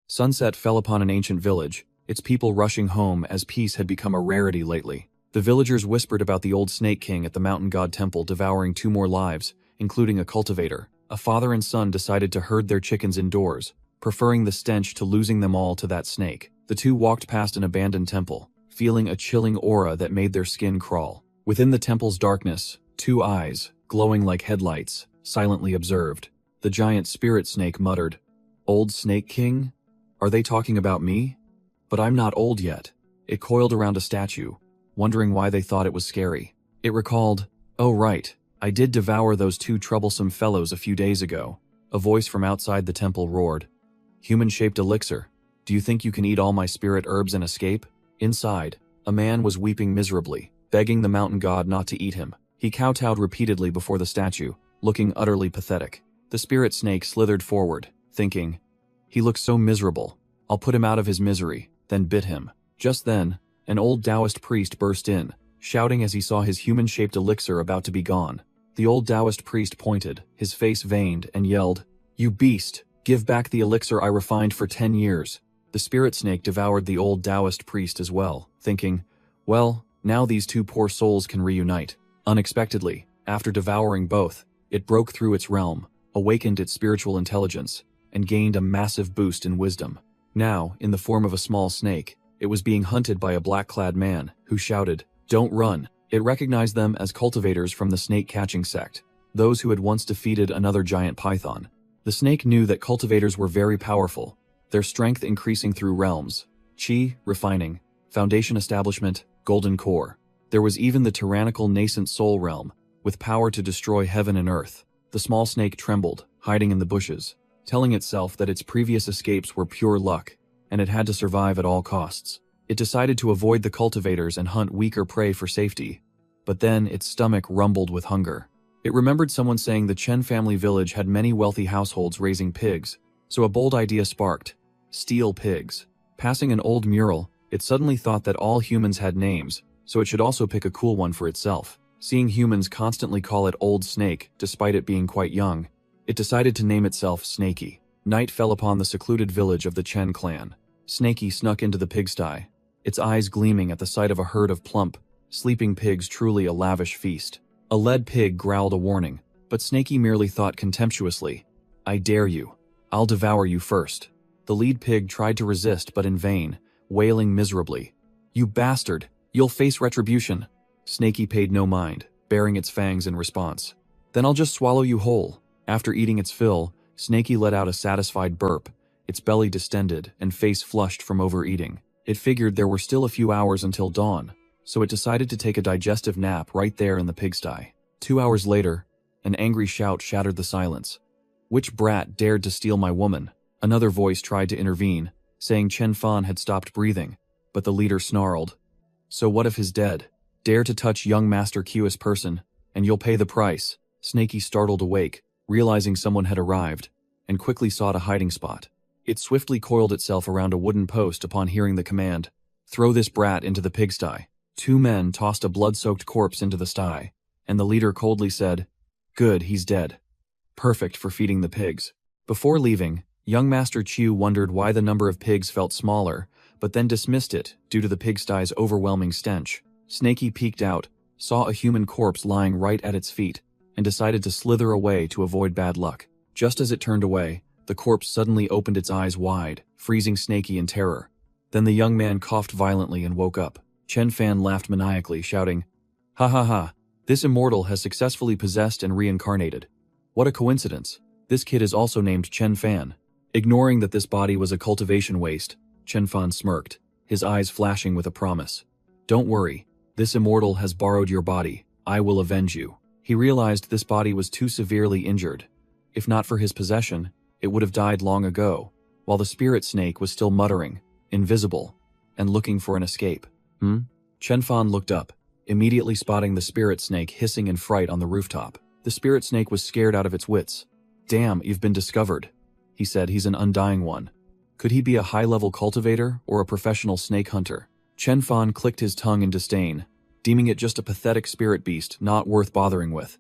Sunset fell upon an ancient village, its people rushing home as peace had become a rarity lately. The villagers whispered about the old Snake King at the mountain god temple devouring 2 more lives, including a cultivator. A father and son decided to herd their chickens indoors, preferring the stench to losing them all to that snake. The two walked past an abandoned temple, feeling a chilling aura that made their skin crawl. Within the temple's darkness, 2 eyes, glowing like headlights, silently observed. The giant spirit snake muttered, "Old Snake King? Are they talking about me? But I'm not old yet." It coiled around a statue, wondering why they thought it was scary. It recalled, "Oh right, I did devour those 2 troublesome fellows a few days ago." A voice from outside the temple roared, "Human-shaped elixir. Do you think you can eat all my spirit herbs and escape?" Inside, a man was weeping miserably, begging the mountain god not to eat him. He kowtowed repeatedly before the statue, looking utterly pathetic. The spirit snake slithered forward, thinking, "He looks so miserable. I'll put him out of his misery," then bit him. Just then, an old Taoist priest burst in, shouting as he saw his human-shaped elixir about to be gone. The old Taoist priest pointed, his face veined, and yelled, "You beast! Give back the elixir I refined for 10 years. The spirit snake devoured the old Taoist priest as well, thinking, "Well, now these 2 poor souls can reunite." Unexpectedly, after devouring both, it broke through its realm, awakened its spiritual intelligence, and gained a massive boost in wisdom. Now, in the form of a small snake, it was being hunted by a black-clad man, who shouted, "Don't run." It recognized them as cultivators from the snake-catching sect, those who had once defeated another giant python. The snake knew that cultivators were very powerful, their strength increasing through realms, chi, refining, foundation establishment, golden core. There was even the tyrannical nascent soul realm, with power to destroy heaven and earth. The small snake trembled, hiding in the bushes, telling itself that its previous escapes were pure luck, and it had to survive at all costs. It decided to avoid the cultivators and hunt weaker prey for safety, but then its stomach rumbled with hunger. It remembered someone saying the Chen family village had many wealthy households raising pigs, so a bold idea sparked: steal pigs. Passing an old mural, it suddenly thought that all humans had names, so it should also pick a cool one for itself. Seeing humans constantly call it Old Snake, despite it being quite young, it decided to name itself Snaky. Night fell upon the secluded village of the Chen clan. Snaky snuck into the pigsty, its eyes gleaming at the sight of a herd of plump, sleeping pigs, truly a lavish feast. A lead pig growled a warning, but Snaky merely thought contemptuously, "I dare you. I'll devour you first." The lead pig tried to resist, but in vain, wailing miserably, "You bastard! You'll face retribution." Snaky paid no mind, baring its fangs in response. "Then I'll just swallow you whole." After eating its fill, Snaky let out a satisfied burp, its belly distended and face flushed from overeating. It figured there were still a few hours until dawn, so it decided to take a digestive nap right there in the pigsty. 2 hours later, an angry shout shattered the silence. "Which brat dared to steal my woman?" Another voice tried to intervene, saying Chen Fan had stopped breathing, but the leader snarled, "So what if he's dead? Dare to touch young Master Q's person, and you'll pay the price." Snaky startled awake, realizing someone had arrived, and quickly sought a hiding spot. It swiftly coiled itself around a wooden post upon hearing the command, "Throw this brat into the pigsty." 2 men tossed a blood-soaked corpse into the sty, and the leader coldly said, "Good, he's dead. Perfect for feeding the pigs." Before leaving, young Master Chu wondered why the number of pigs felt smaller, but then dismissed it due to the pigsty's overwhelming stench. Snaky peeked out, saw a human corpse lying right at its feet, and decided to slither away to avoid bad luck. Just as it turned away, the corpse suddenly opened its eyes wide, freezing Snaky in terror. Then the young man coughed violently and woke up. Chen Fan laughed maniacally, shouting, "Ha ha ha, this immortal has successfully possessed and reincarnated. What a coincidence. This kid is also named Chen Fan." Ignoring that this body was a cultivation waste, Chen Fan smirked, his eyes flashing with a promise. "Don't worry, this immortal has borrowed your body. I will avenge you." He realized this body was too severely injured. If not for his possession, it would have died long ago, while the spirit snake was still muttering, invisible, and looking for an escape. Chen Fan looked up, immediately spotting the spirit snake hissing in fright on the rooftop. The spirit snake was scared out of its wits. "Damn, you've been discovered," he said. "He's an undying one. Could he be a high-level cultivator or a professional snake hunter?" Chen Fan clicked his tongue in disdain, deeming it just a pathetic spirit beast not worth bothering with.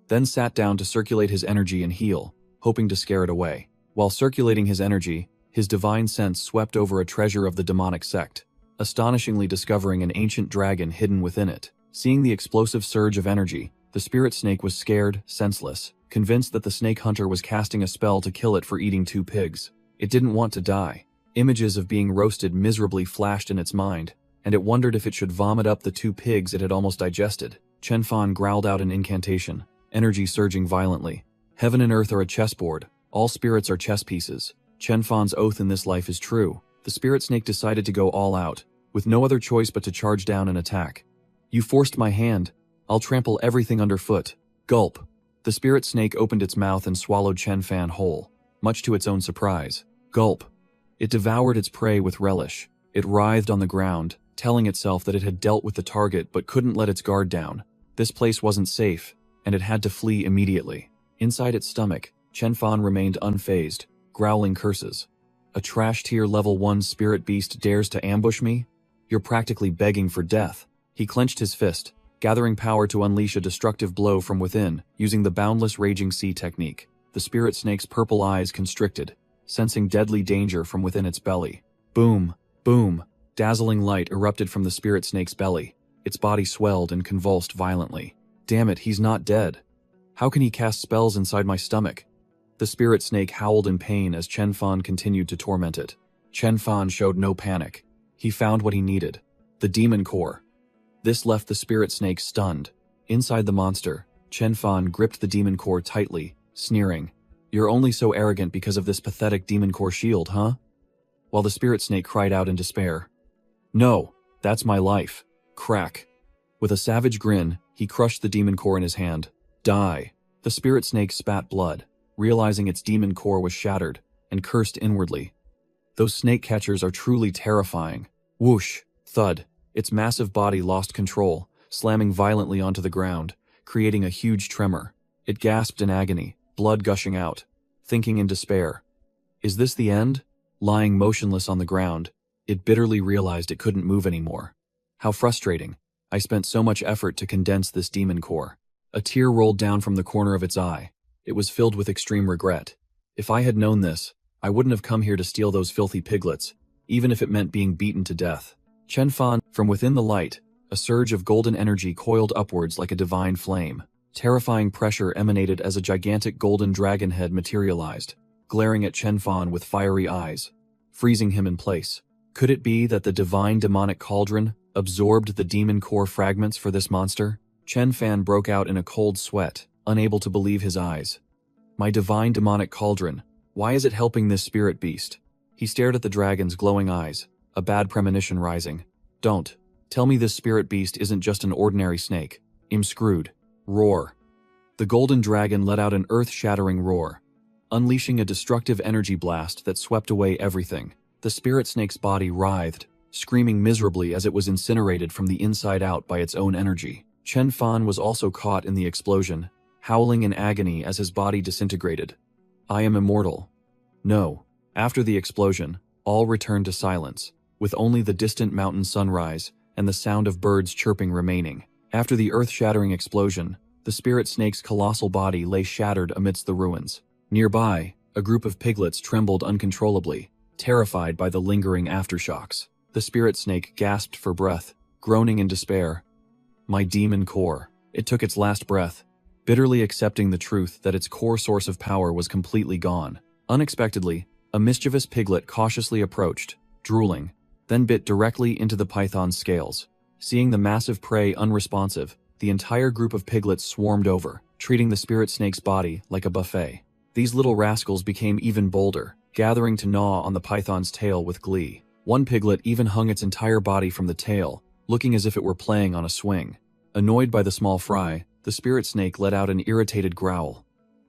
Then sat down to circulate his energy and heal, hoping to scare it away. While circulating his energy, His divine sense swept over a treasure of the demonic sect, astonishingly discovering an ancient dragon hidden within it. Seeing the explosive surge of energy, the spirit snake was scared, senseless, convinced that the snake hunter was casting a spell to kill it for eating 2 pigs. It didn't want to die. Images of being roasted miserably flashed in its mind, and it wondered if it should vomit up the 2 pigs it had almost digested. Chen Fan growled out an incantation, energy surging violently. Heaven and earth are a chessboard. All spirits are chess pieces. Chen Fan's oath in this life is true. The spirit snake decided to go all out, with no other choice but to charge down and attack. You forced my hand. I'll trample everything underfoot. Gulp. The spirit snake opened its mouth and swallowed Chen Fan whole, much to its own surprise. Gulp. It devoured its prey with relish. It writhed on the ground, telling itself that it had dealt with the target but couldn't let its guard down. This place wasn't safe, and it had to flee immediately. Inside its stomach, Chen Fan remained unfazed, growling curses. A trash tier level 1 spirit beast dares to ambush me? You're practically begging for death. He clenched his fist, gathering power to unleash a destructive blow from within, using the boundless raging sea technique. The spirit snake's purple eyes constricted, sensing deadly danger from within its belly. Boom, boom, dazzling light erupted from the spirit snake's belly. Its body swelled and convulsed violently. Damn it, he's not dead. How can he cast spells inside my stomach? The spirit snake howled in pain as Chen Fan continued to torment it. Chen Fan showed no panic. He found what he needed, the demon core. This left the spirit snake stunned. Inside the monster, Chen Fan gripped the demon core tightly, sneering. You're only so arrogant because of this pathetic demon core shield, huh? While the spirit snake cried out in despair. No, that's my life. Crack. With a savage grin, he crushed the demon core in his hand. Die. The spirit snake spat blood, realizing its demon core was shattered, and cursed inwardly. Those snake catchers are truly terrifying. Whoosh, thud. Its massive body lost control, slamming violently onto the ground, creating a huge tremor. It gasped in agony, blood gushing out, thinking in despair. Is this the end? Lying motionless on the ground, it bitterly realized it couldn't move anymore. How frustrating. I spent so much effort to condense this demon core. A tear rolled down from the corner of its eye. It was filled with extreme regret. If I had known this, I wouldn't have come here to steal those filthy piglets, even if it meant being beaten to death. Chen Fan, from within the light, a surge of golden energy coiled upwards like a divine flame. Terrifying pressure emanated as a gigantic golden dragon head materialized, glaring at Chen Fan with fiery eyes, freezing him in place. Could it be that the divine demonic cauldron absorbed the demon core fragments for this monster? Chen Fan broke out in a cold sweat, unable to believe his eyes. My divine demonic cauldron, why is it helping this spirit beast? He stared at the dragon's glowing eyes, a bad premonition rising. Don't. Tell me this spirit beast isn't just an ordinary snake. I'm screwed. Roar. The golden dragon let out an earth-shattering roar, unleashing a destructive energy blast that swept away everything. The spirit snake's body writhed, screaming miserably as it was incinerated from the inside out by its own energy. Chen Fan was also caught in the explosion, howling in agony as his body disintegrated. I am immortal. No. After the explosion, all returned to silence, with only the distant mountain sunrise and the sound of birds chirping remaining. After the earth-shattering explosion, the spirit snake's colossal body lay shattered amidst the ruins. Nearby, a group of piglets trembled uncontrollably, terrified by the lingering aftershocks. The spirit snake gasped for breath, groaning in despair. My demon core. It took its last breath, bitterly accepting the truth that its core source of power was completely gone. Unexpectedly, a mischievous piglet cautiously approached, drooling, then bit directly into the python's scales. Seeing the massive prey unresponsive, the entire group of piglets swarmed over, treating the spirit snake's body like a buffet. These little rascals became even bolder, gathering to gnaw on the python's tail with glee. One piglet even hung its entire body from the tail, looking as if it were playing on a swing. Annoyed by the small fry, the spirit snake let out an irritated growl.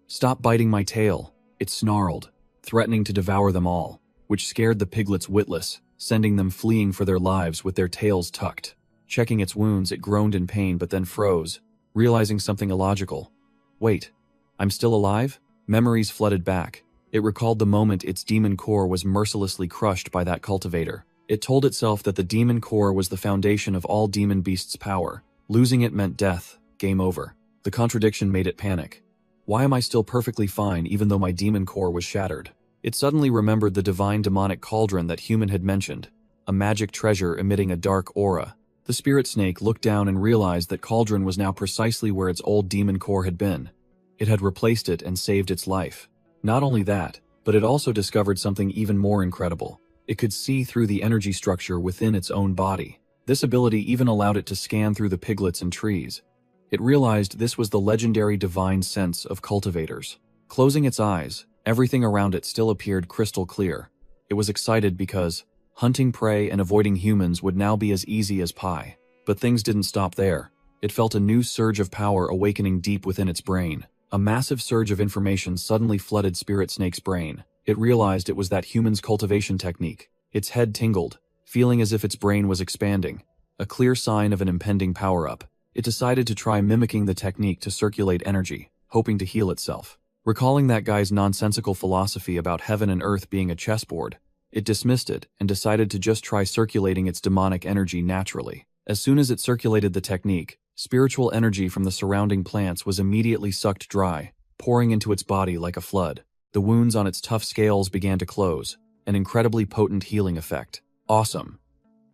Stop biting my tail, it snarled, threatening to devour them all, which scared the piglets witless, sending them fleeing for their lives with their tails tucked. Checking its wounds, it groaned in pain but then froze, realizing something illogical. Wait, I'm still alive? Memories flooded back. It recalled the moment its demon core was mercilessly crushed by that cultivator. It told itself that the demon core was the foundation of all demon beasts' power. Losing it meant death, game over. The contradiction made it panic. Why am I still perfectly fine even though my demon core was shattered? It suddenly remembered the divine demonic cauldron that Human had mentioned, a magic treasure emitting a dark aura. The spirit snake looked down and realized that cauldron was now precisely where its old demon core had been. It had replaced it and saved its life. Not only that, but it also discovered something even more incredible. It could see through the energy structure within its own body. This ability even allowed it to scan through the piglets and trees. It realized this was the legendary divine sense of cultivators. Closing its eyes, everything around it still appeared crystal clear. It was excited because hunting prey and avoiding humans would now be as easy as pie. But things didn't stop there. It felt a new surge of power awakening deep within its brain. A massive surge of information suddenly flooded Spirit Snake's brain. It realized it was that human's cultivation technique. Its head tingled, feeling as if its brain was expanding, a clear sign of an impending power-up. It decided to try mimicking the technique to circulate energy, hoping to heal itself. Recalling that guy's nonsensical philosophy about heaven and earth being a chessboard, it dismissed it and decided to just try circulating its demonic energy naturally. As soon as it circulated the technique, spiritual energy from the surrounding plants was immediately sucked dry, pouring into its body like a flood. The wounds on its tough scales began to close, an incredibly potent healing effect. Awesome.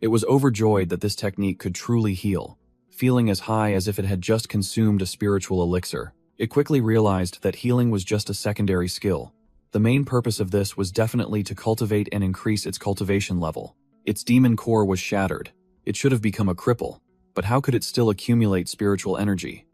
It was overjoyed that this technique could truly heal, feeling as high as if it had just consumed a spiritual elixir. It quickly realized that healing was just a secondary skill. The main purpose of this was definitely to cultivate and increase its cultivation level. Its demon core was shattered. It should have become a cripple, but how could it still accumulate spiritual energy?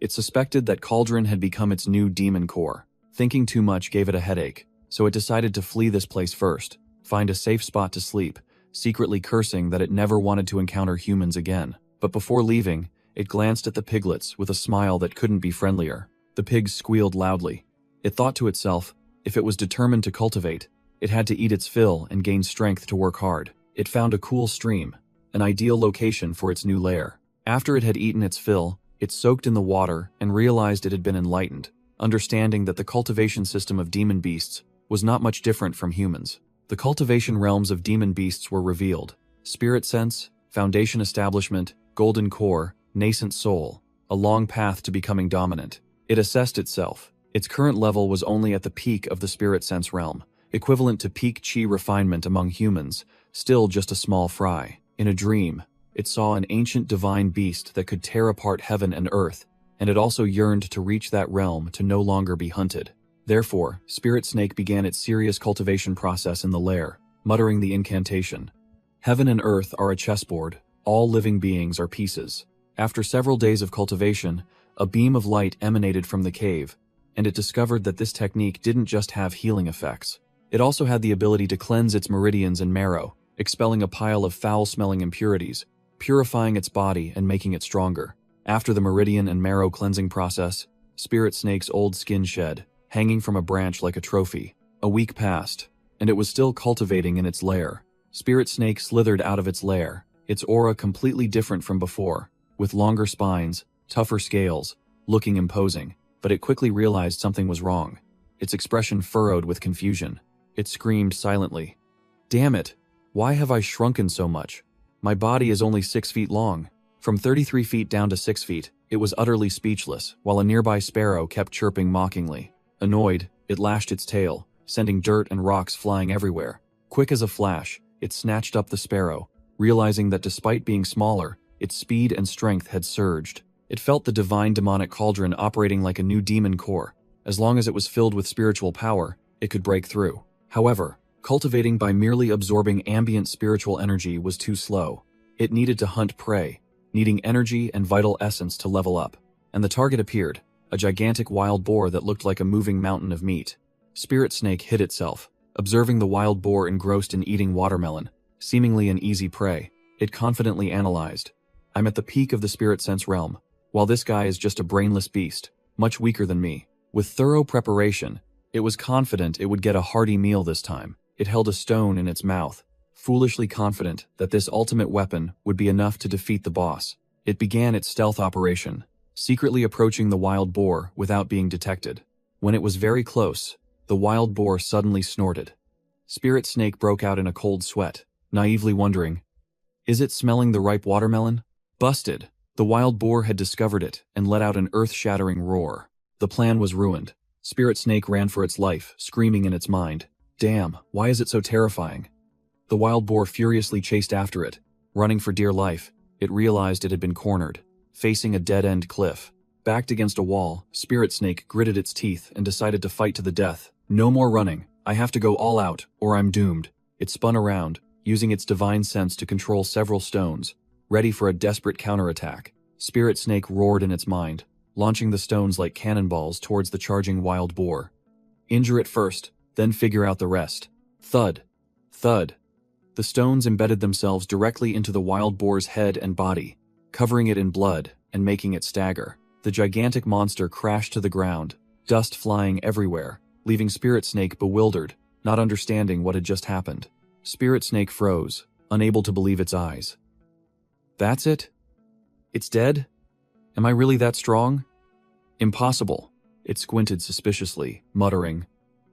It suspected that Cauldron had become its new demon core. Thinking too much gave it a headache, so it decided to flee this place first, find a safe spot to sleep, secretly cursing that it never wanted to encounter humans again. But before leaving, it glanced at the piglets with a smile that couldn't be friendlier. The pigs squealed loudly. It thought to itself, if it was determined to cultivate, it had to eat its fill and gain strength to work hard. It found a cool stream, an ideal location for its new lair. After it had eaten its fill, it soaked in the water and realized it had been enlightened, understanding that the cultivation system of demon beasts was not much different from humans. The cultivation realms of demon beasts were revealed: spirit sense, foundation establishment, golden core, nascent soul, a long path to becoming dominant. It assessed itself. Its current level was only at the peak of the spirit sense realm, equivalent to peak chi refinement among humans, still just a small fry. In a dream, it saw an ancient divine beast that could tear apart heaven and earth, and it also yearned to reach that realm to no longer be hunted. Therefore, Spirit Snake began its serious cultivation process in the lair, muttering the incantation. Heaven and earth are a chessboard, all living beings are pieces. After several days of cultivation, a beam of light emanated from the cave, and it discovered that this technique didn't just have healing effects. It also had the ability to cleanse its meridians and marrow, expelling a pile of foul-smelling impurities, purifying its body and making it stronger. After the meridian and marrow cleansing process, Spirit Snake's old skin shed, hanging from a branch like a trophy. A week passed, and it was still cultivating in its lair. Spirit Snake slithered out of its lair, its aura completely different from before, with longer spines, tougher scales, looking imposing. But it quickly realized something was wrong. Its expression furrowed with confusion. It screamed silently. Damn it! Why have I shrunken so much? My body is only 6 feet long. From 33 feet down to 6 feet, it was utterly speechless, while a nearby sparrow kept chirping mockingly. Annoyed, it lashed its tail, sending dirt and rocks flying everywhere. Quick as a flash, it snatched up the sparrow, realizing that despite being smaller, its speed and strength had surged. It felt the divine demonic cauldron operating like a new demon core. As long as it was filled with spiritual power, it could break through. However, cultivating by merely absorbing ambient spiritual energy was too slow. It needed to hunt prey, needing energy and vital essence to level up. And the target appeared, a gigantic wild boar that looked like a moving mountain of meat. Spirit Snake hid itself, observing the wild boar engrossed in eating watermelon, seemingly an easy prey. It confidently analyzed. I'm at the peak of the spirit sense realm, while this guy is just a brainless beast, much weaker than me. With thorough preparation, it was confident it would get a hearty meal this time. It held a stone in its mouth, foolishly confident that this ultimate weapon would be enough to defeat the boss. It began its stealth operation, secretly approaching the wild boar without being detected. When it was very close, the wild boar suddenly snorted. Spirit Snake broke out in a cold sweat, naively wondering, is it smelling the ripe watermelon? Busted! The wild boar had discovered it and let out an earth-shattering roar. The plan was ruined. Spirit Snake ran for its life, screaming in its mind, Damn, why is it so terrifying? The wild boar furiously chased after it. Running for dear life, it realized it had been cornered, facing a dead-end cliff. Backed against a wall, Spirit Snake gritted its teeth and decided to fight to the death. No more running. I have to go all out, or I'm doomed. It spun around, using its divine sense to control several stones, ready for a desperate counterattack. Spirit Snake roared in its mind, launching the stones like cannonballs towards the charging wild boar. Injure it first, then figure out the rest. Thud. Thud. The stones embedded themselves directly into the wild boar's head and body, covering it in blood and making it stagger. The gigantic monster crashed to the ground, dust flying everywhere, leaving Spirit Snake bewildered, not understanding what had just happened. Spirit Snake froze, unable to believe its eyes. That's it? It's dead? Am I really that strong? Impossible. It squinted suspiciously, muttering,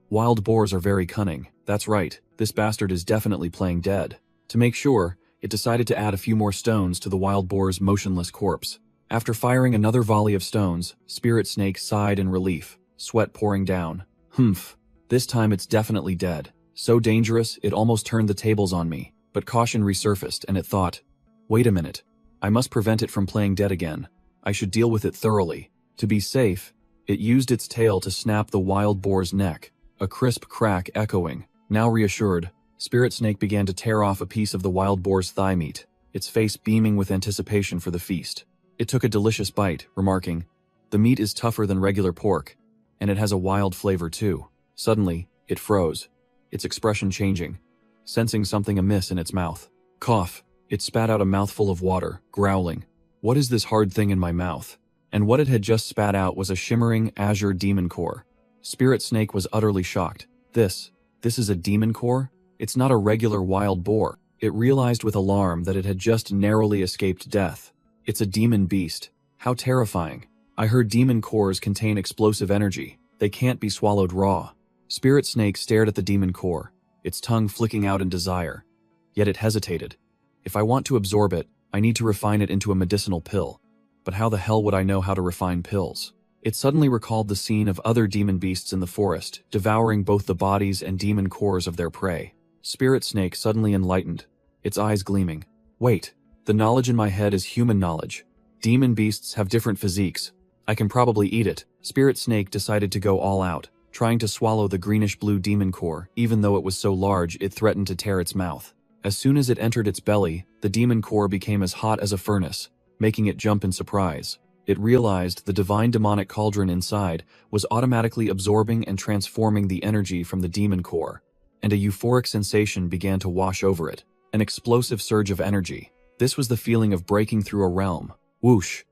"Wild boars are very cunning. That's right, this bastard is definitely playing dead." To make sure, it decided to add a few more stones to the wild boar's motionless corpse. After firing another volley of stones, Spirit Snake sighed in relief, sweat pouring down. Humph. This time it's definitely dead. So dangerous, it almost turned the tables on me. But caution resurfaced, and it thought, wait a minute. I must prevent it from playing dead again. I should deal with it thoroughly. To be safe, it used its tail to snap the wild boar's neck, a crisp crack echoing. Now reassured, Spirit Snake began to tear off a piece of the wild boar's thigh meat, its face beaming with anticipation for the feast. It took a delicious bite, remarking, "The meat is tougher than regular pork, and it has a wild flavor too." Suddenly, it froze, its expression changing, sensing something amiss in its mouth. Cough. It spat out a mouthful of water, growling, "What is this hard thing in my mouth?" And what it had just spat out was a shimmering azure demon core. Spirit Snake was utterly shocked. This is a demon core? It's not a regular wild boar. It realized with alarm that it had just narrowly escaped death. It's a demon beast. How terrifying. I heard demon cores contain explosive energy. They can't be swallowed raw. Spirit Snake stared at the demon core, its tongue flicking out in desire. Yet it hesitated. If I want to absorb it, I need to refine it into a medicinal pill. But how the hell would I know how to refine pills? It suddenly recalled the scene of other demon beasts in the forest, devouring both the bodies and demon cores of their prey. Spirit Snake suddenly enlightened, its eyes gleaming. Wait, the knowledge in my head is human knowledge. Demon beasts have different physiques. I can probably eat it. Spirit Snake decided to go all out, trying to swallow the greenish-blue demon core, even though it was so large it threatened to tear its mouth. As soon as it entered its belly, the demon core became as hot as a furnace, making it jump in surprise. It realized the divine demonic cauldron inside was automatically absorbing and transforming the energy from the demon core, and a euphoric sensation began to wash over it, an explosive surge of energy. This was the feeling of breaking through a realm. Whoosh!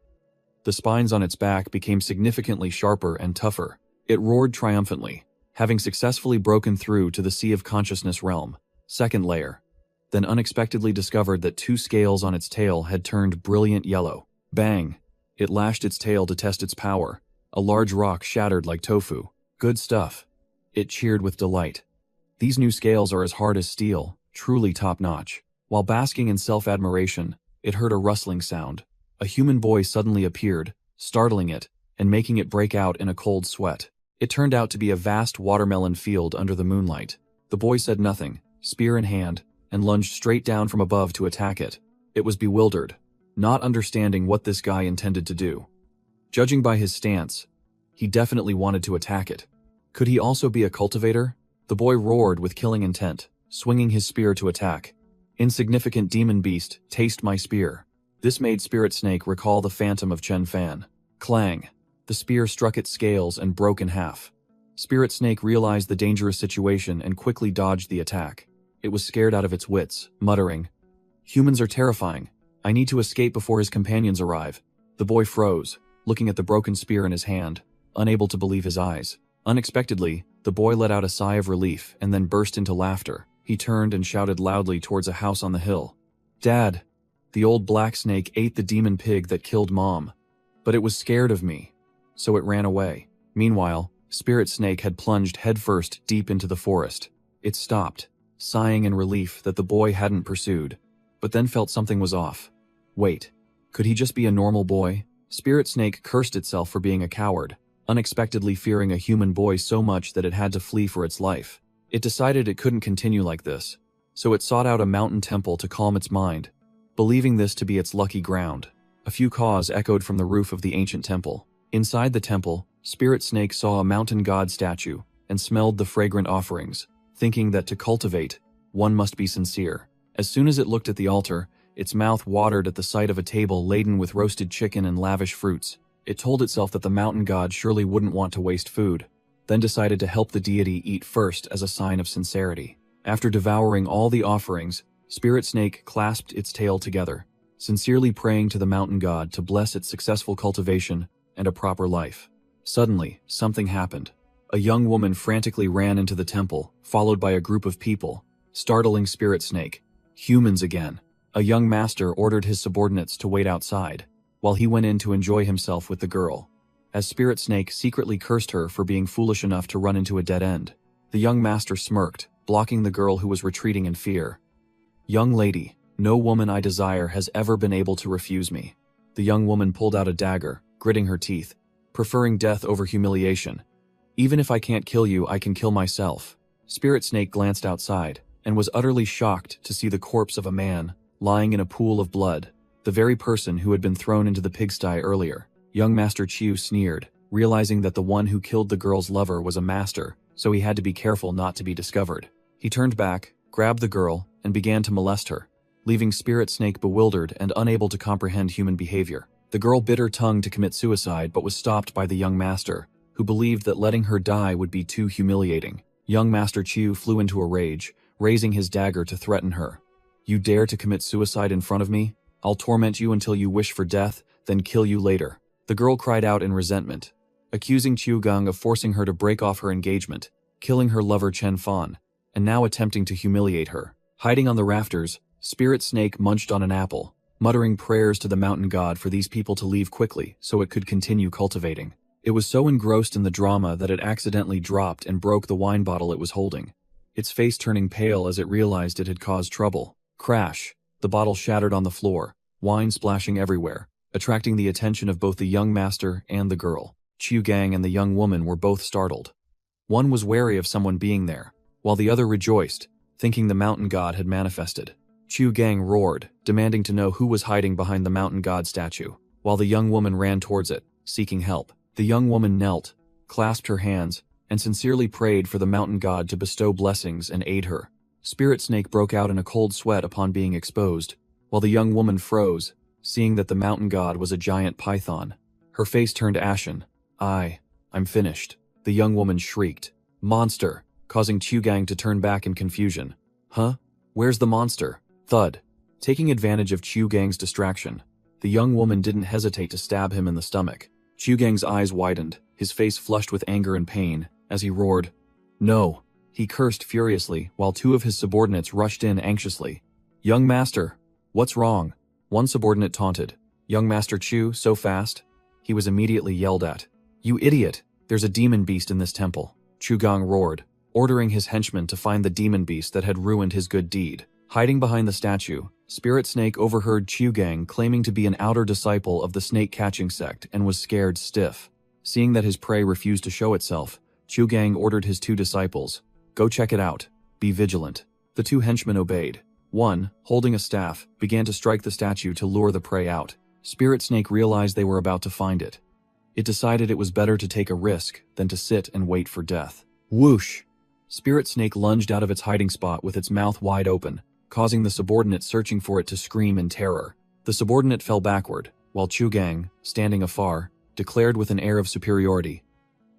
The spines on its back became significantly sharper and tougher. It roared triumphantly, having successfully broken through to the Sea of Consciousness realm. Second layer. Then unexpectedly discovered that 2 scales on its tail had turned brilliant yellow. Bang! It lashed its tail to test its power. A large rock shattered like tofu. Good stuff. It cheered with delight. These new scales are as hard as steel, truly top-notch. While basking in self-admiration, it heard a rustling sound. A human boy suddenly appeared, startling it, and making it break out in a cold sweat. It turned out to be a vast watermelon field under the moonlight. The boy said nothing, spear in hand, and lunged straight down from above to attack it. It was bewildered, not understanding what this guy intended to do. Judging by his stance, he definitely wanted to attack it. Could he also be a cultivator? The boy roared with killing intent, swinging his spear to attack. Insignificant demon beast, taste my spear. This made Spirit Snake recall the phantom of Chen Fan. Clang! The spear struck its scales and broke in half. Spirit Snake realized the dangerous situation and quickly dodged the attack. It was scared out of its wits, muttering, "Humans are terrifying. I need to escape before his companions arrive." The boy froze, looking at the broken spear in his hand, unable to believe his eyes. Unexpectedly, the boy let out a sigh of relief and then burst into laughter. He turned and shouted loudly towards a house on the hill. "Dad, the old black snake ate the demon pig that killed Mom. But it was scared of me, so it ran away." Meanwhile, Spirit Snake had plunged headfirst deep into the forest. It stopped, sighing in relief that the boy hadn't pursued, but then felt something was off. Wait, could he just be a normal boy? Spirit Snake cursed itself for being a coward, unexpectedly fearing a human boy so much that it had to flee for its life. It decided it couldn't continue like this, so it sought out a mountain temple to calm its mind, believing this to be its lucky ground. A few caws echoed from the roof of the ancient temple. Inside the temple, Spirit Snake saw a mountain god statue and smelled the fragrant offerings, thinking that to cultivate, one must be sincere. As soon as it looked at the altar, its mouth watered at the sight of a table laden with roasted chicken and lavish fruits. It told itself that the mountain god surely wouldn't want to waste food, then decided to help the deity eat first as a sign of sincerity. After devouring all the offerings, Spirit Snake clasped its tail together, sincerely praying to the mountain god to bless its successful cultivation and a proper life. Suddenly, something happened. A young woman frantically ran into the temple, followed by a group of people, startling Spirit Snake. Humans again. A young master ordered his subordinates to wait outside, while he went in to enjoy himself with the girl. As Spirit Snake secretly cursed her for being foolish enough to run into a dead end, the young master smirked, blocking the girl who was retreating in fear. "Young lady, no woman I desire has ever been able to refuse me." The young woman pulled out a dagger, gritting her teeth, preferring death over humiliation. "Even if I can't kill you, I can kill myself." Spirit Snake glanced outside, and was utterly shocked to see the corpse of a man, lying in a pool of blood, the very person who had been thrown into the pigsty earlier. Young Master Chiu sneered, realizing that the one who killed the girl's lover was a master, so he had to be careful not to be discovered. He turned back, grabbed the girl, and began to molest her, leaving Spirit Snake bewildered and unable to comprehend human behavior. The girl bit her tongue to commit suicide but was stopped by the young master, who believed that letting her die would be too humiliating. Young Master Chiu flew into a rage, raising his dagger to threaten her. "You dare to commit suicide in front of me? I'll torment you until you wish for death, then kill you later." The girl cried out in resentment, accusing Chiu Gang of forcing her to break off her engagement, killing her lover Chen Fan, and now attempting to humiliate her. Hiding on the rafters, Spirit Snake munched on an apple, muttering prayers to the mountain god for these people to leave quickly so it could continue cultivating. It was so engrossed in the drama that it accidentally dropped and broke the wine bottle it was holding, its face turning pale as it realized it had caused trouble. Crash! The bottle shattered on the floor, wine splashing everywhere, attracting the attention of both the young master and the girl. Chiu Gang and the young woman were both startled. One was wary of someone being there, while the other rejoiced, thinking the mountain god had manifested. Chiu Gang roared, demanding to know who was hiding behind the mountain god statue, while the young woman ran towards it, seeking help. The young woman knelt, clasped her hands, and sincerely prayed for the mountain god to bestow blessings and aid her. Spirit Snake broke out in a cold sweat upon being exposed, while the young woman froze, seeing that the mountain god was a giant python. Her face turned ashen. I'm finished." The young woman shrieked. "Monster!" causing Chiu Gang to turn back in confusion. "Huh? Where's the monster?" Thud. Taking advantage of Chiu Gang's distraction, the young woman didn't hesitate to stab him in the stomach. Chiu Gang's eyes widened, his face flushed with anger and pain, as he roared, "No!" He cursed furiously, while two of his subordinates rushed in anxiously. "Young master, what's wrong?" One subordinate taunted. "Young Master Chiu, so fast?" He was immediately yelled at. "You idiot! There's a demon beast in this temple." Chiu Gang roared, ordering his henchmen to find the demon beast that had ruined his good deed. Hiding behind the statue, Spirit Snake overheard Chiu Gang claiming to be an outer disciple of the snake-catching sect and was scared stiff. Seeing that his prey refused to show itself, Chiu Gang ordered his two disciples, "Go check it out. Be vigilant." The two henchmen obeyed. One, holding a staff, began to strike the statue to lure the prey out. Spirit Snake realized they were about to find it. It decided it was better to take a risk than to sit and wait for death. Whoosh! Spirit Snake lunged out of its hiding spot with its mouth wide open, causing the subordinate searching for it to scream in terror. The subordinate fell backward, while Chiu Gang, standing afar, declared with an air of superiority,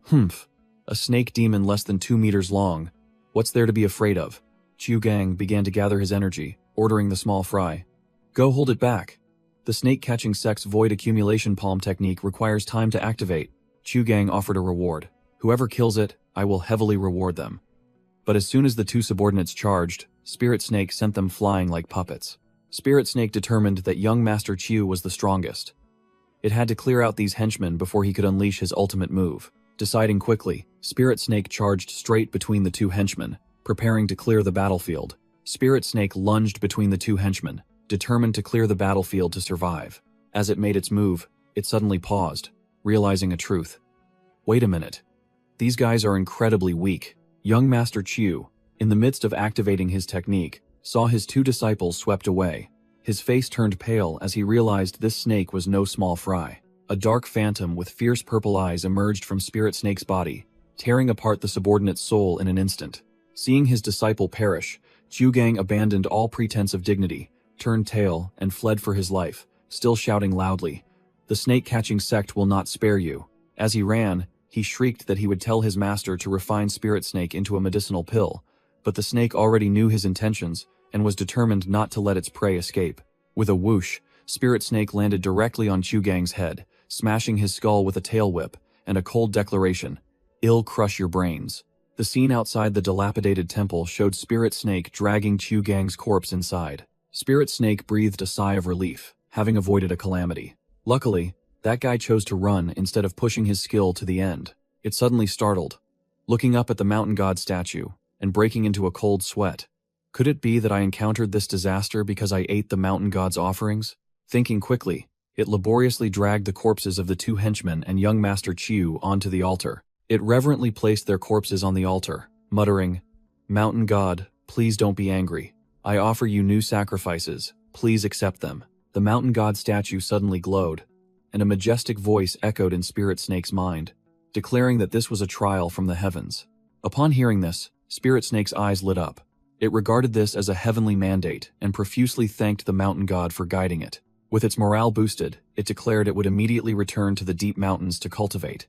"Humph! A snake demon less than 2 meters long. What's there to be afraid of?" Chiu Gang began to gather his energy, ordering the small fry, "Go hold it back." The snake-catching sect's void accumulation palm technique requires time to activate. Chiu Gang offered a reward. "Whoever kills it, I will heavily reward them." But as soon as the two subordinates charged, Spirit Snake sent them flying like puppets. Spirit Snake determined that young Master Chiu was the strongest. It had to clear out these henchmen before he could unleash his ultimate move. Deciding quickly, Spirit Snake charged straight between the two henchmen, preparing to clear the battlefield. Spirit Snake lunged between the two henchmen, determined to clear the battlefield to survive. As it made its move, it suddenly paused, realizing a truth. Wait a minute. These guys are incredibly weak. Young Master Chiu, in the midst of activating his technique, saw his two disciples swept away. His face turned pale as he realized this snake was no small fry. A dark phantom with fierce purple eyes emerged from Spirit Snake's body, tearing apart the subordinate's soul in an instant. Seeing his disciple perish, Gang abandoned all pretense of dignity, turned tail, and fled for his life, still shouting loudly, "The snake-catching sect will not spare you." As he ran, he shrieked that he would tell his master to refine Spirit Snake into a medicinal pill, but the snake already knew his intentions and was determined not to let its prey escape. With a whoosh, Spirit Snake landed directly on Gang's head, smashing his skull with a tail whip, and a cold declaration, "I'll crush your brains." The scene outside the dilapidated temple showed Spirit Snake dragging Gang's corpse inside. Spirit Snake breathed a sigh of relief, having avoided a calamity. Luckily, that guy chose to run instead of pushing his skill to the end. It suddenly startled, looking up at the mountain god statue, and breaking into a cold sweat. Could it be that I encountered this disaster because I ate the mountain god's offerings? Thinking quickly, it laboriously dragged the corpses of the two henchmen and young Master Chiu onto the altar. It reverently placed their corpses on the altar, muttering, "Mountain god, please don't be angry. I offer you new sacrifices, please accept them." The mountain god statue suddenly glowed, and a majestic voice echoed in Spirit Snake's mind, declaring that this was a trial from the heavens. Upon hearing this, Spirit Snake's eyes lit up. It regarded this as a heavenly mandate and profusely thanked the mountain god for guiding it. With its morale boosted, it declared it would immediately return to the deep mountains to cultivate,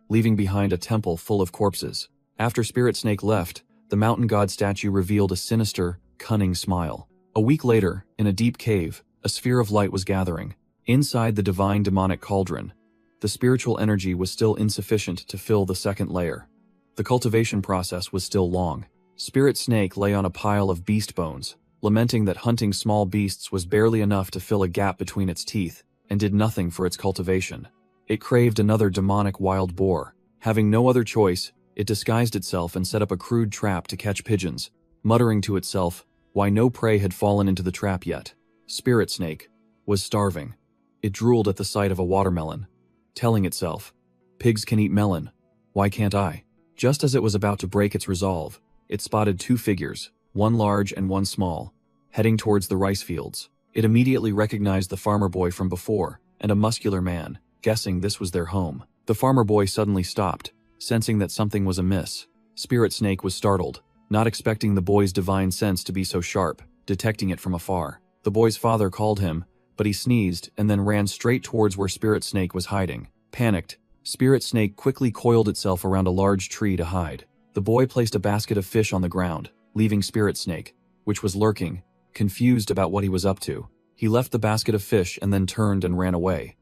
leaving behind a temple full of corpses. After Spirit Snake left, the mountain god statue revealed a sinister, cunning smile. A week later, in a deep cave, a sphere of light was gathering. Inside the divine demonic cauldron, the spiritual energy was still insufficient to fill the second layer. The cultivation process was still long. Spirit Snake lay on a pile of beast bones, lamenting that hunting small beasts was barely enough to fill a gap between its teeth, and did nothing for its cultivation. It craved another demonic wild boar. Having no other choice, it disguised itself and set up a crude trap to catch pigeons, muttering to itself why no prey had fallen into the trap yet. Spirit Snake was starving. It drooled at the sight of a watermelon, telling itself, "Pigs can eat melon. Why can't I?" Just as it was about to break its resolve, it spotted two figures, one large and one small, heading towards the rice fields. It immediately recognized the farmer boy from before, and a muscular man, guessing this was their home. The farmer boy suddenly stopped, sensing that something was amiss. Spirit Snake was startled, not expecting the boy's divine sense to be so sharp, detecting it from afar. The boy's father called him, but he sneezed and then ran straight towards where Spirit Snake was hiding. Panicked, Spirit Snake quickly coiled itself around a large tree to hide. The boy placed a basket of fish on the ground, leaving Spirit Snake, which was lurking, confused about what he was up to. He left the basket of fish and then turned and ran away.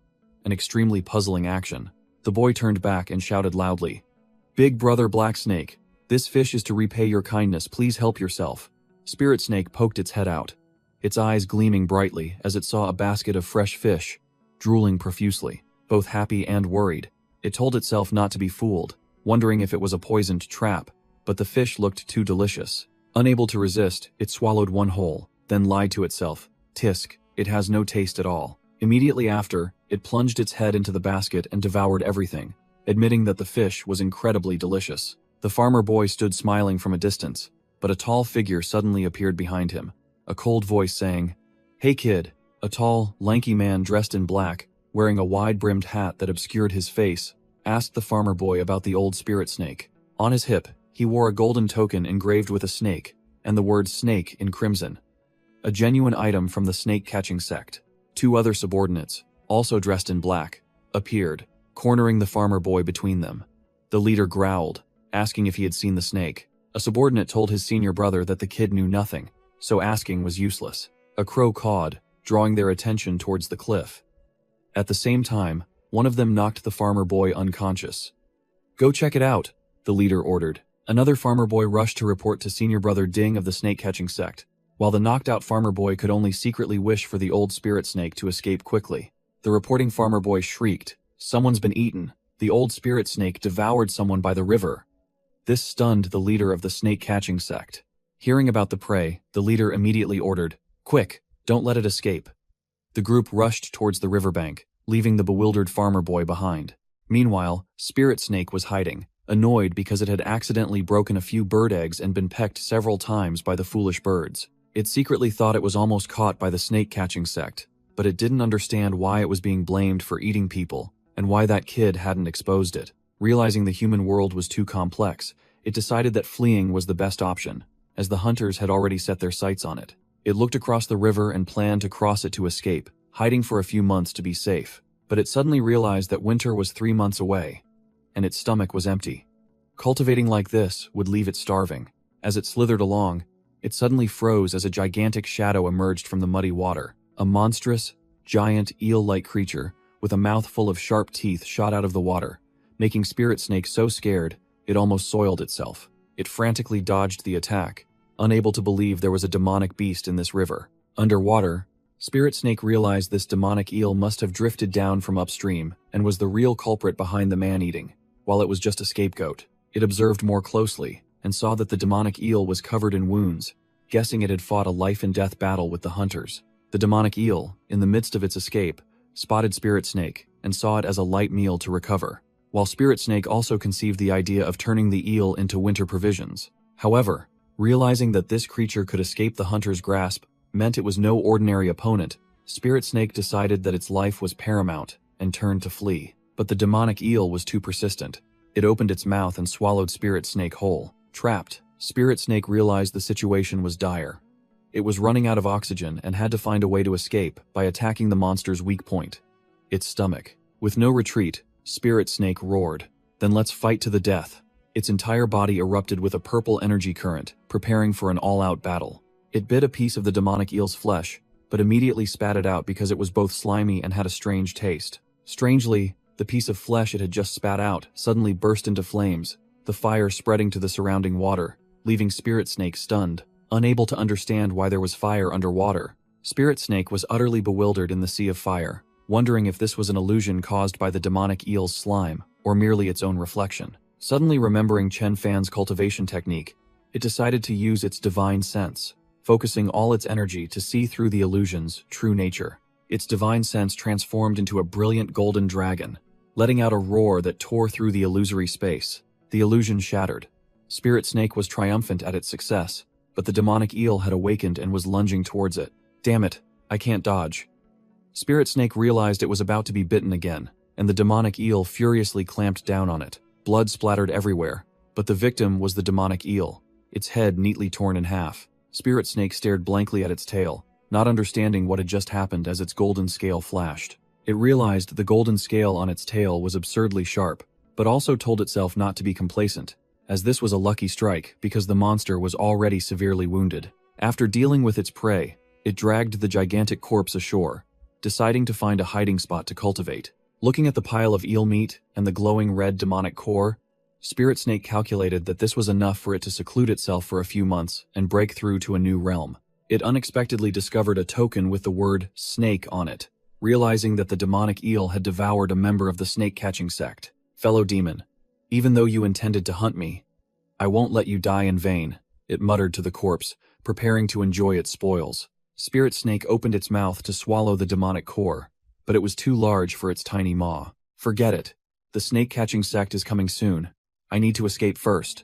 An extremely puzzling action. The boy turned back and shouted loudly, "Big brother Black Snake, this fish is to repay your kindness, please help yourself." Spirit Snake poked its head out, its eyes gleaming brightly as it saw a basket of fresh fish, drooling profusely, both happy and worried. It told itself not to be fooled, wondering if it was a poisoned trap, but the fish looked too delicious. Unable to resist, it swallowed one whole, then lied to itself, "Tisk, it has no taste at all." Immediately after, it plunged its head into the basket and devoured everything, admitting that the fish was incredibly delicious. The farmer boy stood smiling from a distance, but a tall figure suddenly appeared behind him, a cold voice saying, "Hey kid." A tall, lanky man dressed in black, wearing a wide-brimmed hat that obscured his face, asked the farmer boy about the old Spirit Snake. On his hip, he wore a golden token engraved with a snake, and the word snake in crimson. A genuine item from the snake-catching sect. Two other subordinates, also dressed in black, appeared, cornering the farmer boy between them. The leader growled, asking if he had seen the snake. A subordinate told his senior brother that the kid knew nothing, so asking was useless. A crow cawed, drawing their attention towards the cliff. At the same time, one of them knocked the farmer boy unconscious. "Go check it out," the leader ordered. Another farmer boy rushed to report to senior brother Ding of the snake-catching sect, while the knocked-out farmer boy could only secretly wish for the old Spirit Snake to escape quickly. The reporting farmer boy shrieked, "Someone's been eaten. The old Spirit Snake devoured someone by the river." This stunned the leader of the snake-catching sect. Hearing about the prey, the leader immediately ordered, "Quick, don't let it escape." The group rushed towards the riverbank, leaving the bewildered farmer boy behind. Meanwhile, Spirit Snake was hiding, annoyed because it had accidentally broken a few bird eggs and been pecked several times by the foolish birds. It secretly thought it was almost caught by the snake-catching sect, but it didn't understand why it was being blamed for eating people, and why that kid hadn't exposed it. Realizing the human world was too complex, it decided that fleeing was the best option, as the hunters had already set their sights on it. It looked across the river and planned to cross it to escape, hiding for a few months to be safe. But it suddenly realized that winter was 3 months away, and its stomach was empty. Cultivating like this would leave it starving. As it slithered along, it suddenly froze as a gigantic shadow emerged from the muddy water. A monstrous, giant, eel-like creature with a mouth full of sharp teeth shot out of the water, making Spirit Snake so scared it almost soiled itself. It frantically dodged the attack, unable to believe there was a demonic beast in this river. Underwater, Spirit Snake realized this demonic eel must have drifted down from upstream and was the real culprit behind the man-eating, while it was just a scapegoat. It observed more closely and saw that the demonic eel was covered in wounds, guessing it had fought a life-and-death battle with the hunters. The demonic eel, in the midst of its escape, spotted Spirit Snake and saw it as a light meal to recover, while Spirit Snake also conceived the idea of turning the eel into winter provisions. However, realizing that this creature could escape the hunter's grasp meant it was no ordinary opponent, Spirit Snake decided that its life was paramount and turned to flee. But the demonic eel was too persistent. It opened its mouth and swallowed Spirit Snake whole. Trapped, Spirit Snake realized the situation was dire. It was running out of oxygen and had to find a way to escape by attacking the monster's weak point, its stomach. With no retreat, Spirit Snake roared, "Then let's fight to the death." Its entire body erupted with a purple energy current, preparing for an all-out battle. It bit a piece of the demonic eel's flesh, but immediately spat it out because it was both slimy and had a strange taste. Strangely, the piece of flesh it had just spat out suddenly burst into flames, the fire spreading to the surrounding water, leaving Spirit Snake stunned, unable to understand why there was fire underwater. Spirit Snake was utterly bewildered in the sea of fire, wondering if this was an illusion caused by the demonic eel's slime, or merely its own reflection. Suddenly remembering Chen Fan's cultivation technique, it decided to use its divine sense, focusing all its energy to see through the illusion's true nature. Its divine sense transformed into a brilliant golden dragon, letting out a roar that tore through the illusory space. The illusion shattered. Spirit Snake was triumphant at its success, but the demonic eel had awakened and was lunging towards it. Damn it, I can't dodge. Spirit Snake realized it was about to be bitten again, and the demonic eel furiously clamped down on it. Blood splattered everywhere, but the victim was the demonic eel, its head neatly torn in half. Spirit Snake stared blankly at its tail, not understanding what had just happened as its golden scale flashed. It realized the golden scale on its tail was absurdly sharp, but also told itself not to be complacent, as this was a lucky strike because the monster was already severely wounded. After dealing with its prey, it dragged the gigantic corpse ashore, deciding to find a hiding spot to cultivate. Looking at the pile of eel meat and the glowing red demonic core, Spirit Snake calculated that this was enough for it to seclude itself for a few months and break through to a new realm. It unexpectedly discovered a token with the word snake on it, realizing that the demonic eel had devoured a member of the snake-catching sect. "Fellow demon, even though you intended to hunt me, I won't let you die in vain," it muttered to the corpse, preparing to enjoy its spoils. Spirit Snake opened its mouth to swallow the demonic core, but it was too large for its tiny maw. "Forget it. The snake-catching sect is coming soon. I need to escape first."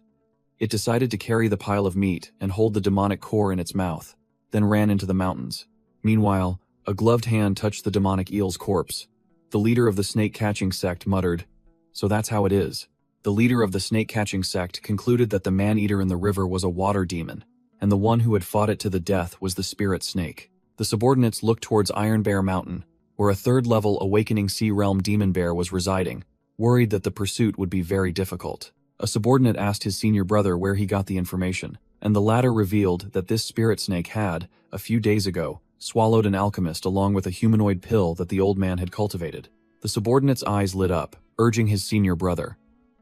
It decided to carry the pile of meat and hold the demonic core in its mouth, then ran into the mountains. Meanwhile, a gloved hand touched the demonic eel's corpse. The leader of the snake-catching sect muttered, "So that's how it is." The leader of the snake-catching sect concluded that the man-eater in the river was a water demon, and the one who had fought it to the death was the Spirit Snake. The subordinates looked towards Iron Bear Mountain, where a third-level awakening sea realm demon bear was residing, worried that the pursuit would be very difficult. A subordinate asked his senior brother where he got the information, and the latter revealed that this Spirit Snake had, a few days ago, swallowed an alchemist along with a humanoid pill that the old man had cultivated. The subordinate's eyes lit up, urging his senior brother.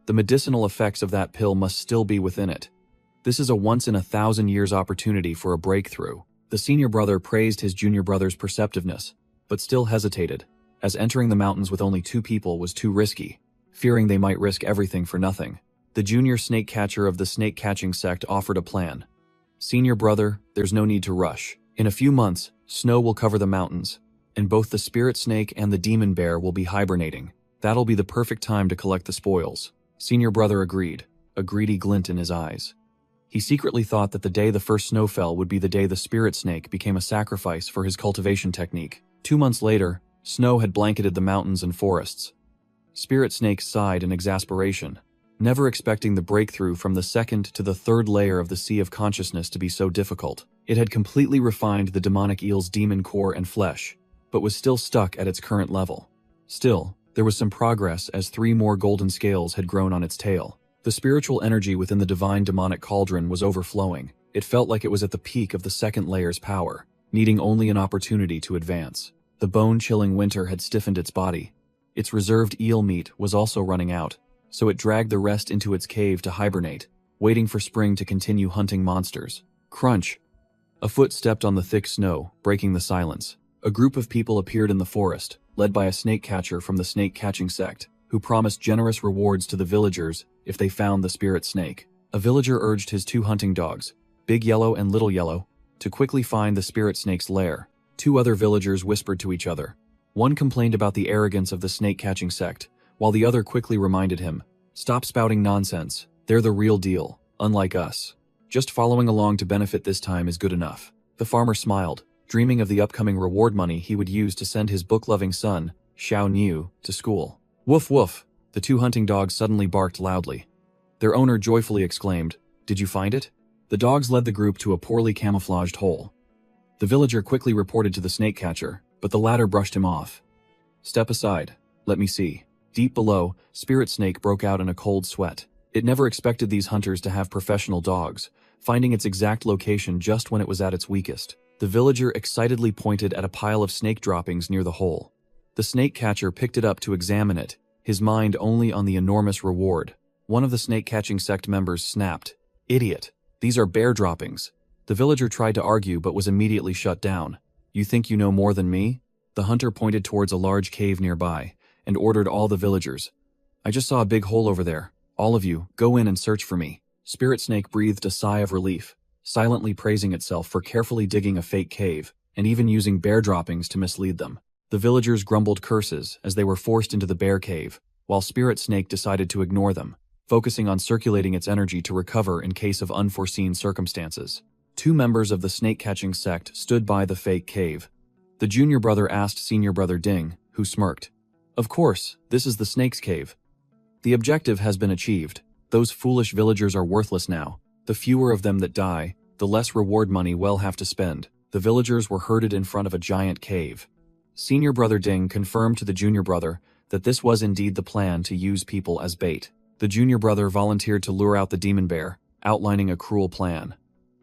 The medicinal effects of that pill must still be within it. This is a once-in-a-thousand-years opportunity for a breakthrough. The senior brother praised his junior brother's perceptiveness, but still hesitated, as entering the mountains with only 2 people was too risky, fearing they might risk everything for nothing. The junior snake catcher of the snake-catching sect offered a plan. "Senior brother, there's no need to rush. In a few months, snow will cover the mountains, and both the Spirit Snake and the demon bear will be hibernating. That'll be the perfect time to collect the spoils." Senior brother agreed, a greedy glint in his eyes. He secretly thought that the day the first snow fell would be the day the spirit snake became a sacrifice for his cultivation technique. 2 months later, snow had blanketed the mountains and forests. Spirit Snake sighed in exasperation, never expecting the breakthrough from the second to the third layer of the sea of consciousness to be so difficult. It had completely refined the demonic eel's demon core and flesh, but was still stuck at its current level. Still, there was some progress as 3 more golden scales had grown on its tail. The spiritual energy within the divine demonic cauldron was overflowing. It felt like it was at the peak of the second layer's power, needing only an opportunity to advance. The bone-chilling winter had stiffened its body. Its reserved eel meat was also running out, so it dragged the rest into its cave to hibernate, waiting for spring to continue hunting monsters. Crunch! A foot stepped on the thick snow, breaking the silence. A group of people appeared in the forest, led by a snake catcher from the snake-catching sect, who promised generous rewards to the villagers if they found the spirit snake. A villager urged his 2 hunting dogs, Big Yellow and Little Yellow, to quickly find the spirit snake's lair. 2 other villagers whispered to each other. One complained about the arrogance of the snake-catching sect, while the other quickly reminded him, "Stop spouting nonsense. They're the real deal, unlike us. Just following along to benefit this time is good enough." The farmer smiled, dreaming of the upcoming reward money he would use to send his book-loving son, Xiao Niu, to school. Woof woof! The 2 hunting dogs suddenly barked loudly. Their owner joyfully exclaimed, "Did you find it?" The dogs led the group to a poorly camouflaged hole. The villager quickly reported to the snake catcher, but the latter brushed him off. "Step aside. Let me see." Deep below, Spirit Snake broke out in a cold sweat. It never expected these hunters to have professional dogs, finding its exact location just when it was at its weakest. The villager excitedly pointed at a pile of snake droppings near the hole. The snake catcher picked it up to examine it, his mind only on the enormous reward. One of the snake-catching sect members snapped, "Idiot! These are bear droppings." The villager tried to argue but was immediately shut down. "You think you know more than me?" The hunter pointed towards a large cave nearby and ordered all the villagers, "I just saw a big hole over there. All of you, go in and search for me." Spirit Snake breathed a sigh of relief, silently praising itself for carefully digging a fake cave and even using bear droppings to mislead them. The villagers grumbled curses as they were forced into the bear cave, while Spirit Snake decided to ignore them, focusing on circulating its energy to recover in case of unforeseen circumstances. 2 members of the snake-catching sect stood by the fake cave. The junior brother asked senior brother Ding, who smirked, "Of course, this is the snake's cave. The objective has been achieved. Those foolish villagers are worthless now. The fewer of them that die, the less reward money we'll have to spend." The villagers were herded in front of a giant cave. Senior brother Ding confirmed to the junior brother that this was indeed the plan to use people as bait. The junior brother volunteered to lure out the demon bear, outlining a cruel plan.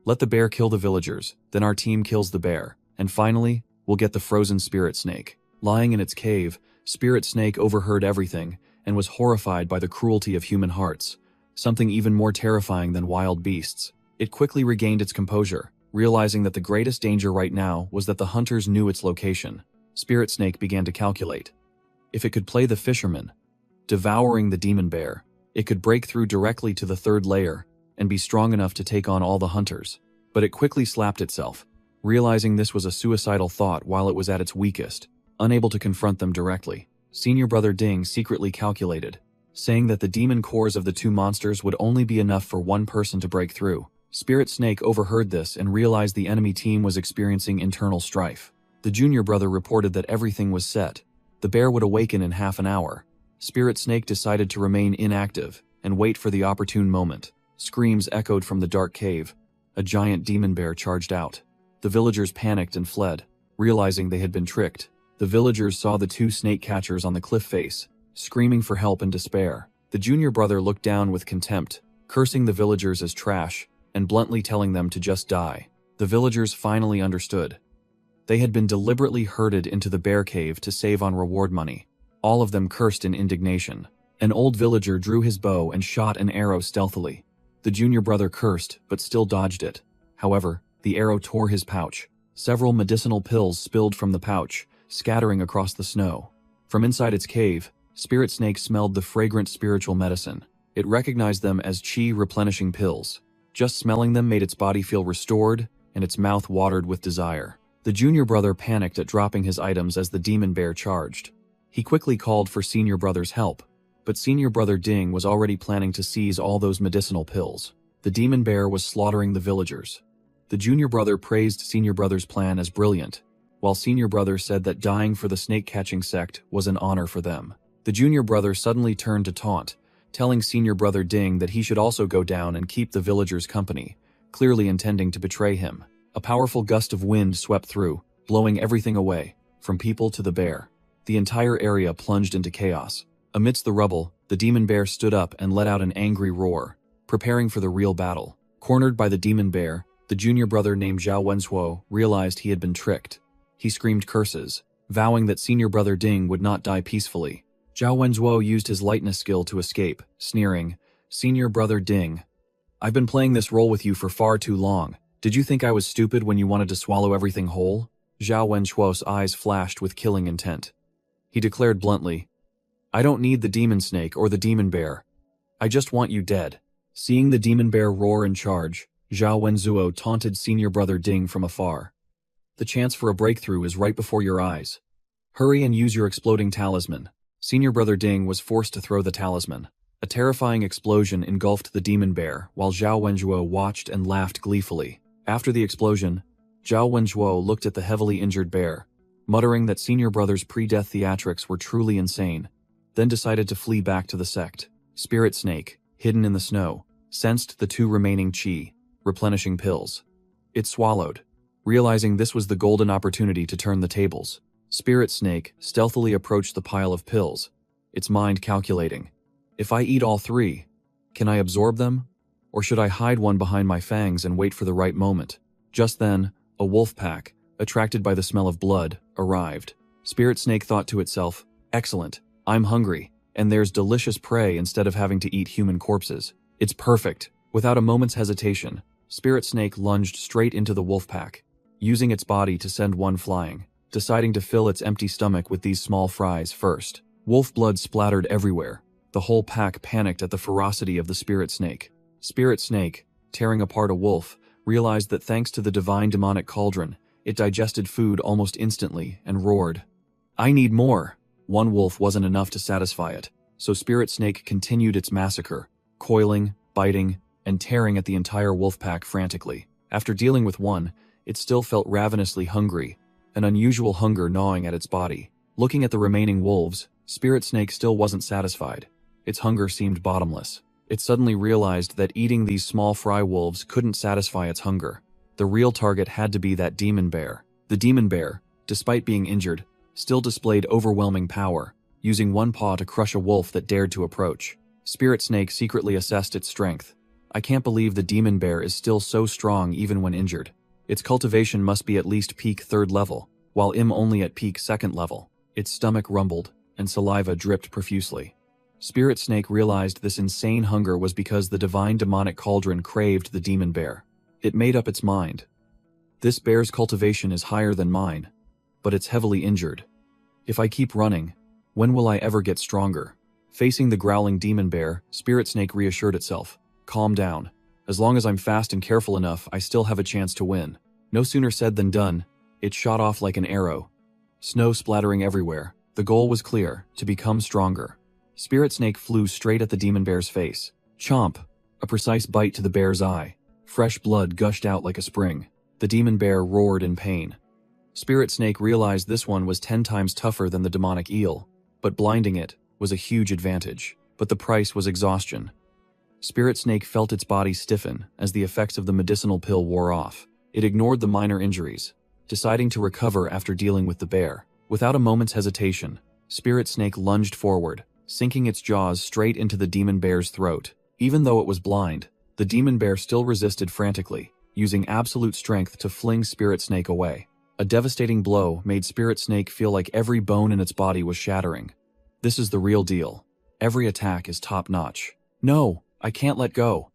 "Let the bear kill the villagers, then our team kills the bear, and finally, we'll get the frozen spirit snake." Lying in its cave, Spirit Snake overheard everything and was horrified by the cruelty of human hearts, something even more terrifying than wild beasts. It quickly regained its composure, realizing that the greatest danger right now was that the hunters knew its location. Spirit Snake began to calculate. If it could play the fisherman, devouring the demon bear, it could break through directly to the 3rd layer and be strong enough to take on all the hunters. But it quickly slapped itself, realizing this was a suicidal thought while it was at its weakest, unable to confront them directly. Senior brother Ding secretly calculated, saying that the demon cores of the 2 monsters would only be enough for 1 person to break through. Spirit Snake overheard this and realized the enemy team was experiencing internal strife. The junior brother reported that everything was set. The bear would awaken in half an hour. Spirit Snake decided to remain inactive and wait for the opportune moment. Screams echoed from the dark cave. A giant demon bear charged out. The villagers panicked and fled, realizing they had been tricked. The villagers saw the 2 snake catchers on the cliff face, screaming for help in despair. The junior brother looked down with contempt, cursing the villagers as trash and bluntly telling them to just die. The villagers finally understood. They had been deliberately herded into the bear cave to save on reward money. All of them cursed in indignation. An old villager drew his bow and shot an arrow stealthily. The junior brother cursed, but still dodged it. However, the arrow tore his pouch. Several medicinal pills spilled from the pouch, scattering across the snow. From inside its cave, Spirit Snake smelled the fragrant spiritual medicine. It recognized them as chi replenishing pills. Just smelling them made its body feel restored, and its mouth watered with desire. The junior brother panicked at dropping his items as the demon bear charged. He quickly called for senior brother's help. But senior brother Ding was already planning to seize all those medicinal pills. The demon bear was slaughtering the villagers. The junior brother praised senior brother's plan as brilliant, while senior brother said that dying for the snake-catching sect was an honor for them. The junior brother suddenly turned to taunt, telling senior brother Ding that he should also go down and keep the villagers company, clearly intending to betray him. A powerful gust of wind swept through, blowing everything away, from people to the bear. The entire area plunged into chaos. Amidst the rubble, the demon bear stood up and let out an angry roar, preparing for the real battle. Cornered by the demon bear, the junior brother named Zhao Wenzuo realized he had been tricked. He screamed curses, vowing that senior brother Ding would not die peacefully. Zhao Wenzuo used his lightness skill to escape, sneering, "Senior brother Ding, I've been playing this role with you for far too long. Did you think I was stupid when you wanted to swallow everything whole?" Zhao Wenzuo's eyes flashed with killing intent. He declared bluntly, "I don't need the demon snake or the demon bear. I just want you dead." Seeing the demon bear roar and charge, Zhao Wenzuo taunted senior brother Ding from afar. "The chance for a breakthrough is right before your eyes. Hurry and use your exploding talisman." Senior brother Ding was forced to throw the talisman. A terrifying explosion engulfed the demon bear, while Zhao Wenzuo watched and laughed gleefully. After the explosion, Zhao Wenzuo looked at the heavily injured bear, muttering that senior brother's pre-death theatrics were truly insane, then decided to flee back to the sect. Spirit Snake, hidden in the snow, sensed the two remaining chi, replenishing pills. It swallowed, realizing this was the golden opportunity to turn the tables. Spirit Snake stealthily approached the pile of pills, its mind calculating, "If I eat all three, can I absorb them? Or should I hide one behind my fangs and wait for the right moment?" Just then, a wolf pack, attracted by the smell of blood, arrived. Spirit Snake thought to itself, "Excellent, I'm hungry, and there's delicious prey instead of having to eat human corpses. It's perfect." Without a moment's hesitation, Spirit Snake lunged straight into the wolf pack, using its body to send one flying, deciding to fill its empty stomach with these small fries first. Wolf blood splattered everywhere. The whole pack panicked at the ferocity of the Spirit Snake. Spirit Snake, tearing apart a wolf, realized that thanks to the divine demonic cauldron, it digested food almost instantly and roared, "I need more!" One wolf wasn't enough to satisfy it, so Spirit Snake continued its massacre, coiling, biting, and tearing at the entire wolf pack frantically. After dealing with one, it still felt ravenously hungry, an unusual hunger gnawing at its body. Looking at the remaining wolves, Spirit Snake still wasn't satisfied. Its hunger seemed bottomless. It suddenly realized that eating these small fry wolves couldn't satisfy its hunger. The real target had to be that demon bear. The demon bear, despite being injured, still displayed overwhelming power, using one paw to crush a wolf that dared to approach. Spirit Snake secretly assessed its strength. "I can't believe the demon bear is still so strong even when injured. Its cultivation must be at least peak 3rd level, while I'm only at peak 2nd level." Its stomach rumbled, and saliva dripped profusely. Spirit Snake realized this insane hunger was because the divine demonic cauldron craved the demon bear. It made up its mind. "This bear's cultivation is higher than mine, but it's heavily injured. If I keep running, when will I ever get stronger?" Facing the growling demon bear, Spirit Snake reassured itself, "Calm down. As long as I'm fast and careful enough, I still have a chance to win." No sooner said than done. It shot off like an arrow, snow splattering everywhere. The goal was clear, to become stronger. Spirit Snake flew straight at the demon bear's face. Chomp! A precise bite to the bear's eye. Fresh blood gushed out like a spring. The demon bear roared in pain. Spirit Snake realized this one was 10 times tougher than the demonic eel, but blinding it was a huge advantage. But the price was exhaustion. Spirit Snake felt its body stiffen as the effects of the medicinal pill wore off. It ignored the minor injuries, deciding to recover after dealing with the bear. Without a moment's hesitation, Spirit Snake lunged forward, sinking its jaws straight into the demon bear's throat. Even though it was blind, the demon bear still resisted frantically, using absolute strength to fling Spirit Snake away. A devastating blow made Spirit Snake feel like every bone in its body was shattering. This is the real deal. Every attack is top-notch. "No, I can't let go."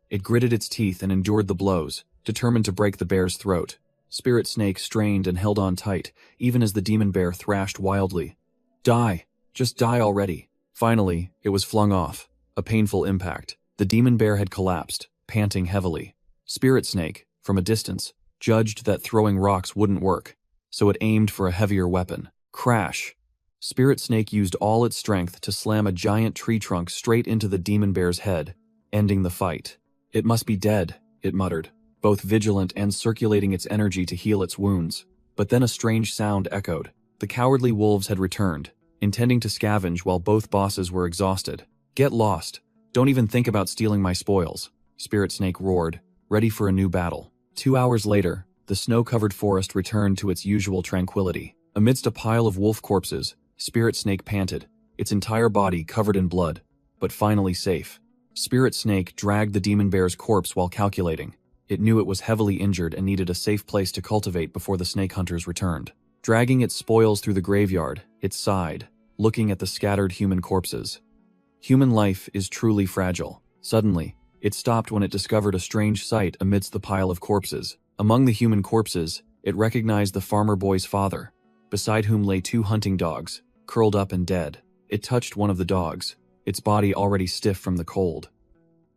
It gritted its teeth and endured the blows, determined to break the bear's throat. Spirit Snake strained and held on tight, even as the demon bear thrashed wildly. "Die! Just die already." Finally, it was flung off. A painful impact. The demon bear had collapsed, panting heavily. Spirit Snake, from a distance, judged that throwing rocks wouldn't work, so it aimed for a heavier weapon. Crash! Spirit Snake used all its strength to slam a giant tree trunk straight into the demon bear's head, ending the fight. "It must be dead," it muttered, both vigilant and circulating its energy to heal its wounds. But then a strange sound echoed. The cowardly wolves had returned, intending to scavenge while both bosses were exhausted. "Get lost. Don't even think about stealing my spoils," Spirit Snake roared, ready for a new battle. 2 hours later, the snow-covered forest returned to its usual tranquility. Amidst a pile of wolf corpses, Spirit Snake panted, its entire body covered in blood, but finally safe. Spirit Snake dragged the demon bear's corpse while calculating. It knew it was heavily injured and needed a safe place to cultivate before the snake hunters returned. Dragging its spoils through the graveyard, it sighed, looking at the scattered human corpses. Human life is truly fragile. Suddenly, it stopped when it discovered a strange sight amidst the pile of corpses. Among the human corpses, it recognized the farmer boy's father, beside whom lay 2 hunting dogs, curled up and dead. It touched one of the dogs, its body already stiff from the cold.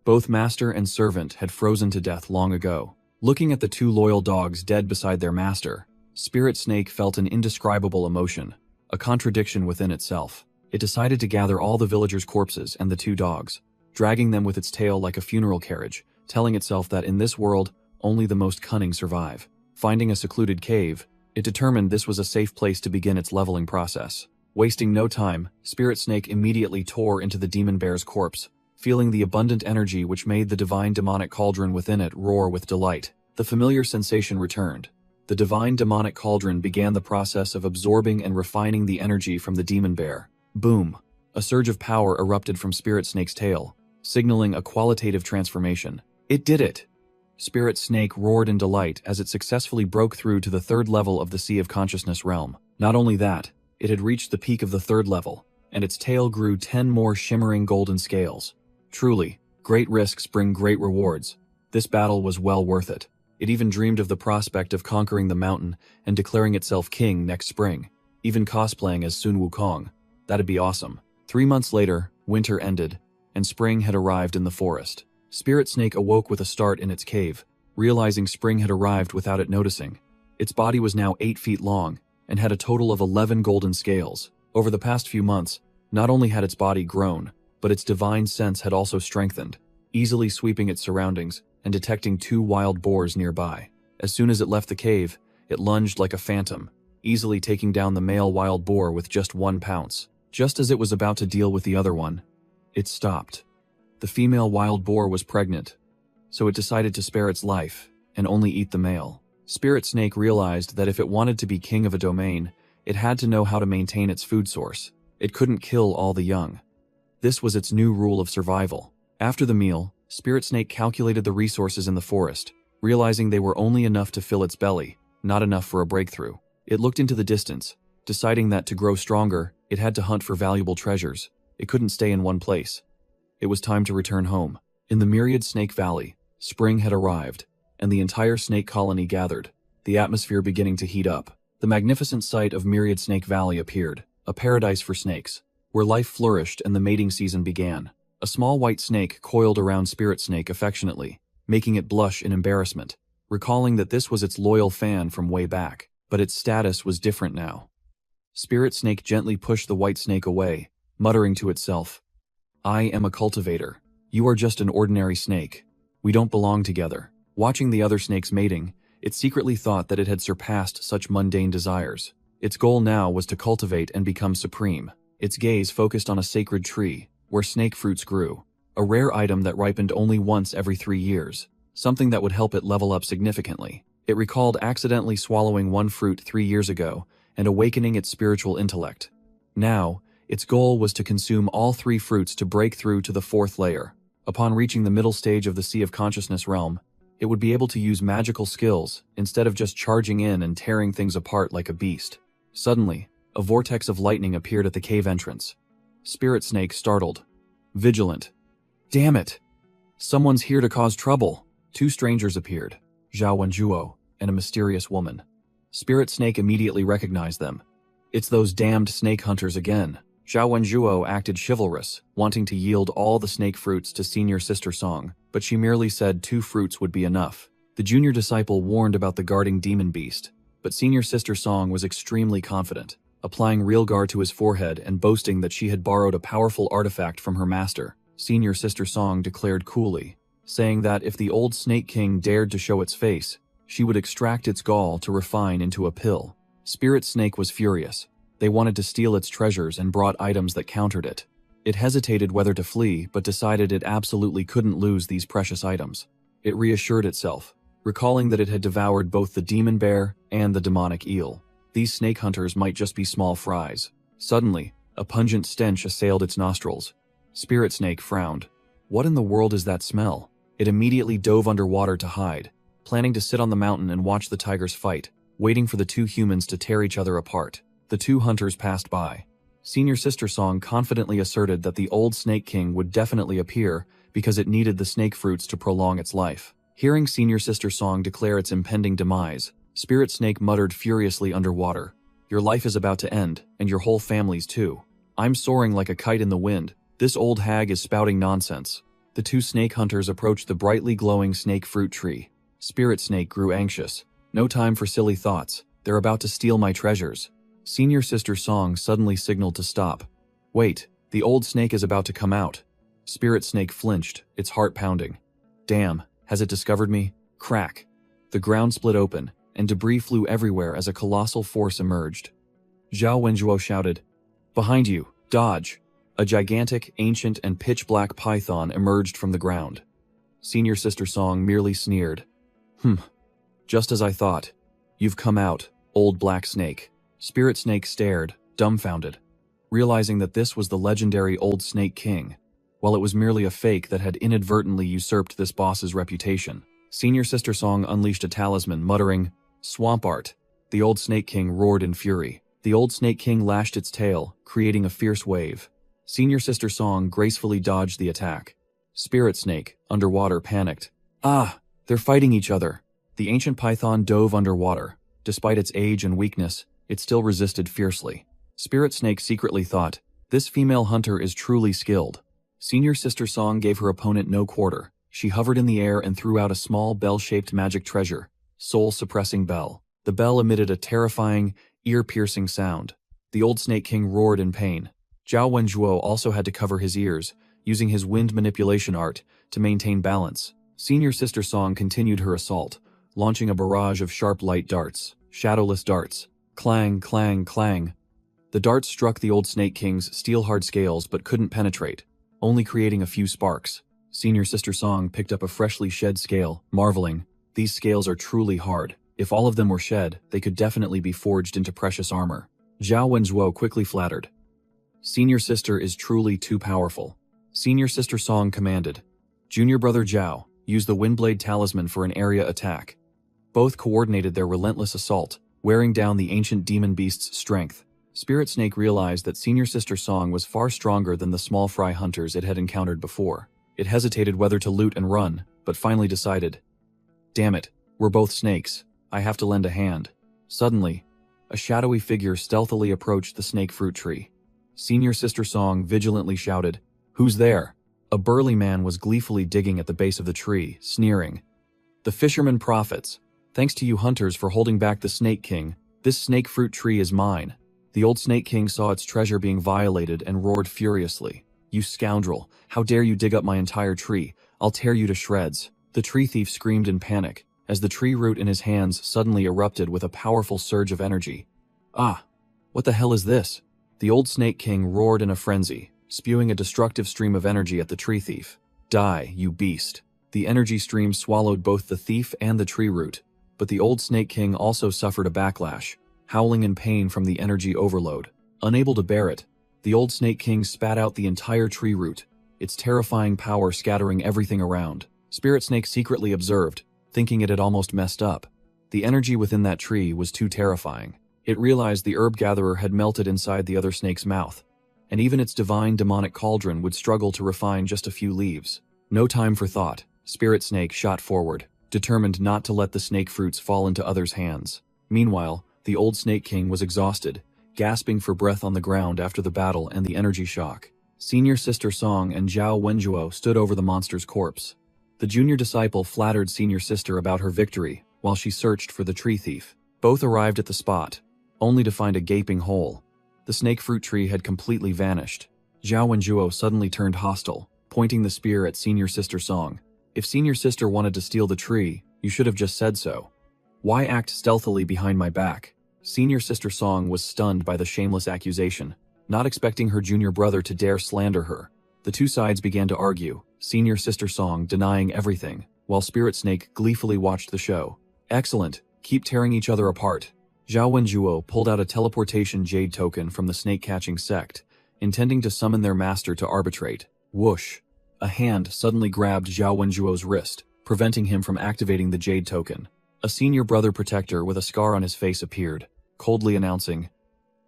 Both master and servant had frozen to death long ago. Looking at the 2 loyal dogs dead beside their master, Spirit Snake felt an indescribable emotion, a contradiction within itself. It decided to gather all the villagers' corpses and the 2 dogs, dragging them with its tail like a funeral carriage, telling itself that in this world, only the most cunning survive. Finding a secluded cave, it determined this was a safe place to begin its leveling process. Wasting no time, Spirit Snake immediately tore into the demon bear's corpse, feeling the abundant energy which made the divine demonic cauldron within it roar with delight. The familiar sensation returned. The divine demonic cauldron began the process of absorbing and refining the energy from the demon bear. Boom! A surge of power erupted from Spirit Snake's tail, signaling a qualitative transformation. It did it! Spirit Snake roared in delight as it successfully broke through to the 3rd level of the Sea of Consciousness realm. Not only that, it had reached the peak of the 3rd level, and its tail grew 10 more shimmering golden scales. Truly, great risks bring great rewards. This battle was well worth it. It even dreamed of the prospect of conquering the mountain and declaring itself king next spring, even cosplaying as Sun Wukong. That'd be awesome. 3 months later, winter ended, and spring had arrived in the forest. Spirit Snake awoke with a start in its cave, realizing spring had arrived without it noticing. Its body was now 8 feet long, and had a total of 11 golden scales. Over the past few months, not only had its body grown, but its divine sense had also strengthened, easily sweeping its surroundings and detecting 2 wild boars nearby. As soon as it left the cave, it lunged like a phantom, easily taking down the male wild boar with just 1 pounce. Just as it was about to deal with the other one, it stopped. The female wild boar was pregnant, so it decided to spare its life and only eat the male. Spirit Snake realized that if it wanted to be king of a domain, it had to know how to maintain its food source. It couldn't kill all the young. This was its new rule of survival. After the meal, Spirit Snake calculated the resources in the forest, realizing they were only enough to fill its belly, not enough for a breakthrough. It looked into the distance, deciding that to grow stronger, it had to hunt for valuable treasures. It couldn't stay in one place. It was time to return home. In the myriad Snake Valley, spring had arrived, and the entire snake colony gathered, the atmosphere beginning to heat up. The magnificent sight of Myriad Snake Valley appeared, a paradise for snakes, where life flourished and the mating season began. A small white snake coiled around Spirit Snake affectionately, making it blush in embarrassment, recalling that this was its loyal fan from way back. But its status was different now. Spirit Snake gently pushed the white snake away, muttering to itself, "I am a cultivator. You are just an ordinary snake. We don't belong together." Watching the other snakes mating, it secretly thought that it had surpassed such mundane desires. Its goal now was to cultivate and become supreme. Its gaze focused on a sacred tree, where snake fruits grew, a rare item that ripened only once every 3 years, something that would help it level up significantly. It recalled accidentally swallowing one fruit 3 years ago and awakening its spiritual intellect. Now, its goal was to consume all 3 fruits to break through to the 4th layer. Upon reaching the middle stage of the Sea of Consciousness realm, it would be able to use magical skills instead of just charging in and tearing things apart like a beast. Suddenly, a vortex of lightning appeared at the cave entrance. Spirit Snake startled, vigilant. "Damn it! Someone's here to cause trouble." 2 strangers appeared, Zhao Wenjuo and a mysterious woman. Spirit Snake immediately recognized them. "It's those damned snake hunters again." Zhao Wenjuo acted chivalrous, wanting to yield all the snake fruits to Senior Sister Song, but she merely said 2 fruits would be enough. The junior disciple warned about the guarding demon beast, but Senior Sister Song was extremely confident. applying Realgar to his forehead and boasting that she had borrowed a powerful artifact from her master. Senior Sister Song declared coolly, saying that if the old Snake King dared to show its face, she would extract its gall to refine into a pill. Spirit Snake was furious. They wanted to steal its treasures and brought items that countered it. It hesitated whether to flee, but decided it absolutely couldn't lose these precious items. It reassured itself, recalling that it had devoured both the demon bear and the demonic eel. These snake hunters might just be small fries. Suddenly, a pungent stench assailed its nostrils. Spirit Snake frowned. What in the world is that smell? It immediately dove underwater to hide, planning to sit on the mountain and watch the tigers fight, waiting for the two humans to tear each other apart. The two hunters passed by. Senior Sister Song confidently asserted that the old Snake King would definitely appear because it needed the snake fruits to prolong its life. Hearing Senior Sister Song declare its impending demise, Spirit Snake muttered furiously underwater, "Your life is about to end, and your whole family's too. I'm soaring like a kite in the wind. This old hag is spouting nonsense." The two snake hunters approached the brightly glowing snake fruit tree. Spirit Snake grew anxious. "No time for silly thoughts. They're about to steal my treasures." Senior Sister Song suddenly signaled to stop. "Wait, the old snake is about to come out." Spirit Snake flinched, its heart pounding. "Damn, has it discovered me?" Crack. The ground split open, and debris flew everywhere as a colossal force emerged. Zhao Wenjuo shouted, "Behind you, dodge!" A gigantic, ancient, and pitch-black python emerged from the ground. Senior Sister Song merely sneered. Just as I thought. You've come out, old black snake." Spirit Snake stared, dumbfounded, realizing that this was the legendary old Snake King, while it was merely a fake that had inadvertently usurped this boss's reputation. Senior Sister Song unleashed a talisman, muttering, "Swamp art." The old Snake King roared in fury. The old Snake King lashed its tail, creating a fierce wave. Senior Sister Song gracefully dodged the attack. Spirit Snake, underwater, panicked. "Ah, they're fighting each other." The ancient python dove underwater. Despite its age and weakness, it still resisted fiercely. Spirit Snake secretly thought, "This female hunter is truly skilled." Senior Sister Song gave her opponent no quarter. She hovered in the air and threw out a small bell-shaped magic treasure, soul-suppressing bell. The bell emitted a terrifying, ear-piercing sound. The old Snake King roared in pain. Zhao Wenjuo also had to cover his ears, using his wind manipulation art to maintain balance. Senior Sister Song continued her assault, launching a barrage of sharp light darts, shadowless darts. Clang, clang, clang. The darts struck the old Snake King's steel-hard scales but couldn't penetrate, only creating a few sparks. Senior Sister Song picked up a freshly shed scale, marveling, "These scales are truly hard. If all of them were shed, they could definitely be forged into precious armor." Zhao Wenzuo quickly flattered, "Senior Sister is truly too powerful." Senior Sister Song commanded, "Junior Brother Zhao, use the Windblade Talisman for an area attack." Both coordinated their relentless assault, wearing down the ancient demon beast's strength. Spirit Snake realized that Senior Sister Song was far stronger than the small fry hunters it had encountered before. It hesitated whether to loot and run, but finally decided, "Damn it, we're both snakes. I have to lend a hand." Suddenly, a shadowy figure stealthily approached the snake fruit tree. Senior Sister Song vigilantly shouted, "Who's there?" A burly man was gleefully digging at the base of the tree, sneering, "The fisherman profits. Thanks to you hunters for holding back the Snake King. This snake fruit tree is mine." The old Snake King saw its treasure being violated and roared furiously, "You scoundrel, how dare you dig up my entire tree? I'll tear you to shreds." The tree thief screamed in panic, as the tree root in his hands suddenly erupted with a powerful surge of energy. "Ah, what the hell is this?" The old Snake King roared in a frenzy, spewing a destructive stream of energy at the tree thief. "Die, you beast." The energy stream swallowed both the thief and the tree root, but the old Snake King also suffered a backlash, howling in pain from the energy overload. Unable to bear it, the old Snake King spat out the entire tree root, its terrifying power scattering everything around. Spirit Snake secretly observed, thinking it had almost messed up. The energy within that tree was too terrifying. It realized the herb gatherer had melted inside the other snake's mouth, and even its divine demonic cauldron would struggle to refine just a few leaves. No time for thought, Spirit Snake shot forward, determined not to let the snake fruits fall into others' hands. Meanwhile, the old Snake King was exhausted, gasping for breath on the ground after the battle and the energy shock. Senior Sister Song and Zhao Wenjuo stood over the monster's corpse. The junior disciple flattered Senior Sister about her victory while she searched for the tree thief. Both arrived at the spot, only to find a gaping hole. The snake fruit tree had completely vanished. Zhao Wenjuo suddenly turned hostile, pointing the spear at Senior Sister Song. If Senior Sister wanted to steal the tree, you should have just said so. Why act stealthily behind my back? Senior Sister Song was stunned by the shameless accusation, not expecting her junior brother to dare slander her. The two sides began to argue, Senior Sister Song denying everything, while Spirit Snake gleefully watched the show. Excellent, keep tearing each other apart. Zhao Wenjuo pulled out a teleportation jade token from the snake-catching sect, intending to summon their master to arbitrate. Whoosh! A hand suddenly grabbed Zhao Wenjuo's wrist, preventing him from activating the jade token. A senior brother protector with a scar on his face appeared, coldly announcing,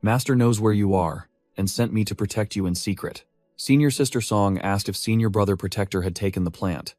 Master knows where you are, and sent me to protect you in secret. Senior Sister Song asked if Senior Brother Protector had taken the plant.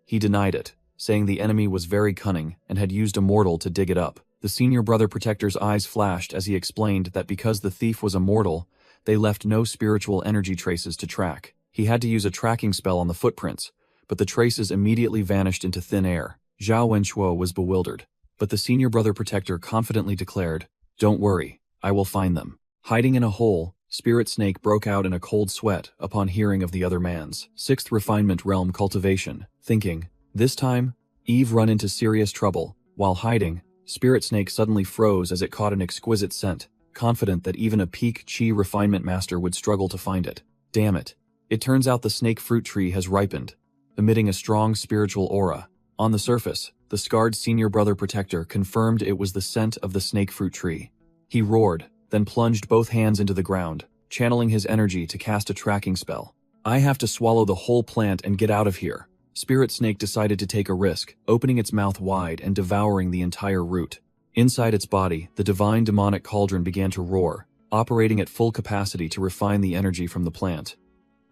He denied it, saying the enemy was very cunning and had used a mortal to dig it up. The Senior Brother Protector's eyes flashed as he explained that because the thief was a mortal, they left no spiritual energy traces to track. He had to use a tracking spell on the footprints, but the traces immediately vanished into thin air. Zhao Wenchuo was bewildered, but the Senior Brother Protector confidently declared, Don't worry, I will find them. Hiding in a hole, Spirit Snake broke out in a cold sweat upon hearing of the other man's 6th refinement realm cultivation, thinking, this time, Eve run into serious trouble. While hiding, Spirit Snake suddenly froze as it caught an exquisite scent, confident that even a peak Chi refinement master would struggle to find it. Damn it. It turns out the snake fruit tree has ripened, emitting a strong spiritual aura. On the surface, the scarred Senior Brother Protector confirmed it was the scent of the snake fruit tree. He roared, then plunged both hands into the ground, channeling his energy to cast a tracking spell. I have to swallow the whole plant and get out of here. Spirit Snake decided to take a risk, opening its mouth wide and devouring the entire root. Inside its body, the divine demonic cauldron began to roar, operating at full capacity to refine the energy from the plant.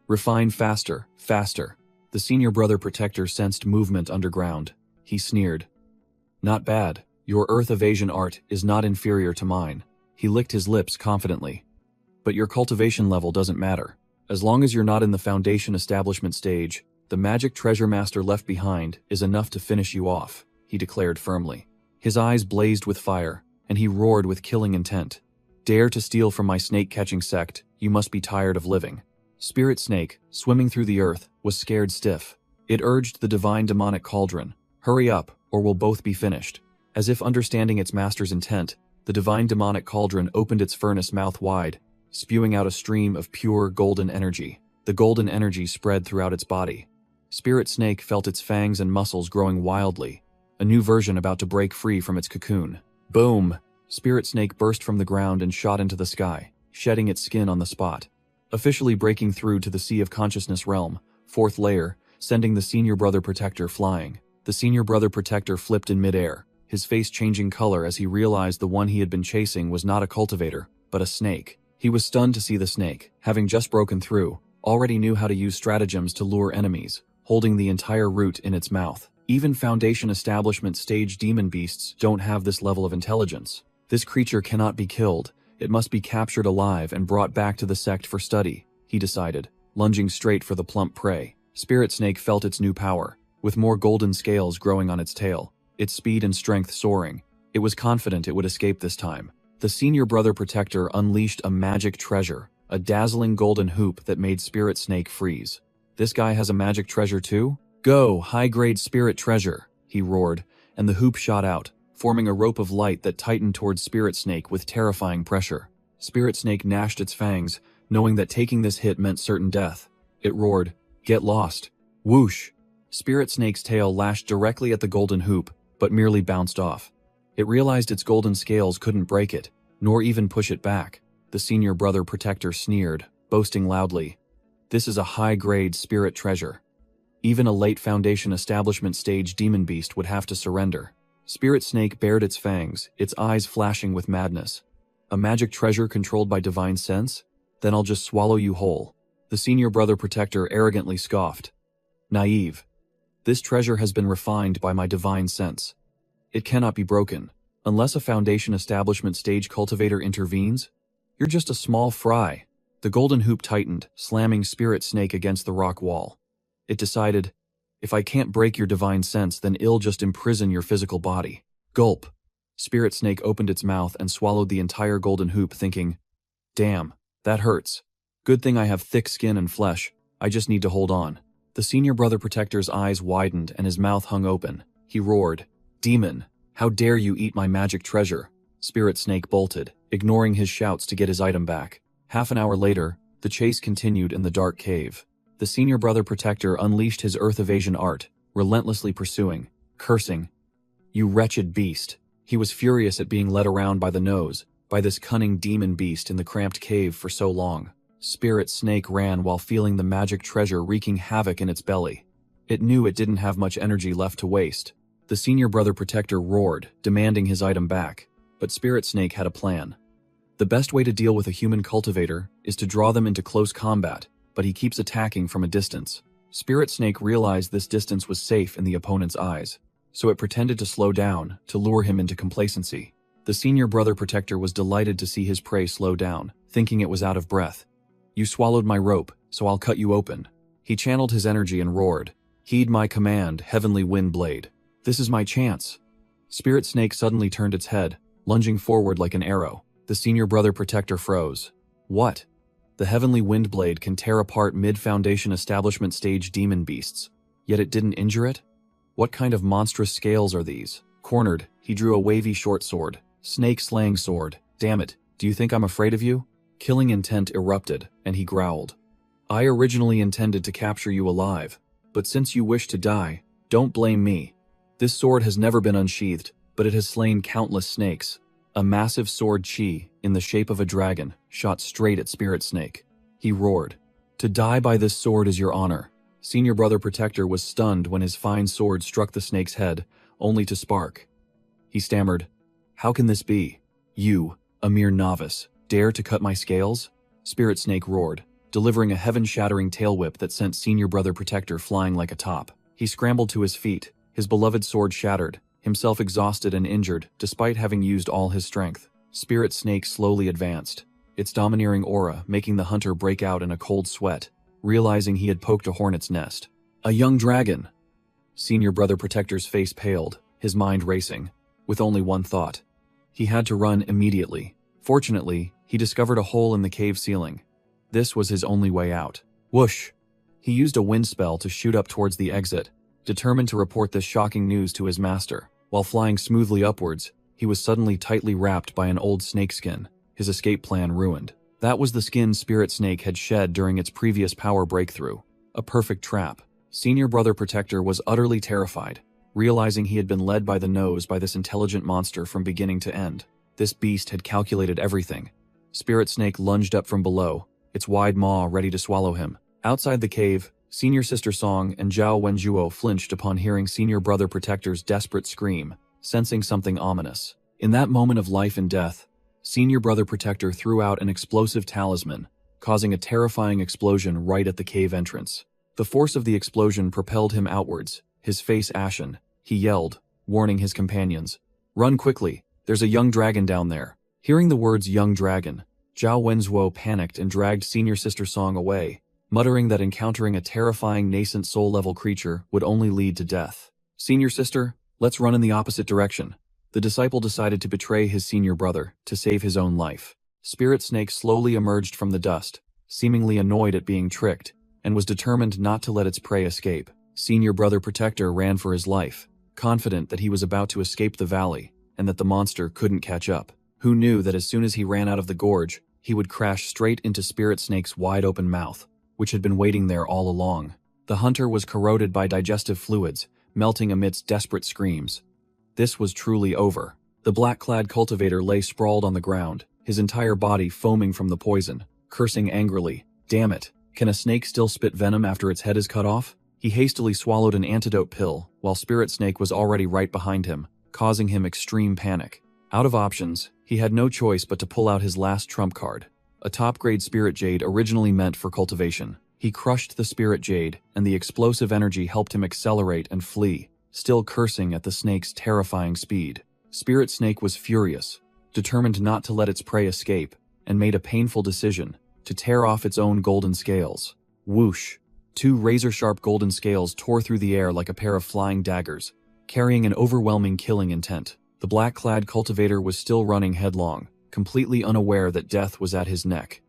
Refine faster, faster. The Senior Brother Protector sensed movement underground. He sneered. Not bad. Your earth evasion art is not inferior to mine. He licked his lips confidently. But your cultivation level doesn't matter. As long as you're not in the foundation establishment stage, the magic treasure master left behind is enough to finish you off, he declared firmly. His eyes blazed with fire, and he roared with killing intent. Dare to steal from my snake-catching sect, you must be tired of living. Spirit Snake, swimming through the earth, was scared stiff. It urged the divine demonic cauldron, hurry up, or we'll both be finished. As if understanding its master's intent, the divine demonic cauldron opened its furnace mouth wide, spewing out a stream of pure golden energy. The golden energy spread throughout its body. Spirit Snake felt its fangs and muscles growing wildly, a new version about to break free from its cocoon. Boom! Spirit Snake burst from the ground and shot into the sky, shedding its skin on the spot. Officially breaking through to the Sea of Consciousness realm, 4th layer, sending the Senior Brother Protector flying. The Senior Brother Protector flipped in midair, his face changing color as he realized the one he had been chasing was not a cultivator, but a snake. He was stunned to see the snake, having just broken through, already knew how to use stratagems to lure enemies, holding the entire root in its mouth. Even Foundation Establishment stage demon beasts don't have this level of intelligence. This creature cannot be killed. It must be captured alive and brought back to the sect for study, he decided, lunging straight for the plump prey. Spirit Snake felt its new power, with more golden scales growing on its tail, its speed and strength soaring. It was confident it would escape this time. The Senior Brother Protector unleashed a magic treasure, a dazzling golden hoop that made Spirit Snake freeze. This guy has a magic treasure too? Go, high-grade spirit treasure, he roared, and the hoop shot out, forming a rope of light that tightened towards Spirit Snake with terrifying pressure. Spirit Snake gnashed its fangs, knowing that taking this hit meant certain death. It roared, get lost. Whoosh! Spirit Snake's tail lashed directly at the golden hoop, but merely bounced off. It realized its golden scales couldn't break it, nor even push it back. The Senior Brother Protector sneered, boasting loudly, this is a high-grade spirit treasure. Even a late Foundation Establishment stage demon beast would have to surrender. Spirit Snake bared its fangs, its eyes flashing with madness. A magic treasure controlled by divine sense? Then I'll just swallow you whole. The Senior Brother Protector arrogantly scoffed. Naive. This treasure has been refined by my divine sense. It cannot be broken. Unless a Foundation Establishment stage cultivator intervenes, you're just a small fry. The golden hoop tightened, slamming Spirit Snake against the rock wall. It decided, if I can't break your divine sense, then I'll just imprison your physical body. Gulp. Spirit Snake opened its mouth and swallowed the entire golden hoop, thinking, damn, That hurts. Good thing I have thick skin and flesh. I just need to hold on. The senior brother protector's eyes widened and his mouth hung open. He roared, "Demon, how dare you eat my magic treasure?" Spirit Snake bolted, ignoring his shouts to get his item back. Half an hour later, the chase continued in the dark cave. The senior brother protector unleashed his earth evasion art, relentlessly pursuing, cursing. "You wretched beast." He was furious at being led around by the nose, by this cunning demon beast in the cramped cave for so long. Spirit Snake ran while feeling the magic treasure wreaking havoc in its belly. It knew it didn't have much energy left to waste. The senior brother protector roared, demanding his item back. But Spirit Snake had a plan. The best way to deal with a human cultivator is to draw them into close combat, but he keeps attacking from a distance. Spirit Snake realized this distance was safe in the opponent's eyes, so it pretended to slow down to lure him into complacency. The senior brother protector was delighted to see his prey slow down, thinking it was out of breath. "You swallowed my rope, so I'll cut you open." He channeled his energy and roared, "Heed my command, heavenly wind blade. This is my chance." Spirit Snake suddenly turned its head, lunging forward like an arrow. The senior brother protector froze. What? The heavenly wind blade can tear apart mid-foundation establishment stage demon beasts, yet it didn't injure it? What kind of monstrous scales are these? Cornered, he drew a wavy short sword. Snake-slaying sword. Damn it, do you think I'm afraid of you? Killing intent erupted, and he growled. "I originally intended to capture you alive, but since you wish to die, don't blame me. This sword has never been unsheathed, but it has slain countless snakes." A massive sword chi, in the shape of a dragon, shot straight at Spirit Snake. He roared, "To die by this sword is your honor." Senior brother protector was stunned when his fine sword struck the snake's head, only to spark. He stammered, "How can this be? You, a mere novice, dare to cut my scales?" Spirit Snake roared, delivering a heaven-shattering tail whip that sent senior brother protector flying like a top. He scrambled to his feet, his beloved sword shattered, himself exhausted and injured despite having used all his strength. Spirit Snake slowly advanced, its domineering aura making the hunter break out in a cold sweat, realizing he had poked a hornet's nest. A young dragon! Senior brother protector's face paled, his mind racing, with only one thought. He had to run immediately. Fortunately, he discovered a hole in the cave ceiling. This was his only way out. Whoosh! He used a wind spell to shoot up towards the exit, determined to report this shocking news to his master. While flying smoothly upwards, he was suddenly tightly wrapped by an old snakeskin, his escape plan ruined. That was the skin Spirit Snake had shed during its previous power breakthrough. A perfect trap. Senior brother protector was utterly terrified, realizing he had been led by the nose by this intelligent monster from beginning to end. This beast had calculated everything. Spirit Snake lunged up from below, its wide maw ready to swallow him. Outside the cave, Senior Sister Song and Zhao Wenjuo flinched upon hearing Senior Brother Protector's desperate scream, sensing something ominous. In that moment of life and death, Senior Brother Protector threw out an explosive talisman, causing a terrifying explosion right at the cave entrance. The force of the explosion propelled him outwards, his face ashen. He yelled, warning his companions, "Run quickly, there's a young dragon down there." Hearing the words young dragon, Zhao Wenzuo panicked and dragged Senior Sister Song away, muttering that encountering a terrifying nascent soul-level creature would only lead to death. "Senior sister, let's run in the opposite direction." The disciple decided to betray his senior brother to save his own life. Spirit Snake slowly emerged from the dust, seemingly annoyed at being tricked, and was determined not to let its prey escape. Senior brother protector ran for his life, confident that he was about to escape the valley, and that the monster couldn't catch up. Who knew that as soon as he ran out of the gorge, he would crash straight into Spirit Snake's wide-open mouth, which had been waiting there all along. The hunter was corroded by digestive fluids, melting amidst desperate screams. This was truly over. The black-clad cultivator lay sprawled on the ground, his entire body foaming from the poison, cursing angrily. Damn it, can a snake still spit venom after its head is cut off? He hastily swallowed an antidote pill, while Spirit Snake was already right behind him, causing him extreme panic. Out of options, he had no choice but to pull out his last trump card. A top-grade spirit jade originally meant for cultivation. He crushed the spirit jade, and the explosive energy helped him accelerate and flee, still cursing at the snake's terrifying speed. Spirit Snake was furious, determined not to let its prey escape, and made a painful decision to tear off its own golden scales. Whoosh! 2 razor-sharp golden scales tore through the air like a pair of flying daggers, carrying an overwhelming killing intent. The black-clad cultivator was still running headlong, completely unaware that death was at his neck.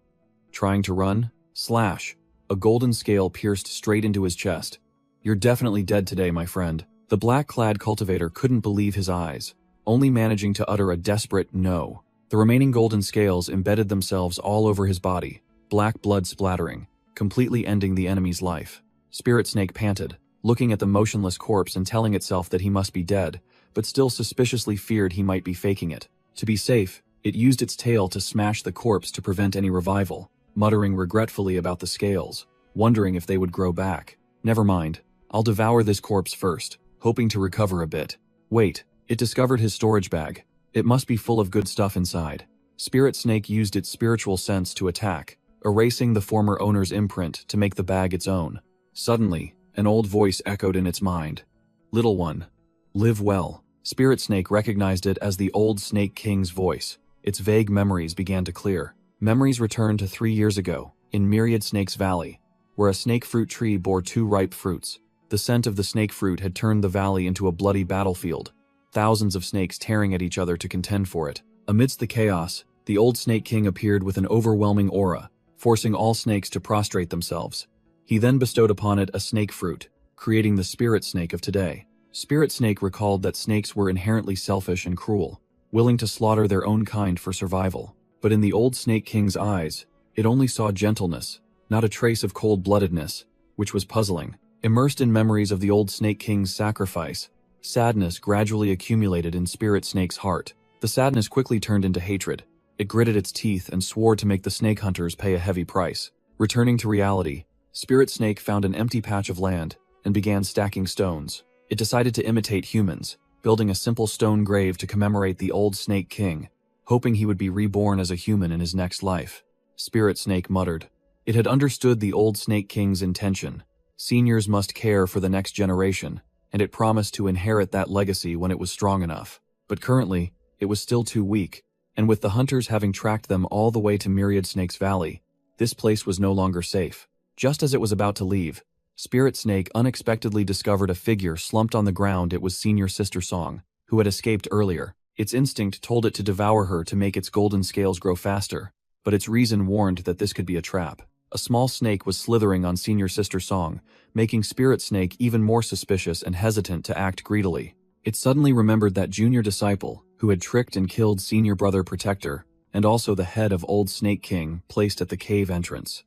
Trying to run? Slash. A golden scale pierced straight into his chest. You're definitely dead today, my friend. The black-clad cultivator couldn't believe his eyes, only managing to utter a desperate no. The remaining golden scales embedded themselves all over his body, black blood splattering, completely ending the enemy's life. Spirit Snake panted, looking at the motionless corpse and telling itself that he must be dead, but still suspiciously feared he might be faking it. To be safe, it used its tail to smash the corpse to prevent any revival, muttering regretfully about the scales, wondering if they would grow back. Never mind, I'll devour this corpse first, hoping to recover a bit. Wait, it discovered his storage bag. It must be full of good stuff inside. Spirit Snake used its spiritual sense to attack, erasing the former owner's imprint to make the bag its own. Suddenly, an old voice echoed in its mind. Little one, live well. Spirit Snake recognized it as the old Snake King's voice. Its vague memories began to clear. Memories returned to 3 years ago, in Myriad Snake's Valley, where a snake fruit tree bore 2 ripe fruits. The scent of the snake fruit had turned the valley into a bloody battlefield, thousands of snakes tearing at each other to contend for it. Amidst the chaos, the old Snake King appeared with an overwhelming aura, forcing all snakes to prostrate themselves. He then bestowed upon it a snake fruit, creating the Spirit Snake of today. Spirit Snake recalled that snakes were inherently selfish and cruel, willing to slaughter their own kind for survival. But in the old Snake King's eyes, it only saw gentleness, not a trace of cold-bloodedness, which was puzzling. Immersed in memories of the old Snake King's sacrifice, sadness gradually accumulated in Spirit Snake's heart. The sadness quickly turned into hatred. It gritted its teeth and swore to make the snake hunters pay a heavy price. Returning to reality, Spirit Snake found an empty patch of land and began stacking stones. It decided to imitate humans, building a simple stone grave to commemorate the old Snake King, hoping he would be reborn as a human in his next life. Spirit Snake muttered. It had understood the old Snake King's intention. Seniors must care for the next generation, and it promised to inherit that legacy when it was strong enough. But currently, it was still too weak, and with the hunters having tracked them all the way to Myriad Snake's Valley, this place was no longer safe. Just as it was about to leave, Spirit Snake unexpectedly discovered a figure slumped on the ground. It was Senior Sister Song, who had escaped earlier. Its instinct told it to devour her to make its golden scales grow faster, but its reason warned that this could be a trap. A small snake was slithering on Senior Sister Song, making Spirit Snake even more suspicious and hesitant to act greedily. It suddenly remembered that junior disciple, who had tricked and killed Senior Brother Protector, and also the head of Old Snake King, placed at the cave entrance.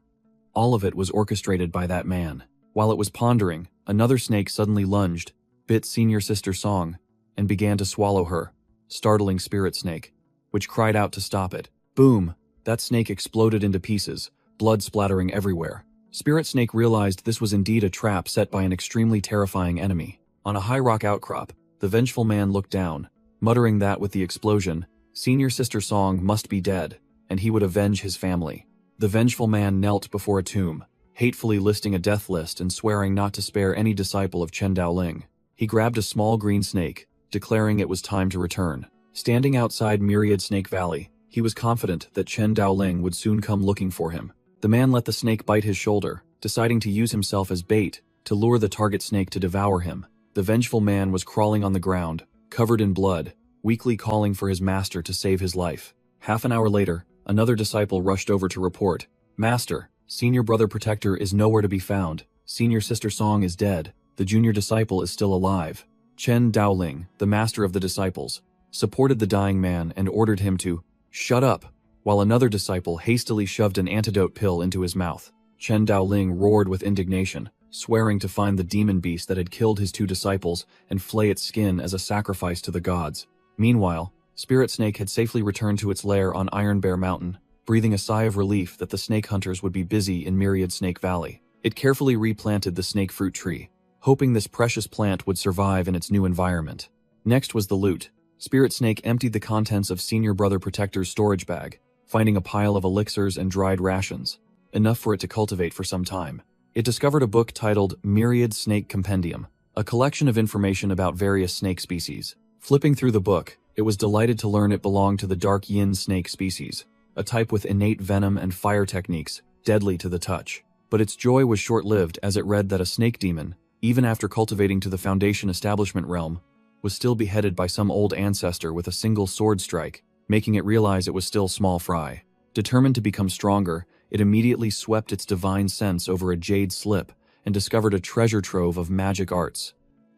All of it was orchestrated by that man. While it was pondering, another snake suddenly lunged, bit Senior Sister Song, and began to swallow her, startling Spirit Snake, which cried out to stop it. Boom! That snake exploded into pieces, blood splattering everywhere. Spirit Snake realized this was indeed a trap set by an extremely terrifying enemy. On a high rock outcrop, the vengeful man looked down, muttering that with the explosion, Senior Sister Song must be dead, and he would avenge his family. The vengeful man knelt before a tomb, hatefully listing a death list and swearing not to spare any disciple of Chen Daoling. He grabbed a small green snake, declaring it was time to return. Standing outside Myriad Snake Valley, he was confident that Chen Daoling would soon come looking for him. The man let the snake bite his shoulder, deciding to use himself as bait to lure the target snake to devour him. The vengeful man was crawling on the ground, covered in blood, weakly calling for his master to save his life. Half an hour later, another disciple rushed over to report, "Master, Senior Brother Protector is nowhere to be found. Senior Sister Song is dead. The junior disciple is still alive." Chen Daoling, the master of the disciples, supported the dying man and ordered him to shut up, while another disciple hastily shoved an antidote pill into his mouth. Chen Daoling roared with indignation, swearing to find the demon beast that had killed his 2 disciples and flay its skin as a sacrifice to the gods. Meanwhile, Spirit Snake had safely returned to its lair on Iron Bear Mountain, breathing a sigh of relief that the snake hunters would be busy in Myriad Snake Valley. It carefully replanted the snake fruit tree, hoping this precious plant would survive in its new environment. Next was the loot. Spirit Snake emptied the contents of Senior Brother Protector's storage bag, finding a pile of elixirs and dried rations, enough for it to cultivate for some time. It discovered a book titled Myriad Snake Compendium, a collection of information about various snake species. Flipping through the book, it was delighted to learn it belonged to the dark yin snake species, a type with innate venom and fire techniques, deadly to the touch. But its joy was short-lived as it read that a snake demon, even after cultivating to the Foundation Establishment realm, was still beheaded by some old ancestor with a single sword strike, making it realize it was still small fry. Determined to become stronger, It immediately swept its divine sense over a jade slip and discovered a treasure trove of magic arts.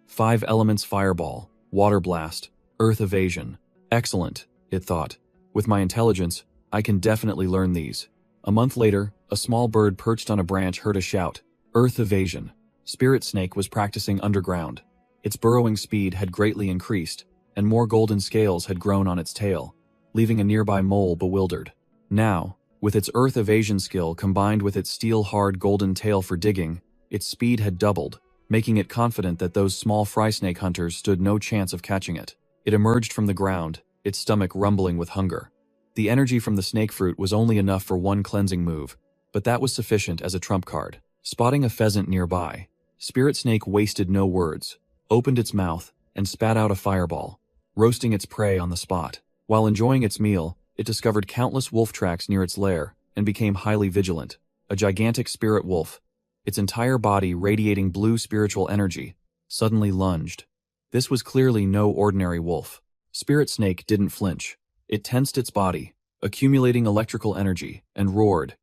5 elements fireball, water blast, earth evasion. Excellent, it thought. With my intelligence, I can definitely learn these. A month later, a small bird perched on a branch heard a shout, earth evasion. Spirit Snake was practicing underground. Its burrowing speed had greatly increased, and more golden scales had grown on its tail, leaving a nearby mole bewildered. Now, with its earth evasion skill combined with its steel-hard golden tail for digging, its speed had doubled, making it confident that those small fry snake hunters stood no chance of catching it. It emerged from the ground, its stomach rumbling with hunger. The energy from the snake fruit was only enough for one cleansing move, but that was sufficient as a trump card. Spotting a pheasant nearby, Spirit Snake wasted no words, opened its mouth, and spat out a fireball, roasting its prey on the spot. While enjoying its meal, it discovered countless wolf tracks near its lair and became highly vigilant. A gigantic spirit wolf, its entire body radiating blue spiritual energy, suddenly lunged. This was clearly no ordinary wolf. Spirit Snake didn't flinch. It tensed its body, accumulating electrical energy, and roared,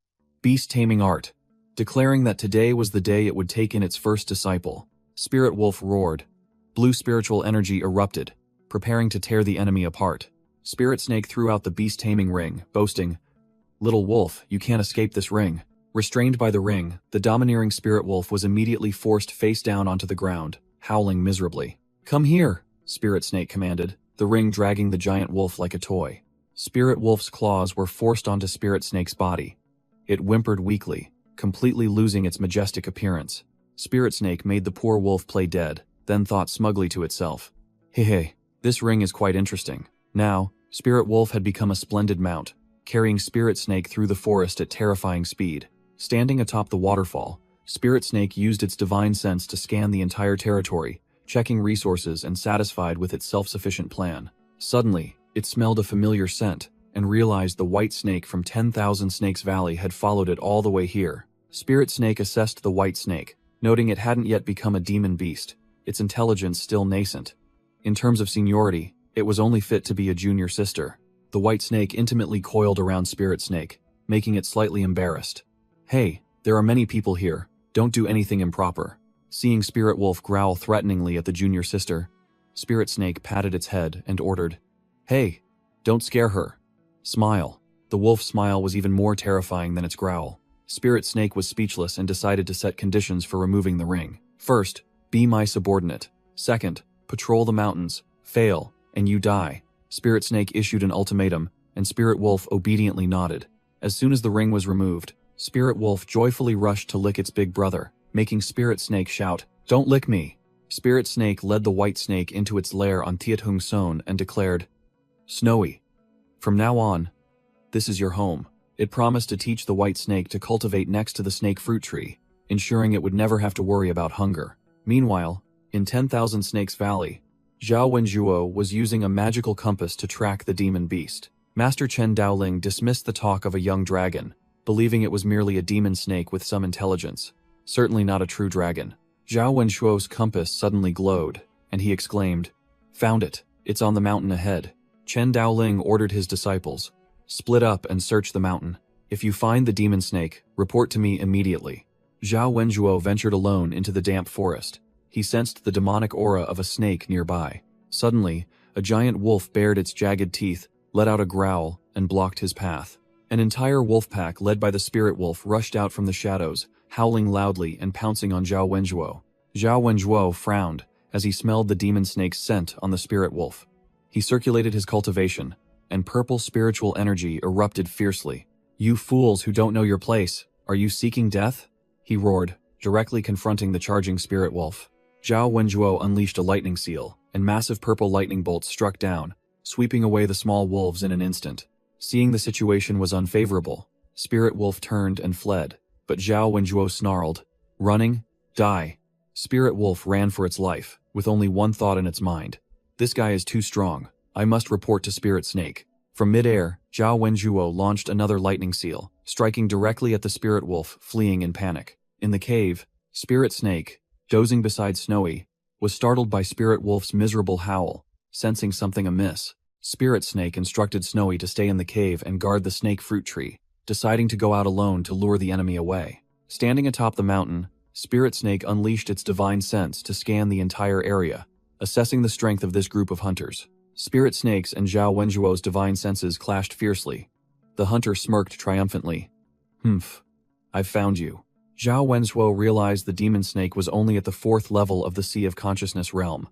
"Beast taming art," declaring that today was the day it would take in its first disciple. Spirit Wolf roared. Blue spiritual energy erupted, preparing to tear the enemy apart. Spirit Snake threw out the beast-taming ring, boasting, "Little wolf, you can't escape this ring." Restrained by the ring, the domineering Spirit Wolf was immediately forced face down onto the ground, howling miserably. "Come here," Spirit Snake commanded, the ring dragging the giant wolf like a toy. Spirit Wolf's claws were forced onto Spirit Snake's body. It whimpered weakly, completely losing its majestic appearance. Spirit Snake made the poor wolf play dead, then thought smugly to itself, "Hey, this ring is quite interesting." Now, Spirit Wolf had become a splendid mount, carrying Spirit Snake through the forest at terrifying speed. Standing atop the waterfall, Spirit Snake used its divine sense to scan the entire territory, checking resources and satisfied with its self-sufficient plan. Suddenly, it smelled a familiar scent and realized the white snake from 10,000 Snakes Valley had followed it all the way here. Spirit Snake assessed the white snake, noting it hadn't yet become a demon beast, its intelligence still nascent. In terms of seniority, it was only fit to be a junior sister. The white snake intimately coiled around Spirit Snake, making it slightly embarrassed. "Hey, there are many people here. Don't do anything improper." Seeing Spirit Wolf growl threateningly at the junior sister, Spirit Snake patted its head and ordered, "Hey, don't scare her. Smile." The wolf's smile was even more terrifying than its growl. Spirit Snake was speechless and decided to set conditions for removing the ring. First, be my subordinate. Second, patrol the mountains. Fail, and you die. Spirit Snake issued an ultimatum, and Spirit Wolf obediently nodded. As soon as the ring was removed, Spirit Wolf joyfully rushed to lick its big brother, making Spirit Snake shout, "Don't lick me." Spirit Snake led the white snake into its lair on Tiethung Son and declared, "Snowy, from now on, this is your home." It promised to teach the white snake to cultivate next to the snake fruit tree, ensuring it would never have to worry about hunger. Meanwhile, in 10,000 Snakes Valley, Zhao Wenjuo was using a magical compass to track the demon beast. Master Chen Daoling dismissed the talk of a young dragon, believing it was merely a demon snake with some intelligence. Certainly not a true dragon. Zhao Wenjuo's compass suddenly glowed, and he exclaimed, "Found it. It's on the mountain ahead." Chen Daoling ordered his disciples, "Split up and search the mountain. If you find the demon snake, report to me immediately." Zhao Wenjuo ventured alone into the damp forest. He sensed the demonic aura of a snake nearby. Suddenly, a giant wolf bared its jagged teeth, let out a growl, and blocked his path. An entire wolf pack led by the Spirit Wolf rushed out from the shadows, howling loudly and pouncing on Zhao Wenjuo. Zhao Wenjuo frowned as he smelled the demon snake's scent on the Spirit Wolf. He circulated his cultivation, and purple spiritual energy erupted fiercely. "You fools who don't know your place, are you seeking death?" he roared, directly confronting the charging Spirit Wolf. Zhao Wenjuo unleashed a lightning seal, and massive purple lightning bolts struck down, sweeping away the small wolves in an instant. Seeing the situation was unfavorable, Spirit Wolf turned and fled, but Zhao Wenjuo snarled, "Running? Die." Spirit Wolf ran for its life, with only one thought in its mind. "This guy is too strong. I must report to Spirit Snake." From midair, Zhao Wenjuo launched another lightning seal, striking directly at the Spirit Wolf, fleeing in panic. In the cave, Spirit Snake, dozing beside Snowy, was startled by Spirit Wolf's miserable howl. Sensing something amiss, Spirit Snake instructed Snowy to stay in the cave and guard the snake fruit tree. deciding to go out alone to lure the enemy away. Standing atop the mountain, Spirit Snake unleashed its divine sense to scan the entire area, assessing the strength of this group of hunters. Spirit Snake's and Zhao Wenzuo's divine senses clashed fiercely. The hunter smirked triumphantly. "Humph. I've found you." Zhao Wenzuo realized the demon snake was only at the 4th level of the Sea of Consciousness realm.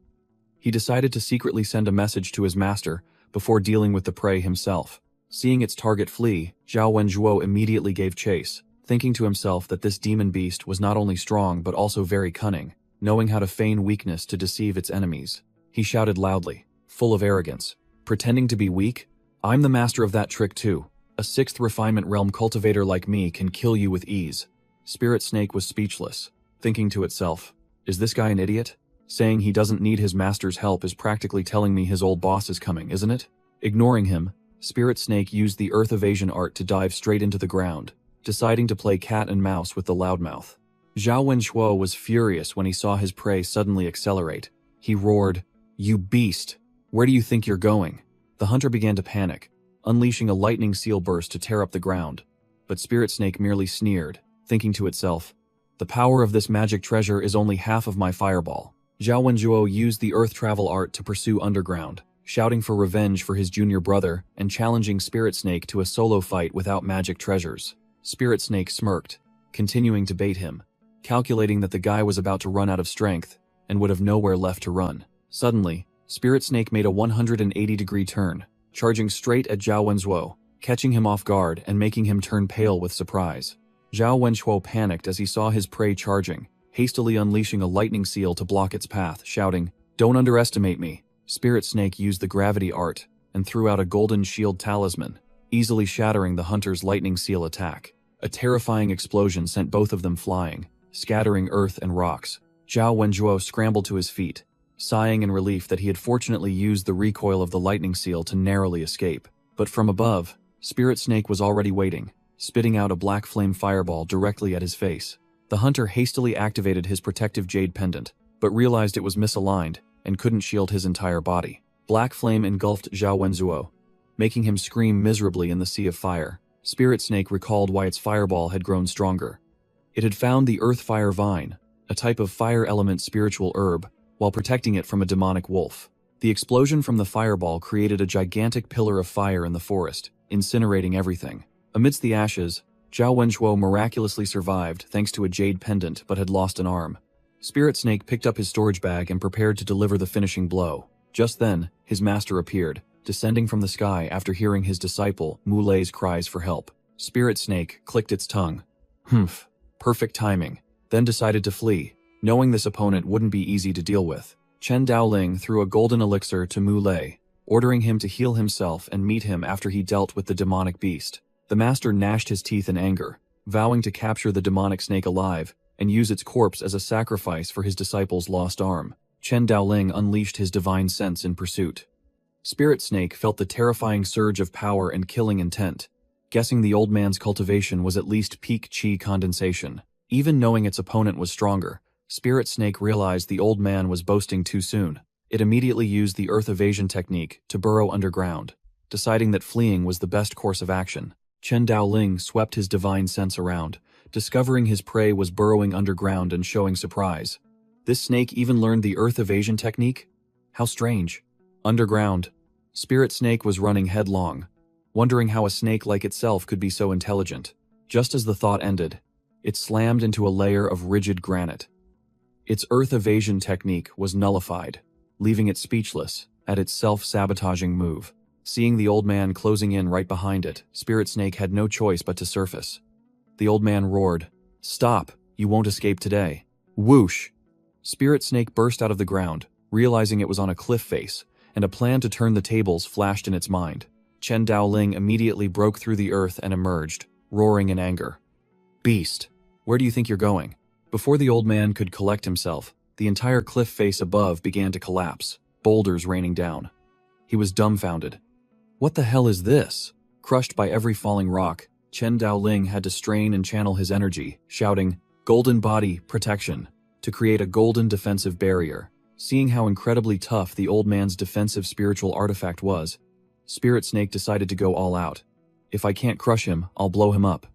He decided to secretly send a message to his master before dealing with the prey himself. Seeing its target flee, Zhao Wenzuo immediately gave chase, thinking to himself that this demon beast was not only strong but also very cunning, knowing how to feign weakness to deceive its enemies. He shouted loudly, full of arrogance, "Pretending to be weak? I'm the master of that trick too. A 6th refinement realm cultivator like me can kill you with ease." Spirit Snake was speechless, thinking to itself, "Is this guy an idiot? Saying he doesn't need his master's help is practically telling me his old boss is coming, isn't it?" Ignoring him, Spirit Snake used the earth evasion art to dive straight into the ground, deciding to play cat and mouse with the loudmouth. Zhao Wenzuo was furious when he saw his prey suddenly accelerate. He roared, "You beast! Where do you think you're going?" The hunter began to panic, unleashing a lightning seal burst to tear up the ground. But Spirit Snake merely sneered, thinking to itself, "The power of this magic treasure is only half of my fireball." Zhao Wenzuo used the earth travel art to pursue underground, shouting for revenge for his junior brother and challenging Spirit Snake to a solo fight without magic treasures. Spirit Snake smirked, continuing to bait him, calculating that the guy was about to run out of strength and would have nowhere left to run. Suddenly, Spirit Snake made a 180-degree turn, charging straight at Zhao Wenzuo, catching him off guard and making him turn pale with surprise. Zhao Wenzuo panicked as he saw his prey charging, hastily unleashing a lightning seal to block its path, shouting, "Don't underestimate me." Spirit Snake used the gravity art and threw out a golden shield talisman, easily shattering the hunter's lightning seal attack. A terrifying explosion sent both of them flying, scattering earth and rocks. Zhao Wenzuo scrambled to his feet, sighing in relief that he had fortunately used the recoil of the lightning seal to narrowly escape. But from above, Spirit Snake was already waiting, spitting out a black flame fireball directly at his face. The hunter hastily activated his protective jade pendant, but realized it was misaligned and couldn't shield his entire body. Black flame engulfed Zhao Wenzuo, making him scream miserably in the sea of fire. Spirit Snake recalled why its fireball had grown stronger. It had found the earth fire vine, a type of fire element spiritual herb, while protecting it from a demonic wolf. The explosion from the fireball created a gigantic pillar of fire in the forest, incinerating everything. Amidst the ashes, Zhao Wenzuo miraculously survived thanks to a jade pendant but had lost an arm. Spirit Snake picked up his storage bag and prepared to deliver the finishing blow. Just then, his master appeared, descending from the sky after hearing his disciple, Mulei's cries for help. Spirit Snake clicked its tongue. "Humph, perfect timing," then decided to flee, knowing this opponent wouldn't be easy to deal with. Chen Daoling threw a golden elixir to Mulei, ordering him to heal himself and meet him after he dealt with the demonic beast. The master gnashed his teeth in anger, vowing to capture the demonic snake alive and use its corpse as a sacrifice for his disciple's lost arm. Chen Daoling unleashed his divine sense in pursuit. Spirit Snake felt the terrifying surge of power and killing intent, guessing the old man's cultivation was at least peak chi condensation. Even knowing its opponent was stronger, Spirit Snake realized the old man was boasting too soon. It immediately used the earth evasion technique to burrow underground, deciding that fleeing was the best course of action. Chen Daoling swept his divine sense around, discovering his prey was burrowing underground and showing surprise. This snake even learned the earth evasion technique? How strange. Underground, Spirit Snake was running headlong, wondering how a snake like itself could be so intelligent. Just as the thought ended, it slammed into a layer of rigid granite. Its earth evasion technique was nullified, leaving it speechless at its self-sabotaging move. Seeing the old man closing in right behind it, Spirit Snake had no choice but to surface. The old man roared, "Stop, you won't escape today." Whoosh! Spirit Snake burst out of the ground, realizing it was on a cliff face, and a plan to turn the tables flashed in its mind. Chen Daoling immediately broke through the earth and emerged, roaring in anger. "Beast, where do you think you're going?" Before the old man could collect himself, the entire cliff face above began to collapse, boulders raining down. He was dumbfounded. What the hell is this? Crushed by every falling rock, Chen Daoling had to strain and channel his energy, shouting, "Golden body, protection," to create a golden defensive barrier. Seeing how incredibly tough the old man's defensive spiritual artifact was, Spirit Snake decided to go all out. If I can't crush him, I'll blow him up.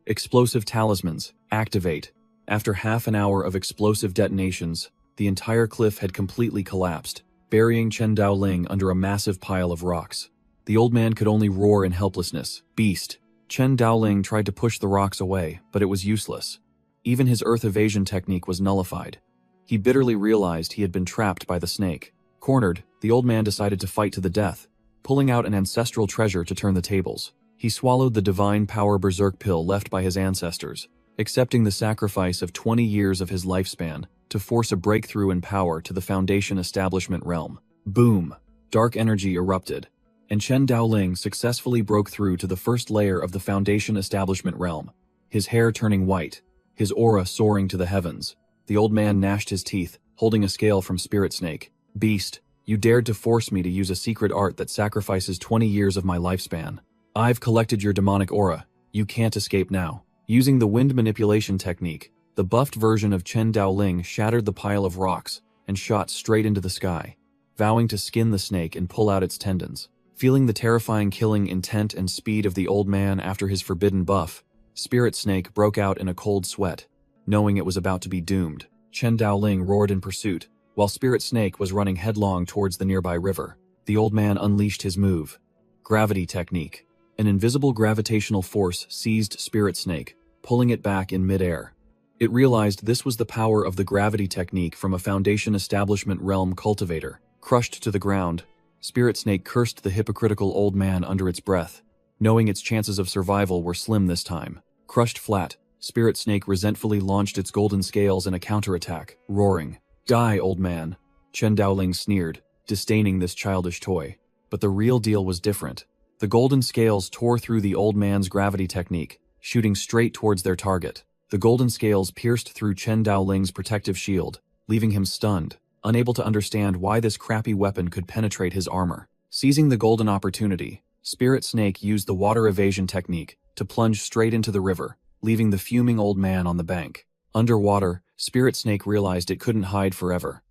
Explosive talismans, activate. After half an hour of explosive detonations, the entire cliff had completely collapsed, burying Chen Daoling under a massive pile of rocks. The old man could only roar in helplessness. Beast. Chen Daoling tried to push the rocks away, but it was useless. Even his earth evasion technique was nullified. He bitterly realized he had been trapped by the snake. Cornered, the old man decided to fight to the death, pulling out an ancestral treasure to turn the tables. He swallowed the divine power berserk pill left by his ancestors, accepting the sacrifice of 20 years of his lifespan to force a breakthrough in power to the Foundation Establishment realm. Boom! Dark energy erupted, and Chen Daoling successfully broke through to the first layer of the Foundation Establishment realm, his hair turning white, his aura soaring to the heavens. The old man gnashed his teeth, holding a scale from Spirit Snake. Beast, you dared to force me to use a secret art that sacrifices 20 years of my lifespan. I've collected your demonic aura. You can't escape now. Using the wind manipulation technique, the buffed version of Chen Daoling shattered the pile of rocks and shot straight into the sky, vowing to skin the snake and pull out its tendons. Feeling the terrifying killing intent and speed of the old man after his forbidden buff, Spirit Snake broke out in a cold sweat, knowing it was about to be doomed. Chen Daoling roared in pursuit, while Spirit Snake was running headlong towards the nearby river. The old man unleashed his move. Gravity technique. An invisible gravitational force seized Spirit Snake, pulling it back in midair. It realized this was the power of the gravity technique from a Foundation Establishment realm cultivator. Crushed to the ground, Spirit Snake cursed the hypocritical old man under its breath, knowing its chances of survival were slim this time. Crushed flat, Spirit Snake resentfully launched its golden scales in a counterattack, roaring, "Die, old man!" Chen Daoling sneered, disdaining this childish toy. But the real deal was different. The golden scales tore through the old man's gravity technique, shooting straight towards their target. The golden scales pierced through Chen Daoling's protective shield, leaving him stunned, unable to understand why this crappy weapon could penetrate his armor. Seizing the golden opportunity, Spirit Snake used the water evasion technique to plunge straight into the river, leaving the fuming old man on the bank. Underwater, Spirit Snake realized it couldn't hide forever.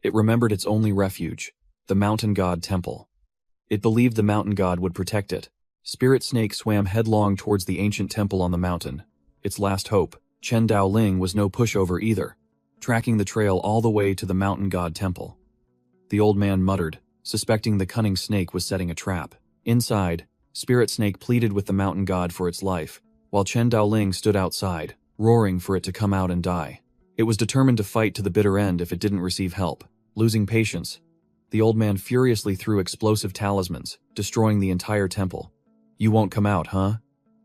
It remembered its only refuge, the mountain god temple. It believed the mountain god would protect it. Spirit Snake swam headlong towards the ancient temple on the mountain. Its last hope. Chen Daoling was no pushover either, tracking the trail all the way to the mountain god temple. The old man muttered, suspecting the cunning snake was setting a trap. Inside, Spirit Snake pleaded with the mountain god for its life, while Chen Daoling stood outside, roaring for it to come out and die. It was determined to fight to the bitter end if it didn't receive help. Losing patience, the old man furiously threw explosive talismans, destroying the entire temple. "You won't come out, huh?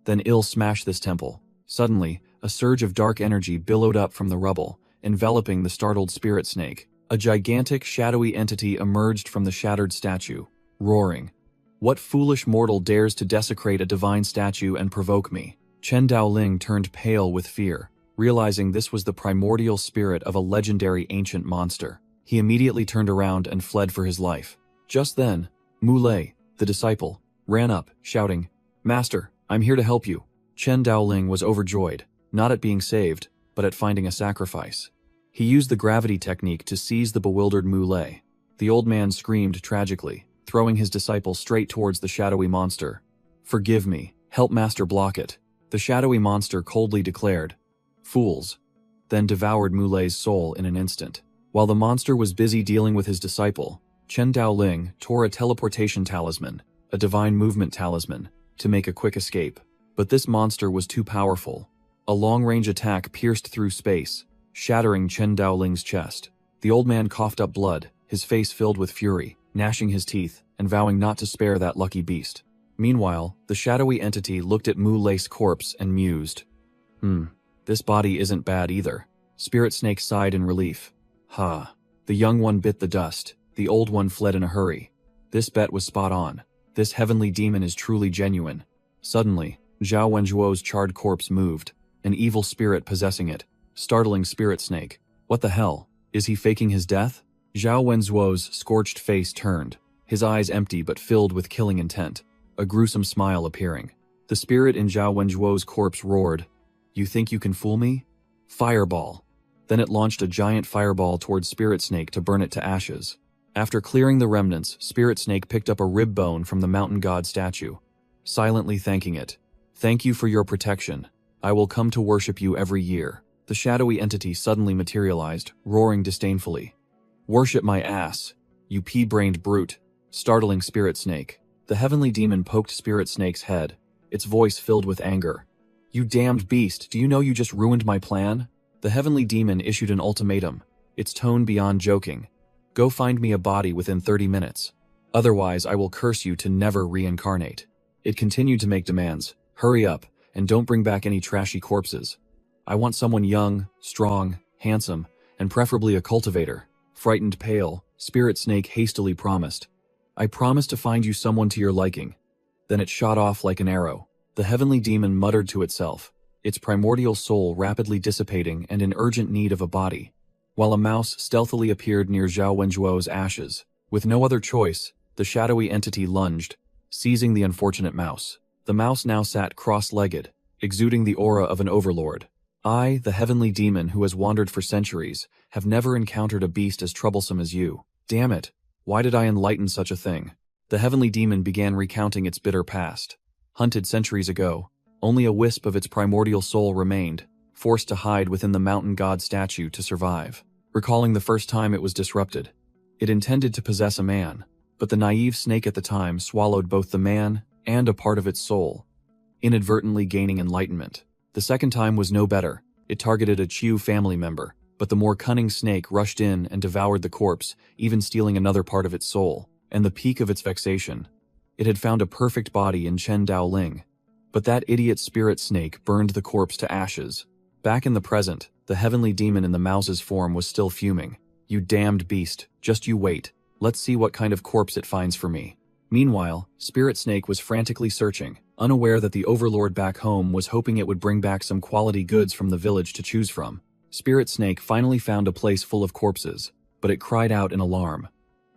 Then I'll smash this temple." Suddenly, a surge of dark energy billowed up from the rubble, enveloping the startled Spirit Snake. A gigantic, shadowy entity emerged from the shattered statue, roaring, "What foolish mortal dares to desecrate a divine statue and provoke me?" Chen Daoling turned pale with fear, realizing this was the primordial spirit of a legendary ancient monster. He immediately turned around and fled for his life. Just then, Mu Lei, the disciple, ran up, shouting, "Master, I'm here to help you." Chen Daoling was overjoyed, not at being saved, but at finding a sacrifice. He used the gravity technique to seize the bewildered Mu Lei. The old man screamed tragically, throwing his disciple straight towards the shadowy monster. "Forgive me, help Master block it," the shadowy monster coldly declared. "Fools," then devoured Mu Lei's soul in an instant. While the monster was busy dealing with his disciple, Chen Daoling tore a teleportation talisman, a divine movement talisman, to make a quick escape. But this monster was too powerful. A long-range attack pierced through space, shattering Chen Daoling's chest. The old man coughed up blood, his face filled with fury, gnashing his teeth, and vowing not to spare that lucky beast. Meanwhile, the shadowy entity looked at Mu Lei's corpse and mused. This body isn't bad either." Spirit Snake sighed in relief. "Ha. The young one bit the dust, the old one fled in a hurry. This bet was spot on. This heavenly demon is truly genuine." Suddenly, Zhao Wenzhuo's charred corpse moved, an evil spirit possessing it, startling Spirit Snake. "What the hell? Is he faking his death?" Zhao Wenzhuo's scorched face turned, his eyes empty but filled with killing intent, a gruesome smile appearing. The spirit in Zhao Wenzhuo's corpse roared, "You think you can fool me? Fireball." Then it launched a giant fireball towards Spirit Snake to burn it to ashes. After clearing the remnants, Spirit Snake picked up a rib bone from the mountain god statue. silently thanking it. "Thank you for your protection. I will come to worship you every year." The shadowy entity suddenly materialized, roaring disdainfully. "Worship my ass, you pea-brained brute," startling Spirit Snake. The heavenly demon poked Spirit Snake's head, its voice filled with anger. "You damned beast, do you know you just ruined my plan?" The heavenly demon issued an ultimatum, its tone beyond joking. "Go find me a body within 30 minutes. Otherwise, I will curse you to never reincarnate." It continued to make demands. "Hurry up, and don't bring back any trashy corpses. I want someone young, strong, handsome, and preferably a cultivator." Frightened pale, Spirit Snake hastily promised, "I promise to find you someone to your liking." Then it shot off like an arrow. The heavenly demon muttered to itself, its primordial soul rapidly dissipating and in urgent need of a body, while a mouse stealthily appeared near Zhao Wenjuo's ashes. With no other choice, the shadowy entity lunged, seizing the unfortunate mouse. The mouse now sat cross-legged, exuding the aura of an overlord. "I, the heavenly demon who has wandered for centuries, have never encountered a beast as troublesome as you. Damn it, why did I enlighten such a thing?" The heavenly demon began recounting its bitter past. Hunted centuries ago, only a wisp of its primordial soul remained, forced to hide within the mountain god statue to survive. Recalling the first time it was disrupted, it intended to possess a man, but the naive snake at the time swallowed both the man and a part of its soul, inadvertently gaining enlightenment. The second time was no better. It targeted a Chiu family member, but the more cunning snake rushed in and devoured the corpse, even stealing another part of its soul. And the peak of its vexation, it had found a perfect body in Chen Daoling. But that idiot spirit snake burned the corpse to ashes. Back in the present, the heavenly demon in the mouse's form was still fuming. "You damned beast, just you wait. Let's see what kind of corpse it finds for me." Meanwhile, Spirit Snake was frantically searching, unaware that the overlord back home was hoping it would bring back some quality goods from the village to choose from. Spirit Snake finally found a place full of corpses, but it cried out in alarm.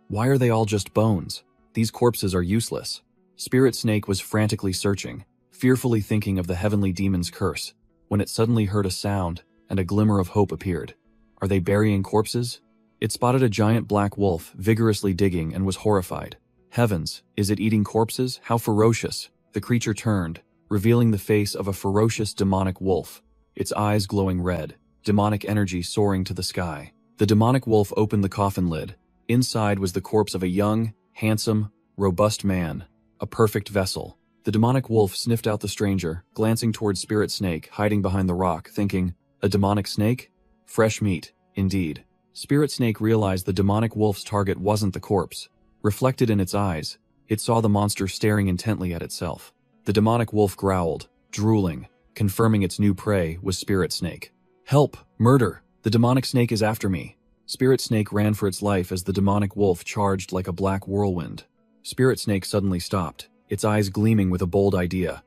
"Why are they all just bones? These corpses are useless." Spirit Snake was frantically searching, fearfully thinking of the heavenly demon's curse, when it suddenly heard a sound, and a glimmer of hope appeared. "Are they burying corpses?" It spotted a giant black wolf vigorously digging and was horrified. "Heavens, is it eating corpses? How ferocious!" The creature turned, revealing the face of a ferocious demonic wolf, its eyes glowing red, demonic energy soaring to the sky. The demonic wolf opened the coffin lid. Inside was the corpse of a young, handsome, robust man, a perfect vessel. The demonic wolf sniffed out the stranger, glancing towards Spirit Snake hiding behind the rock, thinking, "A demonic snake? Fresh meat, indeed." Spirit Snake realized the demonic wolf's target wasn't the corpse. Reflected in its eyes, it saw the monster staring intently at itself. The demonic wolf growled, drooling, confirming its new prey was Spirit Snake. "Help! Murder! The demonic snake is after me!" Spirit Snake ran for its life as the demonic wolf charged like a black whirlwind. Spirit Snake suddenly stopped, its eyes gleaming with a bold idea.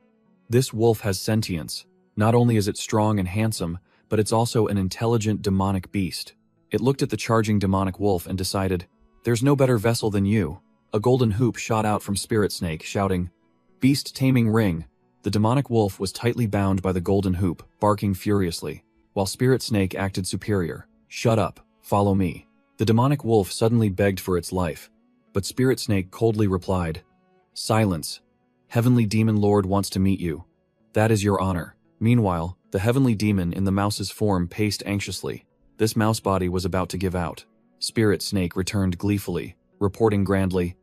This wolf has sentience. Not only is it strong and handsome, but it's also an intelligent demonic beast. It looked at the charging demonic wolf and decided, "There's no better vessel than you." A golden hoop shot out from Spirit Snake, shouting, "Beast taming ring." The demonic wolf was tightly bound by the golden hoop, barking furiously, while Spirit Snake acted superior. "Shut up, follow me." The demonic wolf suddenly begged for its life, but Spirit Snake coldly replied, "Silence. Heavenly Demon Lord wants to meet you. That is your honor." Meanwhile, the heavenly demon in the mouse's form paced anxiously. This mouse body was about to give out. Spirit Snake returned gleefully, reporting grandly,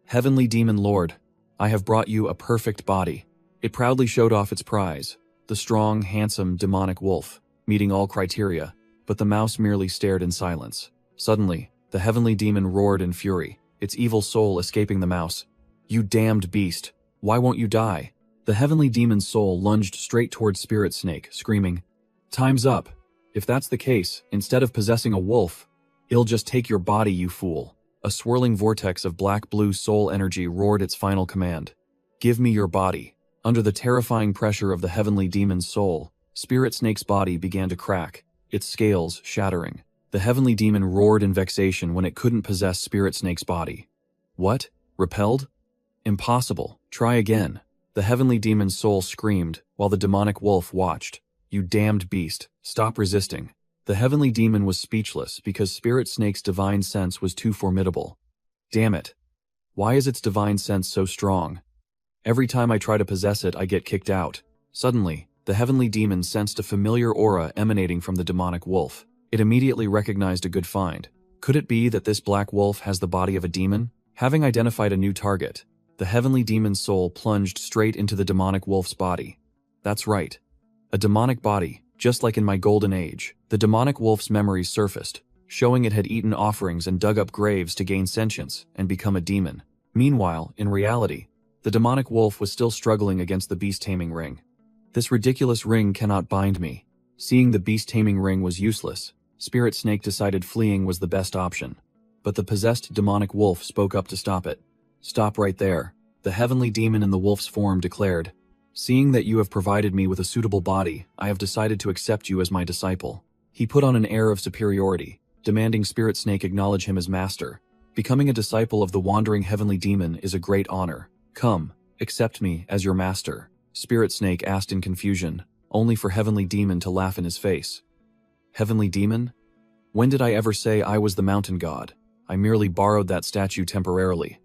"Heavenly Demon Lord, I have brought you a perfect body." It proudly showed off its prize, the strong, handsome, demonic wolf, meeting all criteria, but the mouse merely stared in silence. Suddenly, the heavenly demon roared in fury, its evil soul escaping the mouse. "You damned beast, why won't you die?" The heavenly demon's soul lunged straight towards Spirit Snake, screaming, "Time's up. If that's the case, instead of possessing a wolf, it'll just take your body, you fool." A swirling vortex of black-blue soul energy roared its final command. "Give me your body." Under the terrifying pressure of the heavenly demon's soul, Spirit Snake's body began to crack, its scales shattering. The heavenly demon roared in vexation when it couldn't possess Spirit Snake's body. What? Repelled? Impossible. Try again. The heavenly demon's soul screamed, while the demonic wolf watched. "You damned beast, stop resisting." The heavenly demon was speechless because Spirit Snake's divine sense was too formidable. Damn it. Why is its divine sense so strong? Every time I try to possess it, I get kicked out. Suddenly, the heavenly demon sensed a familiar aura emanating from the demonic wolf. It immediately recognized a good find. Could it be that this black wolf has the body of a demon? Having identified a new target, the heavenly demon's soul plunged straight into the demonic wolf's body. That's right. A demonic body, just like in my golden age. The demonic wolf's memories surfaced, showing it had eaten offerings and dug up graves to gain sentience and become a demon. Meanwhile, in reality, the demonic wolf was still struggling against the beast-taming ring. This ridiculous ring cannot bind me. Seeing the beast-taming ring was useless, Spirit Snake decided fleeing was the best option. But the possessed demonic wolf spoke up to stop it. Stop right there, the heavenly demon in the wolf's form declared. Seeing that you have provided me with a suitable body, I have decided to accept you as my disciple. He put on an air of superiority, demanding Spirit Snake acknowledge him as master. Becoming a disciple of the wandering heavenly demon is a great honor. Come, accept me as your master, Spirit Snake asked in confusion, only for heavenly demon to laugh in his face. Heavenly demon? When did I ever say I was the mountain god? I merely borrowed that statue temporarily.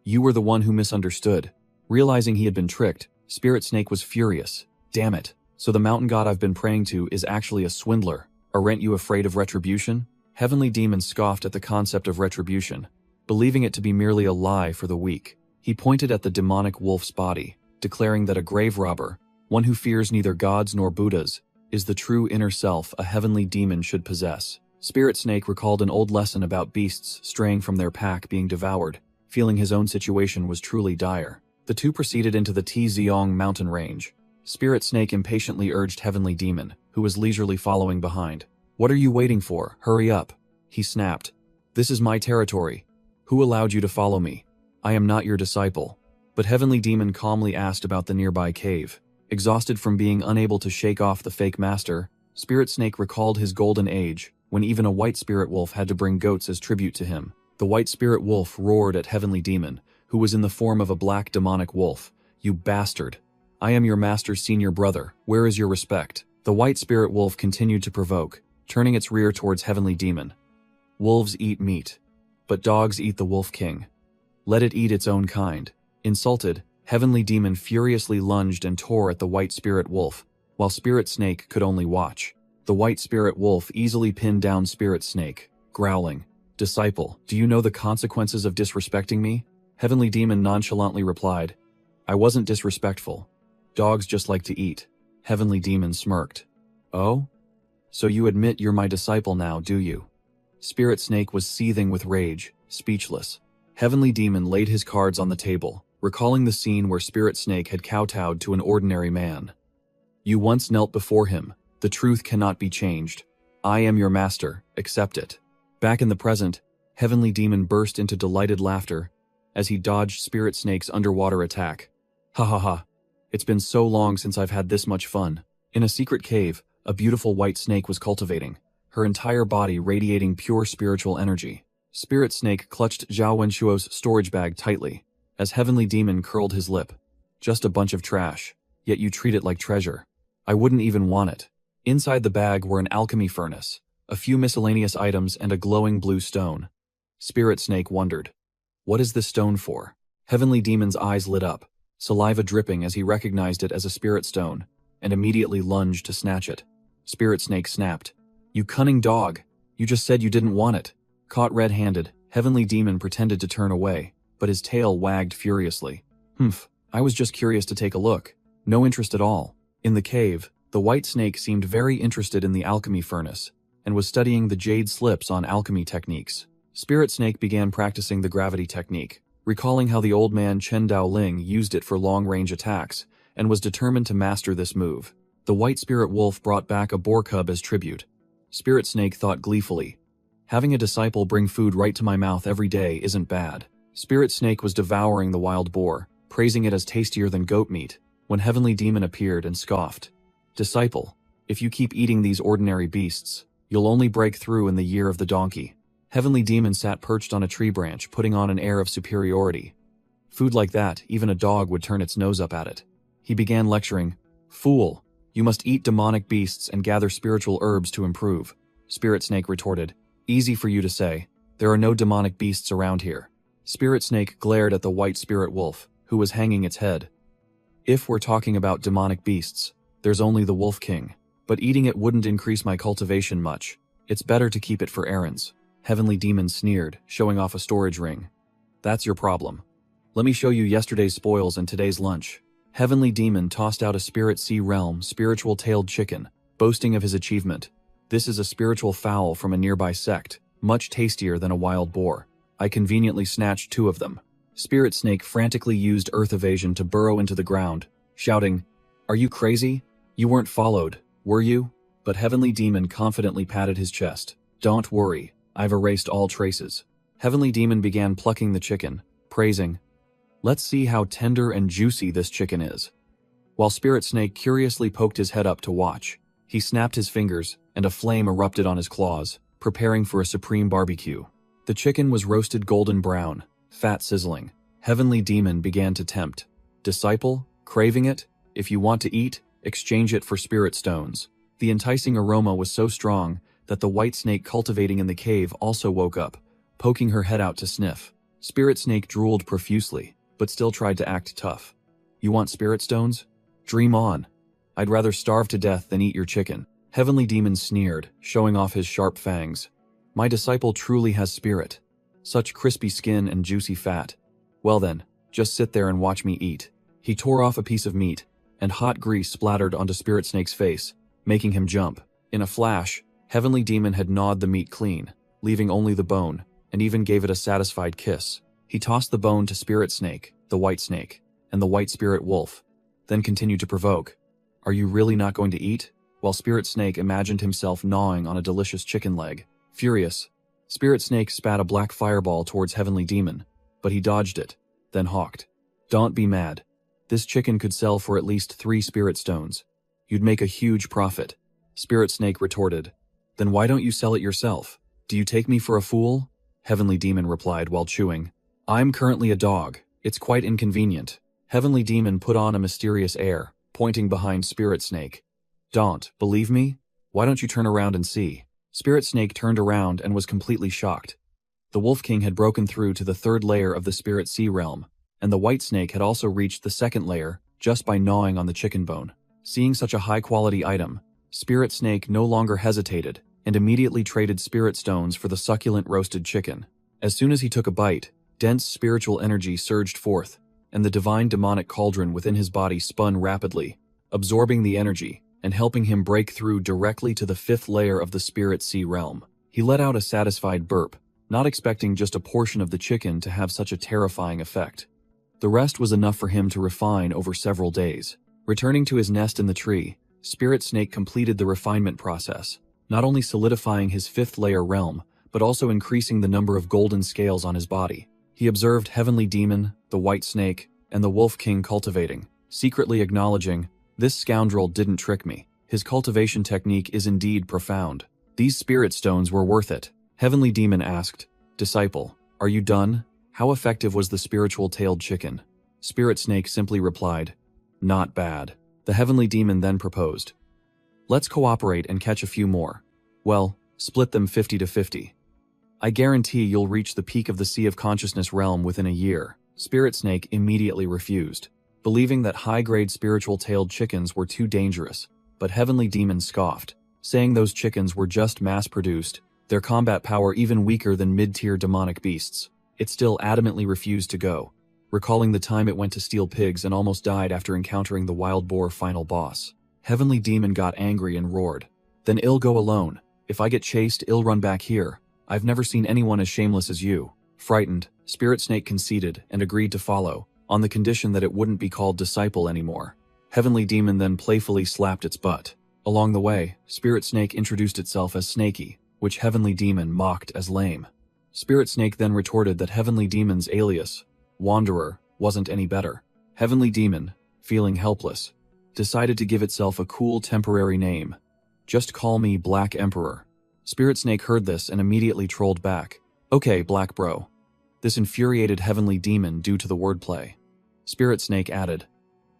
You were the one who misunderstood. Realizing he had been tricked, Spirit Snake was furious. Damn it. So the mountain god I've been praying to is actually a swindler. Aren't you afraid of retribution? Heavenly demon scoffed at the concept of retribution, believing it to be merely a lie for the weak. He pointed at the demonic wolf's body, declaring that a grave robber, one who fears neither gods nor Buddhas, is the true inner self a heavenly demon should possess. Spirit Snake recalled an old lesson about beasts straying from their pack being devoured, feeling his own situation was truly dire. The two proceeded into the Tziong mountain range. Spirit Snake impatiently urged Heavenly Demon, who was leisurely following behind. What are you waiting for? Hurry up, he snapped. This is my territory. Who allowed you to follow me? I am not your disciple. But Heavenly Demon calmly asked about the nearby cave. Exhausted from being unable to shake off the fake master, Spirit Snake recalled his golden age, when even a white spirit wolf had to bring goats as tribute to him. The white spirit wolf roared at Heavenly Demon, who was in the form of a black demonic wolf. You bastard. I am your master's senior brother. Where is your respect? The white spirit wolf continued to provoke, turning its rear towards Heavenly Demon. Wolves eat meat, but dogs eat the Wolf King. Let it eat its own kind. Insulted, Heavenly Demon furiously lunged and tore at the white spirit wolf, while Spirit Snake could only watch. The white spirit wolf easily pinned down Spirit Snake, growling, Disciple, do you know the consequences of disrespecting me? Heavenly Demon nonchalantly replied, I wasn't disrespectful. Dogs just like to eat. Heavenly Demon smirked. Oh? So you admit you're my disciple now, do you? Spirit Snake was seething with rage, speechless. Heavenly Demon laid his cards on the table, recalling the scene where Spirit Snake had kowtowed to an ordinary man. You once knelt before him. The truth cannot be changed. I am your master, accept it. Back in the present, Heavenly Demon burst into delighted laughter as he dodged Spirit Snake's underwater attack. Ha ha ha. It's been so long since I've had this much fun. In a secret cave, a beautiful white snake was cultivating, her entire body radiating pure spiritual energy. Spirit Snake clutched Zhao Wenshuo's storage bag tightly, as Heavenly Demon curled his lip. Just a bunch of trash, yet you treat it like treasure. I wouldn't even want it. Inside the bag were an alchemy furnace, a few miscellaneous items, and a glowing blue stone. Spirit Snake wondered, what is this stone for? Heavenly Demon's eyes lit up, saliva dripping as he recognized it as a spirit stone, and immediately lunged to snatch it. Spirit Snake snapped, You cunning dog, you just said you didn't want it. Caught red-handed, Heavenly Demon pretended to turn away, but his tail wagged furiously. Humph, I was just curious to take a look. No interest at all. In the cave, the white snake seemed very interested in the alchemy furnace, and was studying the jade slips on alchemy techniques. Spirit Snake began practicing the gravity technique, recalling how the old man Chen Daoling used it for long-range attacks, and was determined to master this move. The white spirit wolf brought back a boar cub as tribute. Spirit Snake thought gleefully, having a disciple bring food right to my mouth every day isn't bad. Spirit Snake was devouring the wild boar, praising it as tastier than goat meat, when Heavenly Demon appeared and scoffed. Disciple, if you keep eating these ordinary beasts, you'll only break through in the year of the donkey. Heavenly Demon sat perched on a tree branch, putting on an air of superiority. Food like that, even a dog would turn its nose up at it. He began lecturing, Fool, you must eat demonic beasts and gather spiritual herbs to improve. Spirit Snake retorted, Easy for you to say. There are no demonic beasts around here. Spirit Snake glared at the white spirit wolf, who was hanging its head. If we're talking about demonic beasts, there's only the Wolf King. But eating it wouldn't increase my cultivation much. It's better to keep it for errands. Heavenly Demon sneered, showing off a storage ring. That's your problem. Let me show you yesterday's spoils and today's lunch. Heavenly Demon tossed out a Spirit Sea Realm spiritual tailed chicken, boasting of his achievement. This is a spiritual fowl from a nearby sect, much tastier than a wild boar. I conveniently snatched 2 of them. Spirit Snake frantically used earth evasion to burrow into the ground, shouting, "Are you crazy? You weren't followed, were you?" But Heavenly Demon confidently patted his chest. "Don't worry, I've erased all traces." Heavenly Demon began plucking the chicken, praising, "Let's see how tender and juicy this chicken is." While Spirit Snake curiously poked his head up to watch, he snapped his fingers, and a flame erupted on his claws, preparing for a supreme barbecue. The chicken was roasted golden brown, fat sizzling. Heavenly Demon began to tempt. "Disciple, craving it? If you want to eat, exchange it for spirit stones." The enticing aroma was so strong that the white snake cultivating in the cave also woke up, poking her head out to sniff. Spirit Snake drooled profusely, but still tried to act tough. "You want spirit stones? Dream on. I'd rather starve to death than eat your chicken." Heavenly Demon sneered, showing off his sharp fangs. "My disciple truly has spirit. Such crispy skin and juicy fat. Well then, just sit there and watch me eat." He tore off a piece of meat, and hot grease splattered onto Spirit Snake's face, making him jump. In a flash, Heavenly Demon had gnawed the meat clean, leaving only the bone, and even gave it a satisfied kiss. He tossed the bone to Spirit Snake, the white snake, and the white spirit wolf, then continued to provoke. "Are you really not going to eat?" While Spirit Snake imagined himself gnawing on a delicious chicken leg. Furious, Spirit Snake spat a black fireball towards Heavenly Demon, but he dodged it, then hawked. "Don't be mad. This chicken could sell for at least 3 spirit stones. You'd make a huge profit." Spirit Snake retorted. "Then why don't you sell it yourself? Do you take me for a fool?" Heavenly Demon replied while chewing. "I'm currently a dog. It's quite inconvenient." Heavenly Demon put on a mysterious air, pointing behind Spirit Snake. "Don't believe me? Why don't you turn around and see?" Spirit Snake turned around and was completely shocked. The Wolf King had broken through to the 3rd layer of the Spirit Sea Realm, and the White Snake had also reached the 2nd layer just by gnawing on the chicken bone. Seeing such a high-quality item, Spirit Snake no longer hesitated and immediately traded spirit stones for the succulent roasted chicken. As soon as he took a bite, dense spiritual energy surged forth, and the divine demonic cauldron within his body spun rapidly, absorbing the energy and helping him break through directly to the 5th layer of the Spirit Sea Realm. He let out a satisfied burp, not expecting just a portion of the chicken to have such a terrifying effect. The rest was enough for him to refine over several days. Returning to his nest in the tree, Spirit Snake completed the refinement process, not only solidifying his 5th layer realm, but also increasing the number of golden scales on his body. He observed Heavenly Demon, the White Snake, and the Wolf King cultivating, secretly acknowledging, "This scoundrel didn't trick me. His cultivation technique is indeed profound. These spirit stones were worth it." Heavenly Demon asked, "Disciple, are you done? How effective was the spiritual tailed chicken?" Spirit Snake simply replied, "Not bad." The Heavenly Demon then proposed, "Let's cooperate and catch a few more. Well, split them 50 to 50. I guarantee you'll reach the peak of the Sea of Consciousness realm within a year." Spirit Snake immediately refused, believing that high-grade spiritual tailed chickens were too dangerous, but Heavenly Demon scoffed, saying those chickens were just mass-produced, their combat power even weaker than mid-tier demonic beasts. It still adamantly refused to go, recalling the time it went to steal pigs and almost died after encountering the wild boar final boss. Heavenly Demon got angry and roared, "Then I'll go alone. If I get chased, I'll run back here. I've never seen anyone as shameless as you." Frightened, Spirit Snake conceded and agreed to follow, on the condition that it wouldn't be called Disciple anymore. Heavenly Demon then playfully slapped its butt. Along the way, Spirit Snake introduced itself as Snaky, which Heavenly Demon mocked as lame. Spirit Snake then retorted that Heavenly Demon's alias, Wanderer, wasn't any better. Heavenly Demon, feeling helpless, decided to give itself a cool temporary name. "Just call me Black Emperor." Spirit Snake heard this and immediately trolled back, "Okay, Black Bro." This infuriated Heavenly Demon due to the wordplay. Spirit Snake added,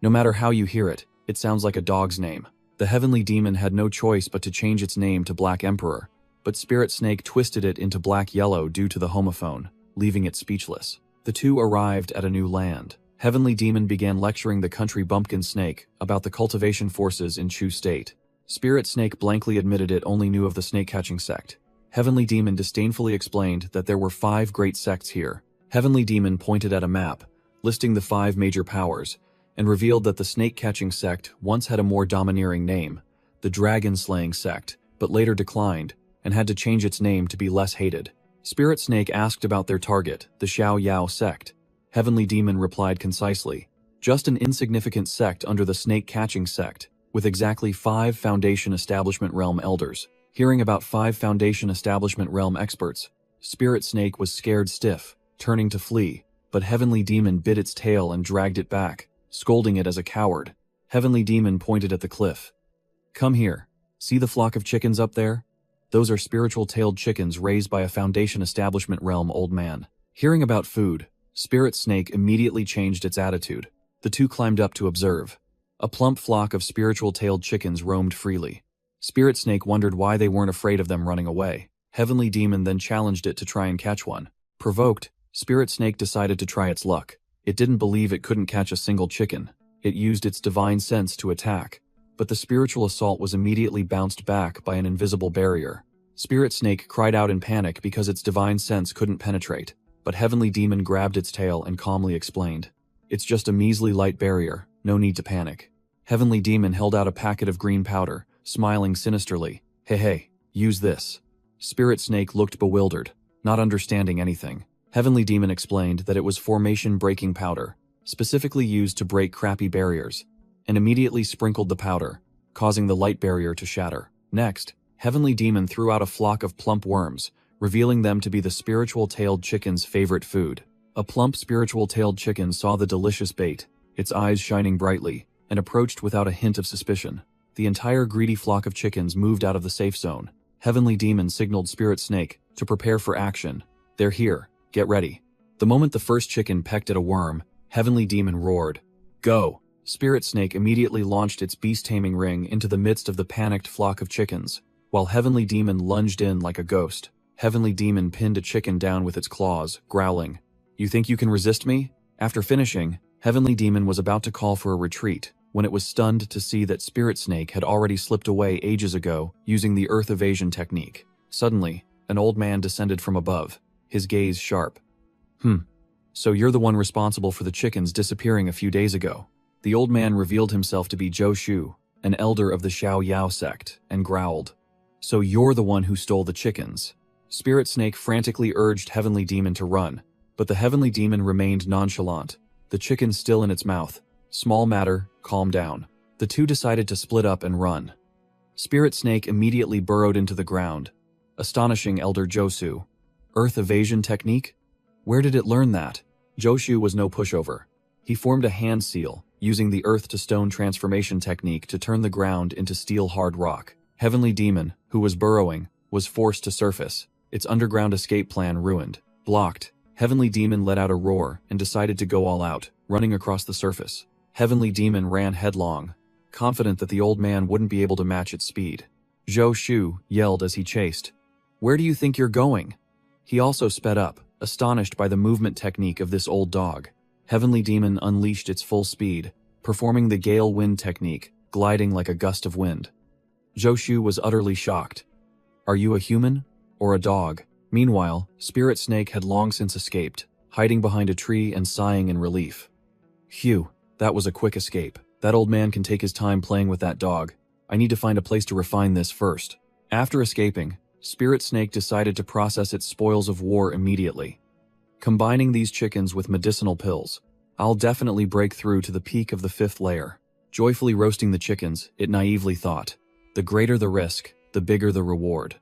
"No matter how you hear it, it sounds like a dog's name." The Heavenly Demon had no choice but to change its name to Black Emperor, but Spirit Snake twisted it into Black Yellow due to the homophone, leaving it speechless. The two arrived at a new land, Heavenly Demon began lecturing the country bumpkin snake about the cultivation forces in Chu State. Spirit Snake blankly admitted it only knew of the snake-catching sect. Heavenly Demon disdainfully explained that there were 5 great sects here. Heavenly Demon pointed at a map, listing the 5 major powers, and revealed that the snake-catching sect once had a more domineering name, the dragon-slaying sect, but later declined, and had to change its name to be less hated. Spirit Snake asked about their target, the Xiao Yao sect. Heavenly Demon replied concisely, just an insignificant sect under the snake-catching sect, with exactly 5 Foundation Establishment Realm elders. Hearing about 5 Foundation Establishment Realm experts, Spirit Snake was scared stiff, turning to flee, but Heavenly Demon bit its tail and dragged it back, scolding it as a coward. Heavenly Demon pointed at the cliff. Come here. See the flock of chickens up there? Those are spiritual-tailed chickens raised by a Foundation Establishment Realm old man. Hearing about food, Spirit Snake immediately changed its attitude. The two climbed up to observe. A plump flock of spiritual-tailed chickens roamed freely. Spirit Snake wondered why they weren't afraid of them running away. Heavenly Demon then challenged it to try and catch one. Provoked, Spirit Snake decided to try its luck. It didn't believe it couldn't catch a single chicken. It used its divine sense to attack, but the spiritual assault was immediately bounced back by an invisible barrier. Spirit Snake cried out in panic because its divine sense couldn't penetrate, but Heavenly Demon grabbed its tail and calmly explained, "It's just a measly light barrier, no need to panic." Heavenly Demon held out a packet of green powder, smiling sinisterly. Hey, use this." Spirit Snake looked bewildered, not understanding anything. Heavenly Demon explained that it was formation-breaking powder, specifically used to break crappy barriers, and immediately sprinkled the powder, causing the light barrier to shatter. Next, Heavenly Demon threw out a flock of plump worms, revealing them to be the spiritual-tailed chicken's favorite food. A plump spiritual-tailed chicken saw the delicious bait, its eyes shining brightly, and approached without a hint of suspicion. The entire greedy flock of chickens moved out of the safe zone. Heavenly Demon signaled Spirit Snake to prepare for action. "They're here. Get ready." The moment the first chicken pecked at a worm, Heavenly Demon roared, "Go!" Spirit Snake immediately launched its beast-taming ring into the midst of the panicked flock of chickens. While Heavenly Demon lunged in like a ghost, Heavenly Demon pinned a chicken down with its claws, growling, "You think you can resist me?" After finishing, Heavenly Demon was about to call for a retreat, when it was stunned to see that Spirit Snake had already slipped away ages ago using the earth evasion technique. Suddenly, an old man descended from above, his gaze sharp. So you're the one responsible for the chickens disappearing a few days ago." The old man revealed himself to be Zhou Shu, an elder of the Xiao Yao sect, and growled, "So you're the one who stole the chickens." Spirit Snake frantically urged Heavenly Demon to run, but the Heavenly Demon remained nonchalant, the chicken still in its mouth. "Small matter, calm down." The two decided to split up and run. Spirit Snake immediately burrowed into the ground, astonishing Elder Josu. Earth evasion technique? Where did it learn that? Joshu was no pushover. He formed a hand seal, using the earth-to-stone transformation technique to turn the ground into steel-hard rock. Heavenly Demon, who was burrowing, was forced to surface, its underground escape plan ruined. Blocked, Heavenly Demon let out a roar and decided to go all out, running across the surface. Heavenly Demon ran headlong, confident that the old man wouldn't be able to match its speed. Zhou Shu yelled as he chased, "Where do you think you're going?" He also sped up, astonished by the movement technique of this old dog. Heavenly Demon unleashed its full speed, performing the gale wind technique, gliding like a gust of wind. Zhou Shu was utterly shocked. "Are you a human? Or a dog?" Meanwhile, Spirit Snake had long since escaped, hiding behind a tree and sighing in relief. "Phew, that was a quick escape. That old man can take his time playing with that dog. I need to find a place to refine this first." After escaping, Spirit Snake decided to process its spoils of war immediately. Combining these chickens with medicinal pills, I'll definitely break through to the peak of the 5th layer. Joyfully roasting the chickens, it naively thought, the greater the risk, the bigger the reward.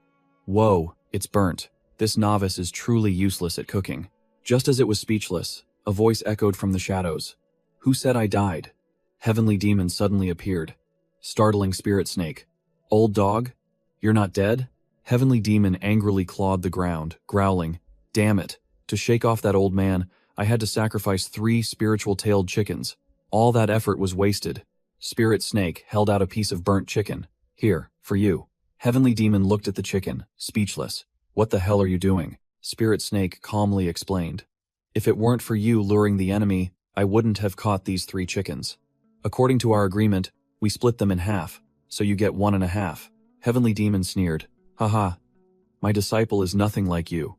Whoa, it's burnt. This novice is truly useless at cooking. Just as it was speechless, a voice echoed from the shadows. "Who said I died?" Heavenly Demon suddenly appeared, startling Spirit Snake. "Old dog? You're not dead?" Heavenly Demon angrily clawed the ground, growling, "Damn it. To shake off that old man, I had to sacrifice 3 spiritual-tailed chickens. All that effort was wasted." Spirit Snake held out a piece of burnt chicken. "Here, for you." Heavenly Demon looked at the chicken, speechless. "What the hell are you doing?" Spirit Snake calmly explained. "If it weren't for you luring the enemy, I wouldn't have caught these 3 chickens. According to our agreement, we split them in half, so you get 1.5. Heavenly Demon sneered. Haha. My disciple is nothing like you.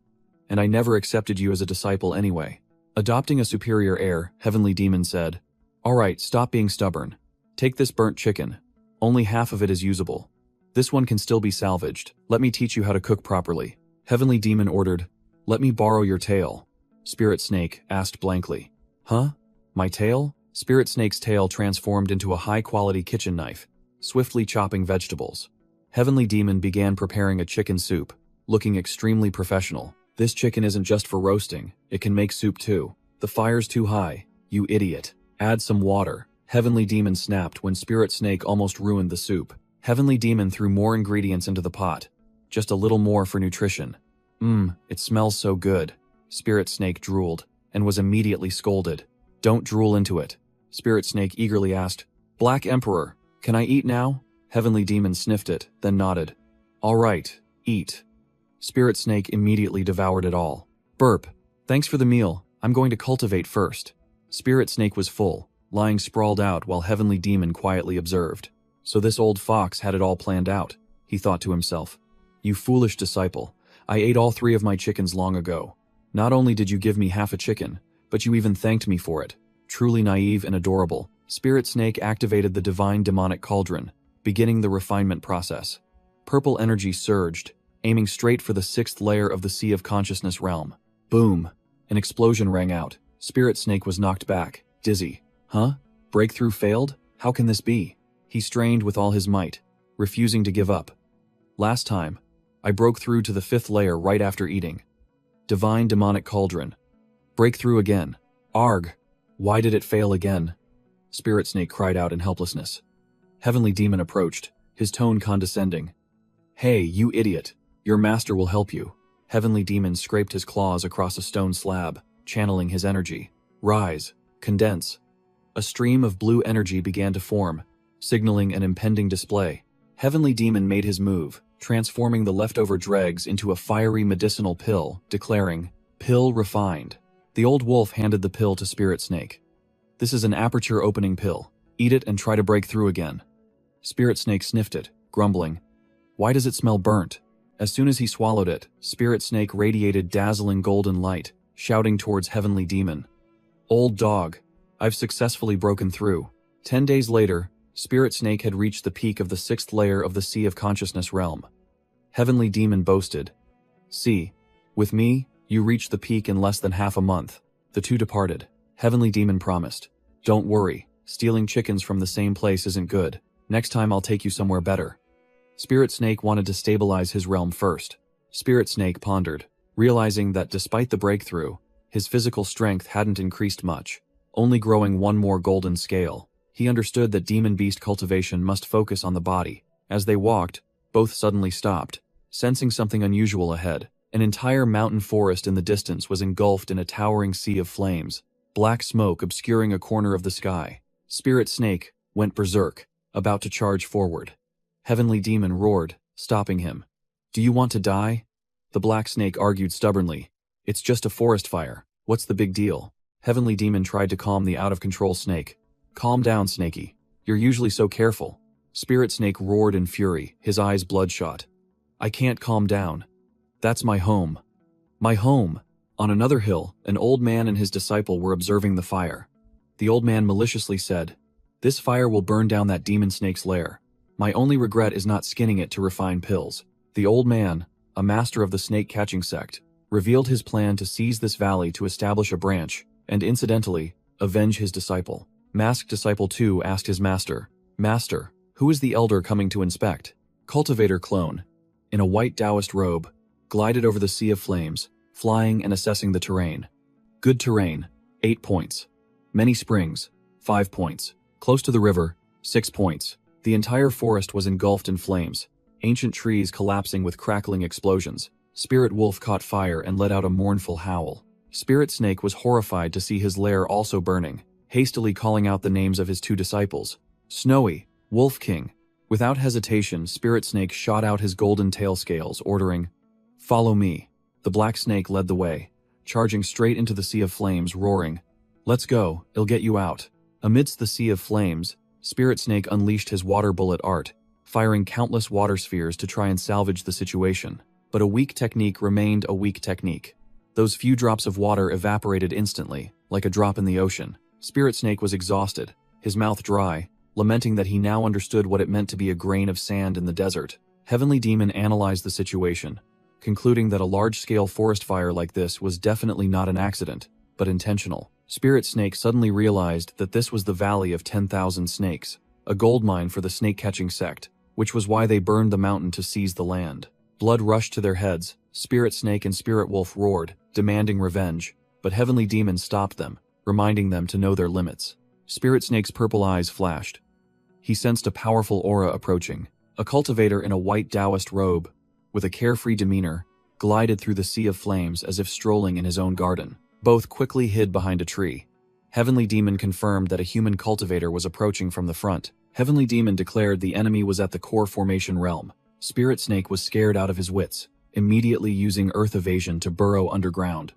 And I never accepted you as a disciple anyway. Adopting a superior air, Heavenly Demon said, Alright, stop being stubborn. Take this burnt chicken. Only half of it is usable. This one can still be salvaged. Let me teach you how to cook properly. Heavenly Demon ordered, Let me borrow your tail. Spirit Snake asked blankly. Huh? My tail? Spirit Snake's tail transformed into a high-quality kitchen knife, swiftly chopping vegetables. Heavenly Demon began preparing a chicken soup, looking extremely professional. This chicken isn't just for roasting, it can make soup too. The fire's too high, you idiot. Add some water. Heavenly Demon snapped when Spirit Snake almost ruined the soup. Heavenly Demon threw more ingredients into the pot. Just a little more for nutrition. It smells so good. Spirit Snake drooled, and was immediately scolded. Don't drool into it. Spirit Snake eagerly asked, Black Emperor, can I eat now? Heavenly Demon sniffed it, then nodded. All right, eat. Spirit Snake immediately devoured it all. Burp. Thanks for the meal. I'm going to cultivate first. Spirit Snake was full, lying sprawled out while Heavenly Demon quietly observed. So this old fox had it all planned out, he thought to himself. You foolish disciple. I ate all 3 of my chickens long ago. Not only did you give me half a chicken, but you even thanked me for it. Truly naive and adorable. Spirit Snake activated the divine demonic cauldron, beginning the refinement process. Purple energy surged, aiming straight for the 6th layer of the Sea of Consciousness realm. Boom! An explosion rang out. Spirit Snake was knocked back, dizzy. Huh? Breakthrough failed? How can this be? He strained with all his might, refusing to give up. Last time, I broke through to the 5th layer right after eating. Divine demonic cauldron. Breakthrough again. Arg! Why did it fail again? Spirit Snake cried out in helplessness. Heavenly Demon approached, his tone condescending. Hey, you idiot. Your master will help you. Heavenly Demon scraped his claws across a stone slab, channeling his energy. Rise. Condense. A stream of blue energy began to form, signaling an impending display. Heavenly Demon made his move, transforming the leftover dregs into a fiery medicinal pill, declaring, Pill refined. The old wolf handed the pill to Spirit Snake. This is an aperture-opening pill. Eat it and try to break through again. Spirit Snake sniffed it, grumbling. Why does it smell burnt? As soon as he swallowed it, Spirit Snake radiated dazzling golden light, shouting towards Heavenly Demon. Old dog, I've successfully broken through. 10 days later, Spirit Snake had reached the peak of the 6th layer of the Sea of Consciousness realm. Heavenly Demon boasted. See, with me, you reached the peak in less than half a month. The two departed. Heavenly Demon promised. Don't worry, stealing chickens from the same place isn't good. Next time I'll take you somewhere better. Spirit Snake wanted to stabilize his realm first. Spirit Snake pondered, realizing that despite the breakthrough, his physical strength hadn't increased much, only growing 1 more golden scale. He understood that demon beast cultivation must focus on the body. As they walked, both suddenly stopped, sensing something unusual ahead. An entire mountain forest in the distance was engulfed in a towering sea of flames, black smoke obscuring a corner of the sky. Spirit Snake went berserk, about to charge forward. Heavenly Demon roared, stopping him. Do you want to die? The Black Snake argued stubbornly. It's just a forest fire. What's the big deal? Heavenly Demon tried to calm the out-of-control snake. Calm down, Snakey. You're usually so careful. Spirit Snake roared in fury, his eyes bloodshot. I can't calm down. That's my home. My home. On another hill, an old man and his disciple were observing the fire. The old man maliciously said, This fire will burn down that demon snake's lair. My only regret is not skinning it to refine pills. The old man, a master of the snake-catching sect, revealed his plan to seize this valley to establish a branch, and incidentally, avenge his disciple. Masked Disciple 2 asked his master, Master, who is the elder coming to inspect? Cultivator Clone, in a white Taoist robe, glided over the sea of flames, flying and assessing the terrain. Good terrain, 8 points. Many springs, 5 points. Close to the river, 6 points. The entire forest was engulfed in flames, ancient trees collapsing with crackling explosions. Spirit Wolf caught fire and let out a mournful howl. Spirit Snake was horrified to see his lair also burning, hastily calling out the names of his 2 disciples. Snowy, Wolf King. Without hesitation, Spirit Snake shot out his golden tail scales, ordering, Follow me. The Black Snake led the way, charging straight into the sea of flames, roaring, Let's go, it'll get you out. Amidst the sea of flames, Spirit Snake unleashed his water bullet art, firing countless water spheres to try and salvage the situation. But a weak technique remained a weak technique. Those few drops of water evaporated instantly, like a drop in the ocean. Spirit Snake was exhausted, his mouth dry, lamenting that he now understood what it meant to be a grain of sand in the desert. Heavenly Demon analyzed the situation, concluding that a large-scale forest fire like this was definitely not an accident, but intentional. Spirit Snake suddenly realized that this was the Valley of 10,000 Snakes, a goldmine for the snake-catching sect, which was why they burned the mountain to seize the land. Blood rushed to their heads. Spirit Snake and Spirit Wolf roared, demanding revenge, but Heavenly Demon stopped them, reminding them to know their limits. Spirit Snake's purple eyes flashed. He sensed a powerful aura approaching. A cultivator in a white Taoist robe, with a carefree demeanor, glided through the sea of flames as if strolling in his own garden. Both quickly hid behind a tree. Heavenly Demon confirmed that a human cultivator was approaching from the front. Heavenly Demon declared the enemy was at the core formation realm. Spirit Snake was scared out of his wits, immediately using earth evasion to burrow underground.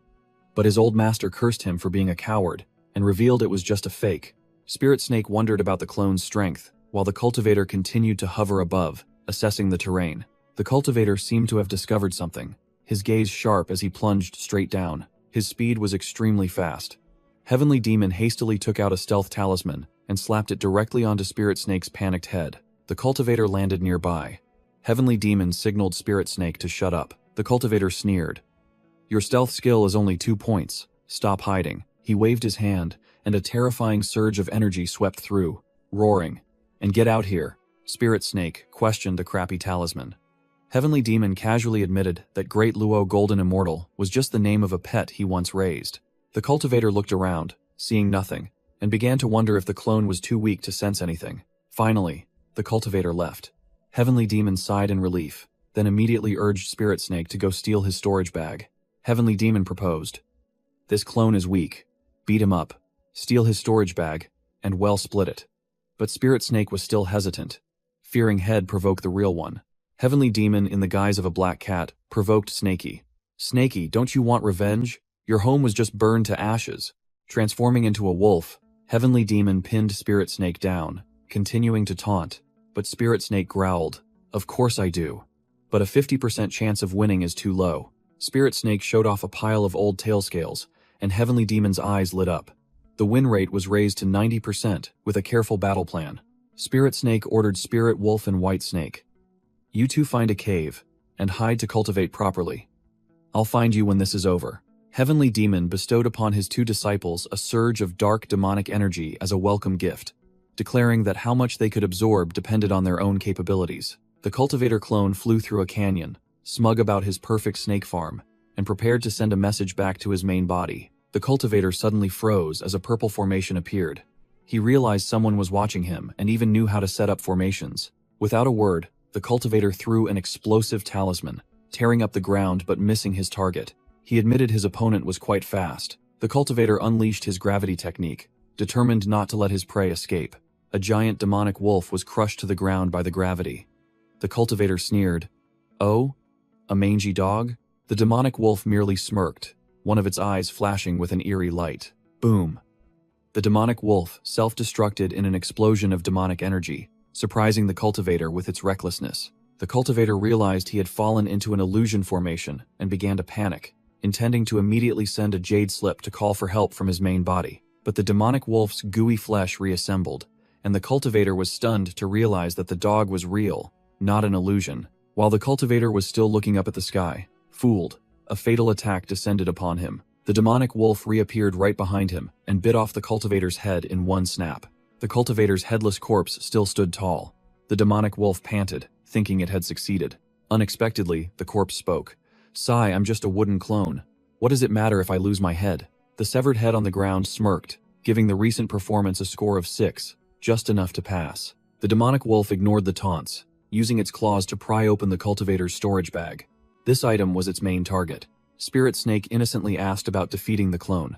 But his old master cursed him for being a coward, and revealed it was just a fake. Spirit Snake wondered about the clone's strength, while the cultivator continued to hover above, assessing the terrain. The cultivator seemed to have discovered something, his gaze sharp as he plunged straight down. His speed was extremely fast. Heavenly Demon hastily took out a stealth talisman and slapped it directly onto Spirit Snake's panicked head. The cultivator landed nearby. Heavenly Demon signaled Spirit Snake to shut up. The cultivator sneered. "Your stealth skill is only 2 points. Stop hiding." He waved his hand, and a terrifying surge of energy swept through, roaring. "And get out here." Spirit Snake questioned the crappy talisman. Heavenly Demon casually admitted that Great Luo Golden Immortal was just the name of a pet he once raised. The cultivator looked around, seeing nothing, and began to wonder if the clone was too weak to sense anything. Finally, the cultivator left. Heavenly Demon sighed in relief, then immediately urged Spirit Snake to go steal his storage bag. Heavenly Demon proposed. "This clone is weak. Beat him up, steal his storage bag, and well split it." But Spirit Snake was still hesitant, fearing he'd provoke the real one. Heavenly Demon, in the guise of a black cat, provoked Snakey. "Snakey, don't you want revenge? Your home was just burned to ashes." Transforming into a wolf, Heavenly Demon pinned Spirit Snake down, continuing to taunt. But Spirit Snake growled, "Of course I do. But a 50% chance of winning is too low." Spirit Snake showed off a pile of old tail scales, and Heavenly Demon's eyes lit up. The win rate was raised to 90% with a careful battle plan. Spirit Snake ordered Spirit Wolf and White Snake. "You two find a cave, and hide to cultivate properly. I'll find you when this is over." Heavenly Demon bestowed upon his 2 disciples a surge of dark demonic energy as a welcome gift, declaring that how much they could absorb depended on their own capabilities. The cultivator clone flew through a canyon, smug about his perfect snake farm, and prepared to send a message back to his main body. The cultivator suddenly froze as a purple formation appeared. He realized someone was watching him and even knew how to set up formations. Without a word, the cultivator threw an explosive talisman, tearing up the ground but missing his target. He admitted his opponent was quite fast. The cultivator unleashed his gravity technique, determined not to let his prey escape. A giant demonic wolf was crushed to the ground by the gravity. The cultivator sneered. "Oh? A mangy dog?" The demonic wolf merely smirked, one of its eyes flashing with an eerie light. Boom! The demonic wolf self-destructed in an explosion of demonic energy, surprising the cultivator with its recklessness. The cultivator realized he had fallen into an illusion formation and began to panic, intending to immediately send a jade slip to call for help from his main body. But the demonic wolf's gooey flesh reassembled, and the cultivator was stunned to realize that the dog was real, not an illusion. While the cultivator was still looking up at the sky, fooled, a fatal attack descended upon him. The demonic wolf reappeared right behind him and bit off the cultivator's head in one snap. The cultivator's headless corpse still stood tall. The demonic wolf panted, thinking it had succeeded. Unexpectedly, the corpse spoke. "Sigh, I'm just a wooden clone. What does it matter if I lose my head?" The severed head on the ground smirked, giving the recent performance a score of 6, just enough to pass. The demonic wolf ignored the taunts, using its claws to pry open the cultivator's storage bag. This item was its main target. Spirit Snake innocently asked about defeating the clone.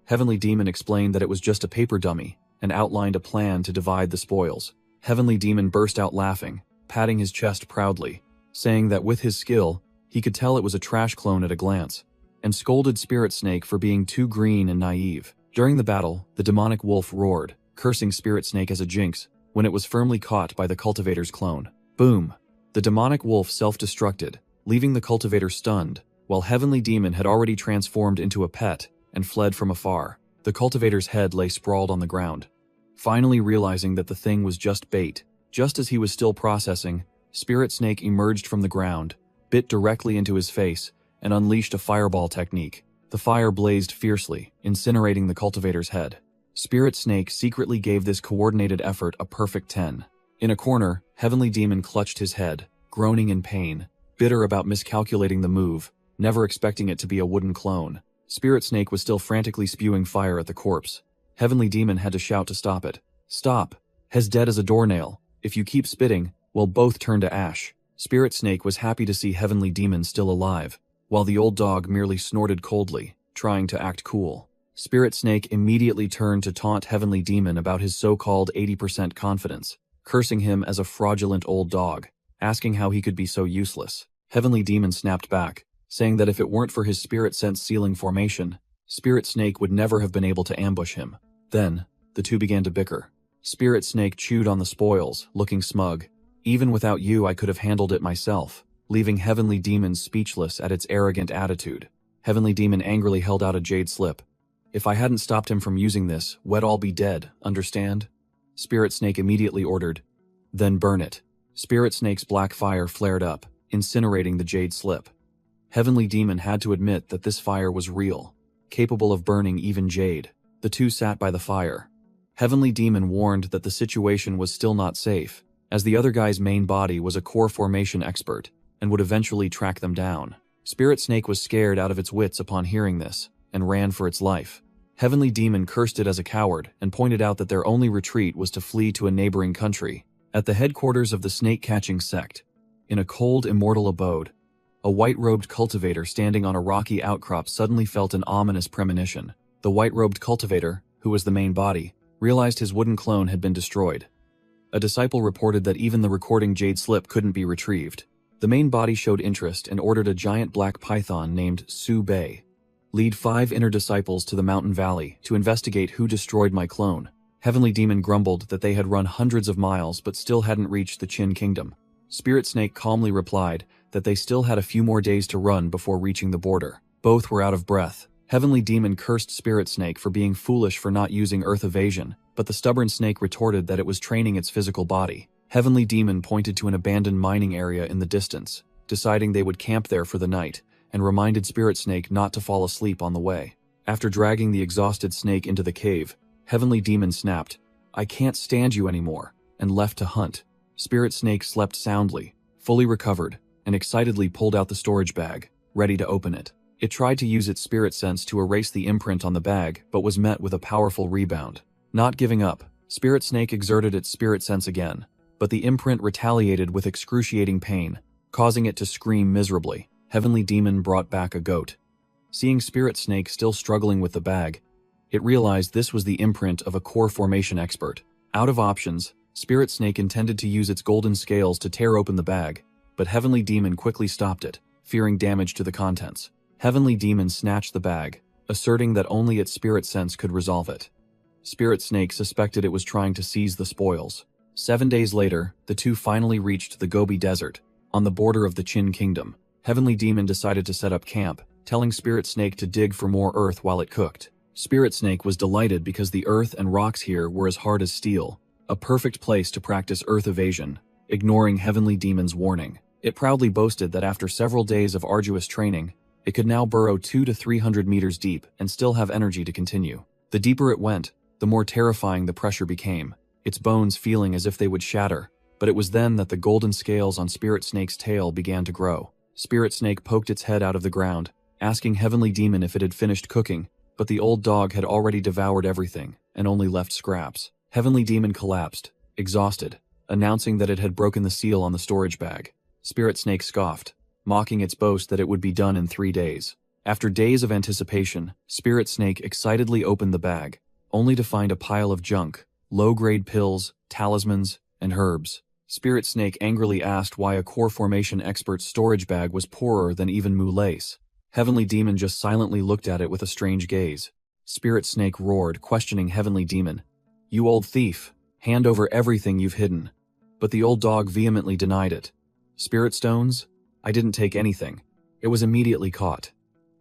Heavenly Demon explained that it was just a paper dummy, and outlined a plan to divide the spoils. Heavenly Demon burst out laughing, patting his chest proudly, saying that with his skill, he could tell it was a trash clone at a glance, and scolded Spirit Snake for being too green and naive. During the battle, the demonic wolf roared, cursing Spirit Snake as a jinx, when it was firmly caught by the cultivator's clone. Boom! The demonic wolf self-destructed, leaving the cultivator stunned, while Heavenly Demon had already transformed into a pet and fled from afar. The cultivator's head lay sprawled on the ground. Finally realizing that the thing was just bait, just as he was still processing, Spirit Snake emerged from the ground, bit directly into his face, and unleashed a fireball technique. The fire blazed fiercely, incinerating the cultivator's head. Spirit Snake secretly gave this coordinated effort a perfect 10. In a corner, Heavenly Demon clutched his head, groaning in pain, bitter about miscalculating the move, never expecting it to be a wooden clone. Spirit Snake was still frantically spewing fire at the corpse. Heavenly Demon had to shout to stop it. "Stop! As dead as a doornail. If you keep spitting, we'll both turn to ash." Spirit Snake was happy to see Heavenly Demon still alive, while the old dog merely snorted coldly, trying to act cool. Spirit Snake immediately turned to taunt Heavenly Demon about his so-called 80% confidence, cursing him as a fraudulent old dog, asking how he could be so useless. Heavenly Demon snapped back, saying that if it weren't for his spirit sense sealing formation, Spirit Snake would never have been able to ambush him. Then, the two began to bicker. Spirit Snake chewed on the spoils, looking smug. "Even without you I could have handled it myself," leaving Heavenly Demon speechless at its arrogant attitude. Heavenly Demon angrily held out a jade slip. "If I hadn't stopped him from using this, we'd all be dead, understand?" Spirit Snake immediately ordered. "Then burn it." Spirit Snake's black fire flared up, incinerating the jade slip. Heavenly Demon had to admit that this fire was real, capable of burning even jade. The two sat by the fire. Heavenly Demon warned that the situation was still not safe, as the other guy's main body was a core formation expert, and would eventually track them down. Spirit Snake was scared out of its wits upon hearing this, and ran for its life. Heavenly Demon cursed it as a coward, and pointed out that their only retreat was to flee to a neighboring country. At the headquarters of the snake-catching sect, in a cold, immortal abode, a white-robed cultivator standing on a rocky outcrop suddenly felt an ominous premonition. The white-robed cultivator, who was the main body, realized his wooden clone had been destroyed. A disciple reported that even the recording jade slip couldn't be retrieved. The main body showed interest and ordered a giant black python named Su Bei lead 5 inner disciples to the mountain valley to investigate who destroyed my clone. Heavenly Demon grumbled that they had run hundreds of miles but still hadn't reached the Qin Kingdom. Spirit Snake calmly replied that they still had a few more days to run before reaching the border. Both were out of breath. Heavenly Demon cursed Spirit Snake for being foolish for not using Earth Evasion, but the stubborn snake retorted that it was training its physical body. Heavenly Demon pointed to an abandoned mining area in the distance, deciding they would camp there for the night, and reminded Spirit Snake not to fall asleep on the way. After dragging the exhausted snake into the cave, Heavenly Demon snapped, "I can't stand you anymore," and left to hunt. Spirit Snake slept soundly, fully recovered, and excitedly pulled out the storage bag, ready to open it. It tried to use its spirit sense to erase the imprint on the bag, but was met with a powerful rebound. Not giving up, Spirit Snake exerted its spirit sense again, but the imprint retaliated with excruciating pain, causing it to scream miserably. Heavenly Demon brought back a goat. Seeing Spirit Snake still struggling with the bag, it realized this was the imprint of a core formation expert. Out of options, Spirit Snake intended to use its golden scales to tear open the bag, but Heavenly Demon quickly stopped it, fearing damage to the contents. Heavenly Demon snatched the bag, asserting that only its spirit sense could resolve it. Spirit Snake suspected it was trying to seize the spoils. 7 days later, the two finally reached the Gobi Desert, on the border of the Qin Kingdom. Heavenly Demon decided to set up camp, telling Spirit Snake to dig for more earth while it cooked. Spirit Snake was delighted because the earth and rocks here were as hard as steel, a perfect place to practice earth evasion, ignoring Heavenly Demon's warning. It proudly boasted that after several days of arduous training, it could now burrow 200 to 300 meters deep and still have energy to continue. The deeper it went, the more terrifying the pressure became, its bones feeling as if they would shatter. But it was then that the golden scales on Spirit Snake's tail began to grow. Spirit Snake poked its head out of the ground, asking Heavenly Demon if it had finished cooking, but the old dog had already devoured everything and only left scraps. Heavenly Demon collapsed, exhausted, announcing that it had broken the seal on the storage bag. Spirit Snake scoffed, mocking its boast that it would be done in 3 days. After days of anticipation, Spirit Snake excitedly opened the bag, only to find a pile of junk, low-grade pills, talismans, and herbs. Spirit Snake angrily asked why a core formation expert's storage bag was poorer than even Mulace. Heavenly Demon just silently looked at it with a strange gaze. Spirit Snake roared, questioning Heavenly Demon. "You old thief, hand over everything you've hidden." But the old dog vehemently denied it. "Spirit stones? I didn't take anything. It was immediately caught.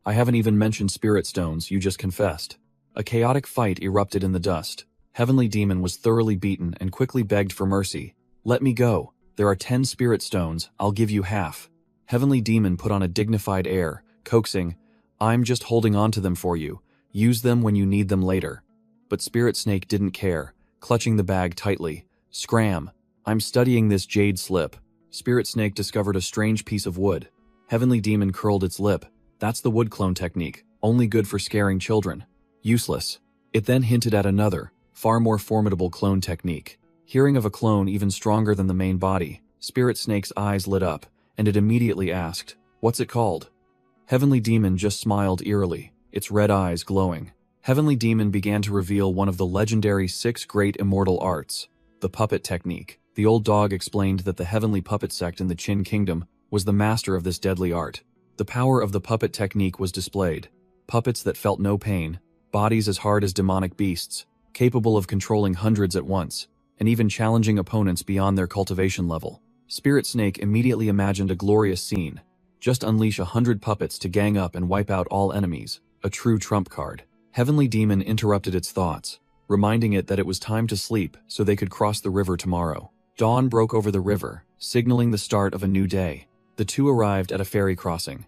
I haven't even mentioned spirit stones, you just confessed." A chaotic fight erupted in the dust. Heavenly Demon was thoroughly beaten and quickly begged for mercy. "Let me go. There are 10 spirit stones, I'll give you half." Heavenly Demon put on a dignified air, coaxing, "I'm just holding on to them for you. Use them when you need them later." But Spirit Snake didn't care, clutching the bag tightly. "Scram! I'm studying this jade slip." Spirit Snake discovered a strange piece of wood. Heavenly Demon curled its lip. "That's the wood clone technique, only good for scaring children. Useless." It then hinted at another, far more formidable clone technique. Hearing of a clone even stronger than the main body, Spirit Snake's eyes lit up, and it immediately asked, "What's it called?" Heavenly Demon just smiled eerily, its red eyes glowing. Heavenly Demon began to reveal one of the legendary 6 great immortal arts, the puppet technique. The old dog explained that the Heavenly Puppet Sect in the Qin Kingdom was the master of this deadly art. The power of the puppet technique was displayed. Puppets that felt no pain, bodies as hard as demonic beasts, capable of controlling hundreds at once, and even challenging opponents beyond their cultivation level. Spirit Snake immediately imagined a glorious scene. Just unleash 100 puppets to gang up and wipe out all enemies, a true trump card. Heavenly Demon interrupted its thoughts, reminding it that it was time to sleep so they could cross the river tomorrow. Dawn broke over the river, signaling the start of a new day. The two arrived at a ferry crossing.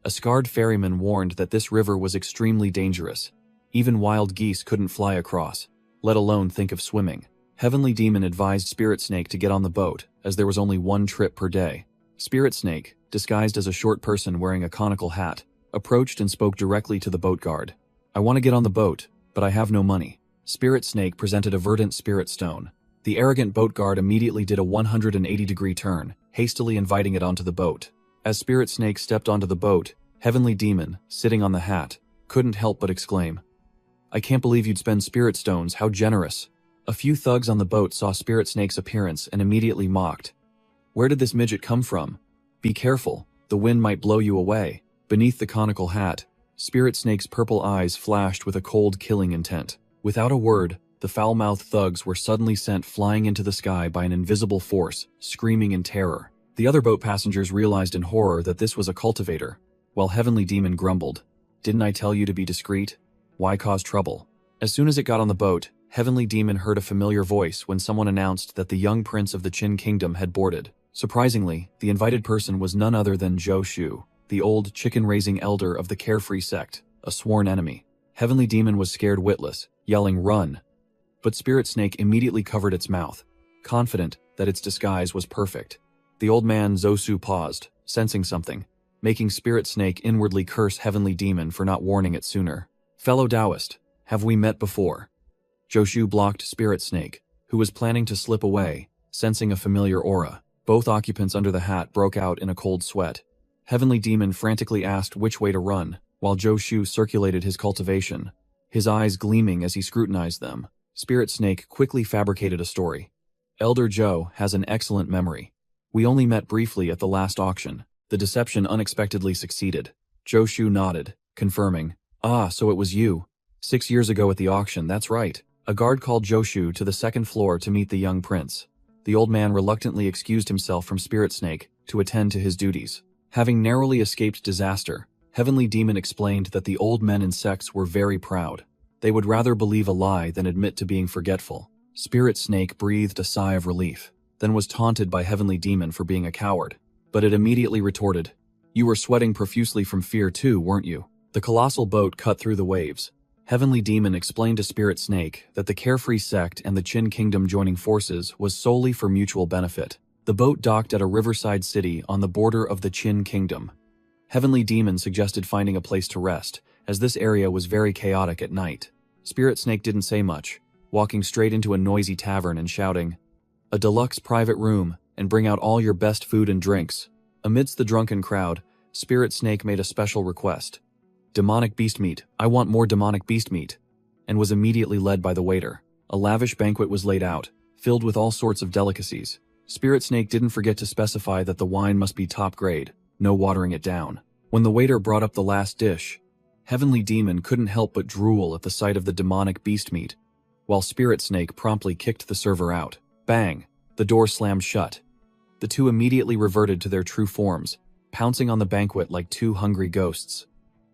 A scarred ferryman warned that this river was extremely dangerous. Even wild geese couldn't fly across, let alone think of swimming. Heavenly Demon advised Spirit Snake to get on the boat, as there was only one trip per day. Spirit Snake, disguised as a short person wearing a conical hat, approached and spoke directly to the boat guard. "I want to get on the boat, but I have no money." Spirit Snake presented a verdant spirit stone. The arrogant boat guard immediately did a 180-degree turn, hastily inviting it onto the boat. As Spirit Snake stepped onto the boat, Heavenly Demon, sitting on the hat, couldn't help but exclaim, "I can't believe you'd spend spirit stones, how generous." A few thugs on the boat saw Spirit Snake's appearance and immediately mocked. "Where did this midget come from? Be careful, the wind might blow you away." Beneath the conical hat, Spirit Snake's purple eyes flashed with a cold, killing intent. Without a word, the foul-mouthed thugs were suddenly sent flying into the sky by an invisible force, screaming in terror. The other boat passengers realized in horror that this was a cultivator, while Heavenly Demon grumbled, "Didn't I tell you to be discreet? Why cause trouble?" As soon as it got on the boat, Heavenly Demon heard a familiar voice when someone announced that the young prince of the Qin Kingdom had boarded. Surprisingly, the invited person was none other than Zhou Shu, the old chicken-raising elder of the Carefree sect, a sworn enemy. Heavenly Demon was scared witless, yelling, "Run!" But Spirit Snake immediately covered its mouth, confident that its disguise was perfect. The old man Zhou Shu paused, sensing something, making Spirit Snake inwardly curse Heavenly Demon for not warning it sooner. "Fellow Taoist, have we met before?" Zhou Shu blocked Spirit Snake, who was planning to slip away, sensing a familiar aura. Both occupants under the hat broke out in a cold sweat. Heavenly Demon frantically asked which way to run, while Zhou Shu circulated his cultivation, his eyes gleaming as he scrutinized them. Spirit Snake quickly fabricated a story. "Elder Zhou has an excellent memory. We only met briefly at the last auction." The deception unexpectedly succeeded. Zhou Shu nodded, confirming, "Ah, so it was you. 6 years ago at the auction, that's right." A guard called Zhou Shu to the second floor to meet the young prince. The old man reluctantly excused himself from Spirit Snake to attend to his duties. Having narrowly escaped disaster, Heavenly Demon explained that the old men in sects were very proud. They would rather believe a lie than admit to being forgetful. Spirit Snake breathed a sigh of relief, then was taunted by Heavenly Demon for being a coward. But it immediately retorted, "You were sweating profusely from fear too, weren't you?" The colossal boat cut through the waves. Heavenly Demon explained to Spirit Snake that the Carefree sect and the Qin Kingdom joining forces was solely for mutual benefit. The boat docked at a riverside city on the border of the Qin Kingdom. Heavenly Demon suggested finding a place to rest, as this area was very chaotic at night. Spirit Snake didn't say much, walking straight into a noisy tavern and shouting, "A deluxe private room, and bring out all your best food and drinks." Amidst the drunken crowd, Spirit Snake made a special request. "Demonic beast meat, I want more demonic beast meat," and was immediately led by the waiter. A lavish banquet was laid out, filled with all sorts of delicacies. Spirit Snake didn't forget to specify that the wine must be top grade, no watering it down. When the waiter brought up the last dish, Heavenly Demon couldn't help but drool at the sight of the demonic beast meat, while Spirit Snake promptly kicked the server out. Bang! The door slammed shut. The two immediately reverted to their true forms, pouncing on the banquet like two hungry ghosts.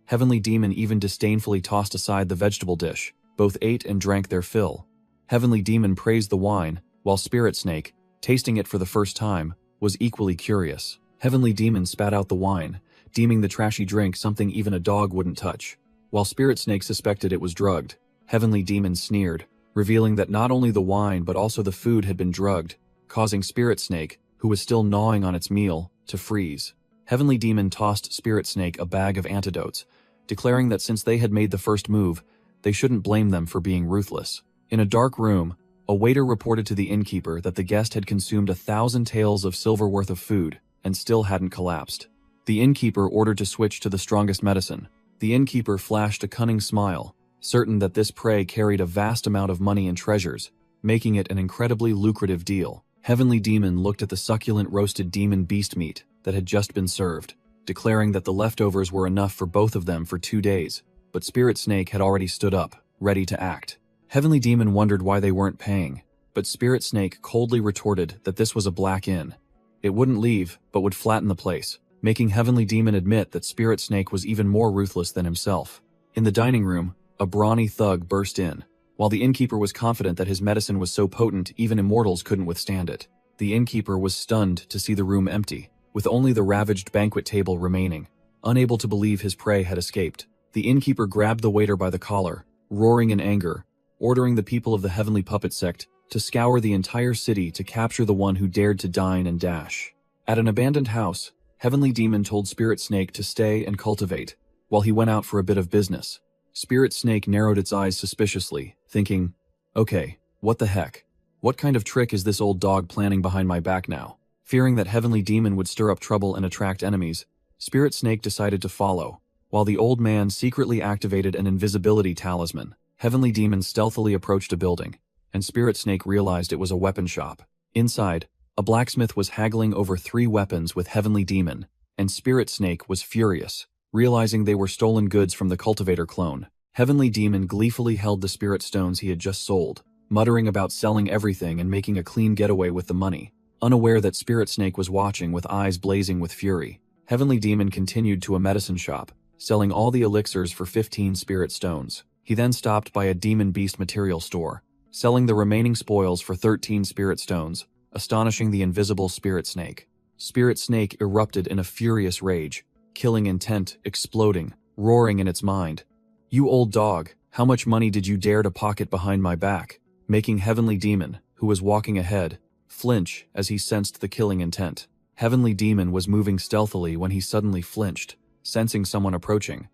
Heavenly Demon even disdainfully tossed aside the vegetable dish. Both ate and drank their fill. Heavenly Demon praised the wine, while Spirit Snake, tasting it for the first time, was equally curious. Heavenly Demon spat out the wine, deeming the trashy drink something even a dog wouldn't touch. While Spirit Snake suspected it was drugged, Heavenly Demon sneered, revealing that not only the wine but also the food had been drugged, causing Spirit Snake, who was still gnawing on its meal, to freeze. Heavenly Demon tossed Spirit Snake a bag of antidotes, declaring that since they had made the first move, they shouldn't blame them for being ruthless. In a dark room, a waiter reported to the innkeeper that the guest had consumed 1,000 taels of silver worth of food and still hadn't collapsed. The innkeeper ordered to switch to the strongest medicine. The innkeeper flashed a cunning smile, certain that this prey carried a vast amount of money and treasures, making it an incredibly lucrative deal. Heavenly Demon looked at the succulent roasted demon beast meat that had just been served, declaring that the leftovers were enough for both of them for 2 days, but Spirit Snake had already stood up, ready to act. Heavenly Demon wondered why they weren't paying, but Spirit Snake coldly retorted that this was a black inn. It wouldn't leave, but would flatten the place, making Heavenly Demon admit that Spirit Snake was even more ruthless than himself. In the dining room, a brawny thug burst in. While the innkeeper was confident that his medicine was so potent even immortals couldn't withstand it, the innkeeper was stunned to see the room empty, with only the ravaged banquet table remaining. Unable to believe his prey had escaped, the innkeeper grabbed the waiter by the collar, roaring in anger, ordering the people of the Heavenly Puppet Sect to scour the entire city to capture the one who dared to dine and dash. At an abandoned house, Heavenly Demon told Spirit Snake to stay and cultivate, while he went out for a bit of business. Spirit Snake narrowed its eyes suspiciously, thinking, okay, what the heck? What kind of trick is this old dog planning behind my back now? Fearing that Heavenly Demon would stir up trouble and attract enemies, Spirit Snake decided to follow. While the old man secretly activated an invisibility talisman, Heavenly Demon stealthily approached a building, and Spirit Snake realized it was a weapon shop. Inside, a blacksmith was haggling over 3 weapons with Heavenly Demon, and Spirit Snake was furious, realizing they were stolen goods from the cultivator clone. Heavenly Demon gleefully held the spirit stones he had just sold, muttering about selling everything and making a clean getaway with the money. Unaware that Spirit Snake was watching with eyes blazing with fury, Heavenly Demon continued to a medicine shop, selling all the elixirs for 15 spirit stones. He then stopped by a demon beast material store, selling the remaining spoils for 13 spirit stones, astonishing the invisible Spirit Snake. Spirit Snake erupted in a furious rage, killing intent, exploding, roaring in its mind. You old dog, how much money did you dare to pocket behind my back? Making Heavenly Demon, who was walking ahead, flinch as he sensed the killing intent. Heavenly Demon was moving stealthily when he suddenly flinched, sensing someone approaching.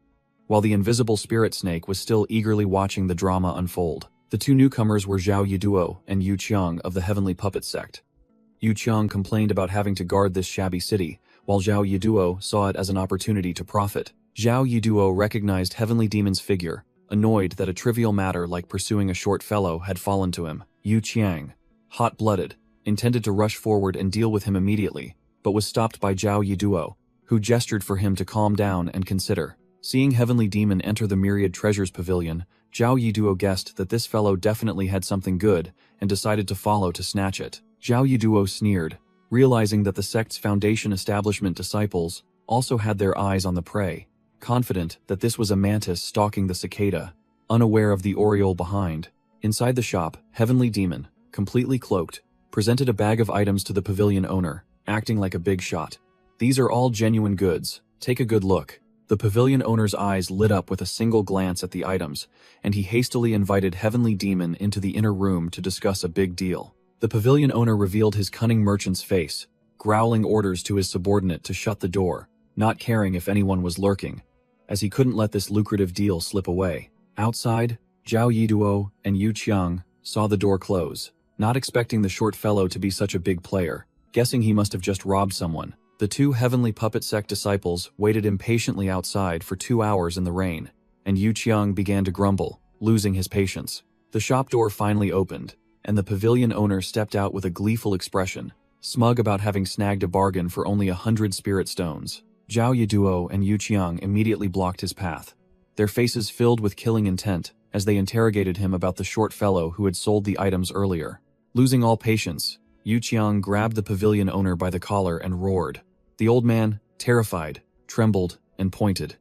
While the invisible Spirit Snake was still eagerly watching the drama unfold, the 2 newcomers were Zhao Yiduo and Yu Qiang of the Heavenly Puppet Sect. Yu Qiang complained about having to guard this shabby city, while Zhao Yiduo saw it as an opportunity to profit. Zhao Yiduo recognized Heavenly Demon's figure, annoyed that a trivial matter like pursuing a short fellow had fallen to him. Yu Qiang, hot-blooded, intended to rush forward and deal with him immediately, but was stopped by Zhao Yiduo, who gestured for him to calm down and consider. Seeing Heavenly Demon enter the Myriad Treasures Pavilion, Zhao Yiduo guessed that this fellow definitely had something good and decided to follow to snatch it. Zhao Yiduo sneered, realizing that the sect's foundation establishment disciples also had their eyes on the prey, confident that this was a mantis stalking the cicada, unaware of the oriole behind. Inside the shop, Heavenly Demon, completely cloaked, presented a bag of items to the pavilion owner, acting like a big shot. These are all genuine goods, take a good look. The pavilion owner's eyes lit up with a single glance at the items, and he hastily invited Heavenly Demon into the inner room to discuss a big deal. The pavilion owner revealed his cunning merchant's face, growling orders to his subordinate to shut the door, not caring if anyone was lurking, as he couldn't let this lucrative deal slip away. Outside, Zhao Yiduo and Yu Qiang saw the door close, not expecting the short fellow to be such a big player, guessing he must have just robbed someone. The 2 Heavenly Puppet Sect disciples waited impatiently outside for 2 hours in the rain, and Yu Qiang began to grumble, losing his patience. The shop door finally opened, and the pavilion owner stepped out with a gleeful expression, smug about having snagged a bargain for only 100 spirit stones. Zhao Yiduo and Yu Qiang immediately blocked his path. their faces filled with killing intent as they interrogated him about the short fellow who had sold the items earlier. Losing all patience, Yu Qiang grabbed the pavilion owner by the collar and roared. The old man, terrified, trembled, and pointed.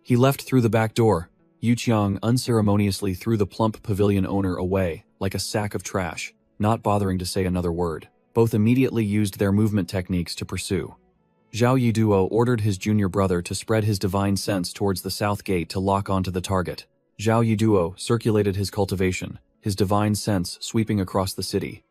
He left through the back door. Yu Qiang unceremoniously threw the plump pavilion owner away like a sack of trash, not bothering to say another word. Both immediately used their movement techniques to pursue. Zhao Yiduo ordered his junior brother to spread his divine sense towards the south gate to lock onto the target. Zhao Yiduo circulated his cultivation, his divine sense sweeping across the city,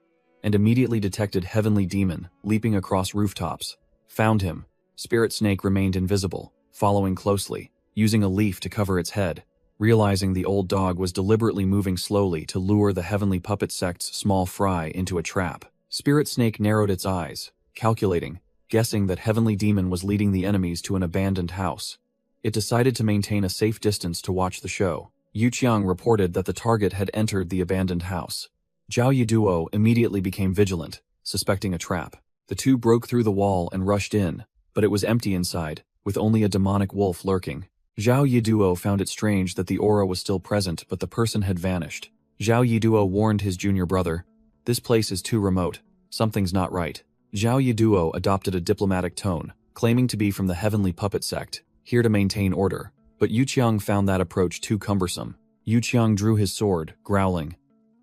and immediately detected Heavenly Demon leaping across rooftops. Found him. Spirit Snake remained invisible, following closely, using a leaf to cover its head. Realizing the old dog was deliberately moving slowly to lure the Heavenly Puppet Sect's small fry into a trap, Spirit Snake narrowed its eyes, calculating, guessing that Heavenly Demon was leading the enemies to an abandoned house. It decided to maintain a safe distance to watch the show. Yu Qiang reported that the target had entered the abandoned house. Zhao Yiduo immediately became vigilant, suspecting a trap. The two broke through the wall and rushed in, but it was empty inside, with only a demonic wolf lurking. Zhao Yiduo found it strange that the aura was still present but the person had vanished. Zhao Yiduo warned his junior brother, "This place is too remote. Something's not right." Zhao Yiduo adopted a diplomatic tone, claiming to be from the Heavenly Puppet Sect, here to maintain order, but Yu Qiang found that approach too cumbersome. Yu Qiang drew his sword, growling,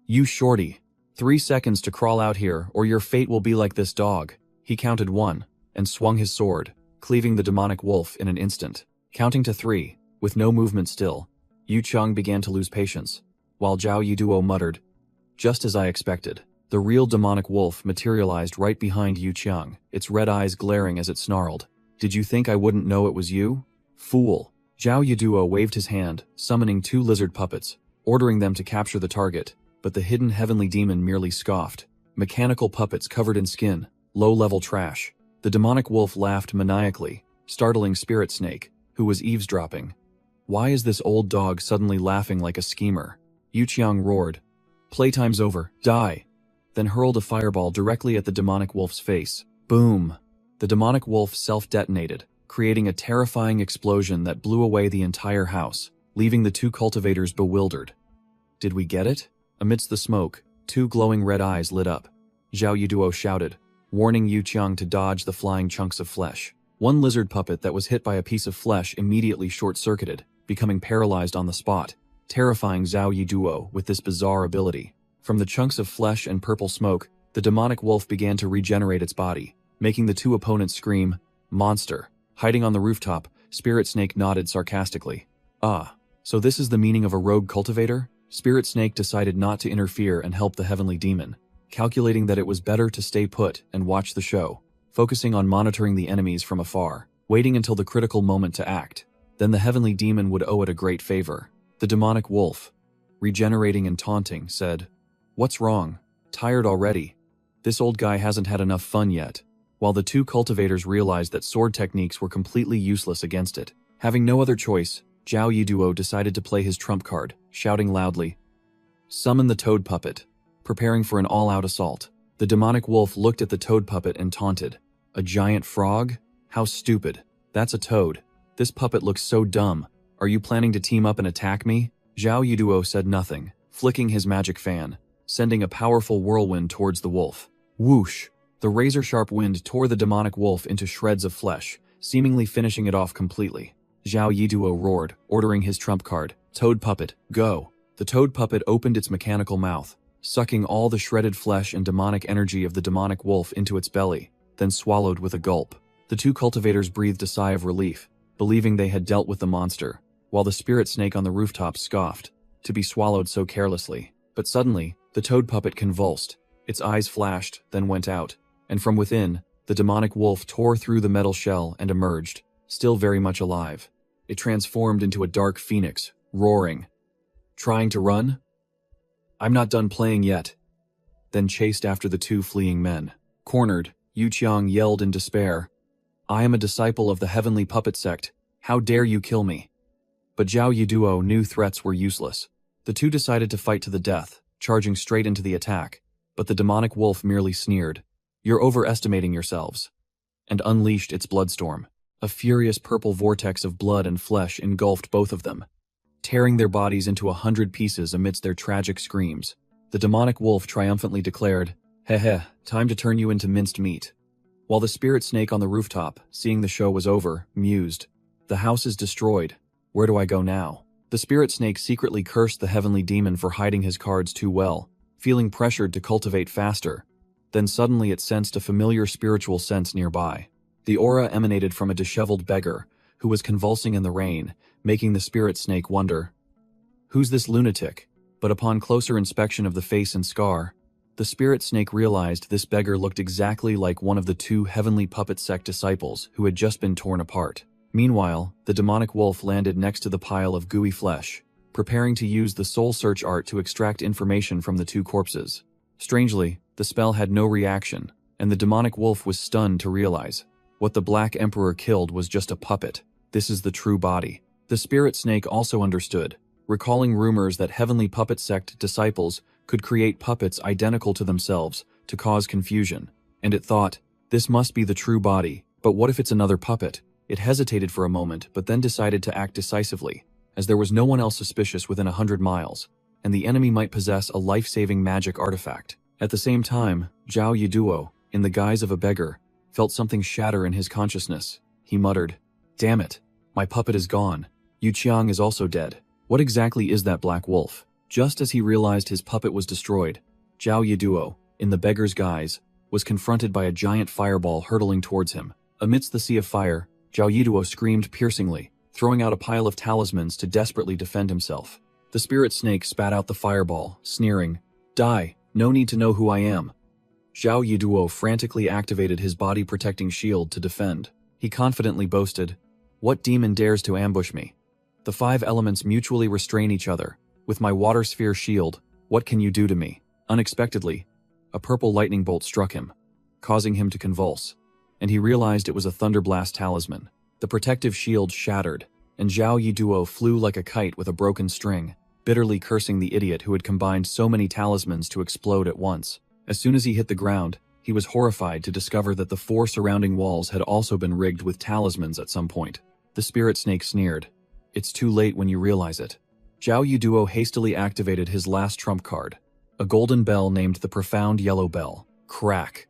"You shorty, 3 seconds to crawl out here or your fate will be like this dog." He counted 1, and swung his sword, cleaving the demonic wolf in an instant. Counting to 3, with no movement still, Yu Qiang began to lose patience, while Zhao Yiduo muttered, "Just as I expected." The real demonic wolf materialized right behind Yu Qiang, its red eyes glaring as it snarled. "Did you think I wouldn't know it was you? Fool." Zhao Yiduo waved his hand, summoning 2 lizard puppets, ordering them to capture the target, but the hidden Heavenly Demon merely scoffed. Mechanical puppets covered in skin, low-level trash. The demonic wolf laughed maniacally, startling Spirit Snake, who was eavesdropping. "Why is this old dog suddenly laughing like a schemer?" Yu Qiang roared, "Playtime's over, die!" Then hurled a fireball directly at the demonic wolf's face. Boom! The demonic wolf self-detonated, creating a terrifying explosion that blew away the entire house, leaving the 2 cultivators bewildered. "Did we get it?" Amidst the smoke, 2 glowing red eyes lit up. Zhao Yiduo shouted, warning Yu Qiang to dodge the flying chunks of flesh. One lizard puppet that was hit by a piece of flesh immediately short-circuited, becoming paralyzed on the spot, terrifying Zhao Yiduo with this bizarre ability. From the chunks of flesh and purple smoke, the demonic wolf began to regenerate its body, making the 2 opponents scream, "Monster!" Hiding on the rooftop, Spirit Snake nodded sarcastically. "Ah, so this is the meaning of a rogue cultivator?" Spirit Snake decided not to interfere and help the Heavenly Demon, calculating that it was better to stay put and watch the show, focusing on monitoring the enemies from afar, waiting until the critical moment to act. Then the Heavenly Demon would owe it a great favor. The demonic wolf, regenerating and taunting, said, "What's wrong? Tired already? This old guy hasn't had enough fun yet." While the 2 cultivators realized that sword techniques were completely useless against it. Having no other choice, Zhao Yiduo decided to play his trump card, shouting loudly, "Summon the toad puppet," preparing for an all-out assault. The demonic wolf looked at the toad puppet and taunted, "A giant frog? How stupid. That's a toad. This puppet looks so dumb. Are you planning to team up and attack me?" Zhao Yiduo said nothing, flicking his magic fan, sending a powerful whirlwind towards the wolf. Whoosh! The razor-sharp wind tore the demonic wolf into shreds of flesh, seemingly finishing it off completely. Zhao Yiduo roared, ordering his trump card, "Toad puppet, go!" The toad puppet opened its mechanical mouth, sucking all the shredded flesh and demonic energy of the demonic wolf into its belly, then swallowed with a gulp. The 2 cultivators breathed a sigh of relief, believing they had dealt with the monster, while the Spirit Snake on the rooftop scoffed, to be swallowed so carelessly. But suddenly, the toad puppet convulsed, its eyes flashed, then went out, and from within, the demonic wolf tore through the metal shell and emerged, still very much alive. It transformed into a dark phoenix, roaring. "Trying to run? I'm not done playing yet." Then chased after the 2 fleeing men. Cornered, Yu Qiang yelled in despair, "I am a disciple of the Heavenly Puppet Sect. How dare you kill me?" But Zhao Yiduo knew threats were useless. The 2 decided to fight to the death, charging straight into the attack, but the demonic wolf merely sneered, "You're overestimating yourselves," and unleashed its bloodstorm. A furious purple vortex of blood and flesh engulfed both of them. tearing their bodies into 100 pieces amidst their tragic screams. The demonic wolf triumphantly declared, "Heh heh, time to turn you into minced meat." While the spirit snake on the rooftop, seeing the show was over, mused, "The house is destroyed. Where do I go now?" The spirit snake secretly cursed the heavenly demon for hiding his cards too well, feeling pressured to cultivate faster. Then suddenly it sensed a familiar spiritual sense nearby. The aura emanated from a disheveled beggar, who was convulsing in the rain, making the spirit snake wonder, "Who's this lunatic?" But upon closer inspection of the face and scar, the spirit snake realized this beggar looked exactly like one of the two heavenly puppet sect disciples who had just been torn apart. Meanwhile, the demonic wolf landed next to the pile of gooey flesh, preparing to use the soul search art to extract information from the two corpses. Strangely, the spell had no reaction, and the demonic wolf was stunned to realize what the Black Emperor killed was just a puppet. This is the true body. The spirit snake also understood, recalling rumors that heavenly puppet sect disciples could create puppets identical to themselves to cause confusion, and it thought, this must be the true body, but what if it's another puppet? It hesitated for a moment, but then decided to act decisively, as there was no one else suspicious within 100 miles, and the enemy might possess a life-saving magic artifact. At the same time, Zhao Yiduo, in the guise of a beggar, felt something shatter in his consciousness. He muttered, "Damn it, my puppet is gone. Yu Qiang is also dead. What exactly is that black wolf?" Just as he realized his puppet was destroyed, Zhao Yiduo, in the beggar's guise, was confronted by a giant fireball hurtling towards him. Amidst the sea of fire, Zhao Yiduo screamed piercingly, throwing out a pile of talismans to desperately defend himself. The spirit snake spat out the fireball, sneering, "Die, no need to know who I am." Zhao Yiduo frantically activated his body-protecting shield to defend. He confidently boasted, "What demon dares to ambush me? The 5 elements mutually restrain each other. With my water sphere shield, what can you do to me?" Unexpectedly, a purple lightning bolt struck him, causing him to convulse, and he realized it was a thunderblast talisman. The protective shield shattered, and Zhao Yiduo flew like a kite with a broken string, bitterly cursing the idiot who had combined so many talismans to explode at once. As soon as he hit the ground, he was horrified to discover that the 4 surrounding walls had also been rigged with talismans at some point. The spirit snake sneered, "It's too late when you realize it." Zhao Yiduo hastily activated his last trump card, a golden bell named the Profound Yellow Bell. Crack!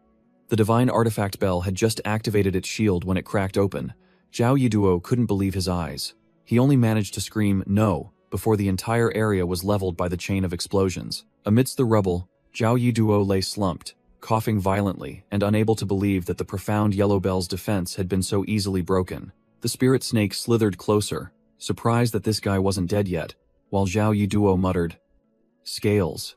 The divine artifact bell had just activated its shield when it cracked open. Zhao Yiduo couldn't believe his eyes. He only managed to scream, "No," before the entire area was leveled by the chain of explosions. Amidst the rubble, Zhao Yiduo lay slumped, coughing violently and unable to believe that the Profound Yellow Bell's defense had been so easily broken. The spirit snake slithered closer, surprised that this guy wasn't dead yet, while Zhao Yiduo muttered, "Scales.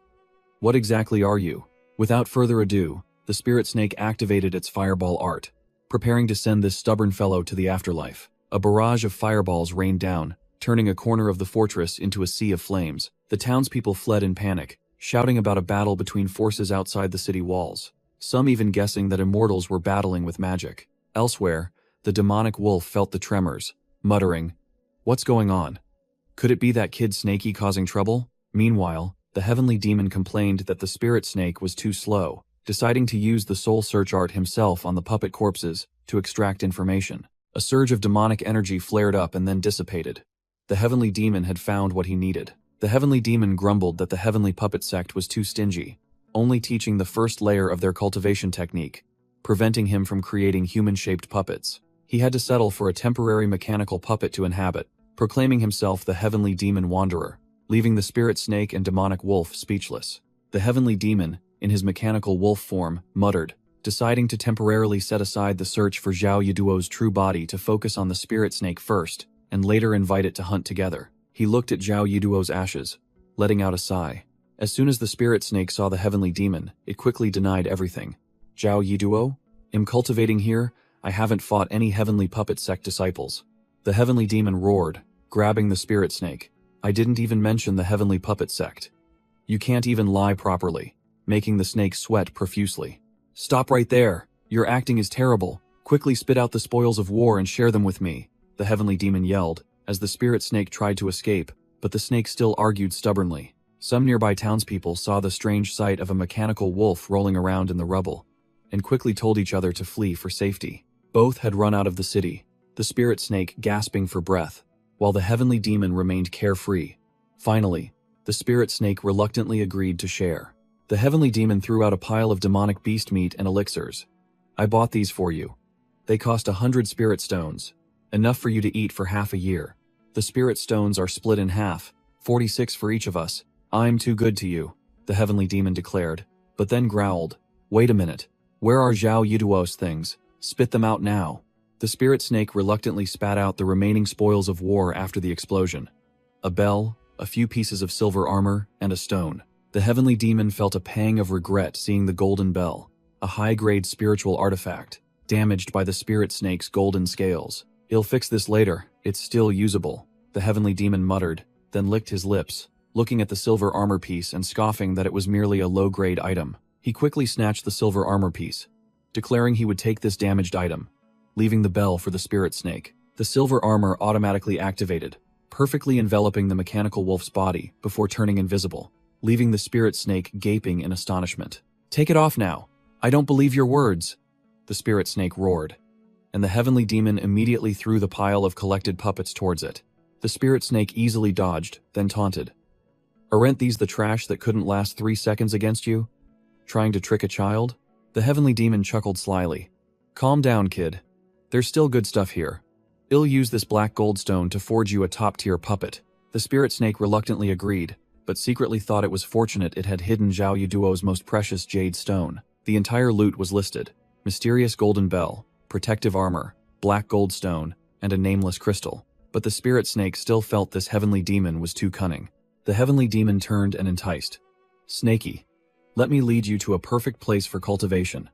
What exactly are you?" Without further ado, the spirit snake activated its fireball art, preparing to send this stubborn fellow to the afterlife. A barrage of fireballs rained down, turning a corner of the fortress into a sea of flames. The townspeople fled in panic, shouting about a battle between forces outside the city walls, some even guessing that immortals were battling with magic. Elsewhere, the demonic wolf felt the tremors, muttering, "What's going on? Could it be that kid Snakey causing trouble?" Meanwhile, the heavenly demon complained that the spirit snake was too slow, deciding to use the soul search art himself on the puppet corpses to extract information. A surge of demonic energy flared up and then dissipated. The heavenly demon had found what he needed. The heavenly demon grumbled that the heavenly puppet sect was too stingy, only teaching the first layer of their cultivation technique, preventing him from creating human-shaped puppets. He had to settle for a temporary mechanical puppet to inhabit, proclaiming himself the heavenly demon wanderer, leaving the spirit snake and demonic wolf speechless. The heavenly demon, in his mechanical wolf form, muttered, deciding to temporarily set aside the search for Zhao Yiduo's true body to focus on the spirit snake first, and later invite it to hunt together. He looked at Zhao Yiduo's ashes, letting out a sigh. As soon as the spirit snake saw the heavenly demon, it quickly denied everything. "Zhao Yiduo? I'm cultivating here? I haven't fought any heavenly puppet sect disciples." The heavenly demon roared, grabbing the spirit snake. "I didn't even mention the heavenly puppet sect. You can't even lie properly," making the snake sweat profusely. "Stop right there! Your acting is terrible. Quickly spit out the spoils of war and share them with me," the heavenly demon yelled, as the spirit snake tried to escape, but the snake still argued stubbornly. Some nearby townspeople saw the strange sight of a mechanical wolf rolling around in the rubble, and quickly told each other to flee for safety. Both had run out of the city, the spirit snake gasping for breath, while the heavenly demon remained carefree. Finally, the spirit snake reluctantly agreed to share. The heavenly demon threw out a pile of demonic beast meat and elixirs. "I bought these for you. They cost 100 spirit stones, enough for you to eat for half a year. The spirit stones are split in half, 46 for each of us. I'm too good to you," the heavenly demon declared, but then growled, "Wait a minute. Where are Zhao Yuduo's things? Spit them out now." The spirit snake reluctantly spat out the remaining spoils of war after the explosion. A bell, a few pieces of silver armor, and a stone. The heavenly demon felt a pang of regret seeing the golden bell, a high-grade spiritual artifact, damaged by the spirit snake's golden scales. "He'll fix this later, it's still usable," the heavenly demon muttered, then licked his lips, looking at the silver armor piece and scoffing that it was merely a low-grade item. He quickly snatched the silver armor piece, declaring he would take this damaged item, leaving the bell for the spirit snake. The silver armor automatically activated, perfectly enveloping the mechanical wolf's body before turning invisible, leaving the spirit snake gaping in astonishment. "Take it off now. I don't believe your words," the spirit snake roared, and the heavenly demon immediately threw the pile of collected puppets towards it. The spirit snake easily dodged, then taunted. "Aren't these the trash that couldn't last 3 seconds against you? Trying to trick a child?" The heavenly demon chuckled slyly. "Calm down, kid. There's still good stuff here. I'll use this black goldstone to forge you a top-tier puppet." The spirit snake reluctantly agreed, but secretly thought it was fortunate it had hidden Zhao Yuduo's most precious jade stone. The entire loot was listed: mysterious golden bell, protective armor, black goldstone, and a nameless crystal. But the spirit snake still felt this heavenly demon was too cunning. The heavenly demon turned and enticed. "Snakey, let me lead you to a perfect place for cultivation,"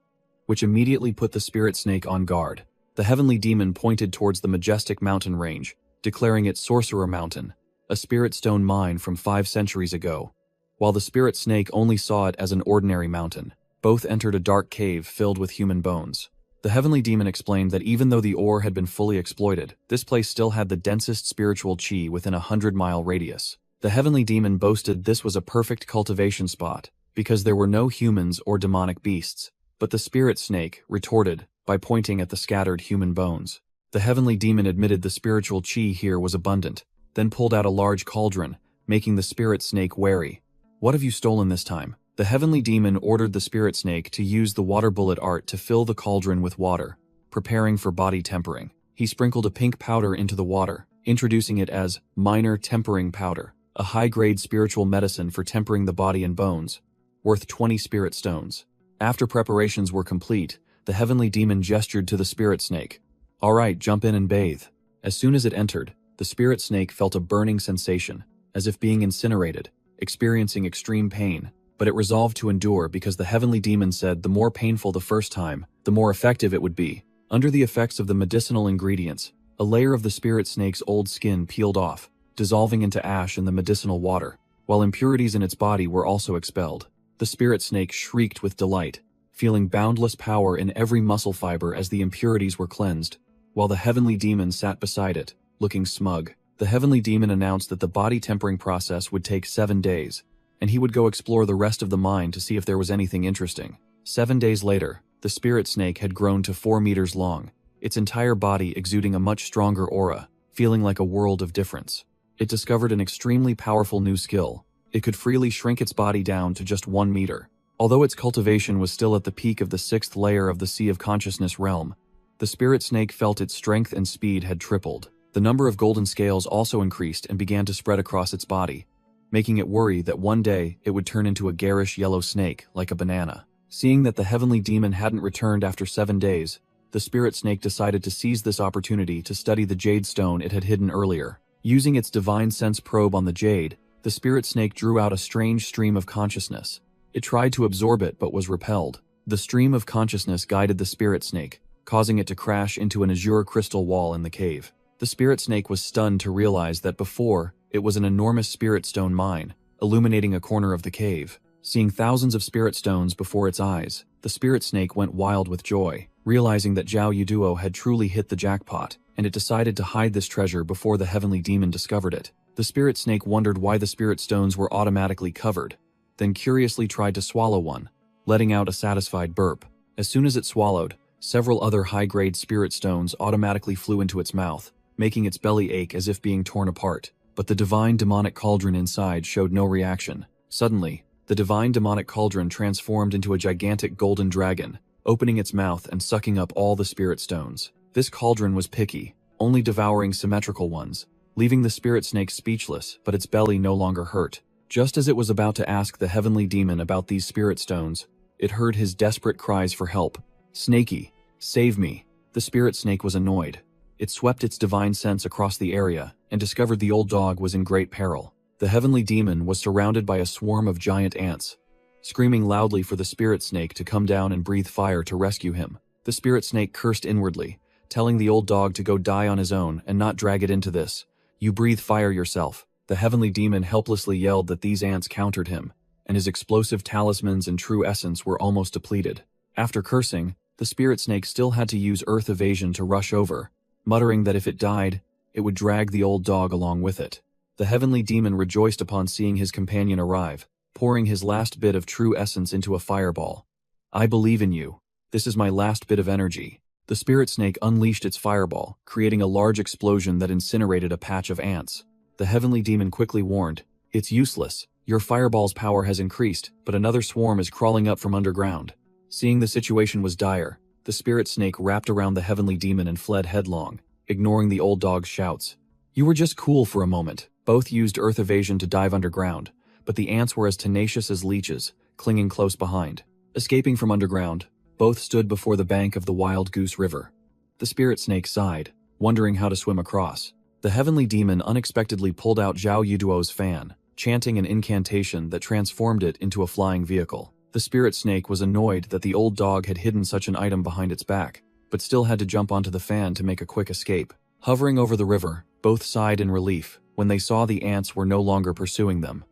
which immediately put the spirit snake on guard. The heavenly demon pointed towards the majestic mountain range, declaring it Sorcerer Mountain, a spirit stone mine from 5 centuries ago, while the spirit snake only saw it as an ordinary mountain. Both entered a dark cave filled with human bones. The heavenly demon explained that even though the ore had been fully exploited, this place still had the densest spiritual chi within a 100-mile radius. The heavenly demon boasted this was a perfect cultivation spot, because there were no humans or demonic beasts. But the spirit snake retorted by pointing at the scattered human bones. The heavenly demon admitted the spiritual chi here was abundant, then pulled out a large cauldron, making the spirit snake wary. "What have you stolen this time?" The heavenly demon ordered the spirit snake to use the water bullet art to fill the cauldron with water, preparing for body tempering. He sprinkled a pink powder into the water, introducing it as minor tempering powder, a high-grade spiritual medicine for tempering the body and bones, worth 20 spirit stones. After preparations were complete, the heavenly demon gestured to the spirit snake. "All right, jump in and bathe." As soon as it entered, the spirit snake felt a burning sensation, as if being incinerated, experiencing extreme pain, but it resolved to endure because the heavenly demon said the more painful the first time, the more effective it would be. Under the effects of the medicinal ingredients, a layer of the spirit snake's old skin peeled off, dissolving into ash in the medicinal water, while impurities in its body were also expelled. The spirit snake shrieked with delight, feeling boundless power in every muscle fiber as the impurities were cleansed, while the heavenly demon sat beside it, looking smug. The heavenly demon announced that the body tempering process would take 7 days, and he would go explore the rest of the mine to see if there was anything interesting. 7 days later, the spirit snake had grown to 4 meters long, its entire body exuding a much stronger aura, feeling like a world of difference. It discovered an extremely powerful new skill. It could freely shrink its body down to just 1 meter. Although its cultivation was still at the peak of the 6th layer of the Sea of Consciousness realm, the spirit snake felt its strength and speed had tripled. The number of golden scales also increased and began to spread across its body, making it worry that one day it would turn into a garish yellow snake like a banana. Seeing that the heavenly demon hadn't returned after 7 days, the spirit snake decided to seize this opportunity to study the jade stone it had hidden earlier. Using its divine sense probe on the jade, the spirit snake drew out a strange stream of consciousness. It tried to absorb it but was repelled. The stream of consciousness guided the spirit snake, causing it to crash into an azure crystal wall in the cave. The spirit snake was stunned to realize that before, it was an enormous spirit stone mine, illuminating a corner of the cave. Seeing thousands of spirit stones before its eyes, the spirit snake went wild with joy, realizing that Zhao Yuduo had truly hit the jackpot, and it decided to hide this treasure before the heavenly demon discovered it. The spirit snake wondered why the spirit stones were automatically covered, then curiously tried to swallow one, letting out a satisfied burp. As soon as it swallowed, several other high-grade spirit stones automatically flew into its mouth, making its belly ache as if being torn apart. But the divine demonic cauldron inside showed no reaction. Suddenly, the divine demonic cauldron transformed into a gigantic golden dragon, opening its mouth and sucking up all the spirit stones. This cauldron was picky, only devouring symmetrical ones, leaving the spirit snake speechless, but its belly no longer hurt. Just as it was about to ask the heavenly demon about these spirit stones, it heard his desperate cries for help. "Snakey, save me." The spirit snake was annoyed. It swept its divine sense across the area and discovered the old dog was in great peril. The heavenly demon was surrounded by a swarm of giant ants, screaming loudly for the spirit snake to come down and breathe fire to rescue him. The spirit snake cursed inwardly, telling the old dog to go die on his own and not drag it into this. "You breathe fire yourself." The heavenly demon helplessly yelled that these ants countered him, and his explosive talismans and true essence were almost depleted. After cursing, the spirit snake still had to use earth evasion to rush over, muttering that if it died, it would drag the old dog along with it. The heavenly demon rejoiced upon seeing his companion arrive, pouring his last bit of true essence into a fireball. "I believe in you. This is my last bit of energy." The spirit snake unleashed its fireball, creating a large explosion that incinerated a patch of ants. The heavenly demon quickly warned, "It's useless. Your fireball's power has increased, but another swarm is crawling up from underground." Seeing the situation was dire, the spirit snake wrapped around the heavenly demon and fled headlong, ignoring the old dog's shouts. "You were just cool for a moment." Both used earth evasion to dive underground, but the ants were as tenacious as leeches, clinging close behind. Escaping from underground, both stood before the bank of the Wild Goose River. The spirit snake sighed, wondering how to swim across. The heavenly demon unexpectedly pulled out Zhao Yuduo's fan, chanting an incantation that transformed it into a flying vehicle. The spirit snake was annoyed that the old dog had hidden such an item behind its back, but still had to jump onto the fan to make a quick escape. Hovering over the river, both sighed in relief when they saw the ants were no longer pursuing them.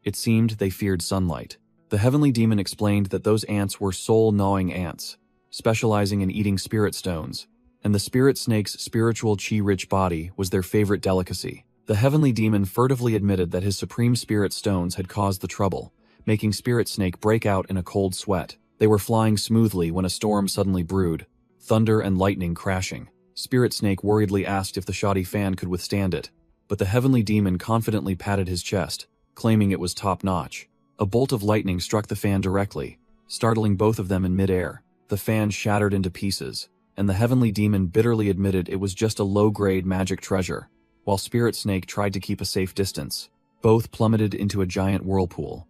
It seemed they feared sunlight. The heavenly demon explained that those ants were soul-gnawing ants, specializing in eating spirit stones, and the spirit snake's spiritual chi-rich body was their favorite delicacy. The heavenly demon furtively admitted that his supreme spirit stones had caused the trouble, making spirit snake break out in a cold sweat. They were flying smoothly when a storm suddenly brewed, thunder and lightning crashing. Spirit snake worriedly asked if the shoddy fan could withstand it, but the heavenly demon confidently patted his chest, claiming it was top-notch. A bolt of lightning struck the fan directly, startling both of them in mid-air. The fan shattered into pieces, and the heavenly demon bitterly admitted it was just a low-grade magic treasure, while Spirit Snake tried to keep a safe distance. Both plummeted into a giant whirlpool.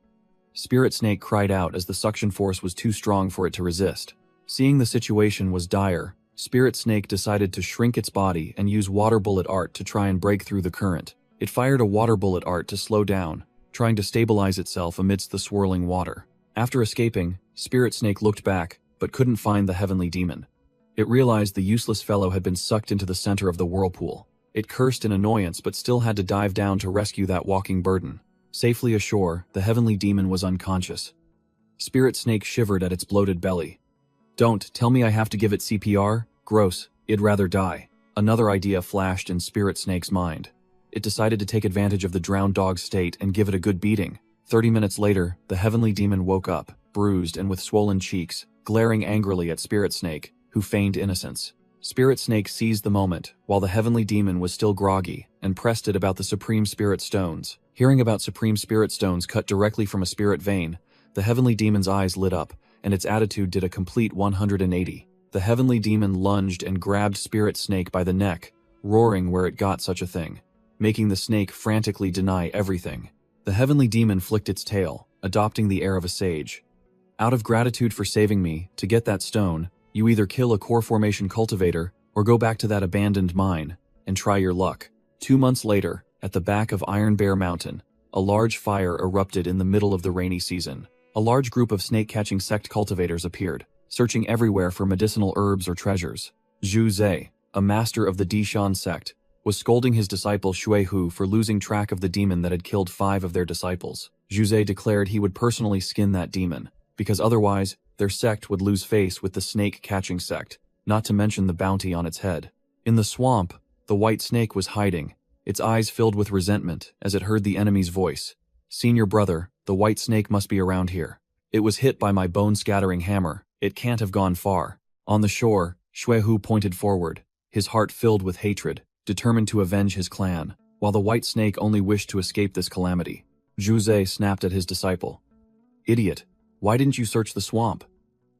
Spirit Snake cried out as the suction force was too strong for it to resist. Seeing the situation was dire, Spirit Snake decided to shrink its body and use water bullet art to try and break through the current. It fired a water bullet art to slow down, trying to stabilize itself amidst the swirling water. After escaping, Spirit Snake looked back, but couldn't find the heavenly demon. It realized the useless fellow had been sucked into the center of the whirlpool. It cursed in annoyance but still had to dive down to rescue that walking burden. Safely ashore, the heavenly demon was unconscious. Spirit Snake shivered at its bloated belly. "Don't tell me I have to give it CPR? Gross, it'd rather die." Another idea flashed in Spirit Snake's mind. It decided to take advantage of the drowned dog's state and give it a good beating. 30 minutes later, the heavenly demon woke up, bruised and with swollen cheeks, glaring angrily at Spirit Snake, who feigned innocence. Spirit Snake seized the moment, while the heavenly demon was still groggy, and pressed it about the Supreme Spirit Stones. Hearing about Supreme Spirit Stones cut directly from a spirit vein, the heavenly demon's eyes lit up, and its attitude did a complete 180. The heavenly demon lunged and grabbed Spirit Snake by the neck, roaring where it got such a thing, making the snake frantically deny everything. The heavenly demon flicked its tail, adopting the air of a sage. "Out of gratitude for saving me, to get that stone, you either kill a core formation cultivator or go back to that abandoned mine and try your luck." 2 months later, at the back of Iron Bear Mountain, a large fire erupted in the middle of the rainy season. A large group of snake-catching sect cultivators appeared, searching everywhere for medicinal herbs or treasures. Zhu Zhe, a master of the Dishan sect, was scolding his disciple Shui Hu for losing track of the demon that had killed 5 of their disciples. Zhu Zhe declared he would personally skin that demon, because otherwise, their sect would lose face with the snake-catching sect, not to mention the bounty on its head. In the swamp, the white snake was hiding, its eyes filled with resentment as it heard the enemy's voice. "Senior brother, the white snake must be around here. It was hit by my bone-scattering hammer. It can't have gone far." On the shore, Shui Hu pointed forward, his heart filled with hatred. determined to avenge his clan, while the white snake only wished to escape this calamity. Zhu snapped at his disciple. Idiot, why didn't you search the swamp?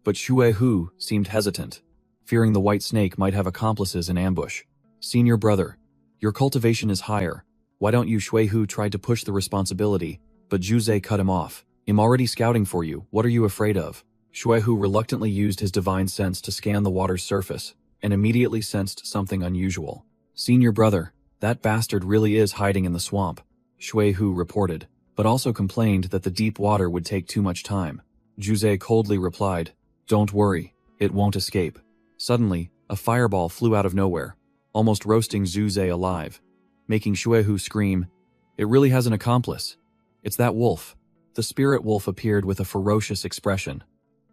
But Shui Hu seemed hesitant, fearing the white snake might have accomplices in ambush. Senior brother, your cultivation is higher. Why don't you? Shui Hu tried to push the responsibility, but Zhu cut him off. I'm already scouting for you, what are you afraid of? Shui Hu reluctantly used his divine sense to scan the water's surface, and immediately sensed something unusual. Senior brother, that bastard really is hiding in the swamp, Shui Hu reported, but also complained that the deep water would take too much time. Zhu coldly replied, Don't worry, it won't escape. Suddenly, a fireball flew out of nowhere, almost roasting Zhu alive, making Shui Hu scream, It really has an accomplice. It's that wolf. The spirit wolf appeared with a ferocious expression.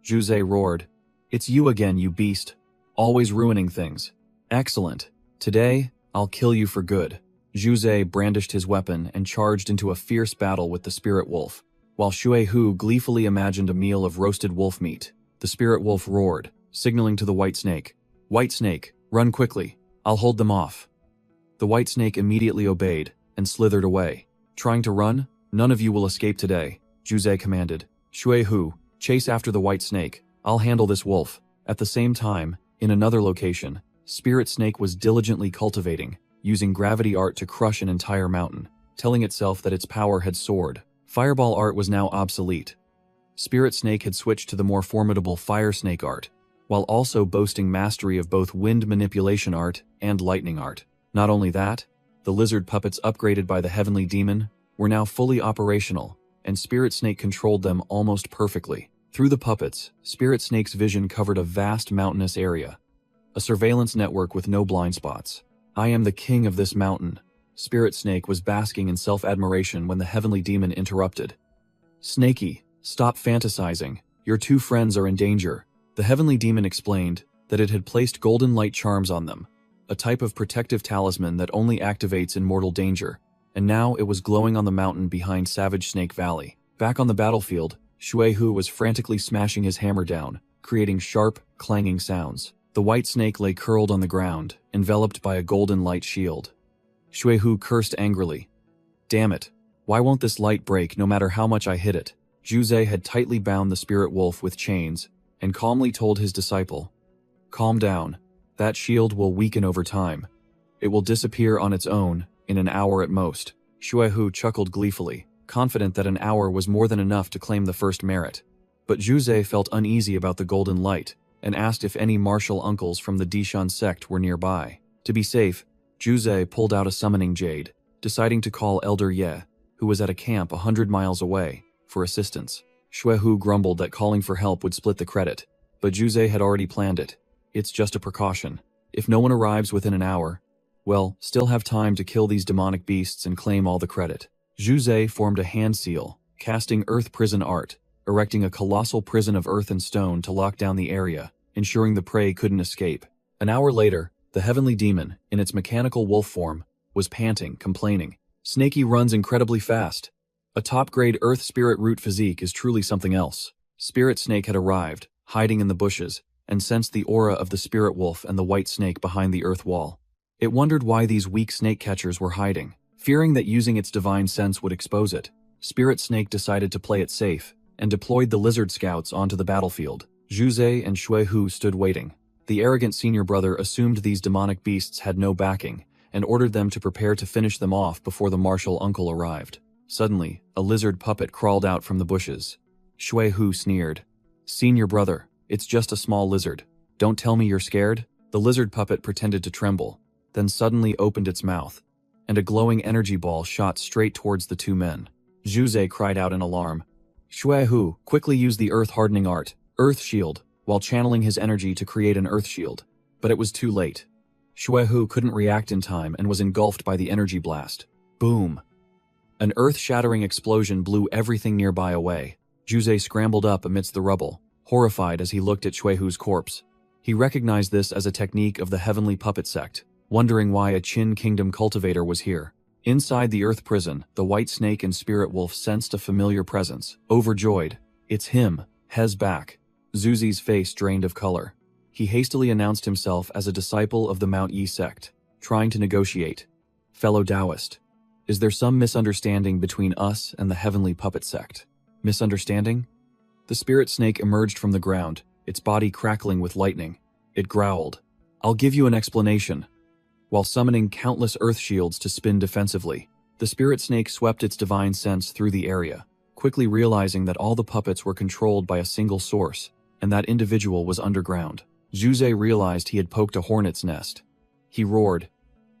Zhu roared, It's you again, you beast. Always ruining things. Excellent. Today, I'll kill you for good. Zhu brandished his weapon and charged into a fierce battle with the spirit wolf, while Shui Hu gleefully imagined a meal of roasted wolf meat. The spirit wolf roared, signaling to the white snake. White snake, run quickly. I'll hold them off. The white snake immediately obeyed and slithered away. Trying to run? None of you will escape today, Zhu commanded. Shui Hu, chase after the white snake. I'll handle this wolf. At the same time, in another location, Spirit Snake was diligently cultivating, using gravity art to crush an entire mountain, telling itself that its power had soared. Fireball art was now obsolete. Spirit Snake had switched to the more formidable Fire Snake art, while also boasting mastery of both wind manipulation art and lightning art. Not only that, the lizard puppets upgraded by the Heavenly Demon were now fully operational, and Spirit Snake controlled them almost perfectly. Through the puppets, Spirit Snake's vision covered a vast mountainous area, a surveillance network with no blind spots. I am the king of this mountain. Spirit Snake was basking in self-admiration when the Heavenly Demon interrupted. Snakey, stop fantasizing. Your two friends are in danger. The Heavenly Demon explained that it had placed golden light charms on them, a type of protective talisman that only activates in mortal danger, and now it was glowing on the mountain behind Savage Snake Valley. Back on the battlefield, Shui Hu was frantically smashing his hammer down, creating sharp, clanging sounds. The white snake lay curled on the ground, enveloped by a golden light shield. Shui Hu cursed angrily. Damn it, why won't this light break no matter how much I hit it? Zhu had tightly bound the spirit wolf with chains and calmly told his disciple, Calm down, that shield will weaken over time. It will disappear on its own, in an hour at most. Shui Hu chuckled gleefully, confident that an hour was more than enough to claim the first merit. But Zhu felt uneasy about the golden light, and asked if any martial uncles from the Dishan sect were nearby. To be safe, Zhu pulled out a summoning jade, deciding to call Elder Ye, who was at a camp 100 miles away, for assistance. Shui Hu grumbled that calling for help would split the credit, but Zhu had already planned it. It's just a precaution. If no one arrives within an hour, well, still have time to kill these demonic beasts and claim all the credit. Zhu formed a hand seal, casting Earth Prison art, erecting a colossal prison of earth and stone to lock down the area, ensuring the prey couldn't escape. An hour later, the Heavenly Demon, in its mechanical wolf form, was panting, complaining. Snakey runs incredibly fast. A top-grade Earth Spirit Root physique is truly something else. Spirit Snake had arrived, hiding in the bushes, and sensed the aura of the Spirit Wolf and the White Snake behind the earth wall. It wondered why these weak snake catchers were hiding. Fearing that using its divine sense would expose it, Spirit Snake decided to play it safe, and deployed the lizard scouts onto the battlefield. Zhu and Shui Hu stood waiting. The arrogant senior brother assumed these demonic beasts had no backing, and ordered them to prepare to finish them off before the martial uncle arrived. Suddenly, a lizard puppet crawled out from the bushes. Shui Hu sneered. Senior brother, it's just a small lizard. Don't tell me you're scared? The lizard puppet pretended to tremble, then suddenly opened its mouth, and a glowing energy ball shot straight towards the two men. Zhu cried out in alarm. Shui Hu quickly used the earth-hardening art, Earth Shield, while channeling his energy to create an Earth Shield. But it was too late. Shui Hu couldn't react in time and was engulfed by the energy blast. Boom! An earth-shattering explosion blew everything nearby away. Zhu scrambled up amidst the rubble, horrified as he looked at Shui Hu's corpse. He recognized this as a technique of the Heavenly Puppet Sect, wondering why a Qin Kingdom cultivator was here. Inside the Earth Prison, the White Snake and Spirit Wolf sensed a familiar presence. Overjoyed, it's him, Hez back. Zuzi's face drained of color. He hastily announced himself as a disciple of the Mount Yi sect. trying to negotiate. Fellow Taoist, is there some misunderstanding between us and the heavenly puppet sect? Misunderstanding? The spirit snake emerged from the ground, its body crackling with lightning. It growled, "I'll give you an explanation." While summoning countless earth shields to spin defensively, the spirit snake swept its divine sense through the area, quickly realizing that all the puppets were controlled by a single source, and that individual was underground. Zhuze realized he had poked a hornet's nest. He roared,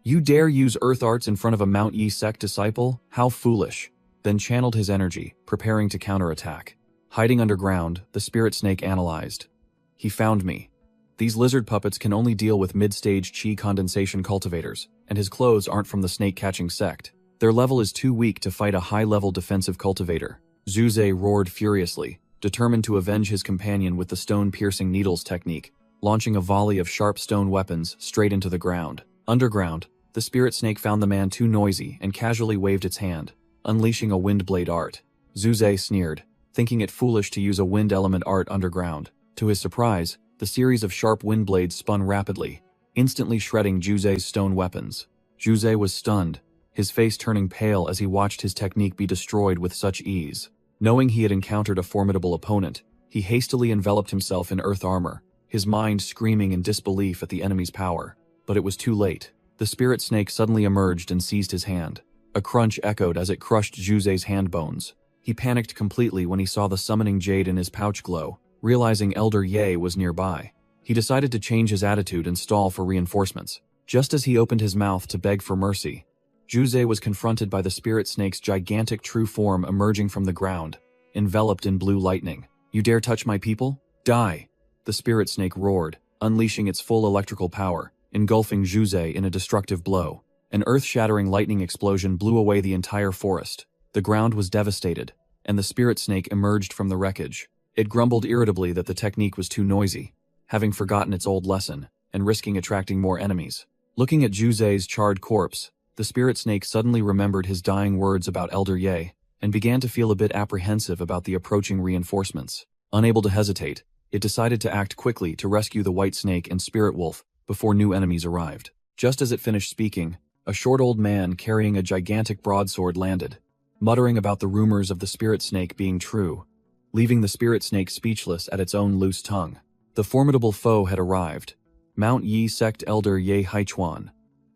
"You dare use earth arts in front of a Mount Yi sect disciple? How foolish!" Then channeled his energy, preparing to counterattack. Hiding underground, the spirit snake analyzed. "He found me. These lizard puppets can only deal with mid-stage chi condensation cultivators, and his clothes aren't from the snake-catching sect. Their level is too weak to fight a high-level defensive cultivator." Zhuze roared furiously, determined to avenge his companion with the stone-piercing needles technique, launching a volley of sharp stone weapons straight into the ground. Underground, the spirit snake found the man too noisy and casually waved its hand, unleashing a wind blade art. Zhuze sneered, thinking it foolish to use a wind element art underground. To his surprise, the series of sharp wind blades spun rapidly, instantly shredding Zhuze's stone weapons. Zhuze was stunned, his face turning pale as he watched his technique be destroyed with such ease. Knowing he had encountered a formidable opponent, he hastily enveloped himself in earth armor, his mind screaming in disbelief at the enemy's power. But it was too late. The spirit snake suddenly emerged and seized his hand. A crunch echoed as it crushed Zhuze's hand bones. He panicked completely when he saw the summoning jade in his pouch glow, realizing Elder Ye was nearby. He decided to change his attitude and stall for reinforcements. Just as he opened his mouth to beg for mercy, Zhuze was confronted by the spirit snake's gigantic true form emerging from the ground, enveloped in blue lightning. "You dare touch my people? Die!" The spirit snake roared, unleashing its full electrical power, engulfing Zhuze in a destructive blow. An earth-shattering lightning explosion blew away the entire forest. The ground was devastated, and the spirit snake emerged from the wreckage. It grumbled irritably that the technique was too noisy, having forgotten its old lesson, and risking attracting more enemies. Looking at Zhuze's charred corpse, the spirit snake suddenly remembered his dying words about Elder Ye, and began to feel a bit apprehensive about the approaching reinforcements. Unable to hesitate, it decided to act quickly to rescue the white snake and spirit wolf before new enemies arrived. Just as it finished speaking, a short old man carrying a gigantic broadsword landed, muttering about the rumors of the spirit snake being true, leaving the spirit snake speechless at its own loose tongue. The formidable foe had arrived. Mount Yi sect elder Ye Haichuan,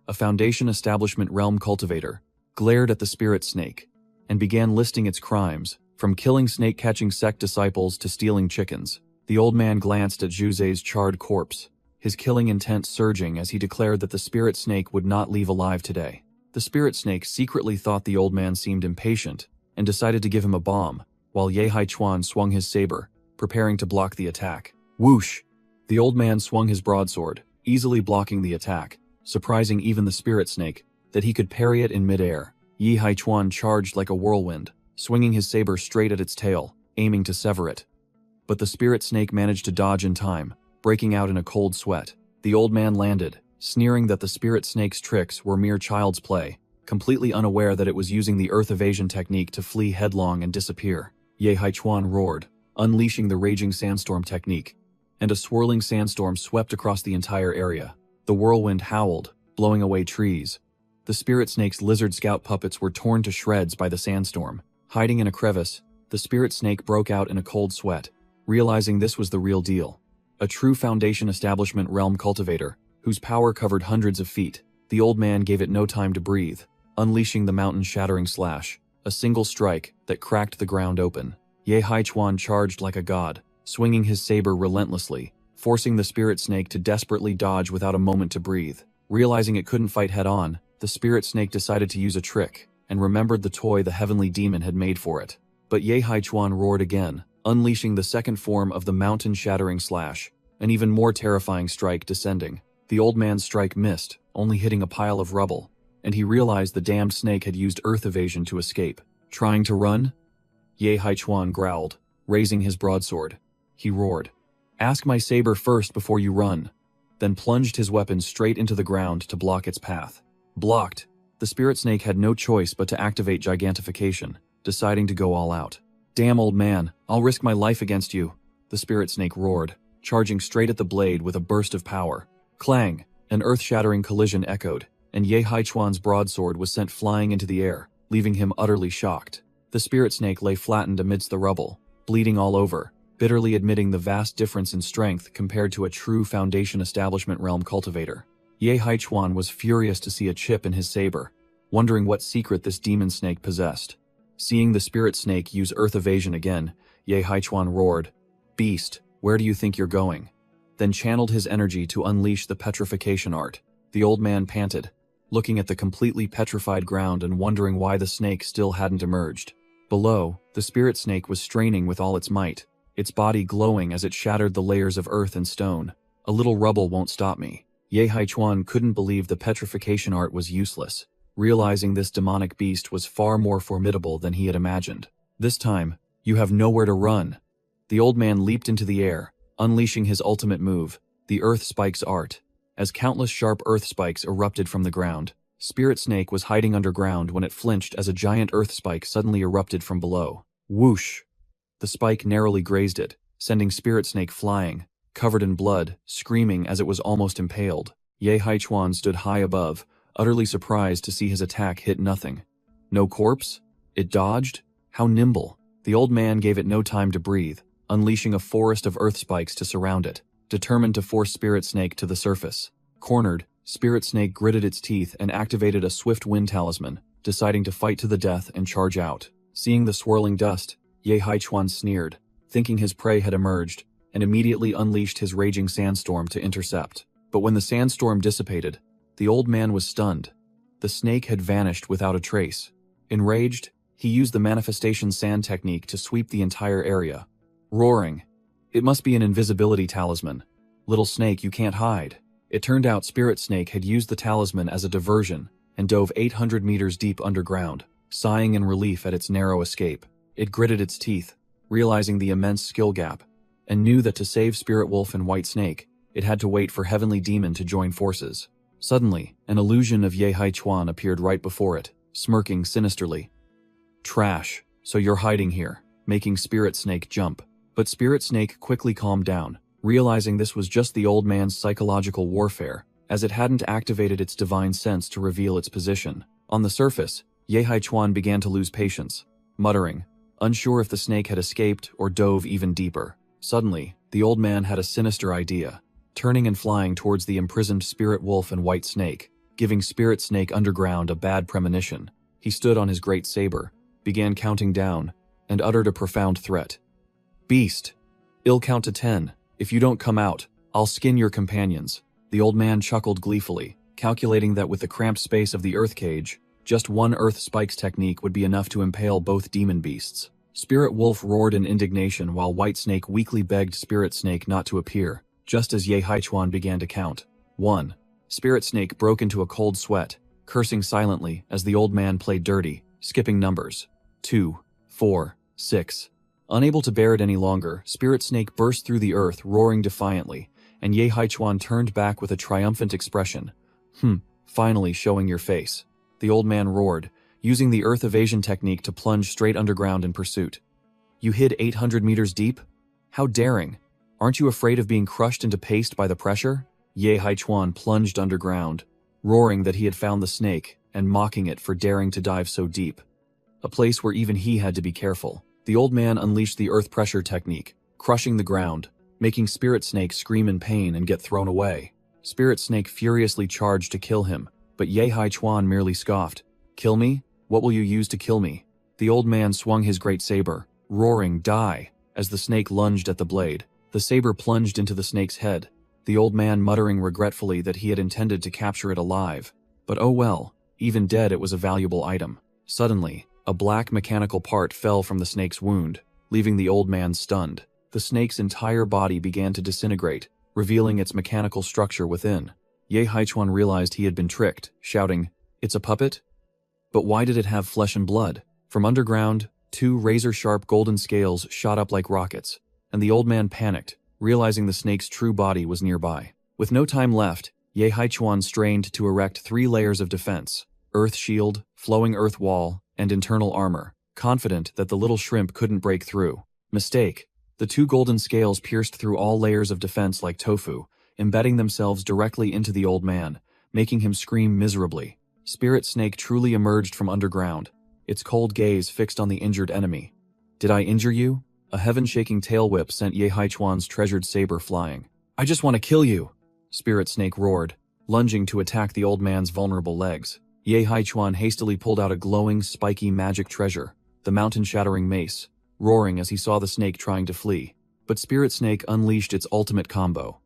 a Foundation establishment realm cultivator, glared at the spirit snake and began listing its crimes, from killing snake-catching sect disciples to stealing chickens. The old man glanced at Zhuze's charred corpse, his killing intent surging as he declared that the spirit snake would not leave alive today. The spirit snake secretly thought the old man seemed impatient and decided to give him a bomb, while Ye Haichuan swung his saber, preparing to block the attack. Whoosh! The old man swung his broadsword, easily blocking the attack, surprising even the spirit snake that he could parry it in midair. Ye Haichuan charged like a whirlwind, swinging his saber straight at its tail, aiming to sever it. But the spirit snake managed to dodge in time, breaking out in a cold sweat. The old man landed, sneering that the spirit snake's tricks were mere child's play, completely unaware that it was using the earth evasion technique to flee headlong and disappear. Ye Haichuan roared, unleashing the raging sandstorm technique, and a swirling sandstorm swept across the entire area. The whirlwind howled, blowing away trees. The spirit snake's lizard scout puppets were torn to shreds by the sandstorm. Hiding in a crevice, the spirit snake broke out in a cold sweat, realizing this was the real deal. A true Foundation establishment realm cultivator, whose power covered hundreds of feet. The old man gave it no time to breathe, unleashing the mountain-shattering slash, a single strike that cracked the ground open. Ye Haichuan charged like a god, swinging his saber relentlessly, forcing the spirit snake to desperately dodge without a moment to breathe. Realizing it couldn't fight head-on, the spirit snake decided to use a trick, and remembered the toy the heavenly demon had made for it. But Ye Haichuan roared again, unleashing the second form of the mountain-shattering slash, an even more terrifying strike descending. The old man's strike missed, only hitting a pile of rubble, and he realized the damned snake had used earth evasion to escape. Trying to run? Ye Haichuan growled, raising his broadsword. He roared, "Ask my saber first before you run," then plunged his weapon straight into the ground to block its path. Blocked, the spirit snake had no choice but to activate gigantification, deciding to go all out. "Damn old man, I'll risk my life against you," the spirit snake roared, charging straight at the blade with a burst of power. Clang! An earth-shattering collision echoed, and Ye Haichuan's broadsword was sent flying into the air, leaving him utterly shocked. The spirit snake lay flattened amidst the rubble, bleeding all over, bitterly admitting the vast difference in strength compared to a true Foundation Establishment realm cultivator. Ye Haichuan was furious to see a chip in his saber, wondering what secret this demon snake possessed. Seeing the spirit snake use earth evasion again, Ye Haichuan roared, "Beast, where do you think you're going?" Then channeled his energy to unleash the petrification art. The old man panted, looking at the completely petrified ground and wondering why the snake still hadn't emerged. Below, the spirit snake was straining with all its might, its body glowing as it shattered the layers of earth and stone. "A little rubble won't stop me." Ye Haichuan couldn't believe the petrification art was useless, realizing this demonic beast was far more formidable than he had imagined. This time, "You have nowhere to run." The old man leaped into the air, unleashing his ultimate move, the Earth Spike's art. As countless sharp earth spikes erupted from the ground, Spirit Snake was hiding underground when it flinched as a giant earth spike suddenly erupted from below. Whoosh! The spike narrowly grazed it, sending Spirit Snake flying, covered in blood, screaming as it was almost impaled. Ye Haichuan stood high above, utterly surprised to see his attack hit nothing. No corpse? It dodged? How nimble! The old man gave it no time to breathe, unleashing a forest of earth spikes to surround it, determined to force Spirit Snake to the surface. Cornered, Spirit Snake gritted its teeth and activated a swift wind talisman, deciding to fight to the death and charge out. Seeing the swirling dust, Ye Haichuan sneered, thinking his prey had emerged, and immediately unleashed his raging sandstorm to intercept. But when the sandstorm dissipated, the old man was stunned. The snake had vanished without a trace. Enraged, he used the manifestation sand technique to sweep the entire area. Roaring, "It must be an invisibility talisman. Little snake, you can't hide." It turned out Spirit Snake had used the talisman as a diversion and dove 800 meters deep underground, sighing in relief at its narrow escape. It gritted its teeth, realizing the immense skill gap, and knew that to save Spirit Wolf and White Snake, it had to wait for Heavenly Demon to join forces. Suddenly, an illusion of Ye Haichuan appeared right before it, smirking sinisterly. "Trash, so you're hiding here," making Spirit Snake jump. But Spirit Snake quickly calmed down, realizing this was just the old man's psychological warfare, as it hadn't activated its divine sense to reveal its position. On the surface, Ye Haichuan began to lose patience, muttering, unsure if the snake had escaped or dove even deeper. Suddenly, the old man had a sinister idea, turning and flying towards the imprisoned Spirit Wolf and White Snake, giving Spirit Snake underground a bad premonition. He stood on his great saber, began counting down, and uttered a profound threat. "Beast, I'll count to 10. If you don't come out, I'll skin your companions." The old man chuckled gleefully, calculating that with the cramped space of the earth cage, just one earth spikes technique would be enough to impale both demon beasts. Spirit Wolf roared in indignation while White Snake weakly begged Spirit Snake not to appear, just as Ye Haichuan began to count. 1. Spirit Snake broke into a cold sweat, cursing silently as the old man played dirty, skipping numbers. 2, 4, 6. Unable to bear it any longer, Spirit Snake burst through the earth, roaring defiantly, and Ye Haichuan turned back with a triumphant expression. Finally showing your face." The old man roared, using the earth evasion technique to plunge straight underground in pursuit. "You hid 800 meters deep? How daring! Aren't you afraid of being crushed into paste by the pressure?" Ye Haichuan plunged underground, roaring that he had found the snake and mocking it for daring to dive so deep, a place where even he had to be careful. The old man unleashed the earth pressure technique, crushing the ground, making Spirit Snake scream in pain and get thrown away. Spirit Snake furiously charged to kill him, but Ye Haichuan merely scoffed. "Kill me? What will you use to kill me?" The old man swung his great saber, roaring, "Die!" As the snake lunged at the blade, the saber plunged into the snake's head, the old man muttering regretfully that he had intended to capture it alive. But oh well, even dead it was a valuable item. Suddenly, a black mechanical part fell from the snake's wound, leaving the old man stunned. The snake's entire body began to disintegrate, revealing its mechanical structure within. Ye Haichuan realized he had been tricked, shouting, "It's a puppet? But why did it have flesh and blood?" From underground, 2 razor-sharp golden scales shot up like rockets, and the old man panicked, realizing the snake's true body was nearby. With no time left, Ye Haichuan strained to erect 3 layers of defense: earth shield, flowing earth wall, and internal armor, confident that the little shrimp couldn't break through. Mistake. The 2 golden scales pierced through all layers of defense like tofu, embedding themselves directly into the old man, making him scream miserably. Spirit Snake truly emerged from underground, its cold gaze fixed on the injured enemy. "Did I injure you?" A heaven-shaking tail whip sent Ye Haichuan's treasured saber flying. "I just want to kill you!" Spirit Snake roared, lunging to attack the old man's vulnerable legs. Ye Haichuan hastily pulled out a glowing, spiky magic treasure, the mountain-shattering mace, roaring as he saw the snake trying to flee. But Spirit Snake unleashed its ultimate combo.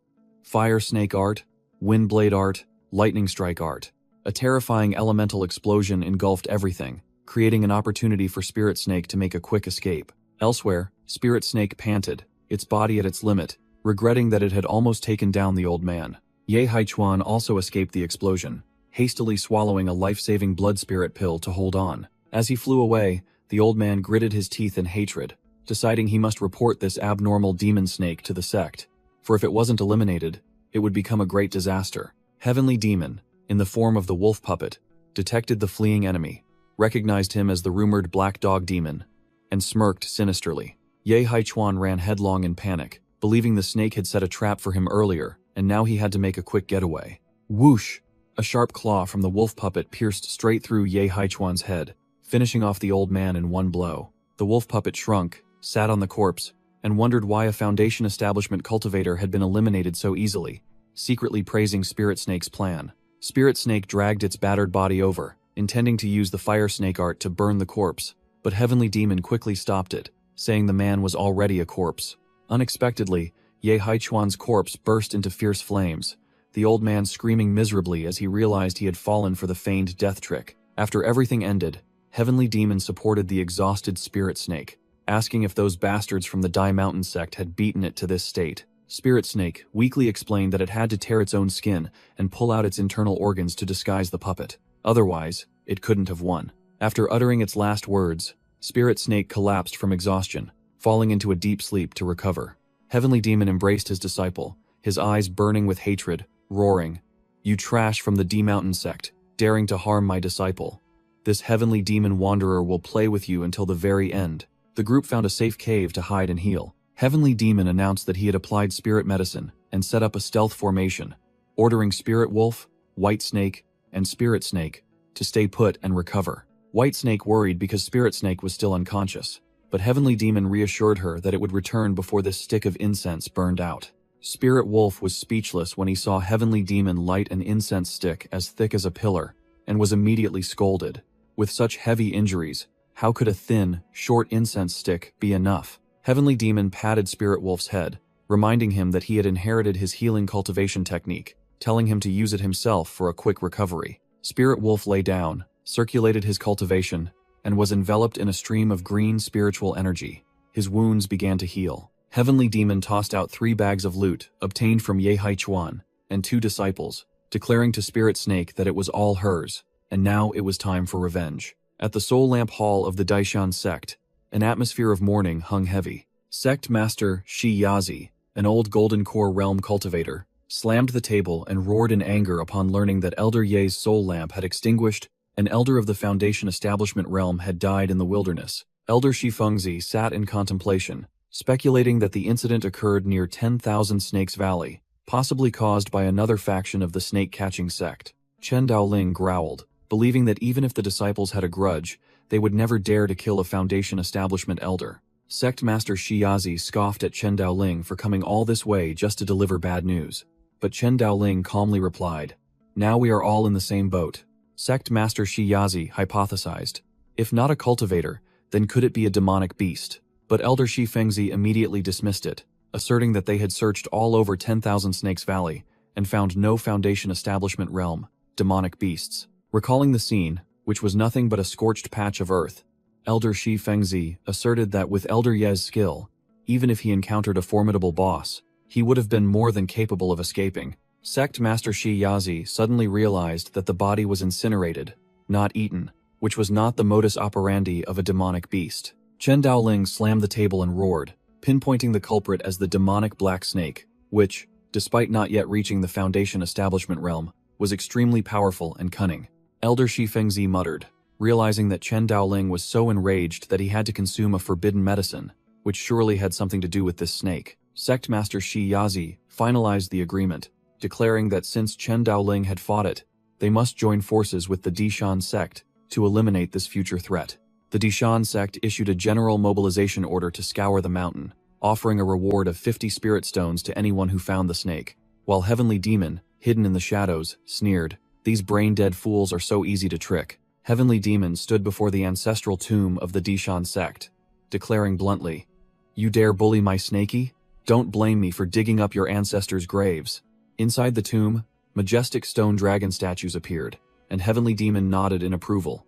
Fire Snake Art, Wind Blade Art, Lightning Strike Art. A terrifying elemental explosion engulfed everything, creating an opportunity for Spirit Snake to make a quick escape. Elsewhere, Spirit Snake panted, its body at its limit, regretting that it had almost taken down the old man. Ye Haichuan also escaped the explosion, hastily swallowing a life-saving blood spirit pill to hold on. As he flew away, the old man gritted his teeth in hatred, deciding he must report this abnormal demon snake to the sect, for if it wasn't eliminated, it would become a great disaster. Heavenly Demon, in the form of the wolf puppet, detected the fleeing enemy, recognized him as the rumored Black Dog Demon, and smirked sinisterly. Ye Haichuan ran headlong in panic, believing the snake had set a trap for him earlier, and now he had to make a quick getaway. Whoosh! A sharp claw from the wolf puppet pierced straight through Ye Haichuan's head, finishing off the old man in one blow. The wolf puppet shrunk, sat on the corpse, and wondered why a Foundation Establishment cultivator had been eliminated so easily, secretly praising Spirit Snake's plan. Spirit Snake dragged its battered body over, intending to use the Fire Snake Art to burn the corpse, but Heavenly Demon quickly stopped it, saying the man was already a corpse. Unexpectedly, Ye Haichuan's corpse burst into fierce flames, the old man screaming miserably as he realized he had fallen for the feigned death trick. After everything ended, Heavenly Demon supported the exhausted Spirit Snake, asking if those bastards from the Dai Mountain sect had beaten it to this state. Spirit Snake weakly explained that it had to tear its own skin and pull out its internal organs to disguise the puppet. Otherwise, it couldn't have won. After uttering its last words, Spirit Snake collapsed from exhaustion, falling into a deep sleep to recover. Heavenly Demon embraced his disciple, his eyes burning with hatred, roaring, "You trash from the D Mountain sect, daring to harm my disciple. This Heavenly Demon Wanderer will play with you until the very end." The group found a safe cave to hide and heal. Heavenly Demon announced that he had applied spirit medicine and set up a stealth formation, ordering Spirit Wolf, White Snake, and Spirit Snake to stay put and recover. White Snake worried because Spirit Snake was still unconscious, but Heavenly Demon reassured her that it would return before this stick of incense burned out. Spirit Wolf was speechless when he saw Heavenly Demon light an incense stick as thick as a pillar, and was immediately scolded. With such heavy injuries, how could a thin, short incense stick be enough? Heavenly Demon patted Spirit Wolf's head, reminding him that he had inherited his healing cultivation technique, telling him to use it himself for a quick recovery. Spirit Wolf lay down, circulated his cultivation, and was enveloped in a stream of green spiritual energy. His wounds began to heal. Heavenly Demon tossed out 3 bags of loot obtained from Ye Haichuan and 2 disciples, declaring to Spirit Snake that it was all hers, and now it was time for revenge. At the Soul Lamp Hall of the Daishan sect, an atmosphere of mourning hung heavy. Sect Master Shi Yazi, an old Golden Core realm cultivator, slammed the table and roared in anger upon learning that Elder Ye's soul lamp had extinguished. An elder of the Foundation Establishment realm had died in the wilderness. Elder Shi Fengzi sat in contemplation, speculating that the incident occurred near 10,000 Snakes Valley, possibly caused by another faction of the snake-catching sect. Chen Daoling growled, believing that even if the disciples had a grudge, they would never dare to kill a Foundation Establishment elder. Sect Master Shiyazi scoffed at Chen Daoling for coming all this way just to deliver bad news. But Chen Daoling calmly replied, "Now we are all in the same boat." Sect Master Shiyazi hypothesized, if not a cultivator, then could it be a demonic beast? But Elder Shi Fengzi immediately dismissed it, asserting that they had searched all over 10,000 Snakes Valley and found no Foundation Establishment realm, demonic beasts. Recalling the scene, which was nothing but a scorched patch of earth, Elder Shi Fengzi asserted that with Elder Ye's skill, even if he encountered a formidable boss, he would have been more than capable of escaping. Sect Master Shi Yazi suddenly realized that the body was incinerated, not eaten, which was not the modus operandi of a demonic beast. Chen Daoling slammed the table and roared, pinpointing the culprit as the demonic black snake, which, despite not yet reaching the Foundation Establishment realm, was extremely powerful and cunning. Elder Shi Fengzi muttered, realizing that Chen Daoling was so enraged that he had to consume a forbidden medicine, which surely had something to do with this snake. Sect Master Shi Yazi finalized the agreement, declaring that since Chen Daoling had fought it, They must join forces with the Dishan sect to eliminate this future threat. The Dishan sect issued a general mobilization order to scour the mountain, offering a reward of 50 spirit stones to anyone who found the snake. While Heavenly Demon, hidden in the shadows, sneered, "These brain-dead fools are so easy to trick." Heavenly Demon stood before the ancestral tomb of the Dishan sect, declaring bluntly, "You dare bully my snakey? Don't blame me for digging up your ancestors' graves." Inside the tomb, majestic stone dragon statues appeared, and Heavenly Demon nodded in approval.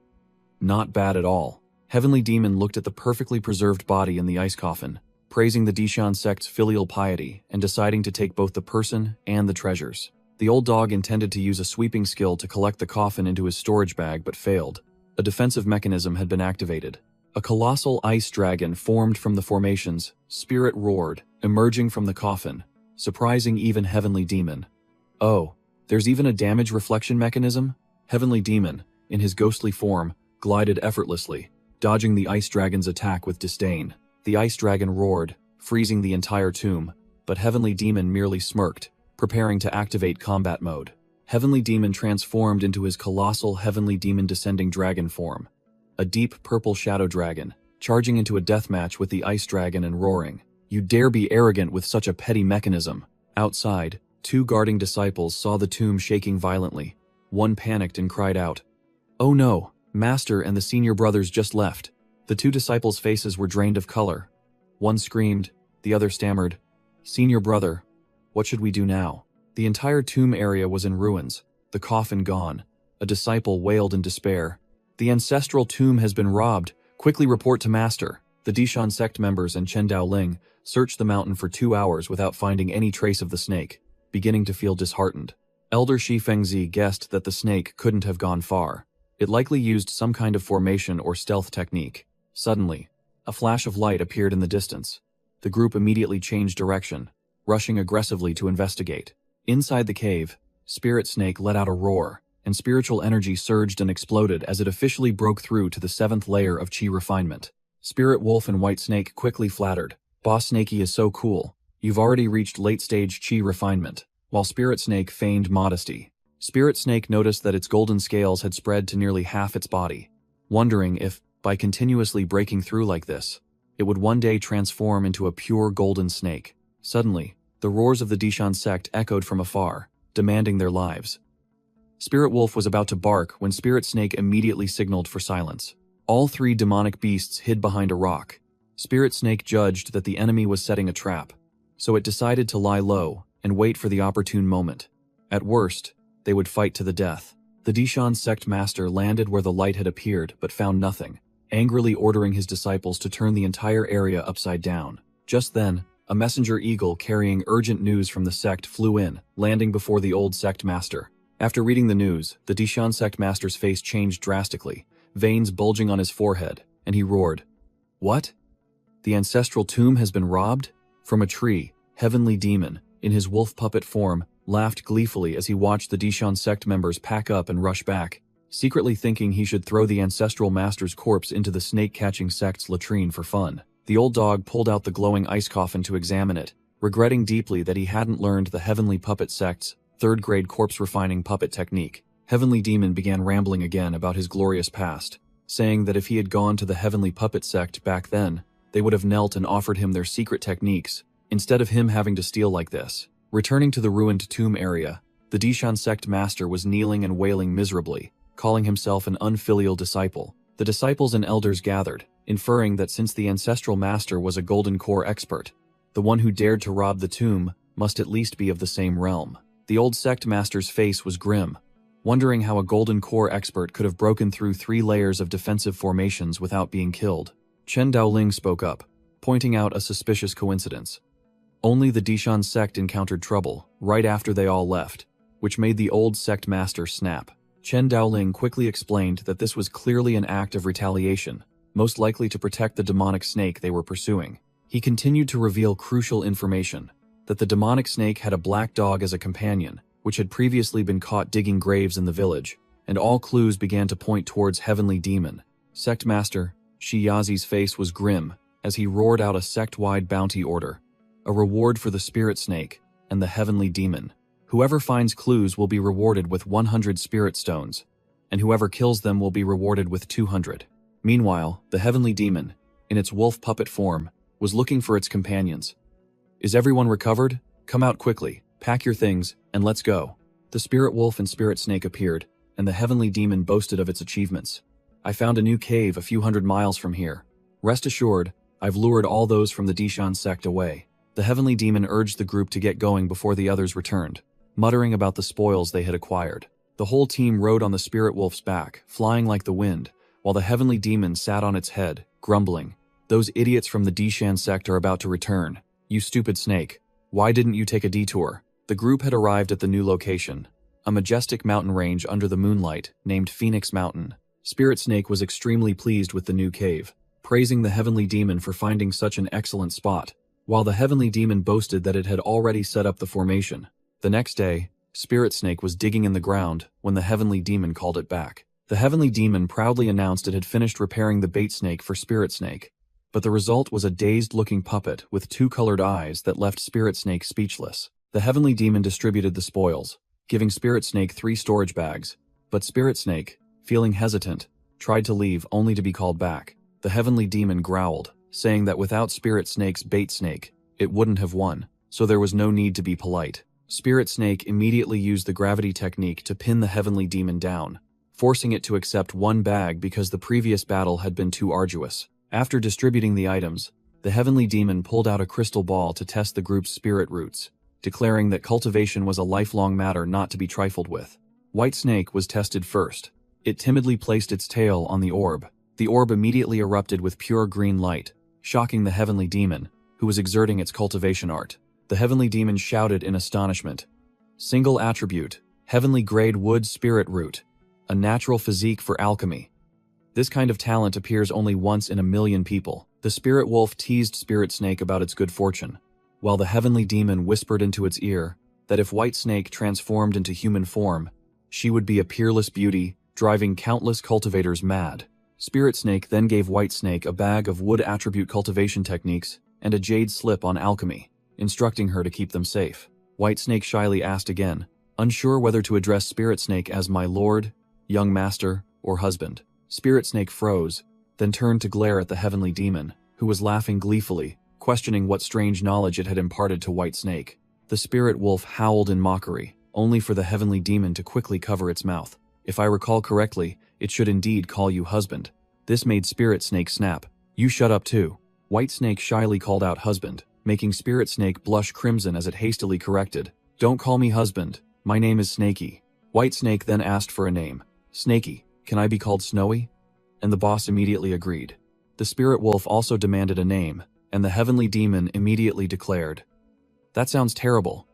Not bad at all. Heavenly Demon looked at the perfectly preserved body in the ice coffin, praising the Dishan sect's filial piety and deciding to take both the person and the treasures. The old dog intended to use a sweeping skill to collect the coffin into his storage bag but failed. A defensive mechanism had been activated. A colossal ice dragon formed from the formations, spirit roared, emerging from the coffin, surprising even Heavenly Demon. "Oh, there's even a damage reflection mechanism?" Heavenly Demon, in his ghostly form, glided effortlessly, dodging the ice dragon's attack with disdain. The ice dragon roared, freezing the entire tomb, but Heavenly Demon merely smirked, preparing to activate combat mode. Heavenly Demon transformed into his colossal Heavenly Demon descending dragon form, a deep purple shadow dragon, charging into a deathmatch with the ice dragon and roaring, "You dare be arrogant with such a petty mechanism." Outside, 2 guarding disciples saw the tomb shaking violently. One panicked and cried out, "Oh no, Master and the senior brothers just left." The 2 disciples' faces were drained of color. One screamed, the other stammered, "Senior brother, what should we do now?" The entire tomb area was in ruins, the coffin gone. A disciple wailed in despair, "The ancestral tomb has been robbed. Quickly report to Master." The Dishan sect members and Chen Daoling searched the mountain for 2 hours without finding any trace of the snake, beginning to feel disheartened. Elder Shi Fengzi guessed that the snake couldn't have gone far. It likely used some kind of formation or stealth technique. Suddenly, a flash of light appeared in the distance. The group immediately changed direction, rushing aggressively to investigate. Inside the cave, Spirit Snake let out a roar, and spiritual energy surged and exploded as it officially broke through to the 7th layer of Qi refinement. Spirit Wolf and White Snake quickly flattered, "Boss Snakey is so cool. You've already reached late-stage Qi refinement," while Spirit Snake feigned modesty. Spirit Snake noticed that its golden scales had spread to nearly half its body, wondering if, by continuously breaking through like this, it would one day transform into a pure golden snake. Suddenly, the roars of the Dishan sect echoed from afar, demanding their lives. Spirit Wolf was about to bark when Spirit Snake immediately signaled for silence. All 3 demonic beasts hid behind a rock. Spirit Snake judged that the enemy was setting a trap, so it decided to lie low and wait for the opportune moment. At worst, they would fight to the death. The Dishan sect master landed where the light had appeared but found nothing, angrily ordering his disciples to turn the entire area upside down. Just then, a messenger eagle carrying urgent news from the sect flew in, landing before the old sect master. After reading the news, the Dishan sect master's face changed drastically, veins bulging on his forehead, and he roared, "What? The ancestral tomb has been robbed?" From a tree, Heavenly Demon, in his wolf puppet form, laughed gleefully as he watched the Dishan sect members pack up and rush back, secretly thinking he should throw the ancestral master's corpse into the snake-catching sect's latrine for fun. The old dog pulled out the glowing ice coffin to examine it, regretting deeply that he hadn't learned the Heavenly Puppet sect's 3rd-grade corpse-refining puppet technique. Heavenly Demon began rambling again about his glorious past, saying that if he had gone to the Heavenly Puppet sect back then, they would have knelt and offered him their secret techniques, instead of him having to steal like this. Returning to the ruined tomb area, the Dishan sect master was kneeling and wailing miserably, calling himself an unfilial disciple. The disciples and elders gathered, inferring that since the ancestral master was a golden core expert, the one who dared to rob the tomb must at least be of the same realm. The old sect master's face was grim, wondering how a golden core expert could have broken through 3 layers of defensive formations without being killed. Chen Daoling spoke up, pointing out a suspicious coincidence. Only the Dishan sect encountered trouble right after they all left, which made the old sect master snap. Chen Daoling quickly explained that this was clearly an act of retaliation, most likely to protect the demonic snake they were pursuing. He continued to reveal crucial information, that the demonic snake had a black dog as a companion, which had previously been caught digging graves in the village, and all clues began to point towards Heavenly Demon. Sect Master Shiyazi's face was grim as he roared out a sect-wide bounty order, a reward for the Spirit Snake and the Heavenly Demon. Whoever finds clues will be rewarded with 100 spirit stones, and whoever kills them will be rewarded with 200. Meanwhile, the heavenly demon, in its wolf puppet form, was looking for its companions. Is everyone recovered? Come out quickly, pack your things, and let's go. The spirit wolf and spirit snake appeared, and the heavenly demon boasted of its achievements. I found a new cave a few hundred miles from here. Rest assured, I've lured all those from the Dishan sect away. The heavenly demon urged the group to get going before the others returned, muttering about the spoils they had acquired. The whole team rode on the spirit wolf's back, flying like the wind, while the heavenly demon sat on its head, grumbling. Those idiots from the Dishan sect are about to return. You stupid snake. Why didn't you take a detour? The group had arrived at the new location, a majestic mountain range under the moonlight named Phoenix Mountain. Spirit Snake was extremely pleased with the new cave, praising the heavenly demon for finding such an excellent spot, while the heavenly demon boasted that it had already set up the formation. The next day, Spirit Snake was digging in the ground when the heavenly demon called it back. The heavenly demon proudly announced it had finished repairing the bait snake for Spirit Snake, but the result was a dazed-looking puppet with two colored eyes that left Spirit Snake speechless. The heavenly demon distributed the spoils, giving Spirit Snake 3 storage bags, but Spirit Snake, feeling hesitant, tried to leave only to be called back. The heavenly demon growled, saying that without Spirit Snake's bait snake, it wouldn't have won, so there was no need to be polite. Spirit Snake immediately used the gravity technique to pin the heavenly demon down, forcing it to accept 1 bag because the previous battle had been too arduous. After distributing the items, the heavenly demon pulled out a crystal ball to test the group's spirit roots, declaring that cultivation was a lifelong matter not to be trifled with. White Snake was tested first. It timidly placed its tail on the orb. The orb immediately erupted with pure green light, shocking the heavenly demon, who was exerting its cultivation art. The heavenly demon shouted in astonishment. Single attribute, heavenly grade wood spirit root, a natural physique for alchemy. This kind of talent appears only once in a million people. The spirit wolf teased Spirit Snake about its good fortune, while the heavenly demon whispered into its ear that if White Snake transformed into human form, she would be a peerless beauty, driving countless cultivators mad. Spirit Snake then gave White Snake a bag of wood attribute cultivation techniques and a jade slip on alchemy, instructing her to keep them safe. White Snake shyly asked again, unsure whether to address Spirit Snake as my lord, young master, or husband. Spirit Snake froze, then turned to glare at the heavenly demon, who was laughing gleefully, questioning what strange knowledge it had imparted to White Snake. The spirit wolf howled in mockery, only for the heavenly demon to quickly cover its mouth. If I recall correctly, it should indeed call you husband. This made Spirit Snake snap. You shut up too. White Snake shyly called out husband, making Spirit Snake blush crimson as it hastily corrected. Don't call me husband. My name is Snakey. White Snake then asked for a name. Snakey, can I be called Snowy? And the boss immediately agreed. The spirit wolf also demanded a name, and the heavenly demon immediately declared, that sounds terrible.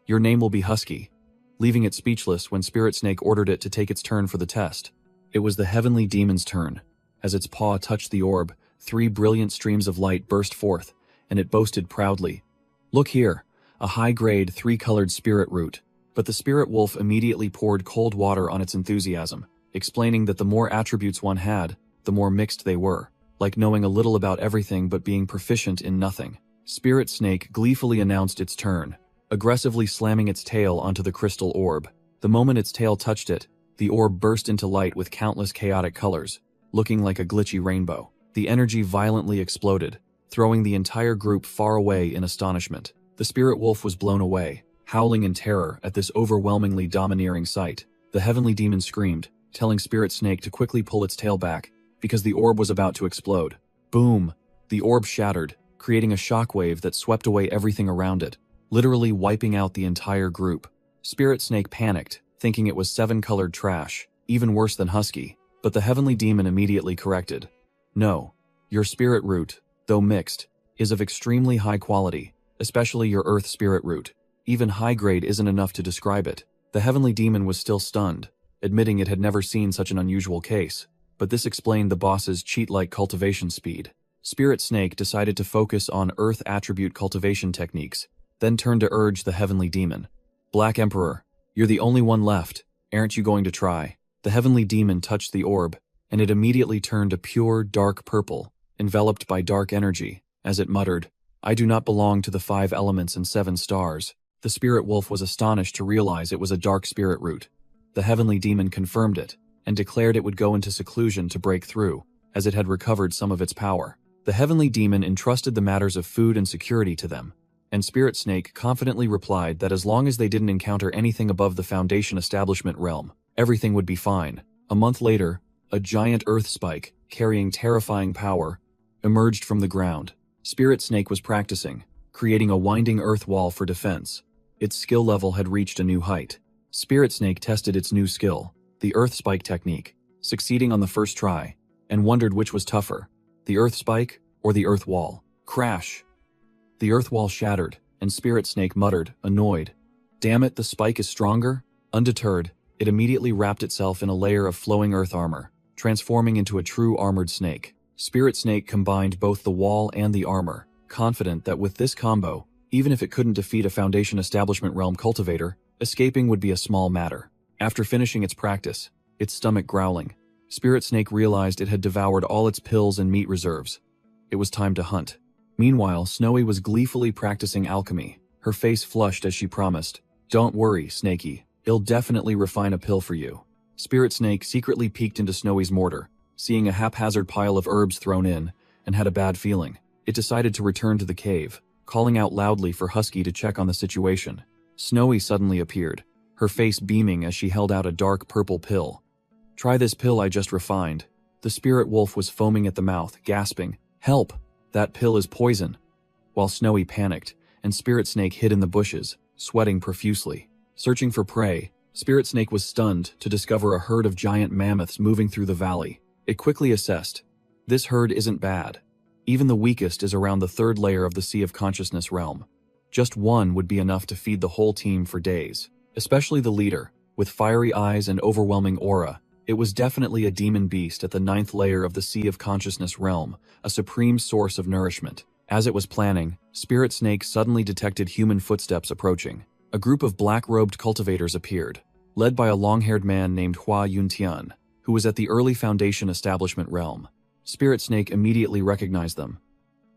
Your name will be Husky, leaving it speechless when Spirit Snake ordered it to take its turn for the test. It was the heavenly demon's turn. As its paw touched the orb, 3 brilliant streams of light burst forth, and it boasted proudly, look here, a high-grade 3-colored spirit root. But the spirit wolf immediately poured cold water on its enthusiasm, explaining that the more attributes one had, the more mixed they were, like knowing a little about everything but being proficient in nothing. Spirit Snake gleefully announced its turn, aggressively slamming its tail onto the crystal orb. The moment its tail touched it, the orb burst into light with countless chaotic colors, looking like a glitchy rainbow. The energy violently exploded, throwing the entire group far away in astonishment. The spirit wolf was blown away, howling in terror at this overwhelmingly domineering sight. The heavenly demon screamed, telling Spirit Snake to quickly pull its tail back, because the orb was about to explode. Boom! The orb shattered, creating a shockwave that swept away everything around it, literally wiping out the entire group. Spirit Snake panicked, thinking it was 7-colored trash, even worse than Husky, but the heavenly demon immediately corrected. No, your spirit root, though mixed, is of extremely high quality, especially your earth spirit root. Even high grade isn't enough to describe it. The heavenly demon was still stunned, admitting it had never seen such an unusual case, but this explained the boss's cheat-like cultivation speed. Spirit Snake decided to focus on earth attribute cultivation techniques, then turned to urge the heavenly demon. Black Emperor, you're the only one left, aren't you going to try? The heavenly demon touched the orb, and it immediately turned a pure, dark purple, enveloped by dark energy, as it muttered, I do not belong to the 5 elements and 7 stars. The spirit wolf was astonished to realize it was a dark spirit root. The heavenly demon confirmed it, and declared it would go into seclusion to break through, as it had recovered some of its power. The heavenly demon entrusted the matters of food and security to them, and Spirit Snake confidently replied that as long as they didn't encounter anything above the Foundation Establishment realm, everything would be fine. A month later, a giant earth spike, carrying terrifying power, emerged from the ground. Spirit Snake was practicing, creating a winding earth wall for defense. Its skill level had reached a new height. Spirit Snake tested its new skill, the earth spike technique, succeeding on the first try, and wondered which was tougher, the earth spike or the earth wall. Crash! The earth wall shattered, and Spirit Snake muttered, annoyed, "Damn it, the spike is stronger?" Undeterred, it immediately wrapped itself in a layer of flowing earth armor, transforming into a true armored snake. Spirit Snake combined both the wall and the armor, confident that with this combo, even if it couldn't defeat a Foundation Establishment realm cultivator, escaping would be a small matter. After finishing its practice, its stomach growling, Spirit Snake realized it had devoured all its pills and meat reserves. It was time to hunt. Meanwhile, Snowy was gleefully practicing alchemy, her face flushed as she promised, "Don't worry, Snakey, I'll definitely refine a pill for you." Spirit Snake secretly peeked into Snowy's mortar, seeing a haphazard pile of herbs thrown in, and had a bad feeling. It decided to return to the cave, calling out loudly for Husky to check on the situation. Snowy suddenly appeared, her face beaming as she held out a dark purple pill. "Try this pill I just refined." The spirit wolf was foaming at the mouth, gasping, "Help! That pill is poison." While Snowy panicked, and Spirit Snake hid in the bushes, sweating profusely. Searching for prey, Spirit Snake was stunned to discover a herd of giant mammoths moving through the valley. It quickly assessed, this herd isn't bad. Even the weakest is around the third layer of the Sea of Consciousness realm. Just one would be enough to feed the whole team for days. Especially the leader, with fiery eyes and overwhelming aura. It was definitely a demon beast at the 9th layer of the Sea of Consciousness realm, a supreme source of nourishment. As it was planning, Spirit Snake suddenly detected human footsteps approaching. A group of black-robed cultivators appeared, led by a long-haired man named Hua Yuntian, who was at the early Foundation Establishment realm. Spirit Snake immediately recognized them.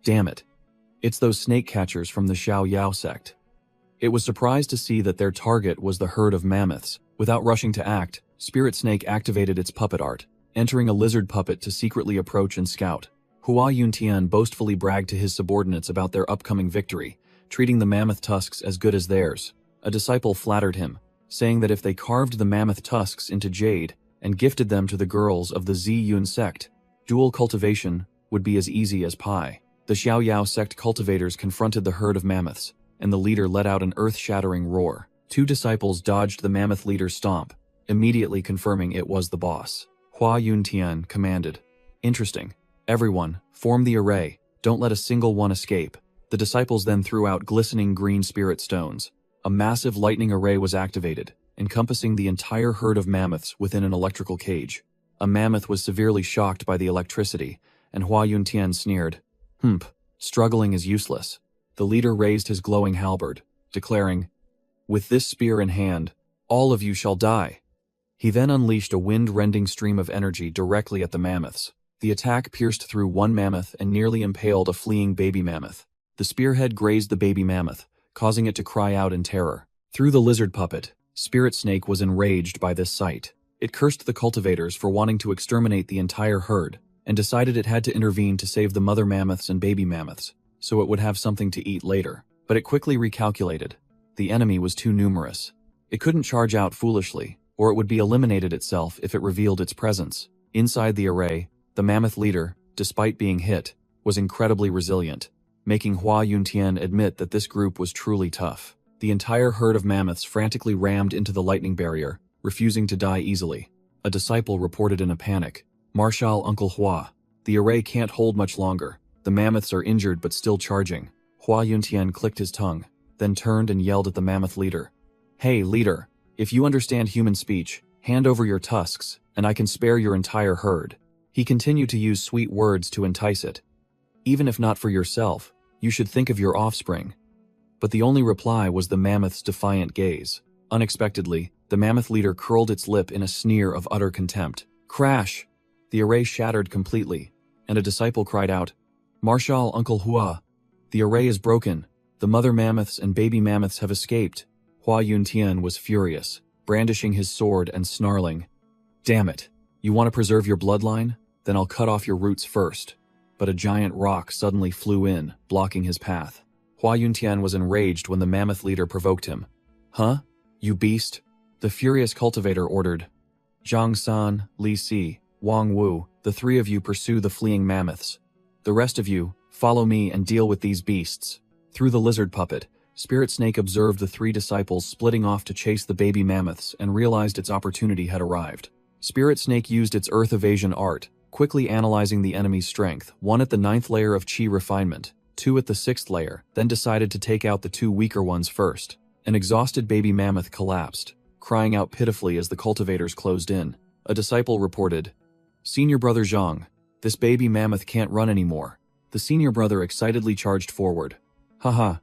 Damn it. It's those snake catchers from the Xiao Yao sect. It was surprised to see that their target was the herd of mammoths. Without rushing to act, Spirit Snake activated its puppet art, entering a lizard puppet to secretly approach and scout. Hua Yuntian boastfully bragged to his subordinates about their upcoming victory, treating the mammoth tusks as good as theirs. A disciple flattered him, saying that if they carved the mammoth tusks into jade and gifted them to the girls of the Zi Yun sect, dual cultivation would be as easy as pie. The Xiao Yao sect cultivators confronted the herd of mammoths, and the leader let out an earth-shattering roar. 2 disciples dodged the mammoth leader's stomp, immediately confirming it was the boss. Hua Yuntian commanded, "Interesting. Everyone, form the array. Don't let a single one escape." The disciples then threw out glistening green spirit stones. A massive lightning array was activated, encompassing the entire herd of mammoths within an electrical cage. A mammoth was severely shocked by the electricity, and Hua Yuntian sneered, Struggling is useless." The leader raised his glowing halberd, declaring, "With this spear in hand, all of you shall die." He then unleashed a wind-rending stream of energy directly at the mammoths. The attack pierced through one mammoth and nearly impaled a fleeing baby mammoth. The spearhead grazed the baby mammoth, causing it to cry out in terror. Through the lizard puppet, Spirit Snake was enraged by this sight. It cursed the cultivators for wanting to exterminate the entire herd, and decided it had to intervene to save the mother mammoths and baby mammoths, so it would have something to eat later. But it quickly recalculated. The enemy was too numerous. It couldn't charge out foolishly, or it would be eliminated itself if it revealed its presence. Inside the array, the mammoth leader, despite being hit, was incredibly resilient, making Hua Yuntian admit that this group was truly tough. The entire herd of mammoths frantically rammed into the lightning barrier, refusing to die easily. A disciple reported in a panic, "Marshal Uncle Hua, the array can't hold much longer. The mammoths are injured but still charging." Hua Yuntian clicked his tongue, then turned and yelled at the mammoth leader. "Hey, leader, if you understand human speech, hand over your tusks, and I can spare your entire herd." He continued to use sweet words to entice it. "Even if not for yourself, you should think of your offspring." But the only reply was the mammoth's defiant gaze. Unexpectedly, the mammoth leader curled its lip in a sneer of utter contempt. Crash! The array shattered completely, and a disciple cried out, "Marshal Uncle Hua, the array is broken." The mother mammoths and baby mammoths have escaped. Hua Yuntian was furious, brandishing his sword and snarling. Damn it. You want to preserve your bloodline? Then I'll cut off your roots first. But a giant rock suddenly flew in, blocking his path. Hua Yuntian was enraged when the mammoth leader provoked him. Huh? You beast? The furious cultivator ordered. Zhang San, Li Si, Wang Wu, the three of you pursue the fleeing mammoths. The rest of you, follow me and deal with these beasts. Through the lizard puppet, Spirit Snake observed the three disciples splitting off to chase the baby mammoths and realized its opportunity had arrived. Spirit Snake used its earth evasion art, quickly analyzing the enemy's strength, 1 at the 9th layer of Qi refinement, 2 at the 6th layer, then decided to take out the 2 weaker ones first. An exhausted baby mammoth collapsed, crying out pitifully as the cultivators closed in. A disciple reported, Senior Brother Zhang, this baby mammoth can't run anymore. The senior brother excitedly charged forward. Haha,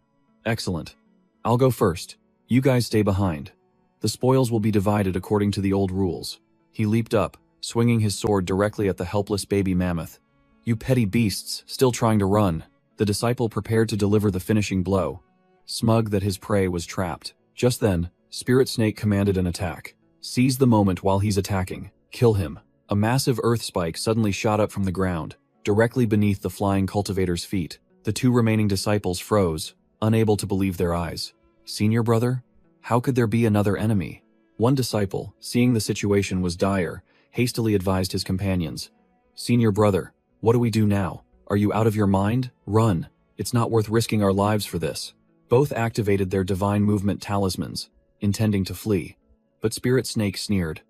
excellent. I'll go first. You guys stay behind. The spoils will be divided according to the old rules. He leaped up, swinging his sword directly at the helpless baby mammoth. You petty beasts, still trying to run. The disciple prepared to deliver the finishing blow, smug that his prey was trapped. Just then, Spirit Snake commanded an attack. Seize the moment while he's attacking. Kill him. A massive earth spike suddenly shot up from the ground, directly beneath the flying cultivator's feet. The 2 remaining disciples froze, unable to believe their eyes. Senior brother? How could there be another enemy? One disciple, seeing the situation was dire, hastily advised his companions. Senior brother, what do we do now? Are you out of your mind? Run. It's not worth risking our lives for this. Both activated their divine movement talismans, intending to flee. But Spirit Snake sneered.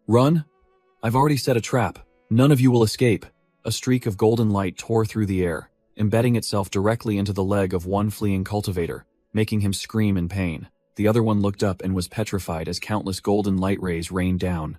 Run? I've already set a trap. None of you will escape. A streak of golden light tore through the air, embedding itself directly into the leg of one fleeing cultivator, making him scream in pain. The other one looked up and was petrified as countless golden light rays rained down.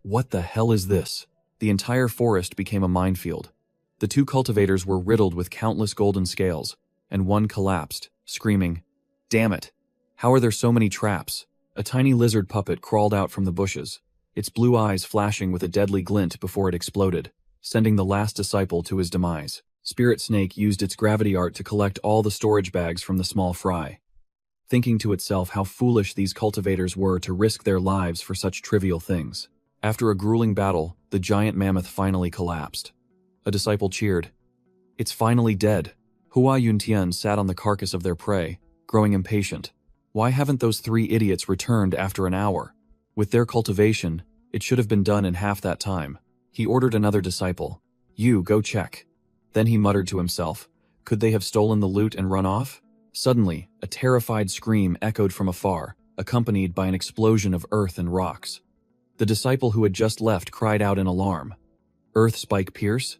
What the hell is this? The entire forest became a minefield. The 2 cultivators were riddled with countless golden scales, and one collapsed, screaming, Damn it! How are there so many traps? A tiny lizard puppet crawled out from the bushes, its blue eyes flashing with a deadly glint before it exploded, sending the last disciple to his demise. Spirit Snake used its gravity art to collect all the storage bags from the small fry, thinking to itself how foolish these cultivators were to risk their lives for such trivial things. After a grueling battle, the giant mammoth finally collapsed. A disciple cheered. It's finally dead. Hua Yuntian sat on the carcass of their prey, growing impatient. Why haven't those 3 idiots returned after an hour? With their cultivation, it should have been done in half that time. He ordered another disciple. You, go check. Then he muttered to himself. Could they have stolen the loot and run off? Suddenly, a terrified scream echoed from afar, accompanied by an explosion of earth and rocks. The disciple who had just left cried out in alarm. Earth Spike Pierce?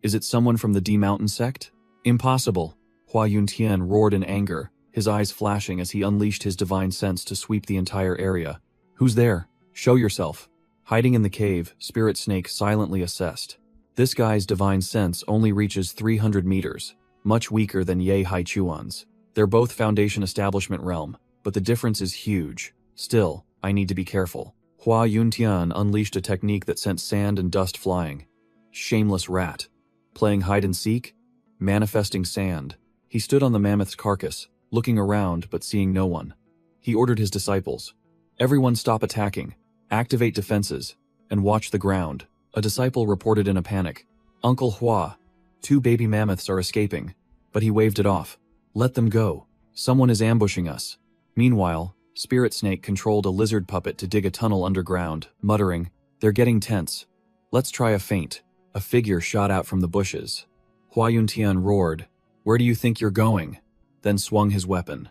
Is it someone from the D Mountain sect? Impossible! Hua Yuntian roared in anger, his eyes flashing as he unleashed his divine sense to sweep the entire area. Who's there? Show yourself. Hiding in the cave, Spirit Snake silently assessed. This guy's divine sense only reaches 300 meters, much weaker than Ye Haichuan's. They're both Foundation Establishment realm, but the difference is huge. Still, I need to be careful. Hua Yuntian unleashed a technique that sent sand and dust flying. Shameless rat. Playing hide and seek? Manifesting sand. He stood on the mammoth's carcass, looking around but seeing no one. He ordered his disciples. Everyone stop attacking, activate defenses, and watch the ground. A disciple reported in a panic. Uncle Hua, 2 baby mammoths are escaping. But he waved it off. Let them go. Someone is ambushing us. Meanwhile, Spirit Snake controlled a lizard puppet to dig a tunnel underground, muttering, They're getting tense. Let's try a feint. A figure shot out from the bushes. Hua Yuntian roared, Where do you think you're going? Then swung his weapon.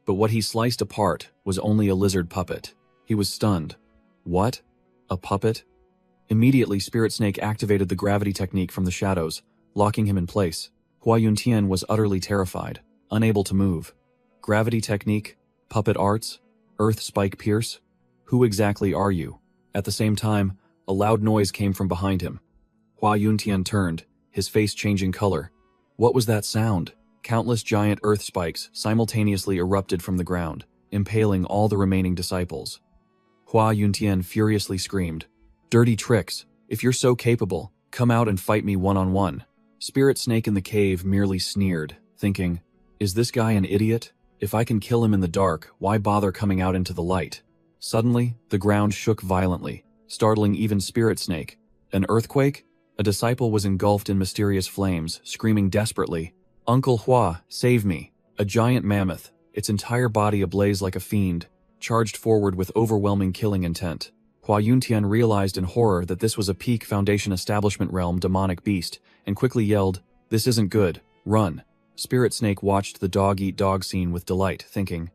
But what he sliced apart was only a lizard puppet. He was stunned. What? A puppet? Immediately, Spirit Snake activated the gravity technique from the shadows, locking him in place. Hua Yuntian was utterly terrified, unable to move. Gravity technique? Puppet arts? Earth Spike Pierce? Who exactly are you? At the same time, a loud noise came from behind him. Hua Yuntian turned, his face changing color. What was that sound? Countless giant earth spikes simultaneously erupted from the ground, impaling all the remaining disciples. Hua Yuntian furiously screamed, Dirty tricks! If you're so capable, come out and fight me one-on-one. Spirit Snake in the cave merely sneered, thinking, Is this guy an idiot? If I can kill him in the dark, why bother coming out into the light? Suddenly, the ground shook violently, startling even Spirit Snake. An earthquake? A disciple was engulfed in mysterious flames, screaming desperately, "Uncle Hua, save me!" A giant mammoth, its entire body ablaze like a fiend, charged forward with overwhelming killing intent. Hua Yuntian realized in horror that this was a peak Foundation Establishment realm demonic beast, and quickly yelled, "This isn't good, run!" Spirit Snake watched the dog-eat-dog scene with delight, thinking,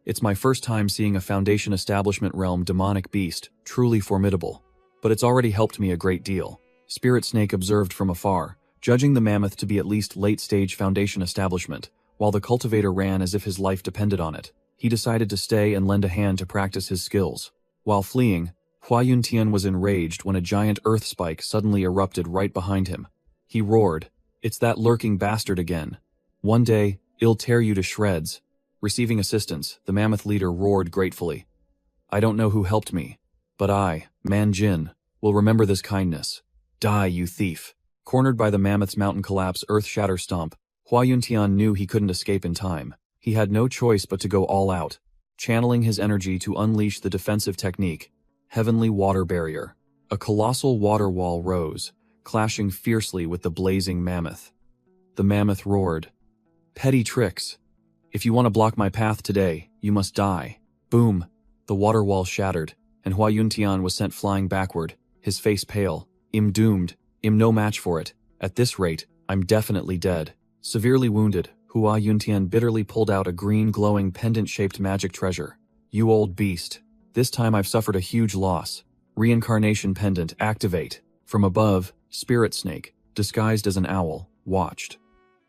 "It's my first time seeing a Foundation Establishment realm demonic beast, truly formidable. But it's already helped me a great deal." Spirit Snake observed from afar, judging the mammoth to be at least late-stage Foundation Establishment, while the cultivator ran as if his life depended on it. He decided to stay and lend a hand to practice his skills. While fleeing, Hua Yuntian was enraged when a giant earth spike suddenly erupted right behind him. He roared, "It's that lurking bastard again. One day, it'll tear you to shreds." Receiving assistance, the mammoth leader roared gratefully, "I don't know who helped me, but I, Man Jin, will remember this kindness. Die, you thief." Cornered by the mammoth's mountain collapse earth-shatter stomp, Hua Yuntian knew he couldn't escape in time. He had no choice but to go all out, channeling his energy to unleash the defensive technique, Heavenly Water Barrier. A colossal water wall rose, clashing fiercely with the blazing mammoth. The mammoth roared, "Petty tricks. If you want to block my path today, you must die." Boom! The water wall shattered, and Hua Yuntian was sent flying backward, his face pale. "I'm doomed. I'm no match for it. At this rate, I'm definitely dead." Severely wounded, Hua Yuntian bitterly pulled out a green glowing pendant-shaped magic treasure. "You old beast. This time I've suffered a huge loss. Reincarnation pendant, activate." From above, Spirit Snake, disguised as an owl, watched.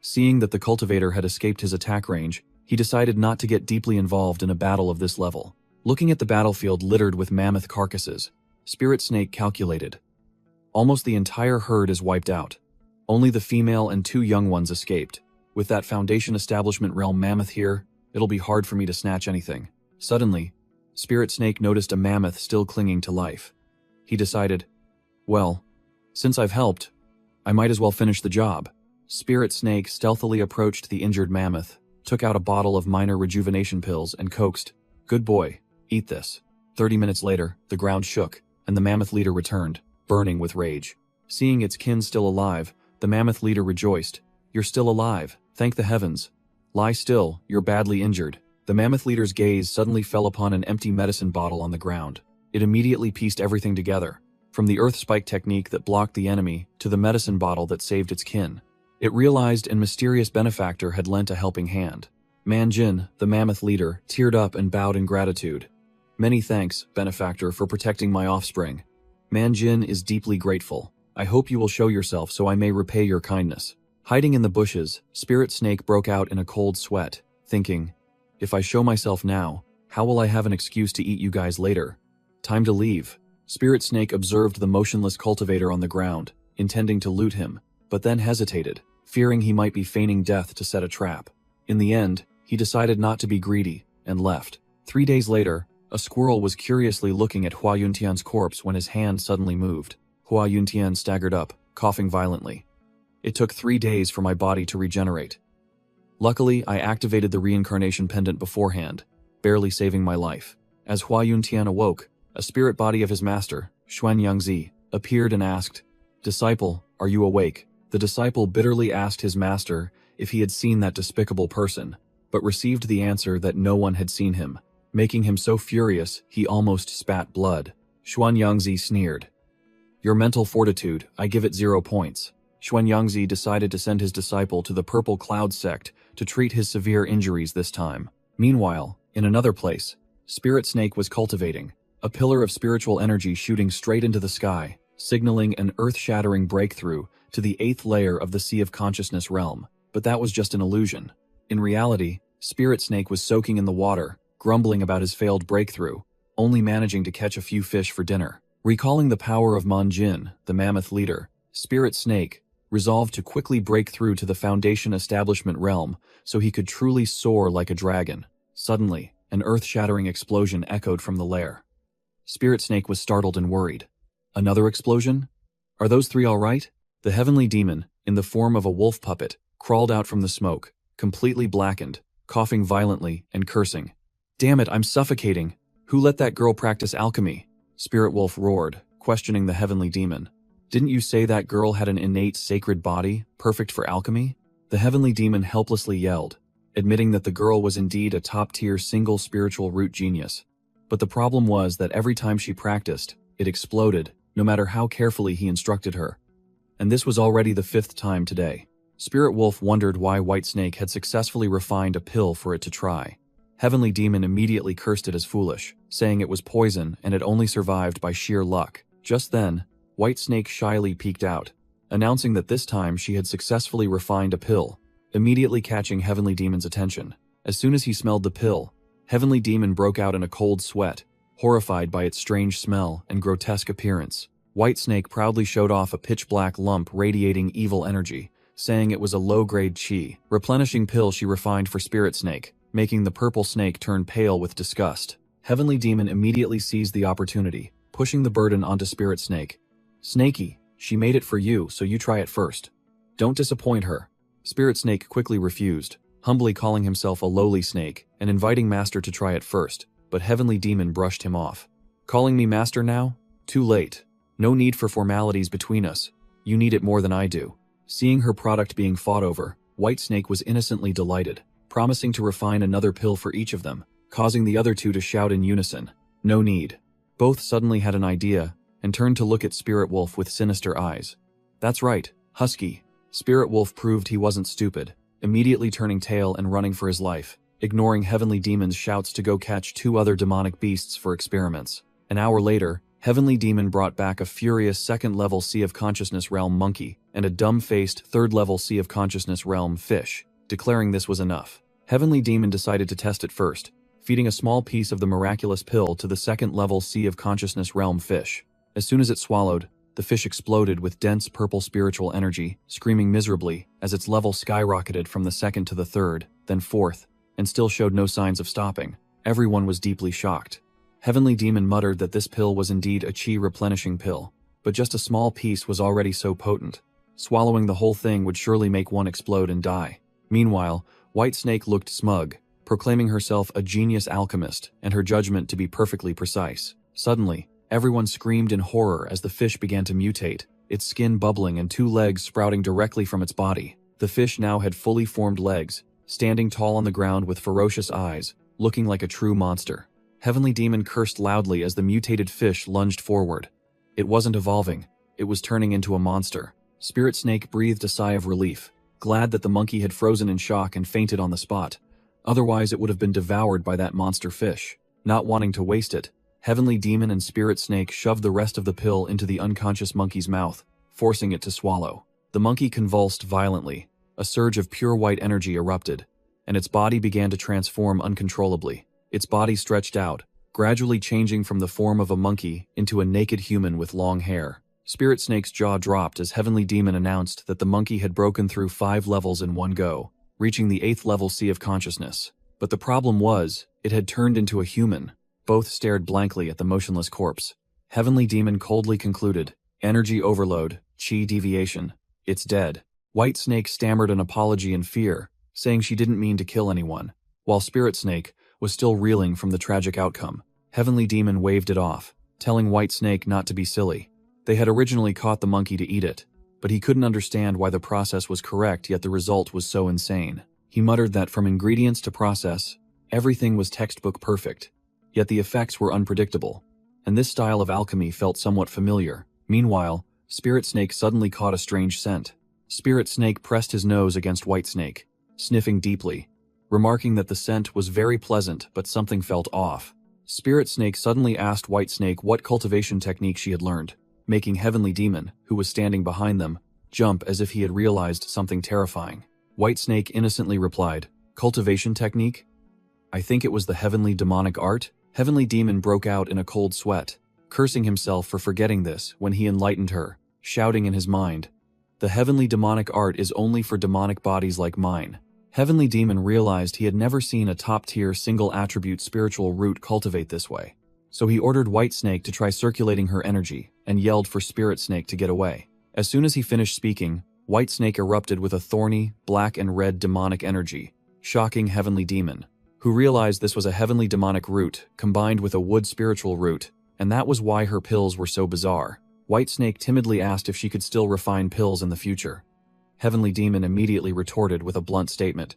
Seeing that the cultivator had escaped his attack range, he decided not to get deeply involved in a battle of this level. Looking at the battlefield littered with mammoth carcasses, Spirit Snake calculated. Almost the entire herd is wiped out. Only the female and 2 young ones escaped. With that Foundation Establishment realm mammoth here, it'll be hard for me to snatch anything. Suddenly, Spirit Snake noticed a mammoth still clinging to life. He decided, well, since I've helped, I might as well finish the job. Spirit Snake stealthily approached the injured mammoth, took out a bottle of minor rejuvenation pills and coaxed, "Good boy, eat this." 30 minutes later, the ground shook, and the mammoth leader returned, burning with rage. Seeing its kin still alive, the mammoth leader rejoiced. "You're still alive, thank the heavens. Lie still, you're badly injured." The mammoth leader's gaze suddenly fell upon an empty medicine bottle on the ground. It immediately pieced everything together, from the earth spike technique that blocked the enemy to the medicine bottle that saved its kin. It realized a mysterious benefactor had lent a helping hand. Man Jin, the mammoth leader, teared up and bowed in gratitude. "Many thanks, benefactor, for protecting my offspring. Man Jin is deeply grateful. I hope you will show yourself so I may repay your kindness." Hiding in the bushes, Spirit Snake broke out in a cold sweat, thinking, "If I show myself now, how will I have an excuse to eat you guys later? Time to leave." Spirit Snake observed the motionless cultivator on the ground, intending to loot him, but then hesitated, fearing he might be feigning death to set a trap. In the end, he decided not to be greedy, and left. 3 days later, a squirrel was curiously looking at Hua Yuntian's corpse when his hand suddenly moved. Hua Yuntian staggered up, coughing violently. "It took 3 days for my body to regenerate. Luckily, I activated the reincarnation pendant beforehand, barely saving my life." As Hua Yuntian awoke, a spirit body of his master, Xuan Yangzi, appeared and asked, "Disciple, are you awake?" The disciple bitterly asked his master if he had seen that despicable person, but received the answer that no one had seen him, making him so furious he almost spat blood. Xuan Yangzi sneered. "Your mental fortitude, I give it 0 points." Xuan Yangzi decided to send his disciple to the Purple Cloud sect to treat his severe injuries this time. Meanwhile, in another place, Spirit Snake was cultivating, a pillar of spiritual energy shooting straight into the sky, signaling an earth-shattering breakthrough to the 8th layer of the Sea of Consciousness realm. But that was just an illusion. In reality, Spirit Snake was soaking in the water, grumbling about his failed breakthrough, only managing to catch a few fish for dinner. Recalling the power of Man Jin, the mammoth leader, Spirit Snake resolved to quickly break through to the Foundation Establishment realm so he could truly soar like a dragon. Suddenly, an earth-shattering explosion echoed from the lair. Spirit Snake was startled and worried. Another explosion? Are those 3 all right? The heavenly demon, in the form of a wolf puppet, crawled out from the smoke, completely blackened, coughing violently and cursing. "Damn it, I'm suffocating! Who let that girl practice alchemy?" Spirit Wolf roared, questioning the heavenly demon. "Didn't you say that girl had an innate sacred body, perfect for alchemy?" The heavenly demon helplessly yelled, admitting that the girl was indeed a top-tier single spiritual root genius. But the problem was that every time she practiced, it exploded, no matter how carefully he instructed her. And this was already the 5th time today. Spirit Wolf wondered why Whitesnake had successfully refined a pill for it to try. Heavenly Demon immediately cursed it as foolish, saying it was poison and had only survived by sheer luck. Just then, Whitesnake shyly peeked out, announcing that this time she had successfully refined a pill, immediately catching Heavenly Demon's attention. As soon as he smelled the pill, Heavenly Demon broke out in a cold sweat, horrified by its strange smell and grotesque appearance. Whitesnake proudly showed off a pitch-black lump radiating evil energy, saying it was a low-grade chi, replenishing pill she refined for Spirit Snake, making the purple snake turn pale with disgust. Heavenly Demon immediately seized the opportunity, pushing the burden onto Spirit Snake. "Snakey, she made it for you, so you try it first. Don't disappoint her." Spirit Snake quickly refused, humbly calling himself a lowly snake and inviting Master to try it first, but Heavenly Demon brushed him off. "Calling me Master now? Too late. No need for formalities between us. You need it more than I do." Seeing her product being fought over, Whitesnake was innocently delighted, promising to refine another pill for each of them, causing the other two to shout in unison, "No need." Both suddenly had an idea and turned to look at Spirit Wolf with sinister eyes. "That's right, Husky." Spirit Wolf proved he wasn't stupid, immediately turning tail and running for his life, ignoring Heavenly Demon's shouts to go catch 2 other demonic beasts for experiments. An hour later, Heavenly Demon brought back a furious 2nd-level Sea of Consciousness Realm monkey and a dumb-faced 3rd-level Sea of Consciousness Realm fish, declaring this was enough. Heavenly Demon decided to test it first, feeding a small piece of the miraculous pill to the 2nd-level Sea of Consciousness Realm fish. As soon as it swallowed, the fish exploded with dense purple spiritual energy, screaming miserably as its level skyrocketed from the 2nd to the 3rd, then 4th, and still showed no signs of stopping. Everyone was deeply shocked. Heavenly Demon muttered that this pill was indeed a chi replenishing pill, but just a small piece was already so potent. Swallowing the whole thing would surely make one explode and die. Meanwhile, Whitesnake looked smug, proclaiming herself a genius alchemist and her judgment to be perfectly precise. Suddenly, everyone screamed in horror as the fish began to mutate, its skin bubbling and 2 legs sprouting directly from its body. The fish now had fully formed legs, standing tall on the ground with ferocious eyes, looking like a true monster. Heavenly Demon cursed loudly as the mutated fish lunged forward. It wasn't evolving, it was turning into a monster. Spirit Snake breathed a sigh of relief, glad that the monkey had frozen in shock and fainted on the spot. Otherwise it would have been devoured by that monster fish. Not wanting to waste it, Heavenly Demon and Spirit Snake shoved the rest of the pill into the unconscious monkey's mouth, forcing it to swallow. The monkey convulsed violently, a surge of pure white energy erupted, and its body began to transform uncontrollably. Its body stretched out, gradually changing from the form of a monkey into a naked human with long hair. Spirit Snake's jaw dropped as Heavenly Demon announced that the monkey had broken through 5 levels in one go, reaching the 8th level Sea of Consciousness. But the problem was, it had turned into a human. Both stared blankly at the motionless corpse. Heavenly Demon coldly concluded, "Energy overload, chi deviation. It's dead." Whitesnake stammered an apology in fear, saying she didn't mean to kill anyone, while Spirit Snake was still reeling from the tragic outcome. Heavenly Demon waved it off, telling Whitesnake not to be silly. They had originally caught the monkey to eat it, but he couldn't understand why the process was correct yet the result was so insane. He muttered that from ingredients to process, everything was textbook perfect, yet the effects were unpredictable, and this style of alchemy felt somewhat familiar. Meanwhile, Spirit Snake suddenly caught a strange scent. Spirit Snake pressed his nose against Whitesnake, sniffing deeply, remarking that the scent was very pleasant but something felt off. Spirit Snake suddenly asked Whitesnake what cultivation technique she had learned, making Heavenly Demon, who was standing behind them, jump as if he had realized something terrifying. Whitesnake innocently replied, "Cultivation technique? I think it was the heavenly demonic art." Heavenly Demon broke out in a cold sweat, cursing himself for forgetting this when he enlightened her, shouting in his mind, "The heavenly demonic art is only for demonic bodies like mine." Heavenly Demon realized he had never seen a top-tier single-attribute spiritual root cultivate this way. So he ordered Whitesnake to try circulating her energy and yelled for Spirit Snake to get away. As soon as he finished speaking, White Snake erupted with a thorny, black and red demonic energy, shocking Heavenly Demon, who realized this was a heavenly demonic root combined with a wood spiritual root, and that was why her pills were so bizarre. White Snake timidly asked if she could still refine pills in the future. Heavenly Demon immediately retorted with a blunt statement.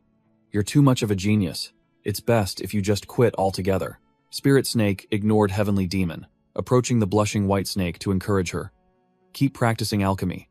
"You're too much of a genius. It's best if you just quit altogether." Spirit Snake ignored Heavenly Demon, approaching the blushing White Snake to encourage her. "Keep practicing alchemy.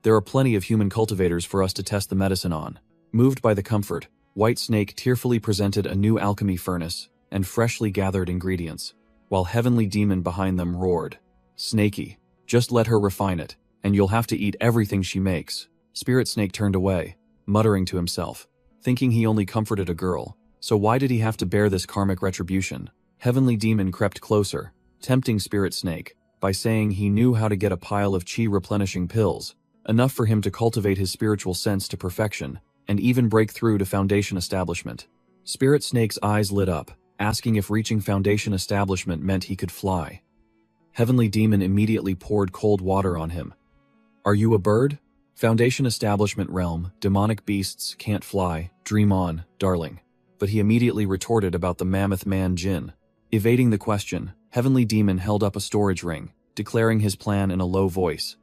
There are plenty of human cultivators for us to test the medicine on." Moved by the comfort, White Snake tearfully presented a new alchemy furnace and freshly gathered ingredients, while Heavenly Demon behind them roared, "Snakey, just let her refine it, and you'll have to eat everything she makes." Spirit Snake turned away, muttering to himself, thinking he only comforted a girl, so why did he have to bear this karmic retribution? Heavenly Demon crept closer, tempting Spirit Snake by saying he knew how to get a pile of chi replenishing pills, enough for him to cultivate his spiritual sense to perfection, and even break through to Foundation Establishment. Spirit Snake's eyes lit up, asking if reaching Foundation Establishment meant he could fly. Heavenly Demon immediately poured cold water on him. "Are you a bird? Foundation Establishment realm, demonic beasts can't fly, dream on, darling." But he immediately retorted about the Mammoth Man Jinn. Evading the question, Heavenly Demon held up a storage ring, declaring his plan in a low voice.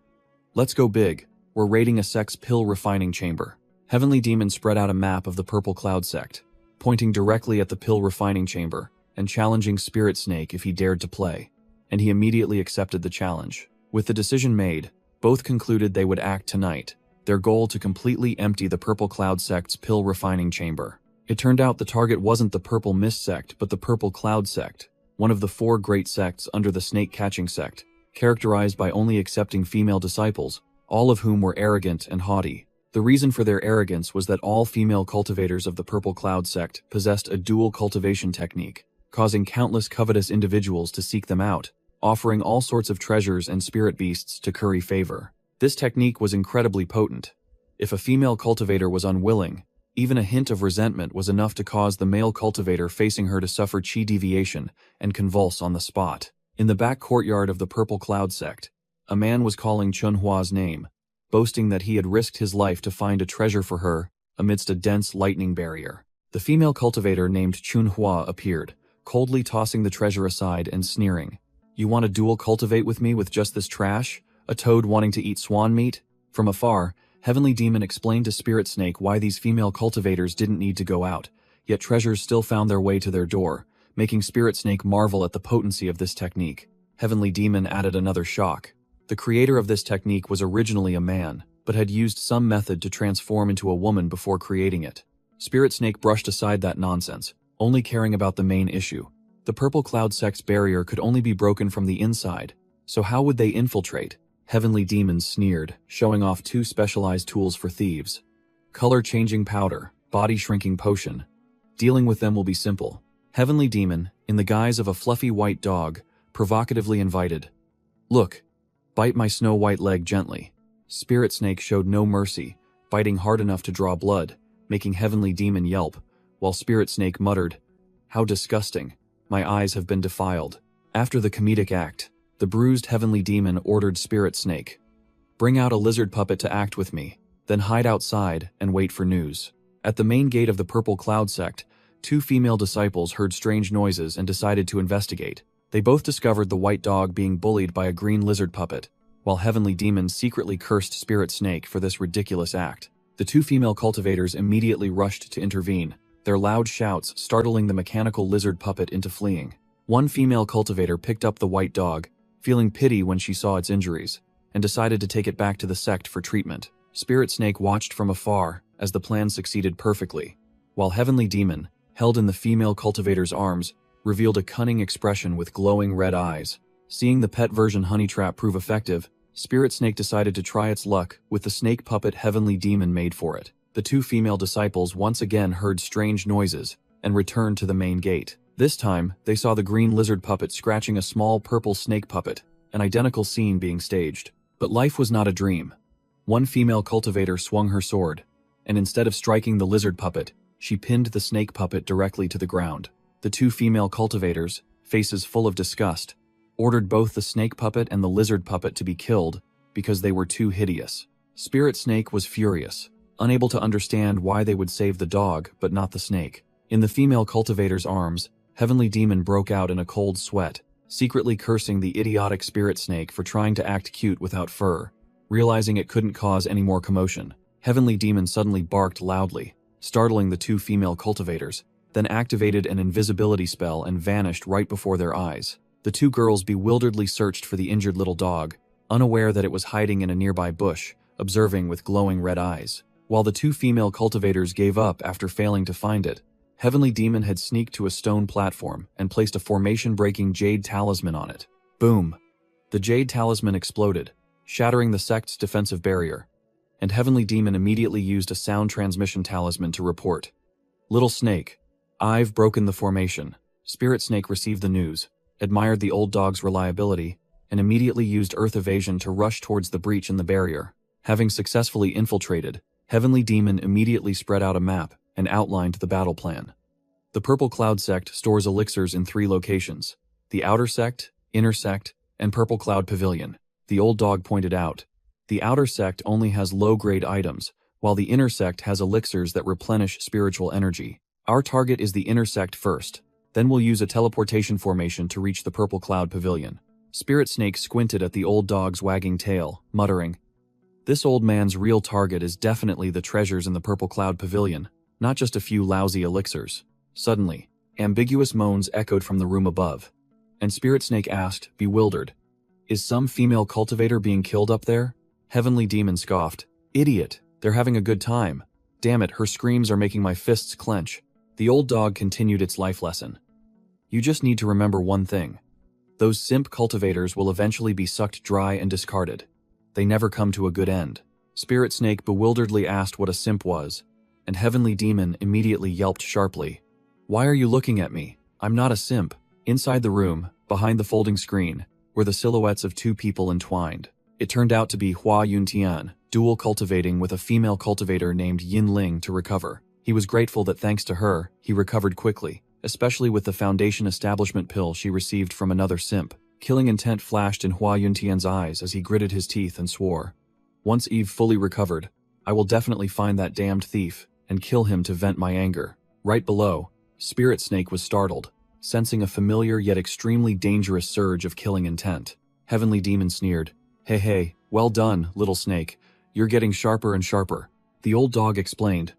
"Let's go big, we're raiding a sex pill refining chamber." Heavenly Demon spread out a map of the Purple Cloud sect, pointing directly at the pill refining chamber and challenging Spirit Snake if he dared to play, and he immediately accepted the challenge. With the decision made, both concluded they would act tonight, their goal to completely empty the Purple Cloud sect's pill refining chamber. It turned out the target wasn't the Purple Mist sect but the Purple Cloud sect, one of the 4 great sects under the snake-catching sect, characterized by only accepting female disciples, all of whom were arrogant and haughty. The reason for their arrogance was that all female cultivators of the Purple Cloud sect possessed a dual cultivation technique, causing countless covetous individuals to seek them out, offering all sorts of treasures and spirit beasts to curry favor. This technique was incredibly potent. If a female cultivator was unwilling, even a hint of resentment was enough to cause the male cultivator facing her to suffer chi deviation and convulse on the spot. In the back courtyard of the Purple Cloud sect, a man was calling Chunhua's name, boasting that he had risked his life to find a treasure for her amidst a dense lightning barrier. The female cultivator named Chunhua appeared, coldly tossing the treasure aside and sneering. "You want to dual cultivate with me with just this trash? A toad wanting to eat swan meat?" From afar, Heavenly Demon explained to Spirit Snake why these female cultivators didn't need to go out, yet treasures still found their way to their door, making Spirit Snake marvel at the potency of this technique. Heavenly Demon added another shock. The creator of this technique was originally a man, but had used some method to transform into a woman before creating it. Spirit Snake brushed aside that nonsense, only caring about the main issue. The Purple Cloud sect's barrier could only be broken from the inside, so how would they infiltrate? Heavenly Demon sneered, showing off 2 specialized tools for thieves. Color-changing powder, body-shrinking potion. Dealing with them will be simple. Heavenly Demon, in the guise of a fluffy white dog, provocatively invited, "Look, bite my snow-white leg gently." Spirit Snake showed no mercy, biting hard enough to draw blood, making Heavenly Demon yelp, while Spirit Snake muttered, "How disgusting. My eyes have been defiled." After the comedic act, the bruised Heavenly Demon ordered Spirit Snake, "Bring out a lizard puppet to act with me, then hide outside and wait for news." At the main gate of the Purple Cloud sect, 2 female disciples heard strange noises and decided to investigate. They both discovered the white dog being bullied by a green lizard puppet, while Heavenly Demon secretly cursed Spirit Snake for this ridiculous act. The 2 female cultivators immediately rushed to intervene, their loud shouts startling the mechanical lizard puppet into fleeing. One female cultivator picked up the white dog, feeling pity when she saw its injuries, and decided to take it back to the sect for treatment. Spirit Snake watched from afar as the plan succeeded perfectly, while Heavenly Demon, held in the female cultivator's arms, revealed a cunning expression with glowing red eyes. Seeing the pet version honey trap prove effective, Spirit Snake decided to try its luck with the snake puppet Heavenly Demon made for it. The 2 female disciples once again heard strange noises and returned to the main gate. This time, they saw the green lizard puppet scratching a small purple snake puppet, an identical scene being staged. But life was not a dream. One female cultivator swung her sword, and instead of striking the lizard puppet, she pinned the snake puppet directly to the ground. The 2 female cultivators, faces full of disgust, ordered both the snake puppet and the lizard puppet to be killed because they were too hideous. Spirit Snake was furious, unable to understand why they would save the dog but not the snake. In the female cultivator's arms, Heavenly Demon broke out in a cold sweat, secretly cursing the idiotic Spirit Snake for trying to act cute without fur. Realizing it couldn't cause any more commotion, Heavenly Demon suddenly barked loudly, startling the two female cultivators, then activated an invisibility spell and vanished right before their eyes. The two girls bewilderedly searched for the injured little dog, unaware that it was hiding in a nearby bush, observing with glowing red eyes. While the two female cultivators gave up after failing to find it, Heavenly Demon had sneaked to a stone platform and placed a formation-breaking jade talisman on it. Boom! The jade talisman exploded, shattering the sect's defensive barrier, and Heavenly Demon immediately used a sound transmission talisman to report. Little Snake, I've broken the formation. Spirit Snake received the news, admired the old dog's reliability, and immediately used Earth Evasion to rush towards the breach in the barrier. Having successfully infiltrated, Heavenly Demon immediately spread out a map and outlined the battle plan. The Purple Cloud Sect stores elixirs in 3 locations: the Outer Sect, Inner Sect, and Purple Cloud Pavilion. The old dog pointed out, the Outer Sect only has low-grade items, while the Inner Sect has elixirs that replenish spiritual energy. Our target is the Inner Sect first, then we'll use a teleportation formation to reach the Purple Cloud Pavilion. Spirit Snake squinted at the old dog's wagging tail, muttering, "This old man's real target is definitely the treasures in the Purple Cloud Pavilion, not just a few lousy elixirs." Suddenly, ambiguous moans echoed from the room above, and Spirit Snake asked, bewildered, "Is some female cultivator being killed up there?" Heavenly Demon scoffed, "Idiot, they're having a good time. Damn it, her screams are making my fists clench." The old dog continued its life lesson. "You just need to remember one thing. Those simp cultivators will eventually be sucked dry and discarded. They never come to a good end." Spirit Snake bewilderedly asked what a simp was, and Heavenly Demon immediately yelped sharply, "Why are you looking at me? I'm not a simp." Inside the room, behind the folding screen, were the silhouettes of 2 people entwined. It turned out to be Hua Yuntian, dual cultivating with a female cultivator named Yin Ling to recover. He was grateful that thanks to her, he recovered quickly, especially with the Foundation establishment pill she received from another simp. Killing intent flashed in Hua Yuntian's eyes as he gritted his teeth and swore, "Once Eve fully recovered, I will definitely find that damned thief and kill him to vent my anger." Right below, Spirit Snake was startled, sensing a familiar yet extremely dangerous surge of killing intent. Heavenly Demon sneered, Hey, well done, little snake. You're getting sharper and sharper." The old dog explained,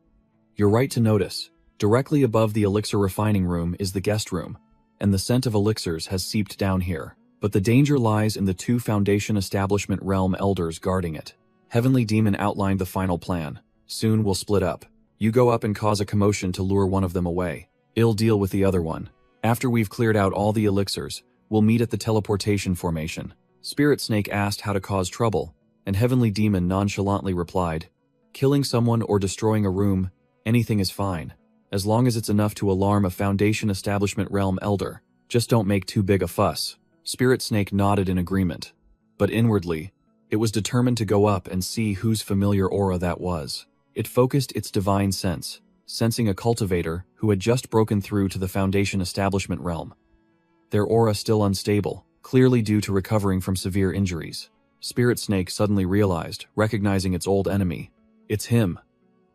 "You're right to notice. Directly above the elixir refining room is the guest room, and the scent of elixirs has seeped down here. But the danger lies in the 2 Foundation Establishment Realm Elders guarding it." Heavenly Demon outlined the final plan. "Soon we'll split up. You go up and cause a commotion to lure one of them away. I'll deal with the other one. After we've cleared out all the elixirs, we'll meet at the teleportation formation." Spirit Snake asked how to cause trouble, and Heavenly Demon nonchalantly replied, "Killing someone or destroying a room, anything is fine, as long as it's enough to alarm a Foundation Establishment Realm Elder. Just don't make too big a fuss." Spirit Snake nodded in agreement, but inwardly, it was determined to go up and see whose familiar aura that was. It focused its divine sense, sensing a cultivator who had just broken through to the Foundation Establishment Realm. Their aura still unstable, clearly due to recovering from severe injuries. Spirit Snake suddenly realized, recognizing its old enemy. "It's him.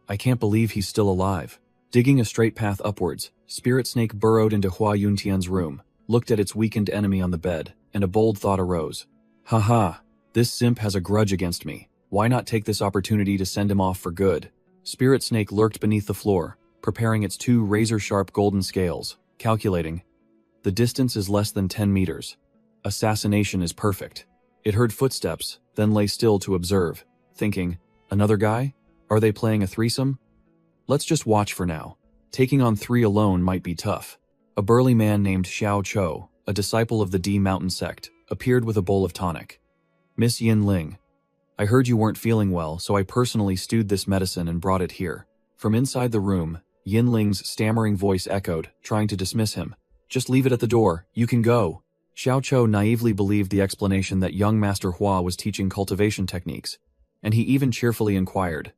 I can't believe he's still alive." Digging a straight path upwards, Spirit Snake burrowed into Hua Yuntian's room, looked at its weakened enemy on the bed, and a bold thought arose. "Haha, this simp has a grudge against me. Why not take this opportunity to send him off for good?" Spirit Snake lurked beneath the floor, preparing its 2 razor-sharp golden scales, calculating. The distance is less than 10 meters. Assassination is perfect. It heard footsteps, then lay still to observe, thinking, "Another guy? Are they playing a threesome? Let's just watch for now. Taking on 3 alone might be tough." A burly man named Xiao Cho, a disciple of the D Mountain sect, appeared with a bowl of tonic. "Miss Yin Ling, I heard you weren't feeling well, so I personally stewed this medicine and brought it here." From inside the room, Yin Ling's stammering voice echoed, trying to dismiss him. "Just leave it at the door, you can go." Xiao Cho naively believed the explanation that young Master Hua was teaching cultivation techniques, and he even cheerfully inquired,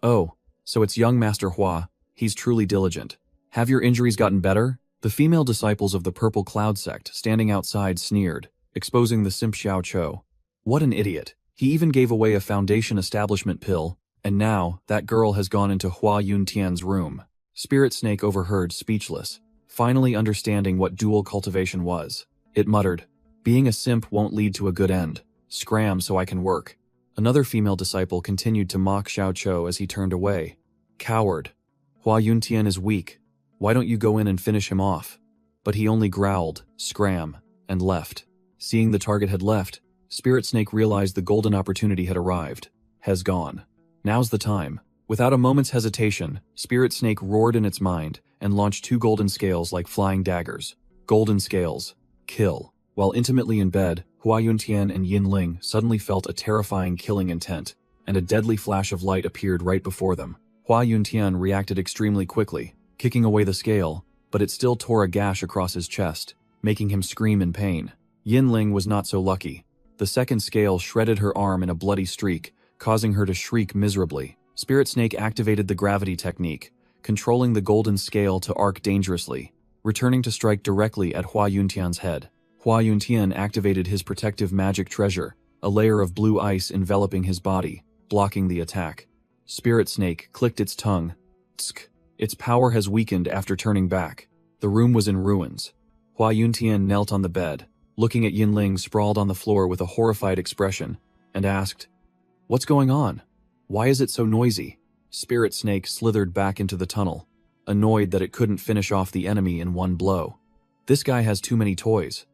"Oh, so it's young Master Hua, he's truly diligent. Have your injuries gotten better?" The female disciples of the Purple Cloud sect standing outside sneered, exposing the simp Xiao Cho. "What an idiot. He even gave away a foundation establishment pill, and now, that girl has gone into Hua Yuntian's room. Spirit Snake overheard, speechless, finally understanding what dual cultivation was. It muttered, "Being a simp won't lead to a good end. Scram so I can work." Another female disciple continued to mock Xiao Chou as he turned away. "Coward. Hua Yuntian is weak. Why don't you go in and finish him off?" But he only growled, "Scram," and left. Seeing the target had left, Spirit Snake realized the golden opportunity had arrived. Has gone. Now's the time. Without a moment's hesitation, Spirit Snake roared in its mind and launched 2 golden scales like flying daggers. Golden scales. Kill. While intimately in bed, Hua Yuntian and Yin Ling suddenly felt a terrifying killing intent, and a deadly flash of light appeared right before them. Hua Yuntian reacted extremely quickly, kicking away the scale, but it still tore a gash across his chest, making him scream in pain. Yin Ling was not so lucky. The second scale shredded her arm in a bloody streak, causing her to shriek miserably. Spirit Snake activated the gravity technique, controlling the golden scale to arc dangerously, returning to strike directly at Hua Yuntian's head. Hua Yuntian activated his protective magic treasure, a layer of blue ice enveloping his body, blocking the attack. Spirit Snake clicked its tongue. Tsk. Its power has weakened after turning back. The room was in ruins. Hua Yuntian knelt on the bed, looking at Yin Ling sprawled on the floor with a horrified expression, and asked, "What's going on? Why is it so noisy?" Spirit Snake slithered back into the tunnel, annoyed that it couldn't finish off the enemy in one blow. "This guy has too many toys.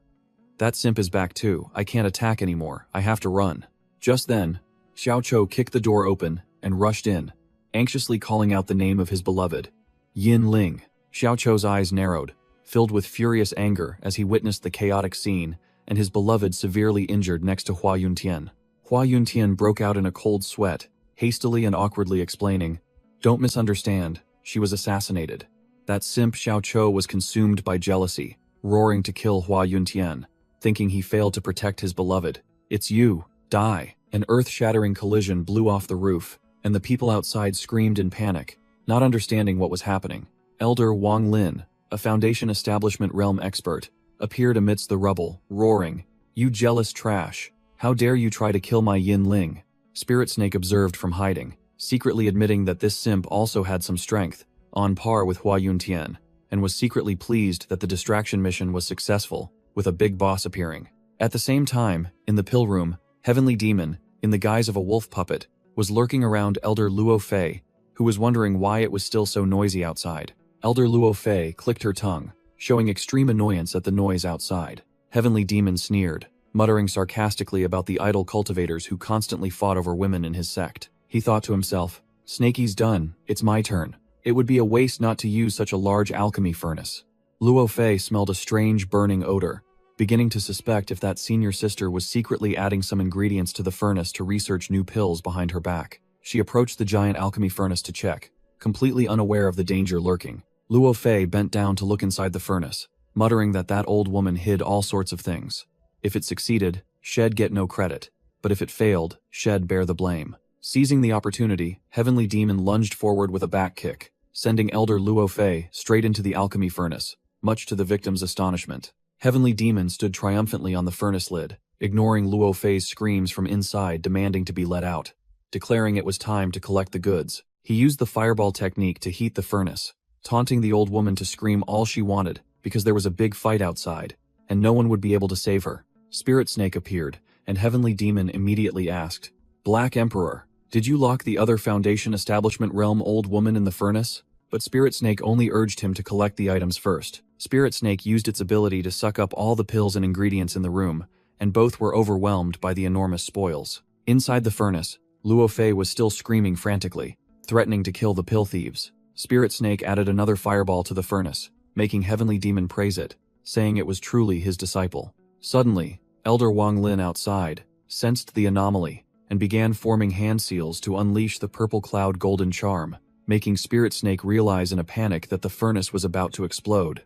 That simp is back too. I can't attack anymore. I have to run." Just then, Xiao Chou kicked the door open and rushed in, anxiously calling out the name of his beloved, Yin Ling. Xiao Chou's eyes narrowed, filled with furious anger as he witnessed the chaotic scene and his beloved severely injured next to Hua Yuntian. Hua Yuntian broke out in a cold sweat, hastily and awkwardly explaining, "Don't misunderstand, she was assassinated." That simp Xiao Chou was consumed by jealousy, roaring to kill Hua Yuntian, thinking he failed to protect his beloved. "It's you, die." An earth-shattering collision blew off the roof, and the people outside screamed in panic, not understanding what was happening. Elder Wang Lin, a Foundation Establishment Realm expert, appeared amidst the rubble, roaring, "You jealous trash! How dare you try to kill my Yin Ling?" Spirit Snake observed from hiding, secretly admitting that this simp also had some strength, on par with Hua Yuntian, and was secretly pleased that the distraction mission was successful, with a big boss appearing. At the same time, in the pill room, Heavenly Demon, in the guise of a wolf puppet, was lurking around Elder Luo Fei, who was wondering why it was still so noisy outside. Elder Luo Fei clicked her tongue, showing extreme annoyance at the noise outside. Heavenly Demon sneered, muttering sarcastically about the idle cultivators who constantly fought over women in his sect. He thought to himself, "Snakey's done, it's my turn. It would be a waste not to use such a large alchemy furnace." Luo Fei smelled a strange burning odor, beginning to suspect if that senior sister was secretly adding some ingredients to the furnace to research new pills behind her back. She approached the giant alchemy furnace to check, completely unaware of the danger lurking. Luo Fei bent down to look inside the furnace, muttering that that old woman hid all sorts of things. If it succeeded, she'd get no credit, but if it failed, she'd bear the blame. Seizing the opportunity, Heavenly Demon lunged forward with a back kick, sending Elder Luo Fei straight into the alchemy furnace, much to the victim's astonishment. Heavenly Demon stood triumphantly on the furnace lid, ignoring Luo Fei's screams from inside demanding to be let out. Declaring it was time to collect the goods, he used the fireball technique to heat the furnace, taunting the old woman to scream all she wanted because there was a big fight outside, and no one would be able to save her. Spirit Snake appeared, and Heavenly Demon immediately asked, "Black Emperor, did you lock the other Foundation Establishment Realm old woman in the furnace?" But Spirit Snake only urged him to collect the items first. Spirit Snake used its ability to suck up all the pills and ingredients in the room, and both were overwhelmed by the enormous spoils. Inside the furnace, Luo Fei was still screaming frantically, threatening to kill the pill thieves. Spirit Snake added another fireball to the furnace, making Heavenly Demon praise it, saying it was truly his disciple. Suddenly, Elder Wang Lin outside sensed the anomaly and began forming hand seals to unleash the purple cloud golden charm, making Spirit Snake realize in a panic that the furnace was about to explode.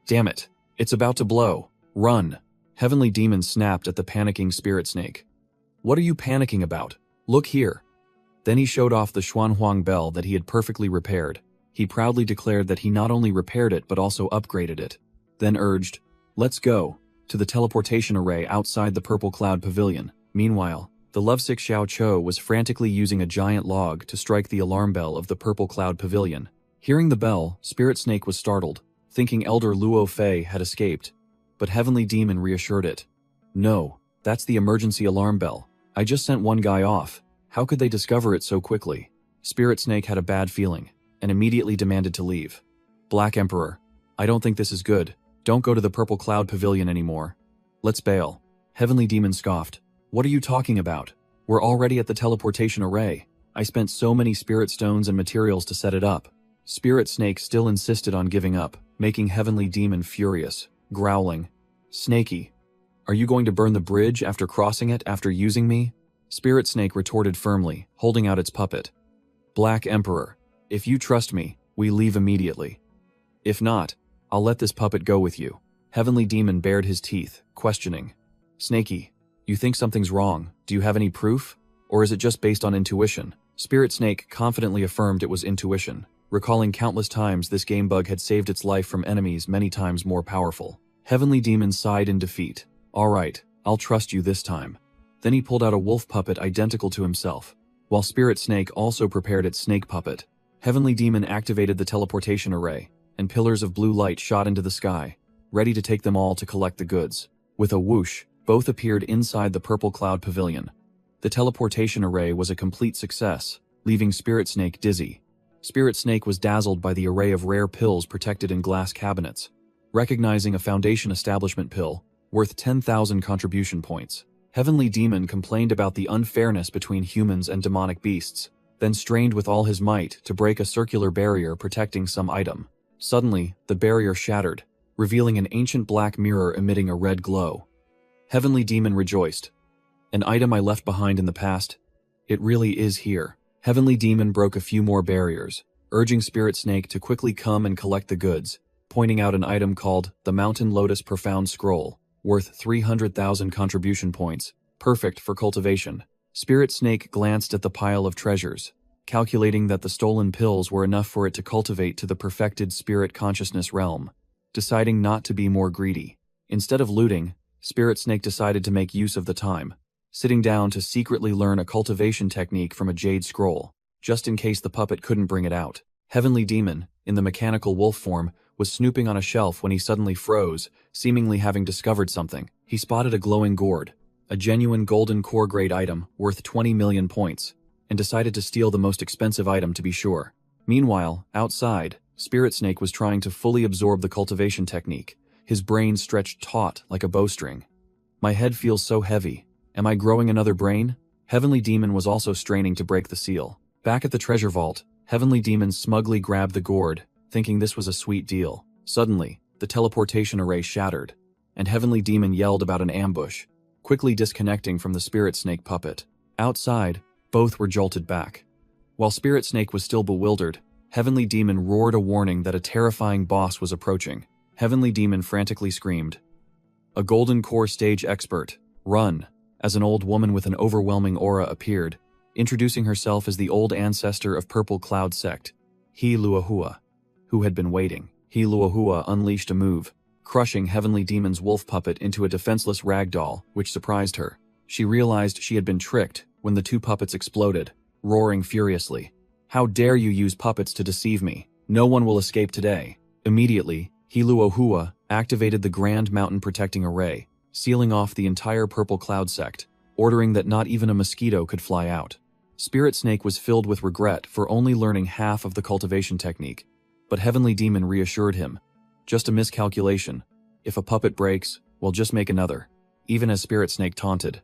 "Damn it! It's about to blow! Run!" Heavenly Demon snapped at the panicking Spirit Snake. "What are you panicking about? Look here." Then he showed off the Xuanhuang bell that he had perfectly repaired. He proudly declared that he not only repaired it but also upgraded it. Then urged, "Let's go," to the teleportation array outside the Purple Cloud Pavilion. Meanwhile, The lovesick Xiao Cho was frantically using a giant log to strike the alarm bell of the Purple Cloud Pavilion. Hearing the bell, Spirit Snake was startled, thinking Elder Luo Fei had escaped, but Heavenly Demon reassured it. No, that's the emergency alarm bell. I just sent one guy off. How could they discover it so quickly? Spirit Snake had a bad feeling, and immediately demanded to leave. Black Emperor, I don't think this is good. Don't go to the Purple Cloud Pavilion anymore. Let's bail. Heavenly Demon scoffed. What are you talking about? We're already at the teleportation array. I spent so many spirit stones and materials to set it up. Spirit Snake still insisted on giving up, making Heavenly Demon furious, growling. Snakey, are you going to burn the bridge after crossing it after using me? Spirit Snake retorted firmly, holding out its puppet. Black Emperor, if you trust me, we leave immediately. If not, I'll let this puppet go with you. Heavenly Demon bared his teeth, questioning. Snakey, you think something's wrong. Do you have any proof? Or is it just based on intuition? Spirit Snake confidently affirmed it was intuition, recalling countless times this game bug had saved its life from enemies many times more powerful. Heavenly Demon sighed in defeat. All right, I'll trust you this time. Then he pulled out a wolf puppet identical to himself, while Spirit Snake also prepared its snake puppet. Heavenly Demon activated the teleportation array, and pillars of blue light shot into the sky, ready to take them all to collect the goods. With a whoosh, both appeared inside the Purple Cloud Pavilion. The teleportation array was a complete success, leaving Spirit Snake dizzy. Spirit Snake was dazzled by the array of rare pills protected in glass cabinets, recognizing a Foundation Establishment pill, worth 10,000 contribution points. Heavenly Demon complained about the unfairness between humans and demonic beasts, then strained with all his might to break a circular barrier protecting some item. Suddenly, the barrier shattered, revealing an ancient black mirror emitting a red glow. Heavenly Demon rejoiced. An item I left behind in the past. It really is here. Heavenly Demon broke a few more barriers, urging Spirit Snake to quickly come and collect the goods, pointing out an item called the Mountain Lotus Profound Scroll, worth 300,000 contribution points, perfect for cultivation. Spirit Snake glanced at the pile of treasures, calculating that the stolen pills were enough for it to cultivate to the perfected spirit consciousness realm, deciding not to be more greedy. Instead of looting, Spirit Snake decided to make use of the time, sitting down to secretly learn a cultivation technique from a jade scroll, just in case the puppet couldn't bring it out. Heavenly Demon, in the mechanical wolf form, was snooping on a shelf when he suddenly froze, seemingly having discovered something. He spotted a glowing gourd, a genuine golden core grade item worth 20 million points, and decided to steal the most expensive item to be sure. Meanwhile, outside, Spirit Snake was trying to fully absorb the cultivation technique, his brain stretched taut like a bowstring. My head feels so heavy. Am I growing another brain? Heavenly Demon was also straining to break the seal. Back at the treasure vault, Heavenly Demon smugly grabbed the gourd, thinking this was a sweet deal. Suddenly, the teleportation array shattered, and Heavenly Demon yelled about an ambush, quickly disconnecting from the Spirit Snake puppet. Outside, both were jolted back. While Spirit Snake was still bewildered, Heavenly Demon roared a warning that a terrifying boss was approaching. Heavenly Demon frantically screamed. A golden core stage expert, run, as an old woman with an overwhelming aura appeared, introducing herself as the old ancestor of Purple Cloud Sect, He Luohua, who had been waiting. He Luohua unleashed a move, crushing Heavenly Demon's wolf puppet into a defenseless ragdoll, which surprised her. She realized she had been tricked when the two puppets exploded, roaring furiously. How dare you use puppets to deceive me? No one will escape today. Immediately, He Luohua activated the Grand Mountain Protecting Array, sealing off the entire Purple Cloud Sect, ordering that not even a mosquito could fly out. Spirit Snake was filled with regret for only learning half of the cultivation technique, but Heavenly Demon reassured him. Just a miscalculation. If a puppet breaks, well, just make another. Even as Spirit Snake taunted.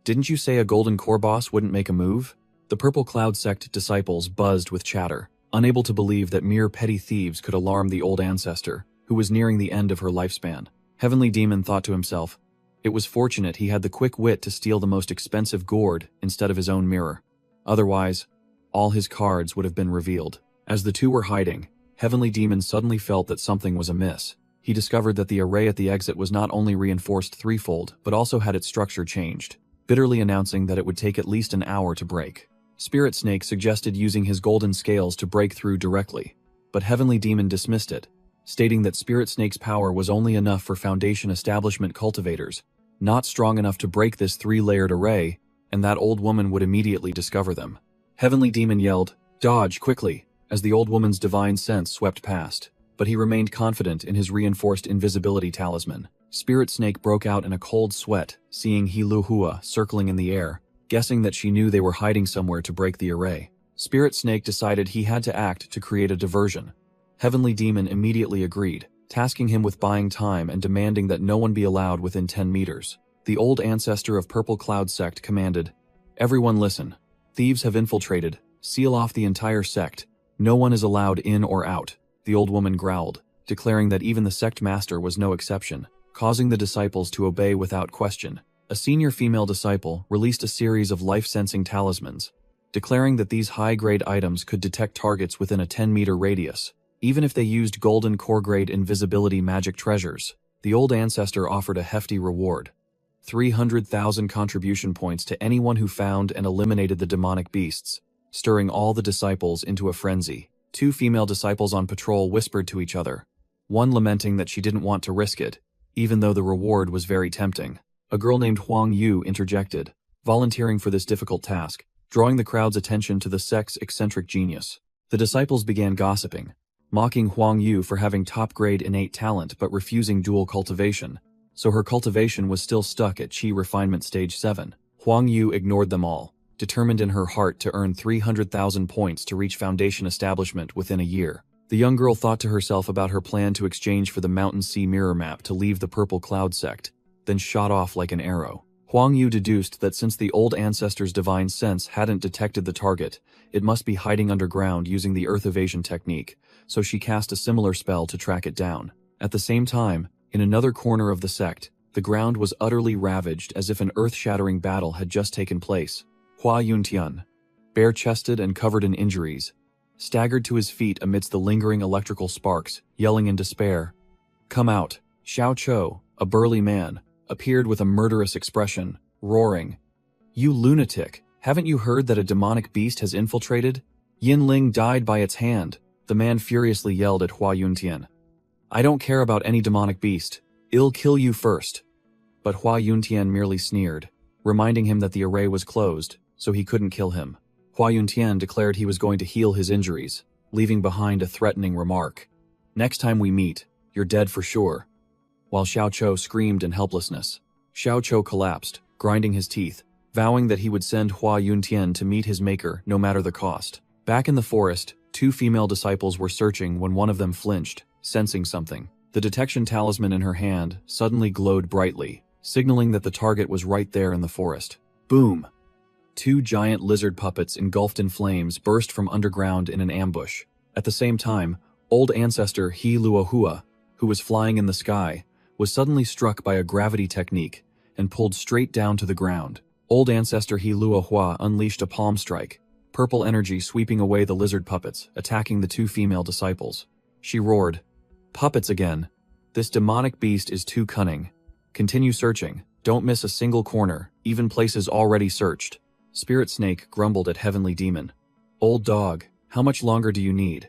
Didn't you say a golden core boss wouldn't make a move? The Purple Cloud Sect disciples buzzed with chatter, unable to believe that mere petty thieves could alarm the old ancestor, who was nearing the end of her lifespan. Heavenly Demon thought to himself, it was fortunate he had the quick wit to steal the most expensive gourd instead of his own mirror. Otherwise, all his cards would have been revealed. As the two were hiding, Heavenly Demon suddenly felt that something was amiss. He discovered that the array at the exit was not only reinforced threefold, but also had its structure changed, bitterly announcing that it would take at least an hour to break. Spirit Snake suggested using his golden scales to break through directly, but Heavenly Demon dismissed it, stating that Spirit Snake's power was only enough for Foundation Establishment cultivators, not strong enough to break this three-layered array, and that old woman would immediately discover them. Heavenly Demon yelled, "Dodge, quickly," as the old woman's divine sense swept past, but he remained confident in his reinforced invisibility talisman. Spirit Snake broke out in a cold sweat, seeing Hiluhua circling in the air, guessing that she knew they were hiding somewhere to break the array. Spirit Snake decided he had to act to create a diversion. Heavenly Demon immediately agreed, tasking him with buying time and demanding that no one be allowed within 10 meters. The old ancestor of Purple Cloud sect commanded, "Everyone listen. Thieves have infiltrated. Seal off the entire sect. No one is allowed in or out." The old woman growled, declaring that even the sect master was no exception, causing the disciples to obey without question. A senior female disciple released a series of life-sensing talismans, declaring that these high-grade items could detect targets within a 10-meter radius, even if they used golden core-grade invisibility magic treasures. The old ancestor offered a hefty reward: 300,000 contribution points to anyone who found and eliminated the demonic beasts, stirring all the disciples into a frenzy. Two female disciples on patrol whispered to each other, one lamenting that she didn't want to risk it, even though the reward was very tempting. A girl named Huang Yu interjected, volunteering for this difficult task, drawing the crowd's attention to the sect's eccentric genius. The disciples began gossiping, mocking Huang Yu for having top-grade innate talent but refusing dual cultivation, so her cultivation was still stuck at Qi Refinement Stage 7. Huang Yu ignored them all, determined in her heart to earn 300,000 points to reach Foundation establishment within a year. The young girl thought to herself about her plan to exchange for the Mountain Sea Mirror Map to leave the Purple Cloud sect, then shot off like an arrow. Huang Yu deduced that since the old ancestor's divine sense hadn't detected the target, it must be hiding underground using the earth evasion technique, so she cast a similar spell to track it down. At the same time, in another corner of the sect, the ground was utterly ravaged as if an earth-shattering battle had just taken place. Hua Yuntian, bare-chested and covered in injuries, staggered to his feet amidst the lingering electrical sparks, yelling in despair. "Come out!" Xiao Cho, a burly man, appeared with a murderous expression, roaring, "You lunatic! Haven't you heard that a demonic beast has infiltrated? Yin Ling died by its hand," the man furiously yelled at Hua Yuntian. "I don't care about any demonic beast. I'll kill you first." But Hua Yuntian merely sneered, reminding him that the array was closed, so he couldn't kill him. Hua Yuntian declared he was going to heal his injuries, leaving behind a threatening remark. "Next time we meet, you're dead for sure." While Xiao Cho screamed in helplessness, Xiao Cho collapsed, grinding his teeth, vowing that he would send Hua Yuntian to meet his maker no matter the cost. Back in the forest, two female disciples were searching when one of them flinched, sensing something. The detection talisman in her hand suddenly glowed brightly, signaling that the target was right there in the forest. Boom! Two giant lizard puppets engulfed in flames burst from underground in an ambush. At the same time, old ancestor He Luohua, who was flying in the sky, was suddenly struck by a gravity technique and pulled straight down to the ground. Old ancestor He Luohua unleashed a palm strike, purple energy sweeping away the lizard puppets, attacking the two female disciples. She roared, "Puppets again! This demonic beast is too cunning. Continue searching. Don't miss a single corner, even places already searched." Spirit Snake grumbled at Heavenly Demon. "Old dog, how much longer do you need?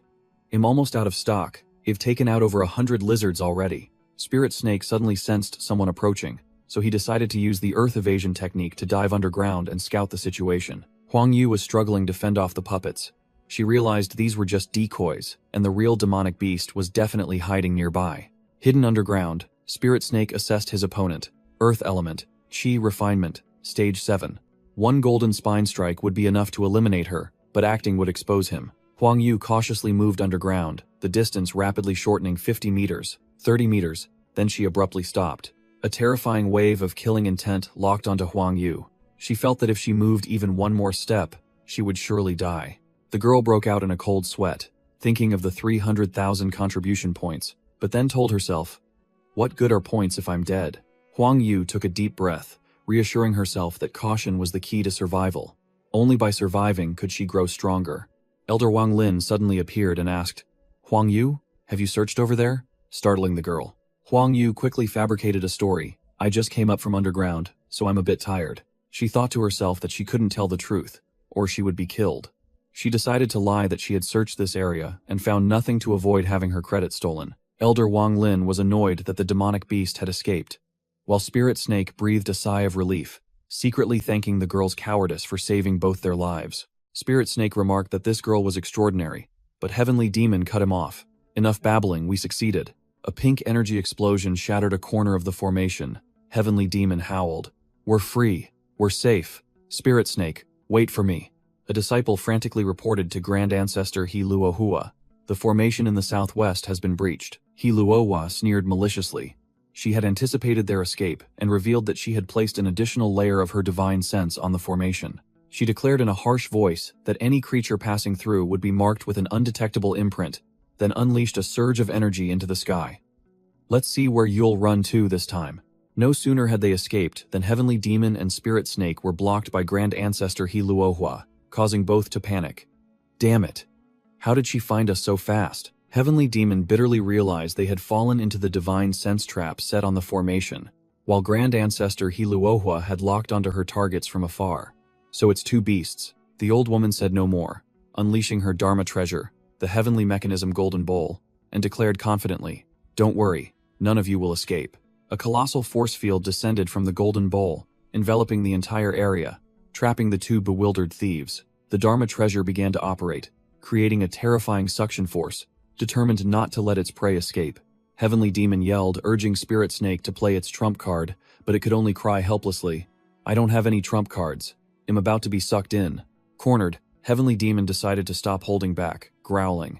I'm almost out of stock. I've taken out over 100 lizards already." Spirit Snake suddenly sensed someone approaching, so he decided to use the earth evasion technique to dive underground and scout the situation. Huang Yu was struggling to fend off the puppets. She realized these were just decoys, and the real demonic beast was definitely hiding nearby. Hidden underground, Spirit Snake assessed his opponent. Earth Element, Qi Refinement, Stage 7. One golden spine strike would be enough to eliminate her, but acting would expose him. Huang Yu cautiously moved underground, the distance rapidly shortening 50 meters, 30 meters, then she abruptly stopped. A terrifying wave of killing intent locked onto Huang Yu. She felt that if she moved even one more step, she would surely die. The girl broke out in a cold sweat, thinking of the 300,000 contribution points, but then told herself, "What good are points if I'm dead?" Huang Yu took a deep breath, reassuring herself that caution was the key to survival. Only by surviving could she grow stronger. Elder Wang Lin suddenly appeared and asked, "Huang Yu, have you searched over there?" startling the girl. Huang Yu quickly fabricated a story. "I just came up from underground, so I'm a bit tired." She thought to herself that she couldn't tell the truth, or she would be killed. She decided to lie that she had searched this area and found nothing to avoid having her credit stolen. Elder Wang Lin was annoyed that the demonic beast had escaped, while Spirit Snake breathed a sigh of relief. secretly thanking the girl's cowardice for saving both their lives. Spirit Snake remarked that this girl was extraordinary, but Heavenly Demon cut him off. Enough babbling, we succeeded. A pink energy explosion shattered a corner of the formation. Heavenly Demon howled. We're free. We're safe. Spirit Snake, wait for me. A disciple frantically reported to Grand Ancestor Heluohua. The formation in the southwest has been breached. Heluohua sneered maliciously. She had anticipated their escape and revealed that she had placed an additional layer of her divine sense on the formation. She declared in a harsh voice that any creature passing through would be marked with an undetectable imprint, then unleashed a surge of energy into the sky. Let's see where you'll run to this time. No sooner had they escaped than Heavenly Demon and Spirit Snake were blocked by Grand Ancestor Heluohua, causing both to panic. Damn it! How did she find us so fast? Heavenly Demon bitterly realized they had fallen into the divine sense trap set on the formation, while Grand Ancestor Heluohua had locked onto her targets from afar. So it's two beasts. The old woman said no more, unleashing her Dharma treasure, the heavenly mechanism golden bowl, and declared confidently, "Don't worry, none of you will escape." A colossal force field descended from the golden bowl, enveloping the entire area, trapping the two bewildered thieves. The Dharma treasure began to operate, creating a terrifying suction force, determined not to let its prey escape. Heavenly Demon yelled, urging Spirit Snake to play its trump card, but it could only cry helplessly. "I don't have any trump cards. I'm about to be sucked in." Cornered, Heavenly Demon decided to stop holding back, growling.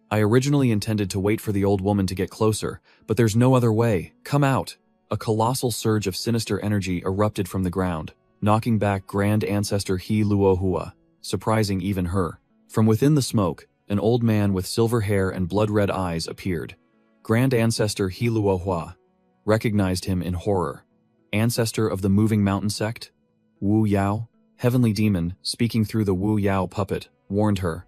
"I originally intended to wait for the old woman to get closer, but there's no other way. Come out." A colossal surge of sinister energy erupted from the ground, knocking back Grand Ancestor Heluohua, surprising even her. From within the smoke, an old man with silver hair and blood-red eyes appeared. Grand Ancestor Heluohua recognized him in horror. Ancestor of the Moving Mountain sect? Wu Yao? Heavenly Demon, speaking through the Wu Yao puppet, warned her.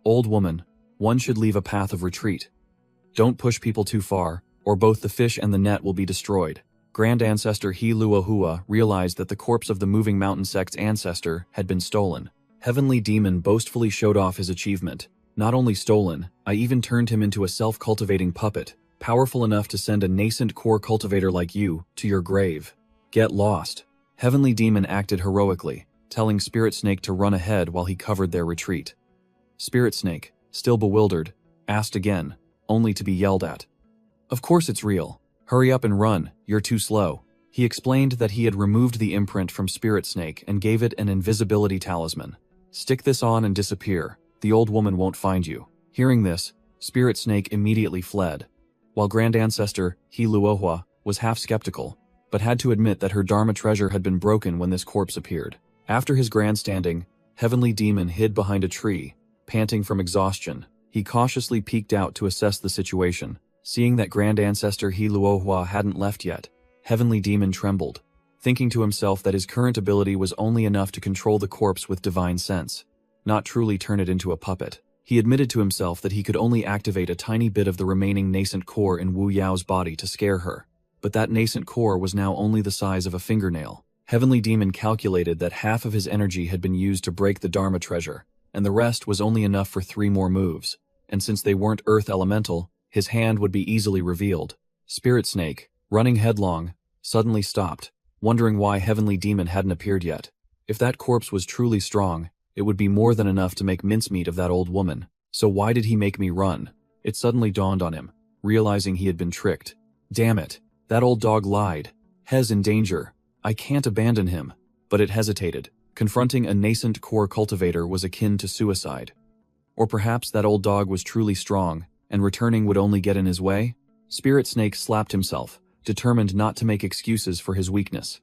"Old woman, one should leave a path of retreat. Don't push people too far, or both the fish and the net will be destroyed." Grand Ancestor Heluohua realized that the corpse of the Moving Mountain sect's ancestor had been stolen. Heavenly Demon boastfully showed off his achievement. "Not only stolen, I even turned him into a self-cultivating puppet, powerful enough to send a nascent core cultivator like you to your grave. Get lost." Heavenly Demon acted heroically, telling Spirit Snake to run ahead while he covered their retreat. Spirit Snake, still bewildered, asked again, only to be yelled at. "Of course it's real. Hurry up and run, you're too slow." He explained that he had removed the imprint from Spirit Snake and gave it an invisibility talisman. "Stick this on and disappear. The old woman won't find you." Hearing this, Spirit Snake immediately fled, while Grand Ancestor Heluohua was half skeptical, but had to admit that her Dharma treasure had been broken when this corpse appeared. After his grandstanding, Heavenly Demon hid behind a tree, panting from exhaustion. He cautiously peeked out to assess the situation. Seeing that Grand Ancestor Heluohua hadn't left yet, Heavenly Demon trembled, thinking to himself that his current ability was only enough to control the corpse with divine sense, not truly turn it into a puppet. He admitted to himself that he could only activate a tiny bit of the remaining nascent core in Wu Yao's body to scare her, but that nascent core was now only the size of a fingernail. Heavenly Demon calculated that half of his energy had been used to break the Dharma treasure, and the rest was only enough for 3 more moves, and since they weren't earth elemental, his hand would be easily revealed. Spirit Snake, running headlong, suddenly stopped, wondering why Heavenly Demon hadn't appeared yet. If that corpse was truly strong, it would be more than enough to make mincemeat of that old woman. So why did he make me run? It suddenly dawned on him, realizing he had been tricked. Damn it, that old dog lied. Hez in danger. I can't abandon him. But it hesitated. Confronting a nascent core cultivator was akin to suicide. Or perhaps that old dog was truly strong, and returning would only get in his way? Spirit Snake slapped himself, determined not to make excuses for his weakness.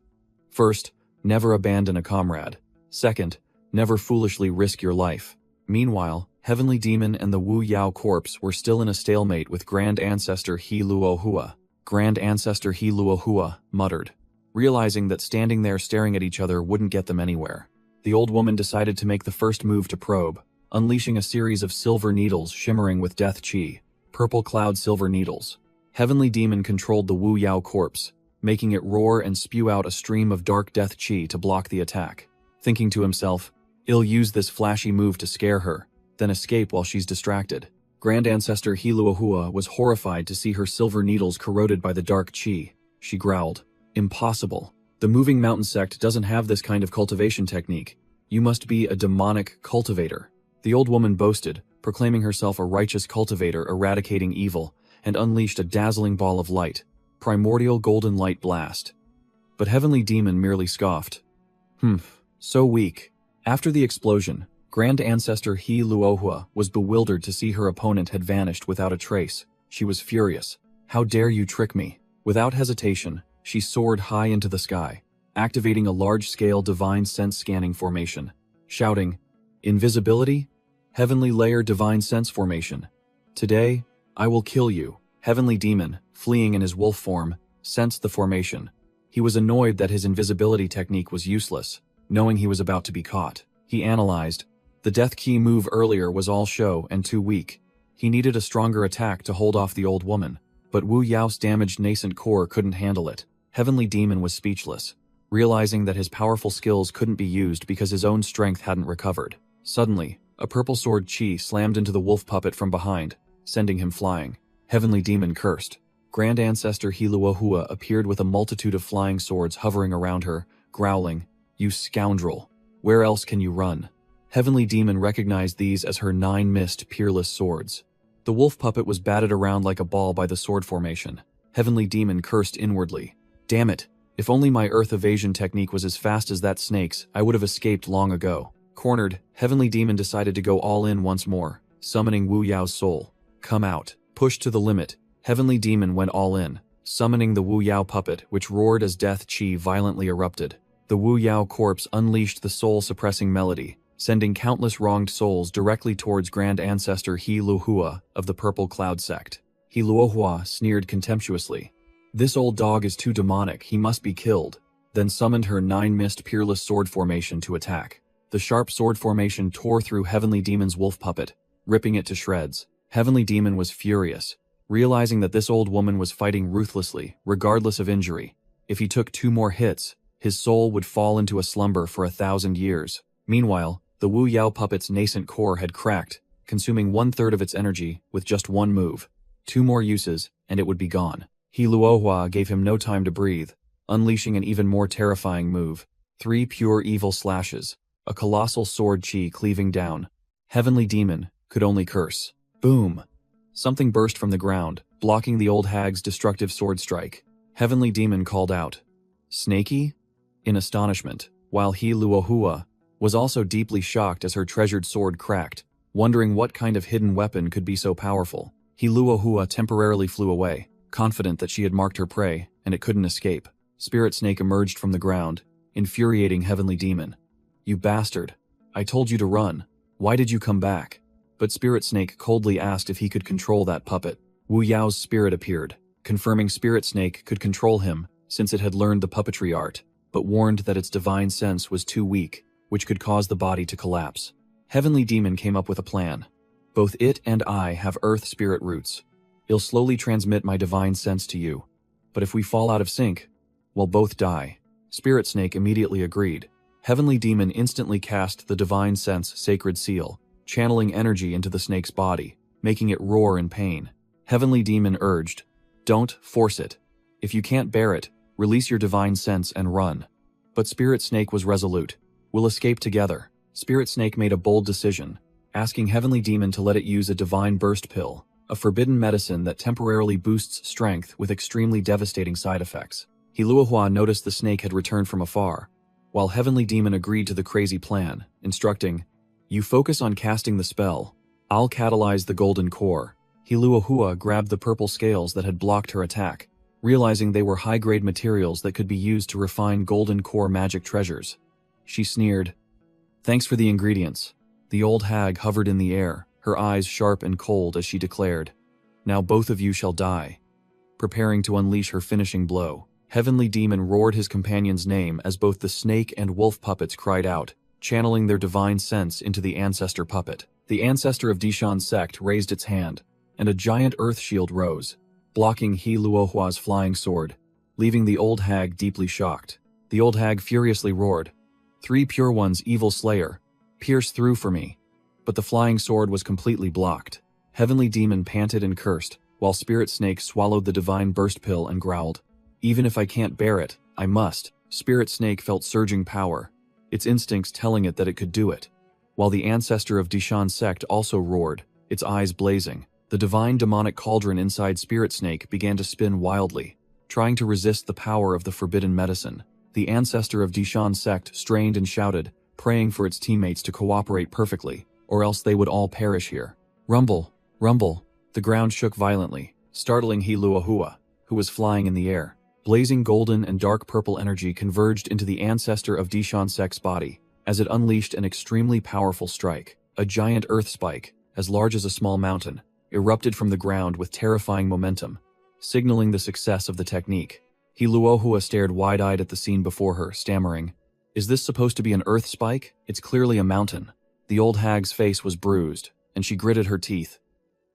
First, never abandon a comrade. Second, never foolishly risk your life. Meanwhile, Heavenly Demon and the Wu Yao corpse were still in a stalemate with Grand Ancestor Heluohua. Grand Ancestor Heluohua muttered, realizing that standing there staring at each other wouldn't get them anywhere. The old woman decided to make the first move to probe, unleashing a series of silver needles shimmering with death chi, purple cloud silver needles. Heavenly Demon controlled the Wu Yao corpse, making it roar and spew out a stream of dark death chi to block the attack. Thinking to himself, "I'll use this flashy move to scare her, then escape while she's distracted." Grand Ancestor Heluohua was horrified to see her silver needles corroded by the dark chi. She growled, "Impossible. The moving mountain sect doesn't have this kind of cultivation technique. You must be a demonic cultivator. The old woman boasted, proclaiming herself a righteous cultivator eradicating evil, and unleashed a dazzling ball of light, primordial golden light blast. But Heavenly Demon merely scoffed. So weak. After the explosion, Grand Ancestor He Luohua was bewildered to see her opponent had vanished without a trace. She was furious. How dare you trick me? Without hesitation, she soared high into the sky, activating a large-scale divine sense scanning formation, shouting, "Invisibility? Heavenly Layer Divine Sense Formation. Today, I will kill you." Heavenly Demon, fleeing in his wolf form, sensed the formation. He was annoyed that his invisibility technique was useless, knowing he was about to be caught. He analyzed. The Death Key move earlier was all show and too weak. He needed a stronger attack to hold off the old woman, but Wu Yao's damaged nascent core couldn't handle it. Heavenly Demon was speechless, realizing that his powerful skills couldn't be used because his own strength hadn't recovered. Suddenly, a purple sword chi slammed into the wolf puppet from behind, sending him flying. Heavenly Demon cursed. Grand Ancestor He Luohua appeared with a multitude of flying swords hovering around her, growling, "You scoundrel! Where else can you run?" Heavenly Demon recognized these as her 9 missed peerless swords. The wolf puppet was batted around like a ball by the sword formation. Heavenly Demon cursed inwardly. "Damn it! If only my earth evasion technique was as fast as that snake's, I would have escaped long ago." Cornered, Heavenly Demon decided to go all in once more, summoning Wu Yao's soul. "Come out." Pushed to the limit, Heavenly Demon went all in, summoning the Wu Yao puppet, which roared as death chi violently erupted. The Wu Yao corpse unleashed the soul-suppressing melody, sending countless wronged souls directly towards Grand Ancestor He Luohua of the Purple Cloud Sect. He Luohua sneered contemptuously. "This old dog is too demonic, he must be killed," then summoned her 9 missed peerless sword formation to attack. The sharp sword formation tore through Heavenly Demon's wolf puppet, ripping it to shreds. Heavenly Demon was furious, realizing that this old woman was fighting ruthlessly, regardless of injury. If he took 2 more hits, his soul would fall into a slumber for 1,000 years. Meanwhile, the Wu Yao puppet's nascent core had cracked, consuming 1/3 of its energy with just 1 move. 2 more uses, and it would be gone. He Luohua gave him no time to breathe, unleashing an even more terrifying move. 3 pure evil slashes, a colossal sword chi cleaving down. Heavenly Demon could only curse. Boom! Something burst from the ground, blocking the old hag's destructive sword strike. Heavenly Demon called out, "Snakey?" in astonishment, while He Luohua was also deeply shocked as her treasured sword cracked, wondering what kind of hidden weapon could be so powerful. He Luohua temporarily flew away, confident that she had marked her prey, and it couldn't escape. Spirit Snake emerged from the ground, infuriating Heavenly Demon. "You bastard! I told you to run. Why did you come back?" But Spirit Snake coldly asked if he could control that puppet. Wu Yao's spirit appeared, confirming Spirit Snake could control him since it had learned the puppetry art, but warned that its divine sense was too weak, which could cause the body to collapse. Heavenly Demon came up with a plan. "Both it and I have earth spirit roots. It'll slowly transmit my divine sense to you. But if we fall out of sync, we'll both die." Spirit Snake immediately agreed. Heavenly Demon instantly cast the divine sense sacred seal, channeling energy into the snake's body, making it roar in pain. Heavenly Demon urged, "Don't force it. If you can't bear it, release your divine sense and run." But Spirit Snake was resolute. "We'll escape together." Spirit Snake made a bold decision, asking Heavenly Demon to let it use a divine burst pill, a forbidden medicine that temporarily boosts strength with extremely devastating side effects. He Luohua noticed the snake had returned from afar, while Heavenly Demon agreed to the crazy plan, instructing, "You focus on casting the spell. I'll catalyze the golden core." He Luohua grabbed the purple scales that had blocked her attack, realizing they were high-grade materials that could be used to refine golden core magic treasures. She sneered, "Thanks for the ingredients." The old hag hovered in the air, her eyes sharp and cold as she declared, "Now both of you shall die." Preparing to unleash her finishing blow, Heavenly Demon roared his companion's name as both the snake and wolf puppets cried out, channeling their divine sense into the ancestor puppet. The ancestor of Dishan's sect raised its hand, and a giant earth shield rose, blocking He Luohua's flying sword, leaving the old hag deeply shocked. The old hag furiously roared, "3 pure ones, evil slayer, pierce through for me." But the flying sword was completely blocked. Heavenly Demon panted and cursed, while Spirit Snake swallowed the divine burst pill and growled, "Even if I can't bear it, I must." Spirit Snake felt surging power, its instincts telling it that it could do it. While the ancestor of Dishan sect also roared, its eyes blazing. The divine demonic cauldron inside Spirit Snake began to spin wildly, trying to resist the power of the forbidden medicine. The ancestor of Dishan sect strained and shouted, praying for its teammates to cooperate perfectly, or else they would all perish here. Rumble, rumble, the ground shook violently, startling Hiluahua, who was flying in the air. Blazing golden and dark purple energy converged into the ancestor of Dishan sect's body, as it unleashed an extremely powerful strike. A giant earth spike, as large as a small mountain, erupted from the ground with terrifying momentum, signaling the success of the technique. Hiluahua stared wide-eyed at the scene before her, stammering, "Is this supposed to be an earth spike? It's clearly a mountain." The old hag's face was bruised, and she gritted her teeth.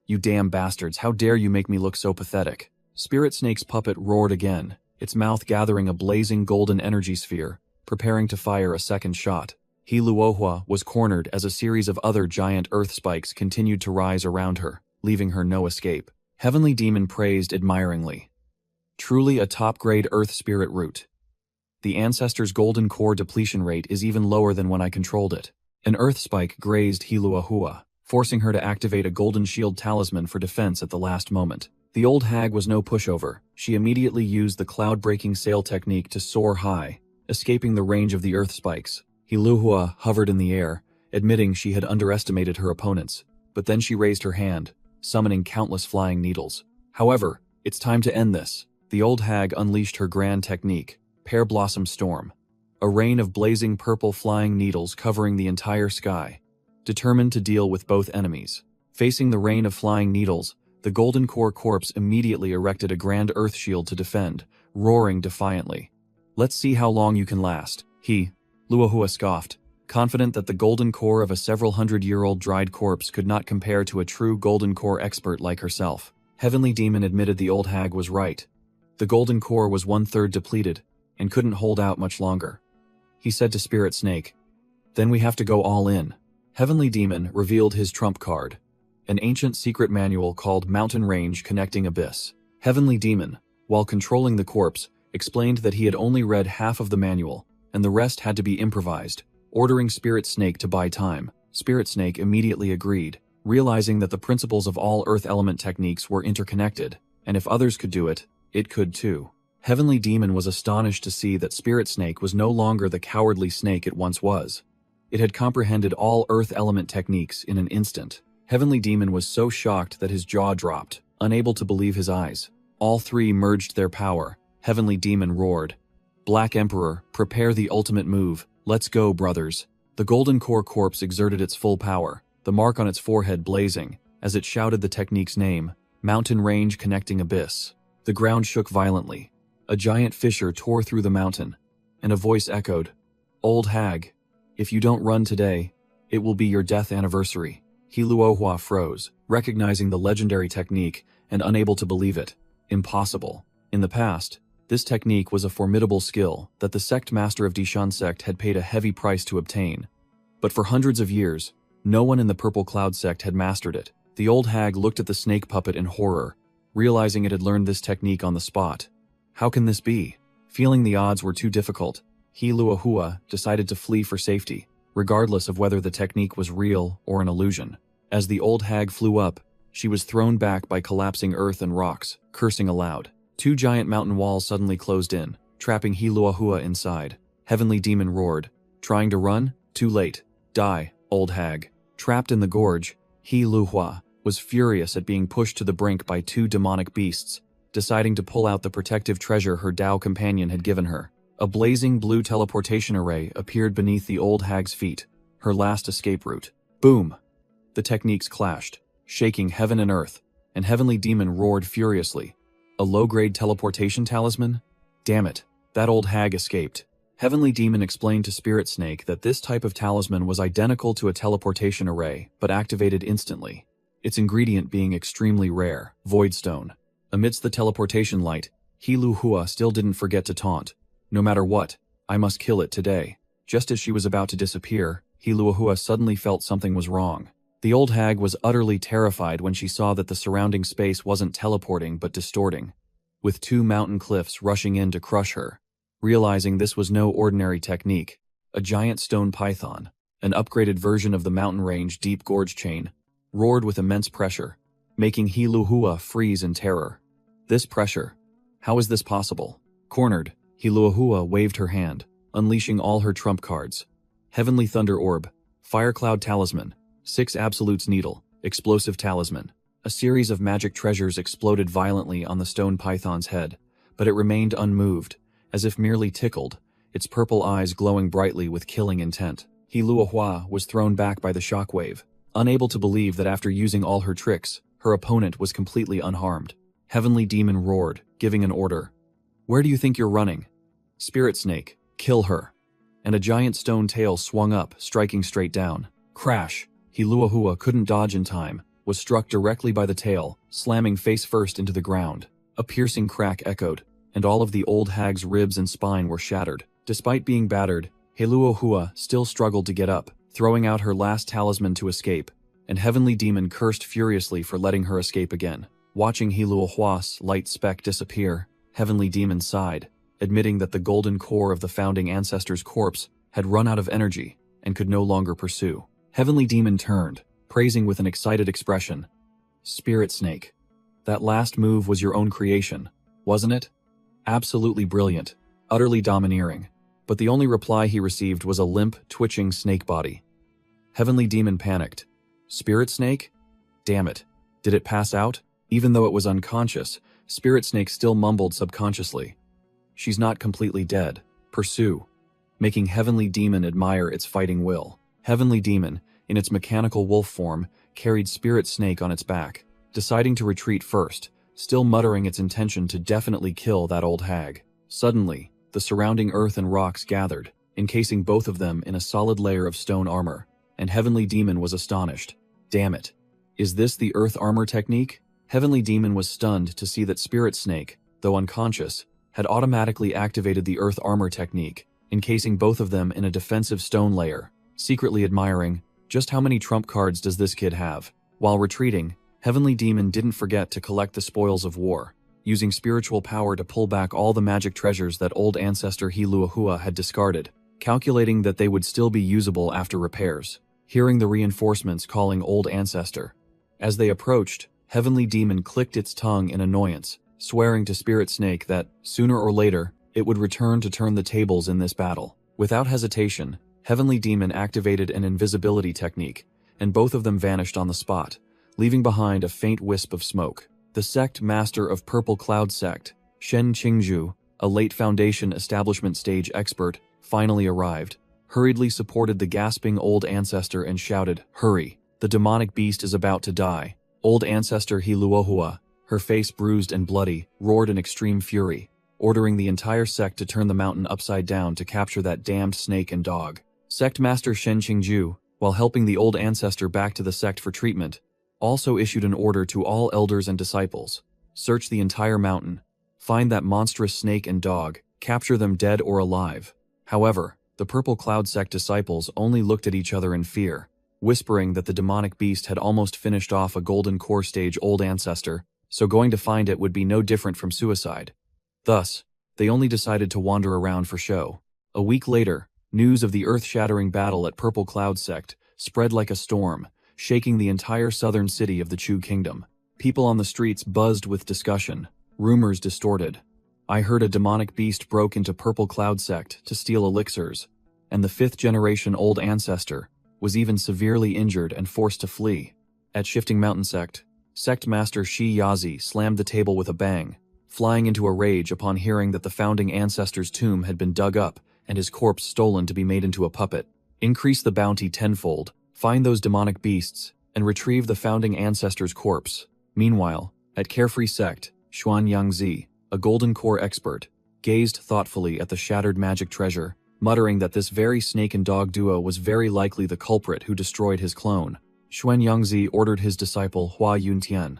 "You damn bastards, how dare you make me look so pathetic?" Spirit Snake's puppet roared again, its mouth gathering a blazing golden energy sphere, preparing to fire a second shot. Hiluahua was cornered as a series of other giant earth spikes continued to rise around her, leaving her no escape. Heavenly Demon praised admiringly. "Truly a top-grade earth spirit root. The ancestor's golden core depletion rate is even lower than when I controlled it." An earth spike grazed Hiluahua, forcing her to activate a golden shield talisman for defense at the last moment. The old hag was no pushover. She immediately used the cloud-breaking sail technique to soar high, escaping the range of the earth spikes. Hiluahua hovered in the air, admitting she had underestimated her opponents, but then she raised her hand, summoning countless flying needles. However, it's time to end this. The old hag unleashed her grand technique, Pear Blossom Storm, a rain of blazing purple flying needles covering the entire sky. Determined to deal with both enemies. Facing the rain of flying needles, the Golden Core Corpse immediately erected a grand earth shield to defend, roaring defiantly. "Let's see how long you can last." Luahua scoffed, confident that the golden core of a several hundred-year-old dried corpse could not compare to a true golden core expert like herself. Heavenly Demon admitted the old hag was right. The golden core was 1/3 depleted, and couldn't hold out much longer. He said to Spirit Snake, "Then we have to go all in." Heavenly Demon revealed his trump card, an ancient secret manual called Mountain Range Connecting Abyss. Heavenly Demon, while controlling the corpse, explained that he had only read half of the manual, and the rest had to be improvised, ordering Spirit Snake to buy time. Spirit Snake immediately agreed, realizing that the principles of all earth element techniques were interconnected, and if others could do it, it could too. Heavenly Demon was astonished to see that Spirit Snake was no longer the cowardly snake it once was. It had comprehended all earth element techniques in an instant. Heavenly Demon was so shocked that his jaw dropped, unable to believe his eyes. All three merged their power. Heavenly Demon roared, "Black Emperor, prepare the ultimate move. Let's go, brothers." The Golden Core Corpse exerted its full power, the mark on its forehead blazing, as it shouted the technique's name, Mountain Range Connecting Abyss. The ground shook violently. A giant fissure tore through the mountain, and a voice echoed, "Old hag, if you don't run today, it will be your death anniversary." Hiluahua froze, recognizing the legendary technique and unable to believe it. Impossible. In the past, this technique was a formidable skill that the sect master of Dishan sect had paid a heavy price to obtain. But for hundreds of years, no one in the Purple Cloud sect had mastered it. The old hag looked at the snake puppet in horror, realizing it had learned this technique on the spot. How can this be? Feeling the odds were too difficult, Hiluahua decided to flee for safety, regardless of whether the technique was real or an illusion. As the old hag flew up, she was thrown back by collapsing earth and rocks, cursing aloud. Two giant mountain walls suddenly closed in, trapping Hiluahua inside. Heavenly Demon roared, "Trying to run? Too late. Die, old hag." Trapped in the gorge, Hiluahua was furious at being pushed to the brink by two demonic beasts, deciding to pull out the protective treasure her Tao companion had given her. A blazing blue teleportation array appeared beneath the old hag's feet, her last escape route. Boom! The techniques clashed, shaking heaven and earth, and Heavenly Demon roared furiously. A low-grade teleportation talisman? Damn it, that old hag escaped. Heavenly Demon explained to Spirit Snake that this type of talisman was identical to a teleportation array, but activated instantly, its ingredient being extremely rare, Voidstone. Amidst the teleportation light, Hiluahua still didn't forget to taunt. "No matter what, I must kill it today." Just as she was about to disappear, Hiluahua suddenly felt something was wrong. The old hag was utterly terrified when she saw that the surrounding space wasn't teleporting but distorting, with two mountain cliffs rushing in to crush her. realizing this was no ordinary technique. A giant stone python, an upgraded version of the mountain range deep gorge chain, roared with immense pressure, making Hiluhua freeze in terror. This pressure? How is this possible? Cornered, Hiluhua waved her hand, unleashing all her trump cards. Heavenly Thunder Orb, Fire Cloud Talisman, 6 Absolutes Needle, Explosive Talisman. A series of magic treasures exploded violently on the stone python's head, but it remained unmoved, as if merely tickled, its purple eyes glowing brightly with killing intent. Hiluhua was thrown back by the shockwave, unable to believe that after using all her tricks, her opponent was completely unharmed. Heavenly Demon roared, giving an order. "Where do you think you're running? Spirit Snake, kill her." And a giant stone tail swung up, striking straight down. Crash! Hiluhua couldn't dodge in time, was struck directly by the tail, slamming face first into the ground. A piercing crack echoed, and all of the old hag's ribs and spine were shattered. Despite being battered, Hiluhua still struggled to get up, throwing out her last talisman to escape, and Heavenly Demon cursed furiously for letting her escape again. Watching Hiluhua's light speck disappear, Heavenly Demon sighed, admitting that the golden core of the founding ancestor's corpse had run out of energy and could no longer pursue. Heavenly Demon turned, praising with an excited expression. "Spirit Snake, that last move was your own creation, wasn't it? Absolutely brilliant, utterly domineering." But the only reply he received was a limp, twitching snake body. Heavenly Demon panicked. "Spirit Snake? Damn it. Did it pass out?" Even though it was unconscious, Spirit Snake still mumbled subconsciously. "She's not completely dead. Pursue," making Heavenly Demon admire its fighting will. Heavenly Demon, in its mechanical wolf form, carried Spirit Snake on its back, deciding to retreat first, still muttering its intention to definitely kill that old hag. Suddenly, the surrounding earth and rocks gathered, encasing both of them in a solid layer of stone armor, and Heavenly Demon was astonished. "Damn it. Is this the earth armor technique?" Heavenly Demon was stunned to see that Spirit Snake, though unconscious, had automatically activated the earth armor technique, encasing both of them in a defensive stone layer, secretly admiring, just how many trump cards does this kid have? While retreating, Heavenly Demon didn't forget to collect the spoils of war, using spiritual power to pull back all the magic treasures that old ancestor Hiluhua had discarded, calculating that they would still be usable after repairs. Hearing the reinforcements calling old ancestor. As they approached, Heavenly Demon clicked its tongue in annoyance, swearing to Spirit Snake that, sooner or later, it would return to turn the tables in this battle. Without hesitation, Heavenly Demon activated an invisibility technique, and both of them vanished on the spot, leaving behind a faint wisp of smoke. The sect master of Purple Cloud Sect, Shen Qingzhu, a late Foundation establishment stage expert, finally arrived, hurriedly supported the gasping old ancestor and shouted, "Hurry! The demonic beast is about to die." Old ancestor Hiluhua, her face bruised and bloody, roared in extreme fury, ordering the entire sect to turn the mountain upside down to capture that damned snake and dog. Sect Master Shen Qingzhu, while helping the old ancestor back to the sect for treatment, also issued an order to all elders and disciples. Search the entire mountain, find that monstrous snake and dog, capture them dead or alive. However, the Purple Cloud Sect disciples only looked at each other in fear, whispering that the demonic beast had almost finished off a golden core stage old ancestor, so going to find it would be no different from suicide. Thus, they only decided to wander around for show. A week later, news of the earth-shattering battle at Purple Cloud Sect spread like a storm, shaking the entire southern city of the Chu Kingdom. People on the streets buzzed with discussion, rumors distorted. "I heard a demonic beast broke into Purple Cloud Sect to steal elixirs, and the 5th-generation old ancestor was even severely injured and forced to flee." At Shifting Mountain Sect, Sect Master Shi Yazi slammed the table with a bang, flying into a rage upon hearing that the founding ancestor's tomb had been dug up and his corpse stolen to be made into a puppet. "Increase the bounty tenfold, find those demonic beasts, and retrieve the founding ancestor's corpse." Meanwhile, at Carefree Sect, Xuan Yangzi, a golden core expert, gazed thoughtfully at the shattered magic treasure, muttering that this very snake and dog duo was very likely the culprit who destroyed his clone. Xuan Yangzi ordered his disciple Hua Yuntian,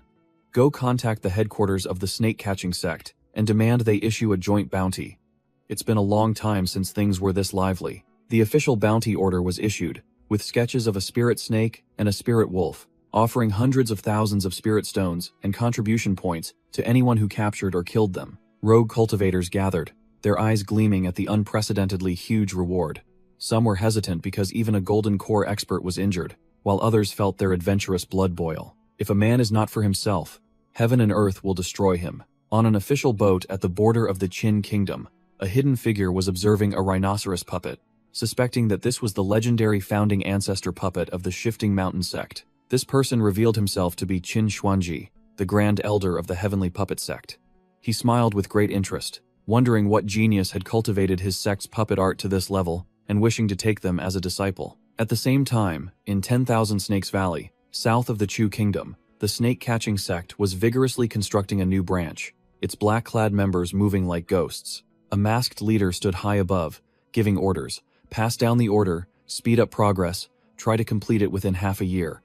"Go contact the headquarters of the snake-catching sect and demand they issue a joint bounty. It's been a long time since things were this lively." The official bounty order was issued, with sketches of a spirit snake and a spirit wolf, offering hundreds of thousands of spirit stones and contribution points to anyone who captured or killed them. Rogue cultivators gathered, their eyes gleaming at the unprecedentedly huge reward. Some were hesitant because even a golden core expert was injured, while others felt their adventurous blood boil. If a man is not for himself, heaven and earth will destroy him. On an official boat at the border of the Qin kingdom, a hidden figure was observing a rhinoceros puppet, suspecting that this was the legendary founding ancestor puppet of the Shifting Mountain sect. This person revealed himself to be Qin Xuanji, the grand elder of the heavenly puppet sect. He smiled with great interest, wondering what genius had cultivated his sect's puppet art to this level, and wishing to take them as a disciple. At the same time, in 10,000 Snakes Valley, south of the Chu kingdom, the snake-catching sect was vigorously constructing a new branch, its black-clad members moving like ghosts. A masked leader stood high above, giving orders: pass down the order, speed up progress, try to complete it within half a year.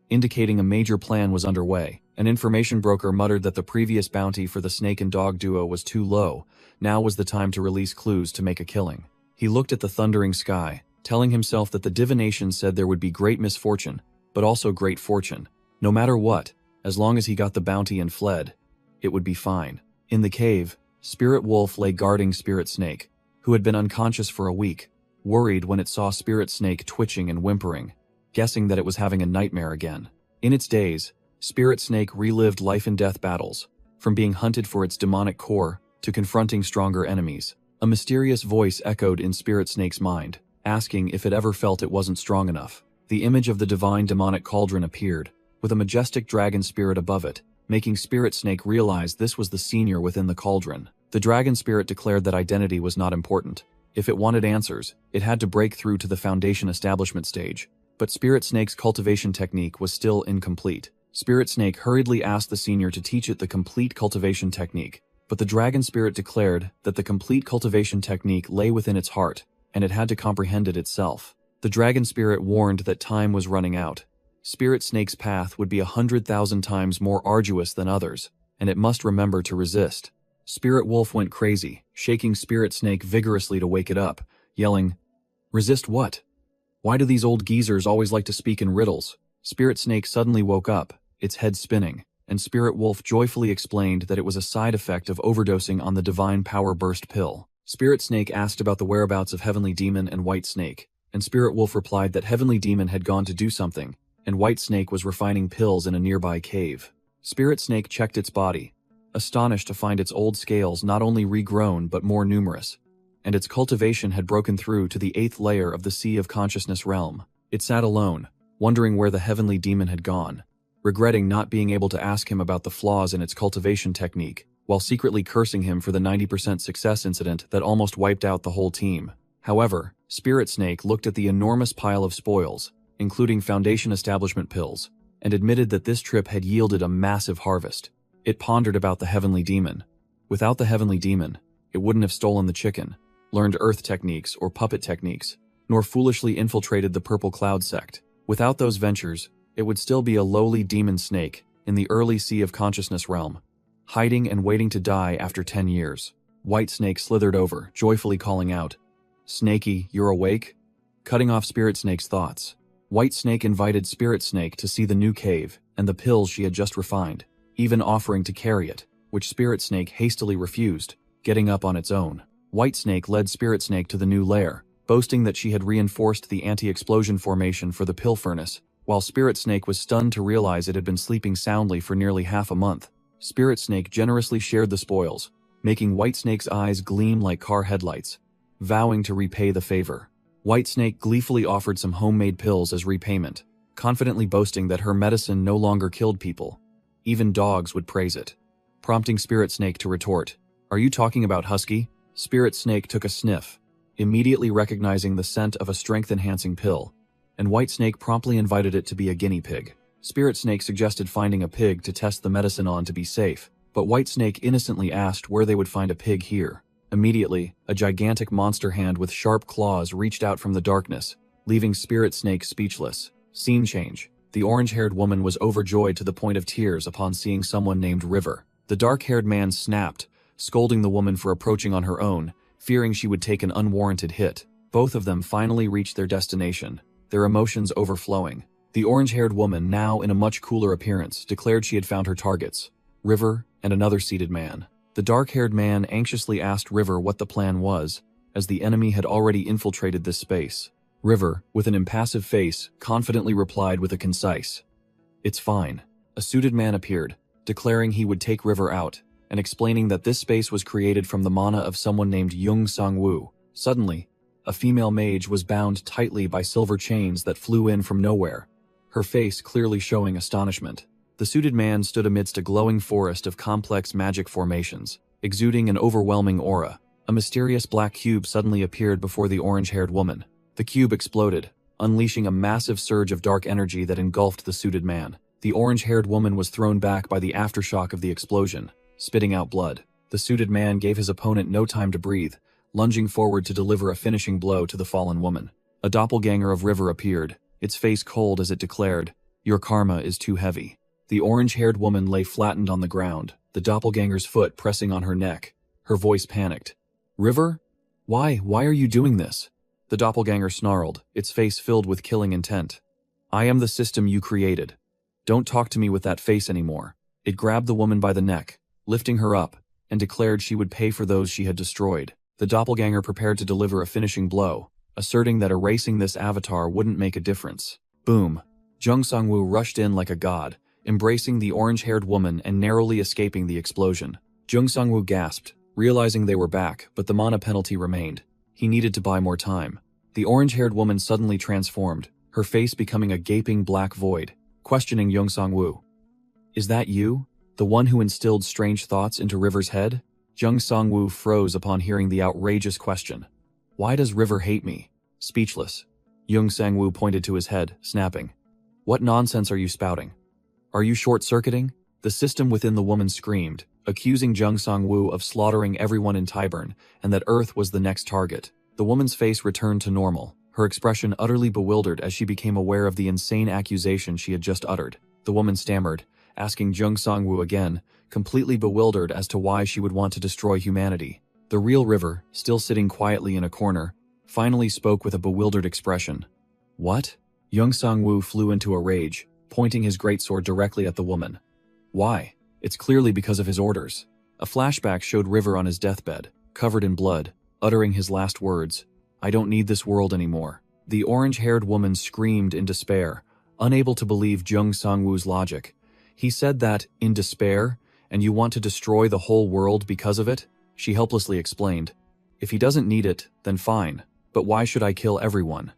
Indicating a major plan was underway. An information broker muttered that the previous bounty for the snake and dog duo was too low. Now was the time to release clues to make a killing. He looked at the thundering sky, telling himself that the divination said there would be great misfortune, but also great fortune. No matter what, as long as he got the bounty and fled, it would be fine. In the cave, Spirit Wolf lay guarding Spirit Snake, who had been unconscious for a week, worried when it saw Spirit Snake twitching and whimpering, guessing that it was having a nightmare again. In its days, Spirit Snake relived life-and-death battles, from being hunted for its demonic core to confronting stronger enemies. A mysterious voice echoed in Spirit Snake's mind, asking if it ever felt it wasn't strong enough. The image of the divine demonic cauldron appeared, with a majestic dragon spirit above it, making Spirit Snake realize this was the senior within the cauldron. The dragon spirit declared that identity was not important. If it wanted answers, it had to break through to the foundation establishment stage. But Spirit Snake's cultivation technique was still incomplete. Spirit Snake hurriedly asked the senior to teach it the complete cultivation technique, but the dragon spirit declared that the complete cultivation technique lay within its heart, and it had to comprehend it itself. The dragon spirit warned that time was running out. Spirit Snake's path would be 100,000 times more arduous than others, and it must remember to resist. Spirit Wolf went crazy, shaking Spirit Snake vigorously to wake it up, yelling, "Resist what? Why do these old geezers always like to speak in riddles?" Spirit Snake suddenly woke up, its head spinning, and Spirit Wolf joyfully explained that it was a side effect of overdosing on the Divine Power Burst pill. Spirit Snake asked about the whereabouts of Heavenly Demon and White Snake, and Spirit Wolf replied that Heavenly Demon had gone to do something, and White Snake was refining pills in a nearby cave. Spirit Snake checked its body, astonished to find its old scales not only regrown but more numerous, and its cultivation had broken through to the 8th layer of the Sea of Consciousness realm. It sat alone, wondering where the Heavenly Demon had gone, regretting not being able to ask him about the flaws in its cultivation technique, while secretly cursing him for the 90% success incident that almost wiped out the whole team. However, Spirit Snake looked at the enormous pile of spoils, including Foundation Establishment pills, and admitted that this trip had yielded a massive harvest. It pondered about the Heavenly Demon. Without the Heavenly Demon, it wouldn't have stolen the chicken, learned earth techniques or puppet techniques, nor foolishly infiltrated the Purple Cloud sect. Without those ventures, it would still be a lowly demon snake in the early Sea of Consciousness realm, hiding and waiting to die after 10 years. White Snake slithered over, joyfully calling out, "Snakey, you're awake?" Cutting off Spirit Snake's thoughts, White Snake invited Spirit Snake to see the new cave and the pills she had just refined, even offering to carry it, which Spirit Snake hastily refused, getting up on its own. White Snake led Spirit Snake to the new lair, boasting that she had reinforced the anti-explosion formation for the pill furnace, while Spirit Snake was stunned to realize it had been sleeping soundly for nearly half a month. Spirit Snake generously shared the spoils, making White Snake's eyes gleam like car headlights, vowing to repay the favor. White Snake gleefully offered some homemade pills as repayment, confidently boasting that her medicine no longer killed people. Even dogs would praise it, prompting Spirit Snake to retort, "Are you talking about Husky?" Spirit Snake took a sniff, immediately recognizing the scent of a strength-enhancing pill, and White Snake promptly invited it to be a guinea pig. Spirit Snake suggested finding a pig to test the medicine on to be safe, but White Snake innocently asked where they would find a pig here. Immediately, a gigantic monster hand with sharp claws reached out from the darkness, leaving Spirit Snake speechless. Scene change. The orange-haired woman was overjoyed to the point of tears upon seeing someone named River. The dark-haired man snapped, scolding the woman for approaching on her own, fearing she would take an unwarranted hit. Both of them finally reached their destination, their emotions overflowing. The orange-haired woman, now in a much cooler appearance, declared she had found her targets, River and another seated man. The dark-haired man anxiously asked River what the plan was, as the enemy had already infiltrated this space. River, with an impassive face, confidently replied with a concise, "It's fine." A suited man appeared, declaring he would take River out, and explaining that this space was created from the mana of someone named Yung Sang-woo. Suddenly, a female mage was bound tightly by silver chains that flew in from nowhere, her face clearly showing astonishment. The suited man stood amidst a glowing forest of complex magic formations, exuding an overwhelming aura. A mysterious black cube suddenly appeared before the orange-haired woman. The cube exploded, unleashing a massive surge of dark energy that engulfed the suited man. The orange-haired woman was thrown back by the aftershock of the explosion, spitting out blood. The suited man gave his opponent no time to breathe, lunging forward to deliver a finishing blow to the fallen woman. A doppelganger of River appeared, its face cold as it declared, "Your karma is too heavy." The orange-haired woman lay flattened on the ground, the doppelganger's foot pressing on her neck. Her voice panicked. "River? Why are you doing this?" The doppelganger snarled, its face filled with killing intent. "I am the system you created. Don't talk to me with that face anymore." It grabbed the woman by the neck, lifting her up, and declared she would pay for those she had destroyed. The doppelganger prepared to deliver a finishing blow, asserting that erasing this avatar wouldn't make a difference. Boom! Jung Sang-woo rushed in like a god, embracing the orange-haired woman and narrowly escaping the explosion. Jung Sang-woo gasped, realizing they were back, but the mana penalty remained. He needed to buy more time. The orange-haired woman suddenly transformed, her face becoming a gaping black void, questioning Jung Sang-woo. "Is that you? The one who instilled strange thoughts into River's head?" Jung Sang-woo froze upon hearing the outrageous question. "Why does River hate me?" Speechless, Jung Sang-woo pointed to his head, snapping. "What nonsense are you spouting? Are you short-circuiting?" The system within the woman screamed, accusing Jung Sang-woo of slaughtering everyone in Tyburn and that Earth was the next target. The woman's face returned to normal, her expression utterly bewildered as she became aware of the insane accusation she had just uttered. The woman stammered, asking Jung Sang-woo again, completely bewildered as to why she would want to destroy humanity. The real River, still sitting quietly in a corner, finally spoke with a bewildered expression. "What?" Jung Sang-woo flew into a rage, pointing his greatsword directly at the woman. "Why? It's clearly because of his orders." A flashback showed River on his deathbed, covered in blood, uttering his last words, "I don't need this world anymore." The orange-haired woman screamed in despair, unable to believe Jung Sang-woo's logic. He said that, in despair, and you want to destroy the whole world because of it? She helplessly explained, "If he doesn't need it, then fine, but why should I kill everyone?"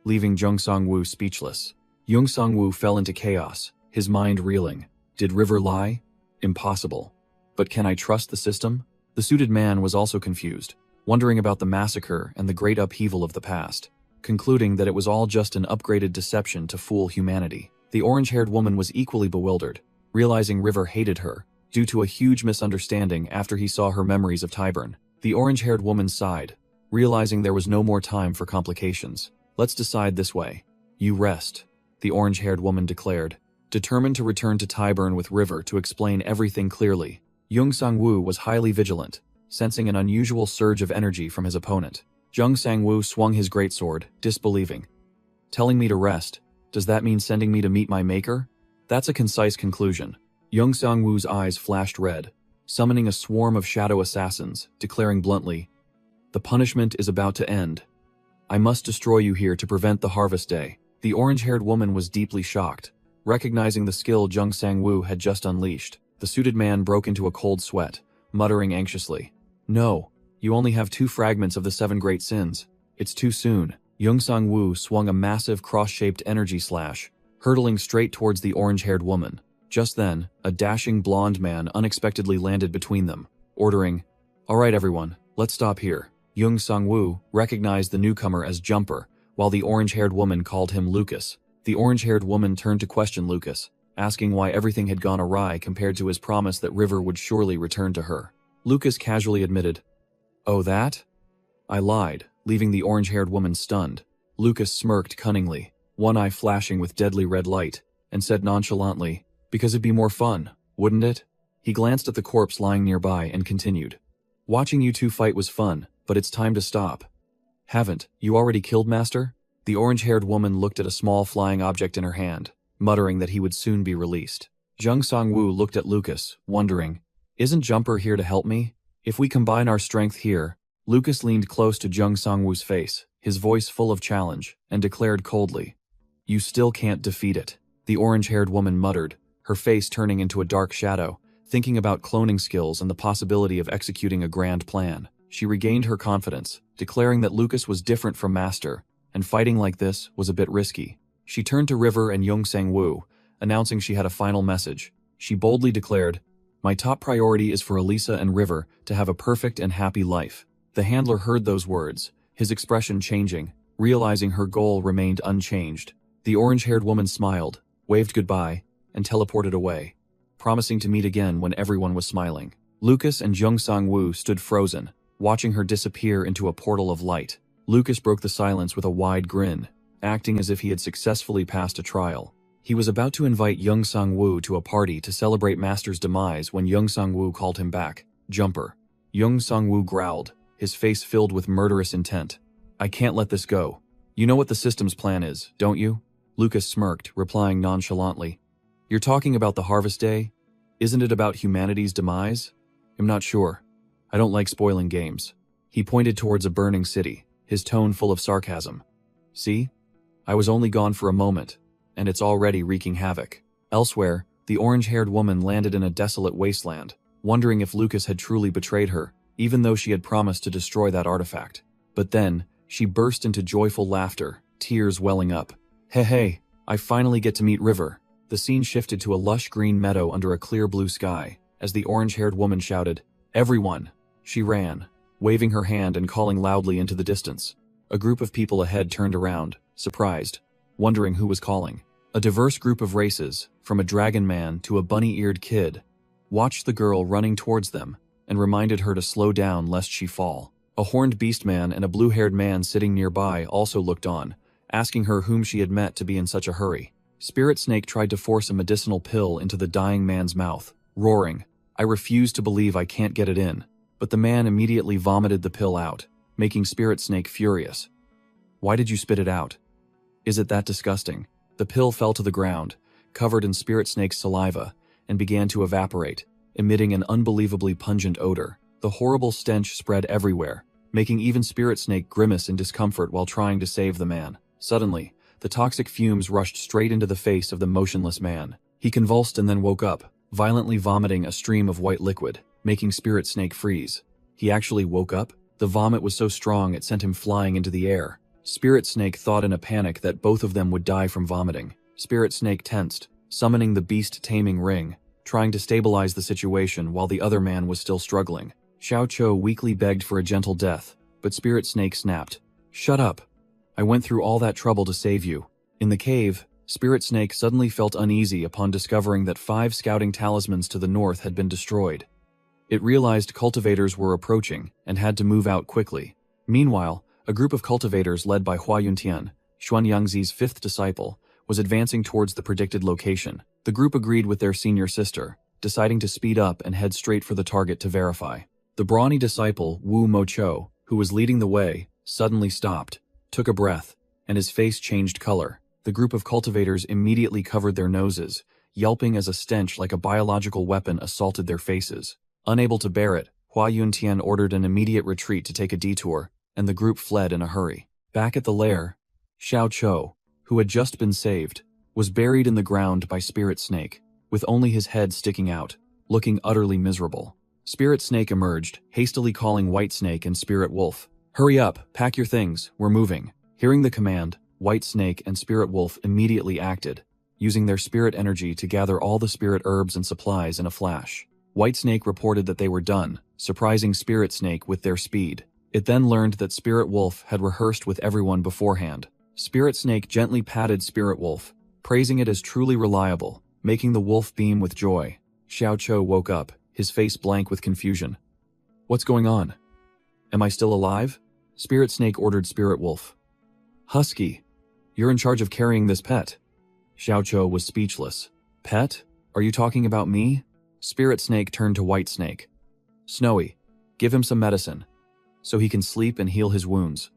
Leaving Jung Sang-woo speechless. Jung Sang-woo fell into chaos, his mind reeling. Did River lie? Impossible. But can I trust the system? The suited man was also confused, wondering about the massacre and the great upheaval of the past, concluding that it was all just an upgraded deception to fool humanity. The orange-haired woman was equally bewildered, realizing River hated her, due to a huge misunderstanding after he saw her memories of Tyburn. The orange-haired woman sighed, realizing there was no more time for complications. "Let's decide this way. You rest," the orange-haired woman declared, determined to return to Tyburn with River to explain everything clearly. Jung Sang-woo was highly vigilant, sensing an unusual surge of energy from his opponent. Jung Sang-woo swung his greatsword, disbelieving. "Telling me to rest, does that mean sending me to meet my maker?" That's a concise conclusion. Jung Sang-woo's eyes flashed red, summoning a swarm of shadow assassins, declaring bluntly, "The punishment is about to end. I must destroy you here to prevent the harvest day." The orange-haired woman was deeply shocked, recognizing the skill Jung Sang-woo had just unleashed. The suited man broke into a cold sweat, muttering anxiously, "No, you only have 2 fragments of the 7 great sins. It's too soon." Jung Sang-woo swung a massive cross-shaped energy slash, hurtling straight towards the orange-haired woman. Just then, a dashing blonde man unexpectedly landed between them, ordering, "All right everyone, let's stop here." Jung Sang-woo recognized the newcomer as Jumper, while the orange-haired woman called him Lucas. The orange-haired woman turned to question Lucas, asking why everything had gone awry compared to his promise that River would surely return to her. Lucas casually admitted, "Oh that? I lied," leaving the orange-haired woman stunned. Lucas smirked cunningly, one eye flashing with deadly red light, and said nonchalantly, "Because it'd be more fun, wouldn't it?" He glanced at the corpse lying nearby and continued, "Watching you two fight was fun, but it's time to stop." "Haven't you already killed Master?" The orange-haired woman looked at a small flying object in her hand, muttering that he would soon be released. Jung Sang-woo looked at Lucas, wondering, Isn't Jumper here to help me? If we combine our strength here. Lucas leaned close to Jung Sangwoo's face, his voice full of challenge, and declared coldly, "You still can't defeat it." The orange-haired woman muttered, her face turning into a dark shadow, thinking about cloning skills and the possibility of executing a grand plan. She regained her confidence, declaring that Lucas was different from Master, and fighting like this was a bit risky. She turned to River and Jung Sangwoo, announcing she had a final message. She boldly declared, "My top priority is for Elisa and River to have a perfect and happy life." The handler heard those words, his expression changing, realizing her goal remained unchanged. The orange-haired woman smiled, waved goodbye, and teleported away, promising to meet again when everyone was smiling. Lucas and Jung Sang-woo stood frozen, watching her disappear into a portal of light. Lucas broke the silence with a wide grin, acting as if he had successfully passed a trial. He was about to invite Jung Sang-woo to a party to celebrate Master's demise when Jung Sang-woo called him back. "Jumper." Jung Sang-woo growled, his face filled with murderous intent. "I can't let this go. You know what the system's plan is, don't you?" Lucas smirked, replying nonchalantly, "You're talking about the Harvest Day? Isn't it about humanity's demise? I'm not sure. I don't like spoiling games." He pointed towards a burning city, his tone full of sarcasm. "See? I was only gone for a moment, and it's already wreaking havoc." Elsewhere, the orange-haired woman landed in a desolate wasteland, wondering if Lucas had truly betrayed her, even though she had promised to destroy that artifact. But then, she burst into joyful laughter, tears welling up. Hey, I finally get to meet River." The scene shifted to a lush green meadow under a clear blue sky, as the orange-haired woman shouted, "Everyone!" She ran, waving her hand and calling loudly into the distance. A group of people ahead turned around, surprised, wondering who was calling. A diverse group of races, from a dragon man to a bunny-eared kid, watched the girl running towards them and reminded her to slow down lest she fall. A horned beast man and a blue-haired man sitting nearby also looked on, asking her whom she had met to be in such a hurry. Spirit Snake tried to force a medicinal pill into the dying man's mouth, roaring, "I refuse to believe I can't get it in." But the man immediately vomited the pill out, making Spirit Snake furious. "Why did you spit it out? Is it that disgusting?" The pill fell to the ground, covered in Spirit Snake's saliva, and began to evaporate, emitting an unbelievably pungent odor. The horrible stench spread everywhere, making even Spirit Snake grimace in discomfort while trying to save the man. Suddenly, the toxic fumes rushed straight into the face of the motionless man. He convulsed and then woke up, violently vomiting a stream of white liquid, making Spirit Snake freeze. He actually woke up? The vomit was so strong it sent him flying into the air. Spirit Snake thought in a panic that both of them would die from vomiting. Spirit Snake tensed, summoning the beast-taming ring, trying to stabilize the situation while the other man was still struggling. Xiao Cho weakly begged for a gentle death, but Spirit Snake snapped, "Shut up. I went through all that trouble to save you." In the cave, Spirit Snake suddenly felt uneasy upon discovering that 5 scouting talismans to the north had been destroyed. It realized cultivators were approaching and had to move out quickly. Meanwhile, a group of cultivators led by Hua Yuntian, Xuanyangzi's 5th disciple, was advancing towards the predicted location. The group agreed with their senior sister, deciding to speed up and head straight for the target to verify. The brawny disciple, Wu Mocho, who was leading the way, suddenly stopped, took a breath, and his face changed color. The group of cultivators immediately covered their noses, yelping as a stench like a biological weapon assaulted their faces. Unable to bear it, Hua Yuntian ordered an immediate retreat to take a detour, and the group fled in a hurry. Back at the lair, Xiao Cho, who had just been saved, was buried in the ground by Spirit Snake, with only his head sticking out, looking utterly miserable. Spirit Snake emerged, hastily calling White Snake and Spirit Wolf. "Hurry up, pack your things, we're moving." Hearing the command, White Snake and Spirit Wolf immediately acted, using their spirit energy to gather all the spirit herbs and supplies in a flash. White Snake reported that they were done, surprising Spirit Snake with their speed. It then learned that Spirit Wolf had rehearsed with everyone beforehand. Spirit Snake gently patted Spirit Wolf, praising it as truly reliable, making the wolf beam with joy. Xiao Cho woke up, his face blank with confusion. "What's going on? Am I still alive?" Spirit Snake ordered Spirit Wolf. "Husky, you're in charge of carrying this pet." Xiao Cho was speechless. "Pet? Are you talking about me?" Spirit Snake turned to White Snake. "Snowy, give him some medicine, so he can sleep and heal his wounds."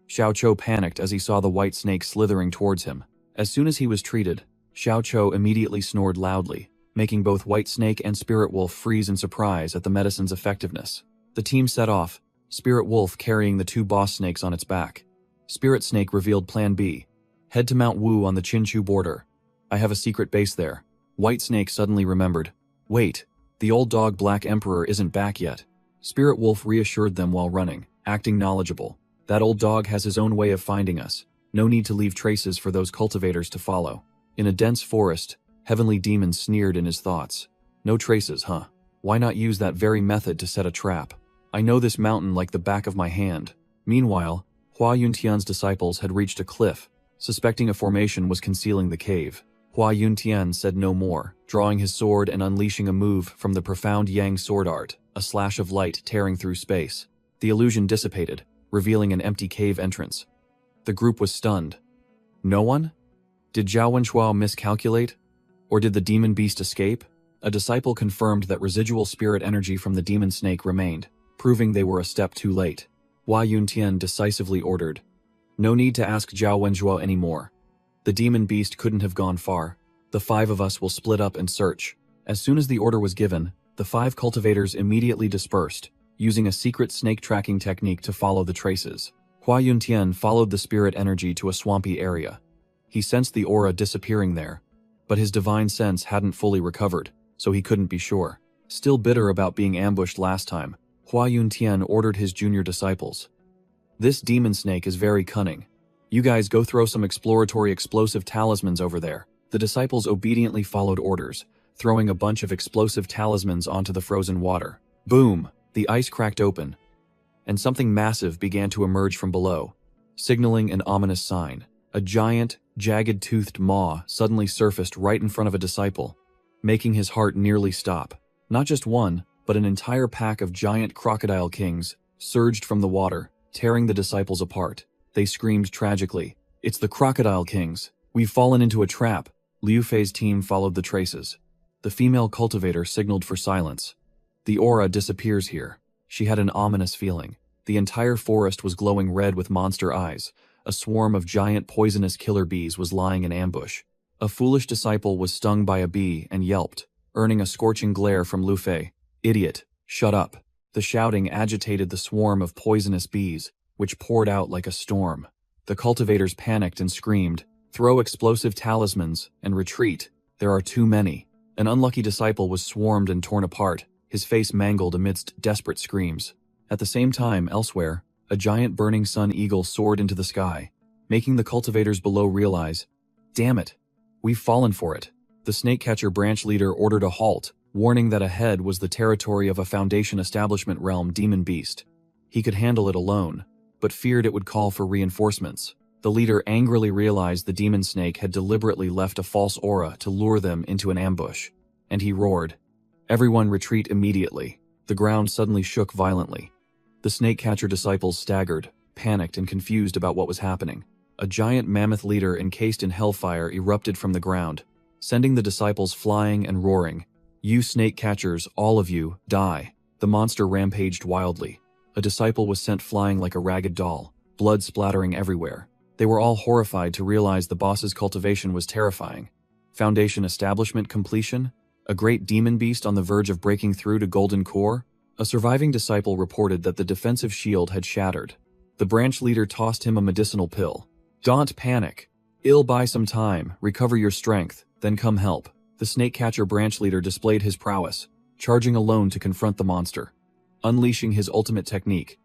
Xiao Cho panicked as he saw the White Snake slithering towards him. As soon as he was treated, Xiao Cho immediately snored loudly, making both White Snake and Spirit Wolf freeze in surprise at the medicine's effectiveness. The team set off, Spirit Wolf carrying the 2 boss snakes on its back. Spirit Snake revealed Plan B. Head to Mount Wu on the Chinchu border. I have a secret base there. White Snake suddenly remembered. Wait, the old dog Black Emperor isn't back yet. Spirit Wolf reassured them while running, acting knowledgeable. That old dog has his own way of finding us. No need to leave traces for those cultivators to follow. In a dense forest, Heavenly Demon sneered in his thoughts. No traces, huh? Why not use that very method to set a trap? I know this mountain like the back of my hand. Meanwhile, Hua Yuntian's disciples had reached a cliff, suspecting a formation was concealing the cave. Hua Yuntian said no more, drawing his sword and unleashing a move from the profound Yang sword art, a slash of light tearing through space. The illusion dissipated, revealing an empty cave entrance. The group was stunned. No one? Did Zhao Wenshua miscalculate? Or did the demon beast escape? A disciple confirmed that residual spirit energy from the demon snake remained, proving they were a step too late. Hua Yuntian decisively ordered, "No need to ask Zhao Wenshua anymore. The demon beast couldn't have gone far. The 5 of us will split up and search." As soon as the order was given, the 5 cultivators immediately dispersed, using a secret snake tracking technique to follow the traces. Hua Yuntian followed the spirit energy to a swampy area. He sensed the aura disappearing there, but his divine sense hadn't fully recovered, so he couldn't be sure. Still bitter about being ambushed last time, Hua Yuntian ordered his junior disciples. "This demon snake is very cunning. You guys go throw some exploratory explosive talismans over there." The disciples obediently followed orders, throwing a bunch of explosive talismans onto the frozen water. Boom! The ice cracked open, and something massive began to emerge from below, signaling an ominous sign. A giant, jagged-toothed maw suddenly surfaced right in front of a disciple, making his heart nearly stop. Not just one, but an entire pack of giant crocodile kings surged from the water, tearing the disciples apart. They screamed tragically, "It's the crocodile kings! We've fallen into a trap!" Liu Fei's team followed the traces. The female cultivator signaled for silence. "The aura disappears here." She had an ominous feeling. The entire forest was glowing red with monster eyes. A swarm of giant poisonous killer bees was lying in ambush. A foolish disciple was stung by a bee and yelped, earning a scorching glare from Liu Fei. "Idiot, shut up." The shouting agitated the swarm of poisonous bees, which poured out like a storm. The cultivators panicked and screamed, "Throw explosive talismans and retreat. There are too many." An unlucky disciple was swarmed and torn apart, his face mangled amidst desperate screams. At the same time, elsewhere, a giant burning sun eagle soared into the sky, making the cultivators below realize, "Damn it, we've fallen for it." The snakecatcher branch leader ordered a halt, warning that ahead was the territory of a Foundation Establishment realm demon beast. He could handle it alone, but feared it would call for reinforcements. The leader angrily realized the demon snake had deliberately left a false aura to lure them into an ambush, and he roared, "Everyone retreat immediately." The ground suddenly shook violently. The snakecatcher disciples staggered, panicked and confused about what was happening. A giant mammoth leader encased in hellfire erupted from the ground, sending the disciples flying and roaring. "You snake catchers, all of you, die." The monster rampaged wildly. A disciple was sent flying like a ragged doll, blood splattering everywhere. They were all horrified to realize the boss's cultivation was terrifying. Foundation establishment completion? A great demon beast on the verge of breaking through to Golden Core? A surviving disciple reported that the defensive shield had shattered. The branch leader tossed him a medicinal pill. "Don't panic. It'll buy some time, recover your strength, then come help." The snakecatcher branch leader displayed his prowess, charging alone to confront the monster. Unleashing his ultimate technique,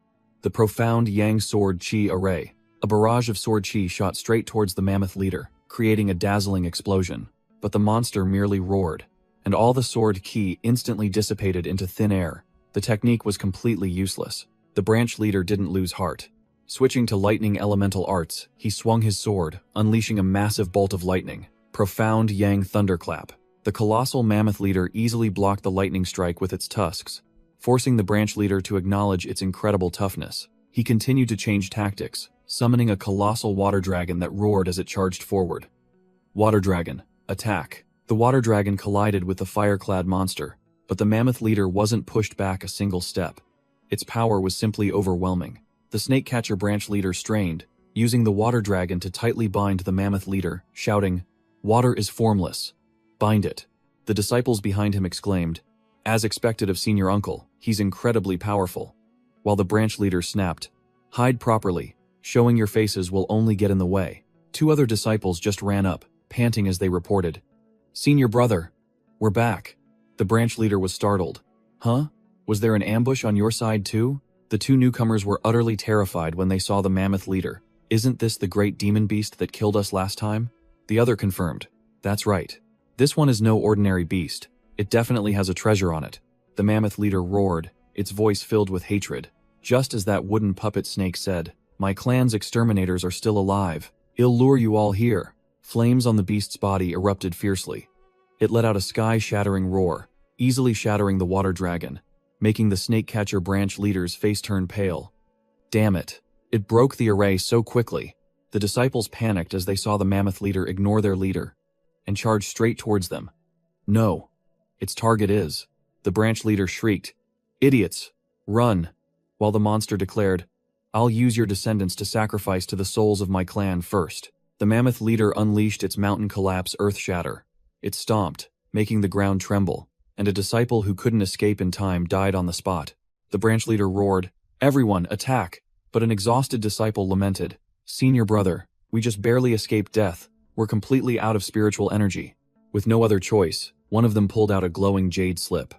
the profound Yang sword chi array. A barrage of sword chi shot straight towards the mammoth leader, creating a dazzling explosion. But the monster merely roared, and all the sword ki instantly dissipated into thin air. The technique was completely useless. The branch leader didn't lose heart. Switching to lightning elemental arts, he swung his sword, unleashing a massive bolt of lightning. Profound Yang thunderclap. The colossal mammoth leader easily blocked the lightning strike with its tusks, forcing the branch leader to acknowledge its incredible toughness. He continued to change tactics, summoning a colossal water dragon that roared as it charged forward. Water dragon, attack. The water dragon collided with the fire-clad monster, but the mammoth leader wasn't pushed back a single step. Its power was simply overwhelming. The snakecatcher branch leader strained, using the water dragon to tightly bind the mammoth leader, shouting, "Water is formless. Bind it." The disciples behind him exclaimed, "As expected of senior uncle, he's incredibly powerful." While the branch leader snapped, "Hide properly. Showing your faces will only get in the way." Two other disciples just ran up, panting as they reported, "Senior brother, we're back." The branch leader was startled. "Huh? Was there an ambush on your side too?" The two newcomers were utterly terrified when they saw the mammoth leader. "Isn't this the great demon beast that killed us last time?" The other confirmed, "That's right. This one is no ordinary beast. It definitely has a treasure on it." The mammoth leader roared, its voice filled with hatred. Just as that wooden puppet snake said, "My clan's exterminators are still alive. I'll lure you all here." Flames on the beast's body erupted fiercely. It let out a sky-shattering roar, easily shattering the water dragon, making the snake-catcher branch leader's face turn pale. Damn it. It broke the array so quickly. The disciples panicked as they saw the mammoth leader ignore their leader and charge straight towards them. "No. Its target is..." The branch leader shrieked, "Idiots! Run!" While the monster declared, "I'll use your descendants to sacrifice to the souls of my clan first." The mammoth leader unleashed its mountain collapse earth shatter. It stomped, making the ground tremble, and a disciple who couldn't escape in time died on the spot. The branch leader roared, "Everyone, attack!" But an exhausted disciple lamented, "Senior brother, we just barely escaped death. We're completely out of spiritual energy." With no other choice, one of them pulled out a glowing jade slip.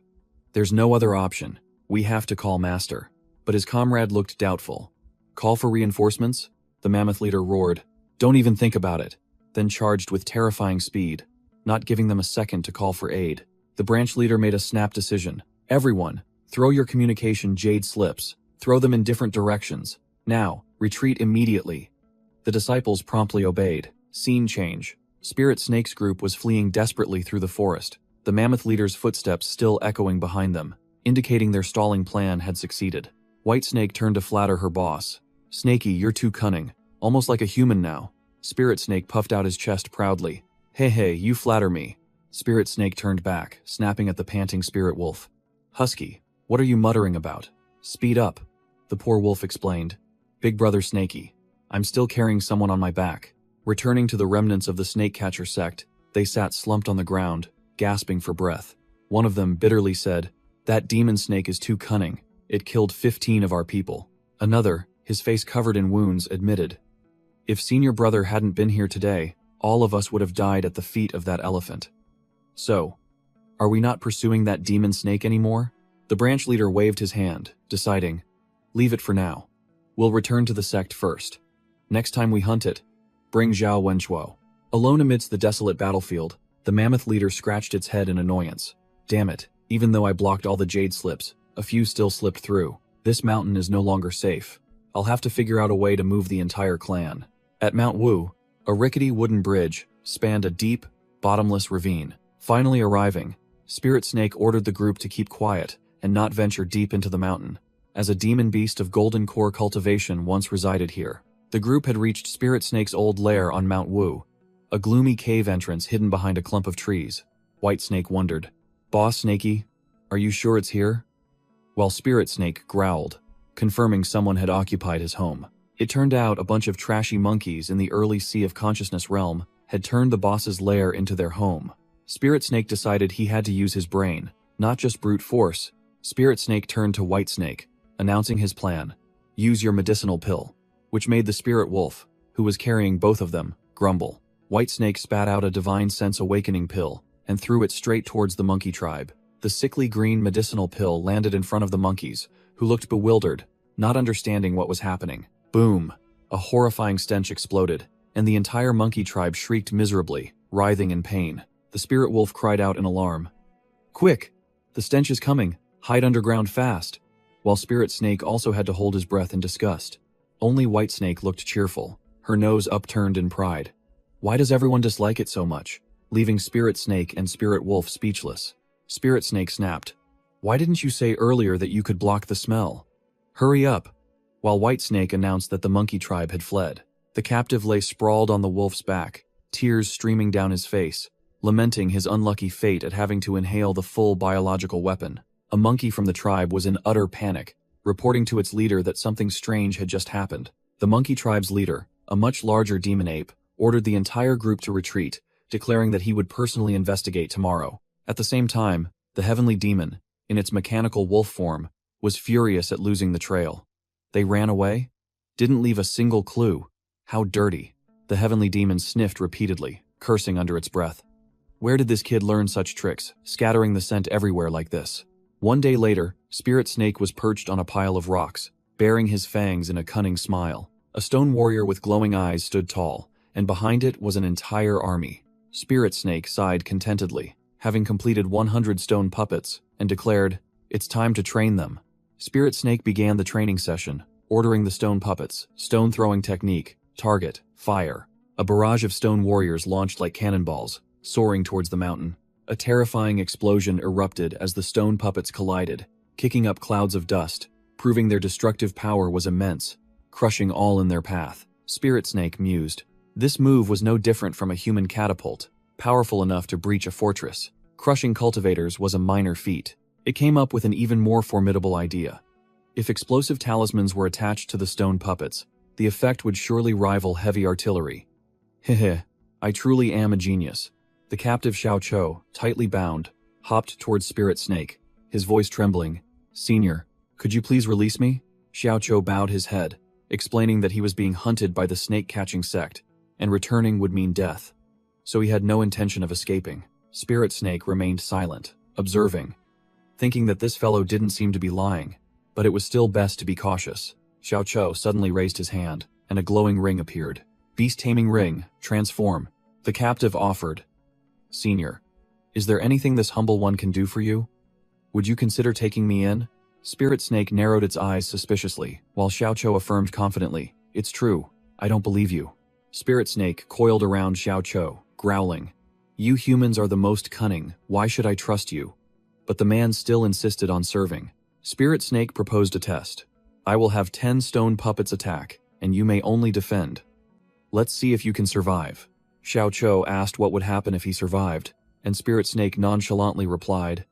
"There's no other option. We have to call Master." But his comrade looked doubtful. "Call for reinforcements?" The mammoth leader roared, "Don't even think about it," then charged with terrifying speed, not giving them a second to call for aid. The branch leader made a snap decision. "Everyone, throw your communication jade slips. Throw them in different directions. Now, retreat immediately." The disciples promptly obeyed. Scene change. Spirit Snake's group was fleeing desperately through the forest, the mammoth leader's footsteps still echoing behind them, indicating their stalling plan had succeeded. White Snake turned to flatter her boss. "Snakey, you're too cunning. Almost like a human now." Spirit Snake puffed out his chest proudly. Hey, you flatter me." Spirit Snake turned back, snapping at the panting Spirit Wolf. "Husky, what are you muttering about? Speed up," the poor wolf explained. "Big brother Snakey, I'm still carrying someone on my back." Returning to the remnants of the snake-catcher sect, they sat slumped on the ground, gasping for breath. One of them bitterly said, "That demon snake is too cunning. It killed 15 of our people." Another, his face covered in wounds, admitted, "If senior brother hadn't been here today, all of us would have died at the feet of that elephant." "So, are we not pursuing that demon snake anymore?" The branch leader waved his hand, deciding, "Leave it for now. We'll return to the sect first. Next time we hunt it, bring Zhao Wenchuo." Alone amidst the desolate battlefield, the mammoth leader scratched its head in annoyance. "Damn it, even though I blocked all the jade slips, a few still slipped through. This mountain is no longer safe. I'll have to figure out a way to move the entire clan." At Mount Wu, a rickety wooden bridge spanned a deep, bottomless ravine. Finally arriving, Spirit Snake ordered the group to keep quiet and not venture deep into the mountain, as a demon beast of golden core cultivation once resided here. The group had reached Spirit Snake's old lair on Mount Wu, a gloomy cave entrance hidden behind a clump of trees. White Snake wondered, "Boss Snakey, are you sure it's here?" While Spirit Snake growled, confirming someone had occupied his home. It turned out a bunch of trashy monkeys in the early Sea of Consciousness realm had turned the boss's lair into their home. Spirit Snake decided he had to use his brain, not just brute force. Spirit Snake turned to White Snake, announcing his plan. "Use your medicinal pill," which made the Spirit Wolf, who was carrying both of them, grumble. White Snake spat out a Divine Sense Awakening pill and threw it straight towards the monkey tribe. The sickly green medicinal pill landed in front of the monkeys, who looked bewildered, not understanding what was happening. Boom! A horrifying stench exploded, and the entire monkey tribe shrieked miserably, writhing in pain. The Spirit Wolf cried out in alarm. "Quick! The stench is coming! Hide underground fast!" While Spirit Snake also had to hold his breath in disgust. Only White Snake looked cheerful, her nose upturned in pride. Why does everyone dislike it so much? Leaving Spirit Snake and Spirit Wolf speechless. Spirit Snake snapped, "Why didn't you say earlier that you could block the smell? Hurry up!" While White Snake announced that the monkey tribe had fled. The captive lay sprawled on the wolf's back, tears streaming down his face, lamenting his unlucky fate at having to inhale the full biological weapon. A monkey from the tribe was in utter panic, reporting to its leader that something strange had just happened. The monkey tribe's leader, a much larger demon ape, ordered the entire group to retreat, declaring that he would personally investigate tomorrow. At the same time, the heavenly demon, in its mechanical wolf form, was furious at losing the trail. They ran away? Didn't leave a single clue. How dirty. The heavenly demon sniffed repeatedly, cursing under its breath. Where did this kid learn such tricks, scattering the scent everywhere like this? One day later, Spirit Snake was perched on a pile of rocks, baring his fangs in a cunning smile. A stone warrior with glowing eyes stood tall, and behind it was an entire army. Spirit Snake sighed contentedly, having completed 100 stone puppets, and declared, "It's time to train them." Spirit Snake began the training session, ordering the stone puppets, stone-throwing technique, target, fire. A barrage of stone warriors launched like cannonballs, soaring towards the mountain. A terrifying explosion erupted as the stone puppets collided, kicking up clouds of dust, proving their destructive power was immense, crushing all in their path. Spirit Snake mused. This move was no different from a human catapult, powerful enough to breach a fortress. Crushing cultivators was a minor feat. It came up with an even more formidable idea. If explosive talismans were attached to the stone puppets, the effect would surely rival heavy artillery. Heh, I truly am a genius. The captive Xiao Cho, tightly bound, hopped towards Spirit Snake, his voice trembling. "Senior, could you please release me?" Xiao Cho bowed his head, explaining that he was being hunted by the snake-catching sect, and returning would mean death. So he had no intention of escaping. Spirit Snake remained silent, observing, thinking that this fellow didn't seem to be lying, but it was still best to be cautious. Xiao Cho suddenly raised his hand, and a glowing ring appeared. "Beast-taming ring, transform." The captive offered. "Senior, is there anything this humble one can do for you? Would you consider taking me in?" Spirit Snake narrowed its eyes suspiciously, while Xiao Cho affirmed confidently, "It's true, I don't believe you." Spirit Snake coiled around Xiao Cho, growling, "You humans are the most cunning, why should I trust you?" But the man still insisted on serving. Spirit Snake proposed a test. "I will have 10 stone puppets attack, and you may only defend. Let's see if you can survive." Xiao Cho asked what would happen if he survived, and Spirit Snake nonchalantly replied,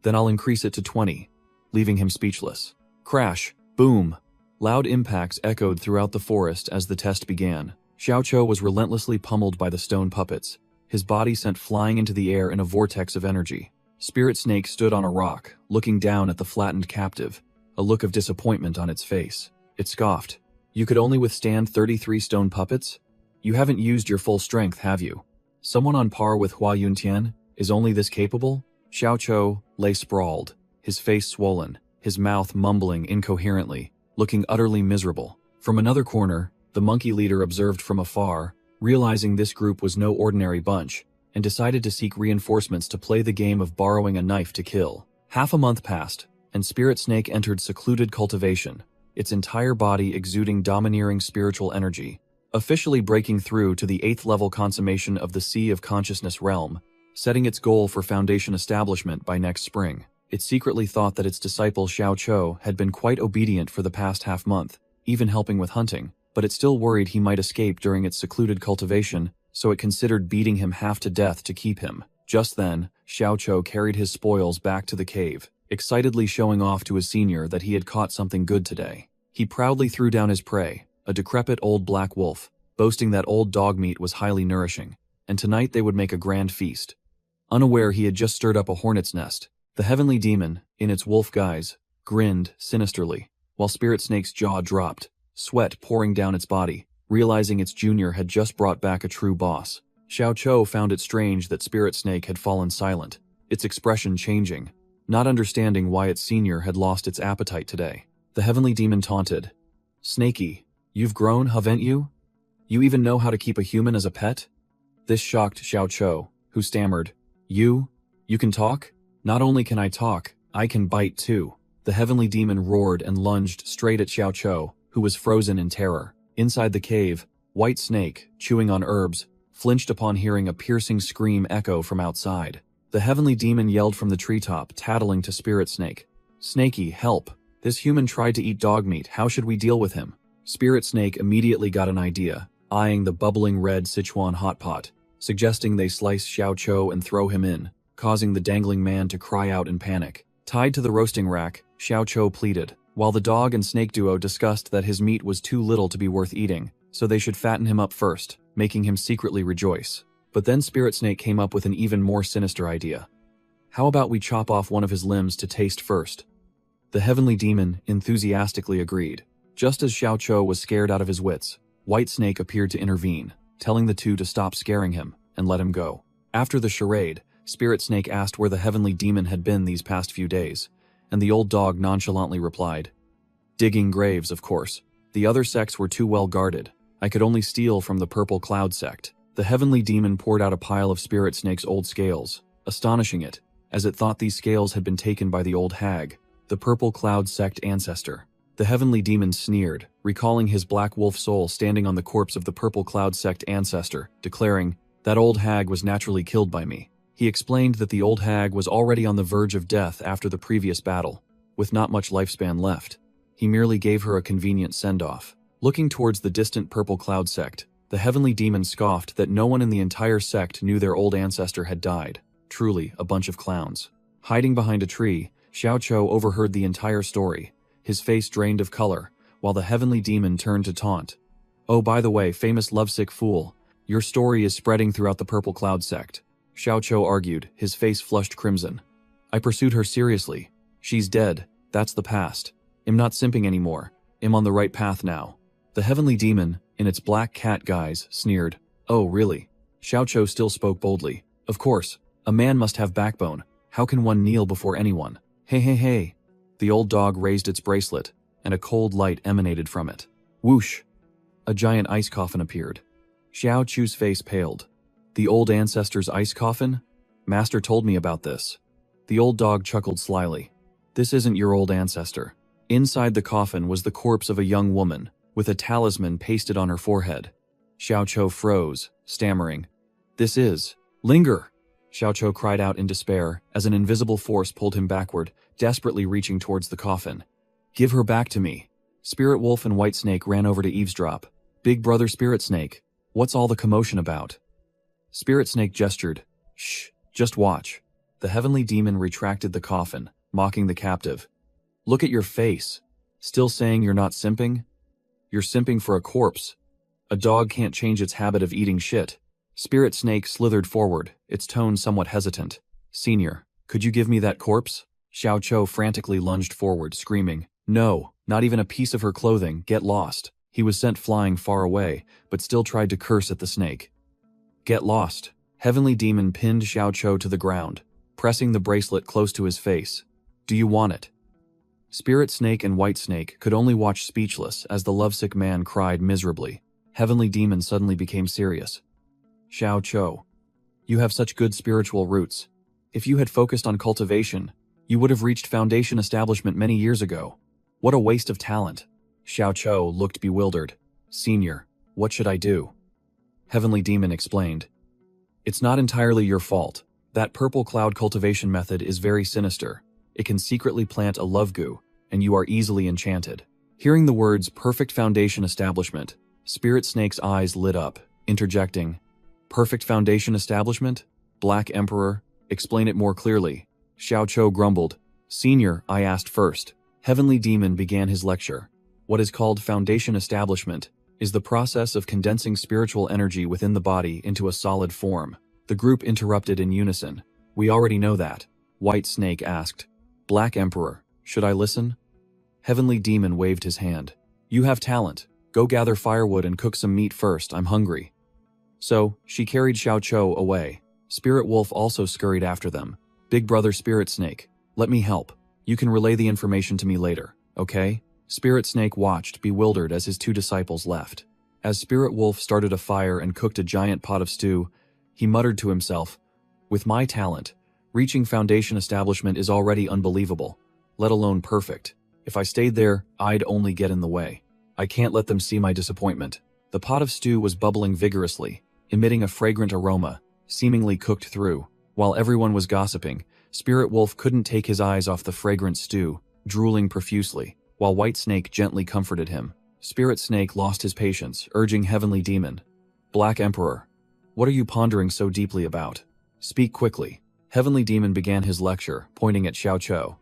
"Then I'll increase it to 20, leaving him speechless. Crash! Boom! Loud impacts echoed throughout the forest as the test began. Xiao Cho was relentlessly pummeled by the stone puppets, his body sent flying into the air in a vortex of energy. Spirit Snake stood on a rock, looking down at the flattened captive, a look of disappointment on its face. It scoffed. "You could only withstand 33 stone puppets? You haven't used your full strength, have you? Someone on par with Hua Yuntian is only this capable?" Xiao Cho lay sprawled, his face swollen, his mouth mumbling incoherently, looking utterly miserable. From another corner, the monkey leader observed from afar, realizing this group was no ordinary bunch, and decided to seek reinforcements to play the game of borrowing a knife to kill. Half a month passed, and Spirit Snake entered secluded cultivation, its entire body exuding domineering spiritual energy, officially breaking through to the 8th level consummation of the Sea of Consciousness realm, setting its goal for foundation establishment by next spring. It secretly thought that its disciple Xiao Cho had been quite obedient for the past half-month, even helping with hunting, but it still worried he might escape during its secluded cultivation, so it considered beating him half to death to keep him. Just then, Xiao Cho carried his spoils back to the cave, excitedly showing off to his senior that he had caught something good today. He proudly threw down his prey, a decrepit old black wolf, boasting that old dog meat was highly nourishing, and tonight they would make a grand feast. Unaware he had just stirred up a hornet's nest, the heavenly demon, in its wolf guise, grinned sinisterly, while Spirit Snake's jaw dropped, sweat pouring down its body, realizing its junior had just brought back a true boss. Xiao Cho found it strange that Spirit Snake had fallen silent, its expression changing, not understanding why its senior had lost its appetite today. The heavenly demon taunted, "Snakey, you've grown, haven't you? You even know how to keep a human as a pet?" This shocked Xiao Cho, who stammered, You can talk? Not only can I talk, I can bite too." The heavenly demon roared and lunged straight at Xiao Cho, who was frozen in terror. Inside the cave, White Snake, chewing on herbs, flinched upon hearing a piercing scream echo from outside. The heavenly demon yelled from the treetop, tattling to Spirit Snake, "Snakey, help! This human tried to eat dog meat, how should we deal with him?" Spirit Snake immediately got an idea, eyeing the bubbling red Sichuan hot pot, suggesting they slice Xiao Cho and throw him in, causing the dangling man to cry out in panic. Tied to the roasting rack, Xiao Cho pleaded, while the dog and snake duo discussed that his meat was too little to be worth eating, so they should fatten him up first, making him secretly rejoice. But then Spirit Snake came up with an even more sinister idea. How about we chop off one of his limbs to taste first? The heavenly demon enthusiastically agreed. Just as Xiao Chou was scared out of his wits, White Snake appeared to intervene, telling the two to stop scaring him and let him go. After the charade, Spirit Snake asked where the heavenly demon had been these past few days, and the old dog nonchalantly replied, "Digging graves, of course. The other sects were too well guarded. I could only steal from the Purple Cloud sect." The heavenly demon poured out a pile of Spirit Snake's old scales, astonishing it, as it thought these scales had been taken by the old hag, the Purple Cloud sect ancestor. The heavenly demon sneered, recalling his black wolf soul standing on the corpse of the Purple Cloud sect ancestor, declaring, "That old hag was naturally killed by me." He explained that the old hag was already on the verge of death after the previous battle, with not much lifespan left. He merely gave her a convenient send-off. Looking towards the distant Purple Cloud sect, the heavenly demon scoffed that no one in the entire sect knew their old ancestor had died. Truly, a bunch of clowns. Hiding behind a tree, Xiao Chou overheard the entire story, his face drained of color, while the heavenly demon turned to taunt. "Oh, by the way, famous lovesick fool, your story is spreading throughout the Purple Cloud sect," Xiao Chou argued, his face flushed crimson. "I pursued her seriously. She's dead, that's the past. I'm not simping anymore, I'm on the right path now." The heavenly demon, in its black cat guise, sneered. "Oh, really?" Xiao Chou still spoke boldly. "Of course, a man must have backbone. How can one kneel before anyone? Hey, hey, hey." The old dog raised its bracelet, and a cold light emanated from it. Whoosh! A giant ice coffin appeared. Xiao Chu's face paled. "The old ancestor's ice coffin? Master told me about this." The old dog chuckled slyly. "This isn't your old ancestor." Inside the coffin was the corpse of a young woman, with a talisman pasted on her forehead. Xiao Chou froze, stammering, "This is... Linger!" Xiao Chou cried out in despair as an invisible force pulled him backward, desperately reaching towards the coffin. "Give her back to me." Spirit Wolf and White Snake ran over to eavesdrop. "Big brother Spirit Snake, what's all the commotion about?" Spirit Snake gestured. "Shh, just watch." The heavenly demon retracted the coffin, mocking the captive. "Look at your face. Still saying you're not simping? You're simping for a corpse. A dog can't change its habit of eating shit." Spirit Snake slithered forward, its tone somewhat hesitant. "Senior, could you give me that corpse?" Xiao Chou frantically lunged forward, screaming, "No, not even a piece of her clothing, get lost." He was sent flying far away, but still tried to curse at the snake. "Get lost." Heavenly Demon pinned Xiao Chou to the ground, pressing the bracelet close to his face. "Do you want it?" Spirit Snake and White Snake could only watch speechless as the lovesick man cried miserably. Heavenly Demon suddenly became serious. "Xiao Chou, you have such good spiritual roots. If you had focused on cultivation, you would have reached foundation establishment many years ago. What a waste of talent." Xiao Chou looked bewildered. "Senior, what should I do?" Heavenly Demon explained. "It's not entirely your fault. That purple cloud cultivation method is very sinister. It can secretly plant a love goo, and you are easily enchanted." Hearing the words perfect foundation establishment, Spirit Snake's eyes lit up, interjecting, "Perfect foundation establishment? Black Emperor, explain it more clearly." Xiao Chou grumbled. "Senior, I asked first." Heavenly Demon began his lecture. What is called foundation establishment is the process of condensing spiritual energy within the body into a solid form. The group interrupted in unison. "We already know that." White Snake asked, "Black Emperor, should I listen?" Heavenly Demon waved his hand. "You have talent. Go gather firewood and cook some meat first, I'm hungry." So, she carried Xiao Chou away. Spirit Wolf also scurried after them. "Big brother Spirit Snake, let me help. You can relay the information to me later, okay?" Spirit Snake watched, bewildered, as his two disciples left. As Spirit Wolf started a fire and cooked a giant pot of stew, he muttered to himself, "With my talent, reaching foundation establishment is already unbelievable, let alone perfect. If I stayed there, I'd only get in the way. I can't let them see my disappointment." The pot of stew was bubbling vigorously, emitting a fragrant aroma, seemingly cooked through. While everyone was gossiping, Spirit Wolf couldn't take his eyes off the fragrant stew, drooling profusely, while White Snake gently comforted him. Spirit Snake lost his patience, urging Heavenly Demon, "Black Emperor, what are you pondering so deeply about? Speak quickly." Heavenly Demon began his lecture, pointing at Xiao Chou.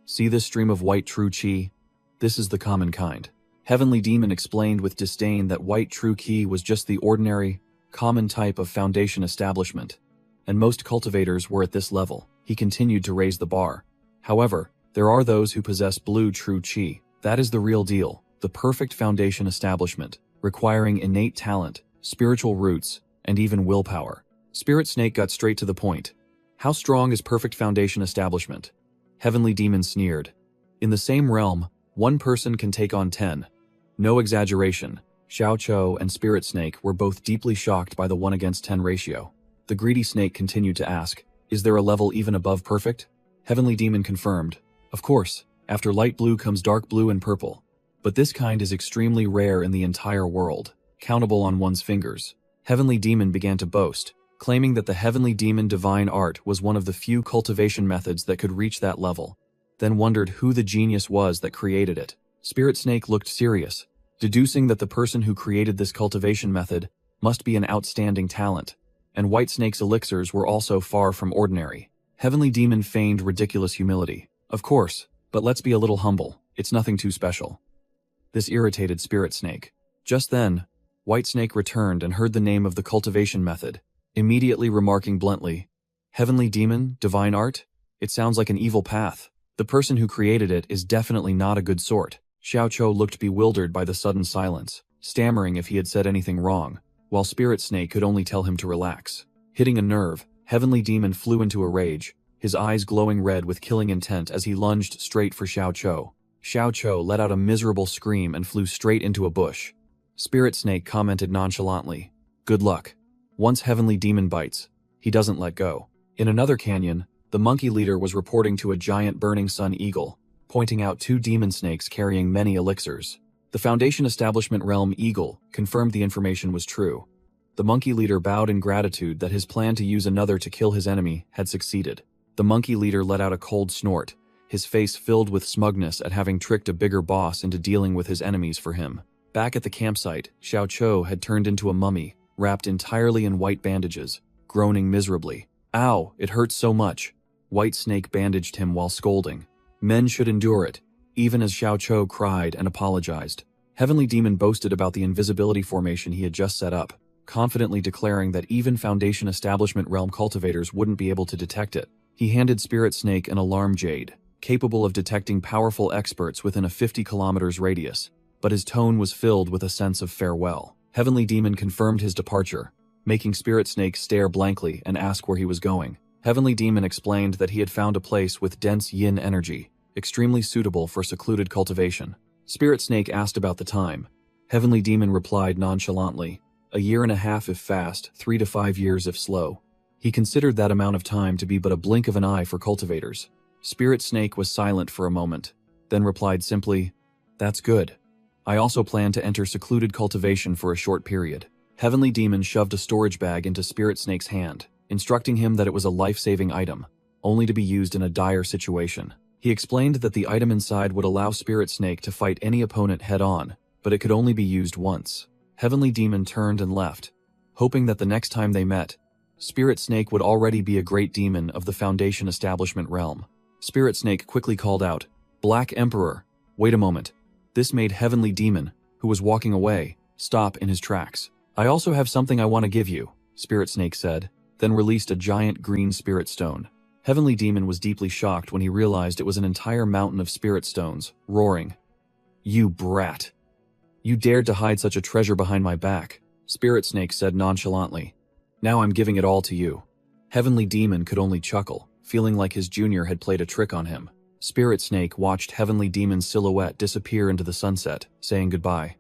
"See this stream of white true qi? This is the common kind." Heavenly Demon explained with disdain that white true qi was just the ordinary, common type of foundation establishment, and most cultivators were at this level. he continued to raise the bar. However, there are those who possess blue true chi. That is the real deal, the perfect foundation establishment, requiring innate talent, spiritual roots, and even willpower. Spirit Snake got straight to the point. How strong is perfect foundation establishment? Heavenly Demon sneered. In the same realm, one person can take on 10. No exaggeration. Xiao Chou and Spirit Snake were both deeply shocked by the 1:10 ratio. The greedy snake continued to ask, is there a level even above perfect? Heavenly Demon confirmed, of course, after light blue comes dark blue and purple. But this kind is extremely rare in the entire world, countable on one's fingers. Heavenly Demon began to boast, claiming that the Heavenly Demon divine art was one of the few cultivation methods that could reach that level, then wondered who the genius was that created it. Spirit Snake looked serious, deducing that the person who created this cultivation method must be an outstanding talent, and White Snake's elixirs were also far from ordinary. Heavenly Demon feigned ridiculous humility. Of course, but let's be a little humble, it's nothing too special. This irritated Spirit Snake. Just then, White Snake returned and heard the name of the cultivation method, immediately remarking bluntly, Heavenly Demon, divine art? It sounds like an evil path. The person who created it is definitely not a good sort. Xiao Chou looked bewildered by the sudden silence, stammering if he had said anything wrong, while Spirit Snake could only tell him to relax. Hitting a nerve, Heavenly Demon flew into a rage, his eyes glowing red with killing intent as he lunged straight for Xiao Chou. Xiao Chou let out a miserable scream and flew straight into a bush. Spirit Snake commented nonchalantly, good luck. Once Heavenly Demon bites, he doesn't let go. In another canyon, the monkey leader was reporting to a giant burning sun eagle, pointing out 2 demon snakes carrying many elixirs. The Foundation Establishment Realm Eagle confirmed the information was true. The monkey leader bowed in gratitude that his plan to use another to kill his enemy had succeeded. The monkey leader let out a cold snort, his face filled with smugness at having tricked a bigger boss into dealing with his enemies for him. Back at the campsite, Xiao Chou had turned into a mummy, wrapped entirely in white bandages, groaning miserably. Ow, it hurts so much. White Snake bandaged him while scolding. Men should endure it, even as Xiao Chou cried and apologized. Heavenly Demon boasted about the invisibility formation he had just set up, confidently declaring that even Foundation Establishment Realm cultivators wouldn't be able to detect it. He handed Spirit Snake an alarm jade, capable of detecting powerful experts within a 50 kilometers radius, but his tone was filled with a sense of farewell. Heavenly Demon confirmed his departure, making Spirit Snake stare blankly and ask where he was going. Heavenly Demon explained that he had found a place with dense yin energy, extremely suitable for secluded cultivation. Spirit Snake asked about the time. Heavenly Demon replied nonchalantly, 1.5 years if fast, 3 to 5 years if slow. He considered that amount of time to be but a blink of an eye for cultivators. Spirit Snake was silent for a moment, then replied simply, that's good. I also plan to enter secluded cultivation for a short period. Heavenly Demon shoved a storage bag into Spirit Snake's hand, instructing him that it was a life-saving item, only to be used in a dire situation. He explained that the item inside would allow Spirit Snake to fight any opponent head-on, but it could only be used once. Heavenly Demon turned and left, hoping that the next time they met, Spirit Snake would already be a great demon of the Foundation Establishment Realm. Spirit Snake quickly called out, Black Emperor, wait a moment. This made Heavenly Demon, who was walking away, stop in his tracks. I also have something I want to give you, Spirit Snake said, then released a giant green spirit stone. Heavenly Demon was deeply shocked when he realized it was an entire mountain of spirit stones, roaring, You brat! You dared to hide such a treasure behind my back, Spirit Snake said nonchalantly. Now I'm giving it all to you. Heavenly Demon could only chuckle, feeling like his junior had played a trick on him. Spirit Snake watched Heavenly Demon's silhouette disappear into the sunset, saying goodbye.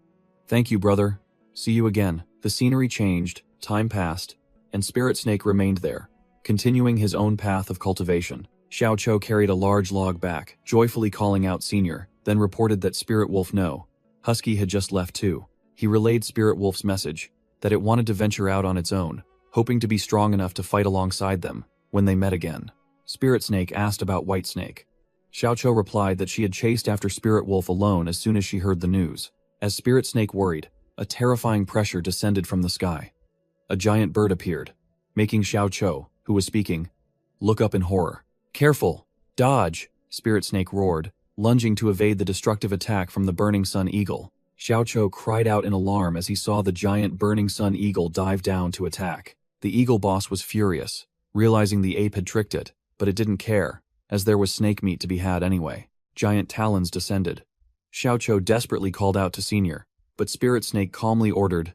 Thank you, brother. See you again. The scenery changed, time passed, and Spirit Snake remained there, continuing his own path of cultivation. Xiao Chou carried a large log back, joyfully calling out Senior, then reported that Spirit Wolf no. Husky had just left too. He relayed Spirit Wolf's message, that it wanted to venture out on its own, hoping to be strong enough to fight alongside them, when they met again. Spirit Snake asked about White Snake. Xiao Chou replied that she had chased after Spirit Wolf alone as soon as she heard the news. As Spirit Snake worried, a terrifying pressure descended from the sky. A giant bird appeared, making Xiao Chou, who was speaking, look up in horror. Careful! Dodge! Spirit Snake roared, lunging to evade the destructive attack from the Burning Sun Eagle. Xiao Chou cried out in alarm as he saw the giant Burning Sun Eagle dive down to attack. The eagle boss was furious, realizing the ape had tricked it, but it didn't care, as there was snake meat to be had anyway. Giant talons descended. Xiaoqiu desperately called out to Senior, but Spirit Snake calmly ordered,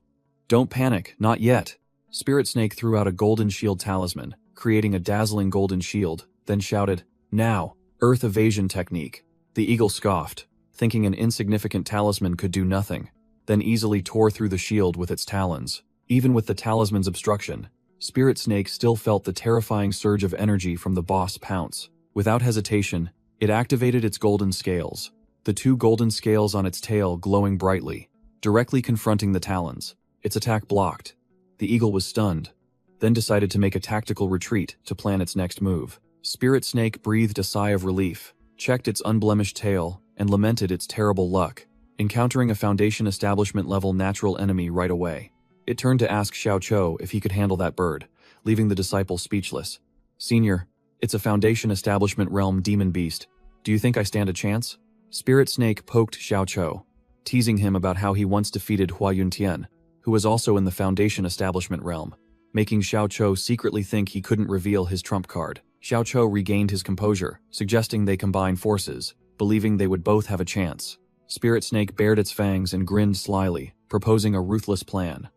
"Don't panic, not yet." Spirit Snake threw out a golden shield talisman, creating a dazzling golden shield, then shouted, "Now, Earth evasion technique." The eagle scoffed, thinking an insignificant talisman could do nothing, then easily tore through the shield with its talons. Even with the talisman's obstruction, Spirit Snake still felt the terrifying surge of energy from the boss pounce. Without hesitation, it activated its golden scales, the two golden scales on its tail glowing brightly, directly confronting the talons. Its attack blocked. The eagle was stunned, then decided to make a tactical retreat to plan its next move. Spirit Snake breathed a sigh of relief, checked its unblemished tail, and lamented its terrible luck, encountering a Foundation Establishment-level natural enemy right away. It turned to ask Xiaoqiu if he could handle that bird, leaving the disciple speechless. "Senior, it's a Foundation Establishment realm demon beast. Do you think I stand a chance?" Spirit Snake poked Xiaoqiu, teasing him about how he once defeated Hua Yuntian, who was also in the Foundation Establishment realm, making Xiaoqiu secretly think he couldn't reveal his trump card. Xiaoqiu regained his composure, suggesting they combine forces, believing they would both have a chance. Spirit Snake bared its fangs and grinned slyly, proposing a ruthless plan.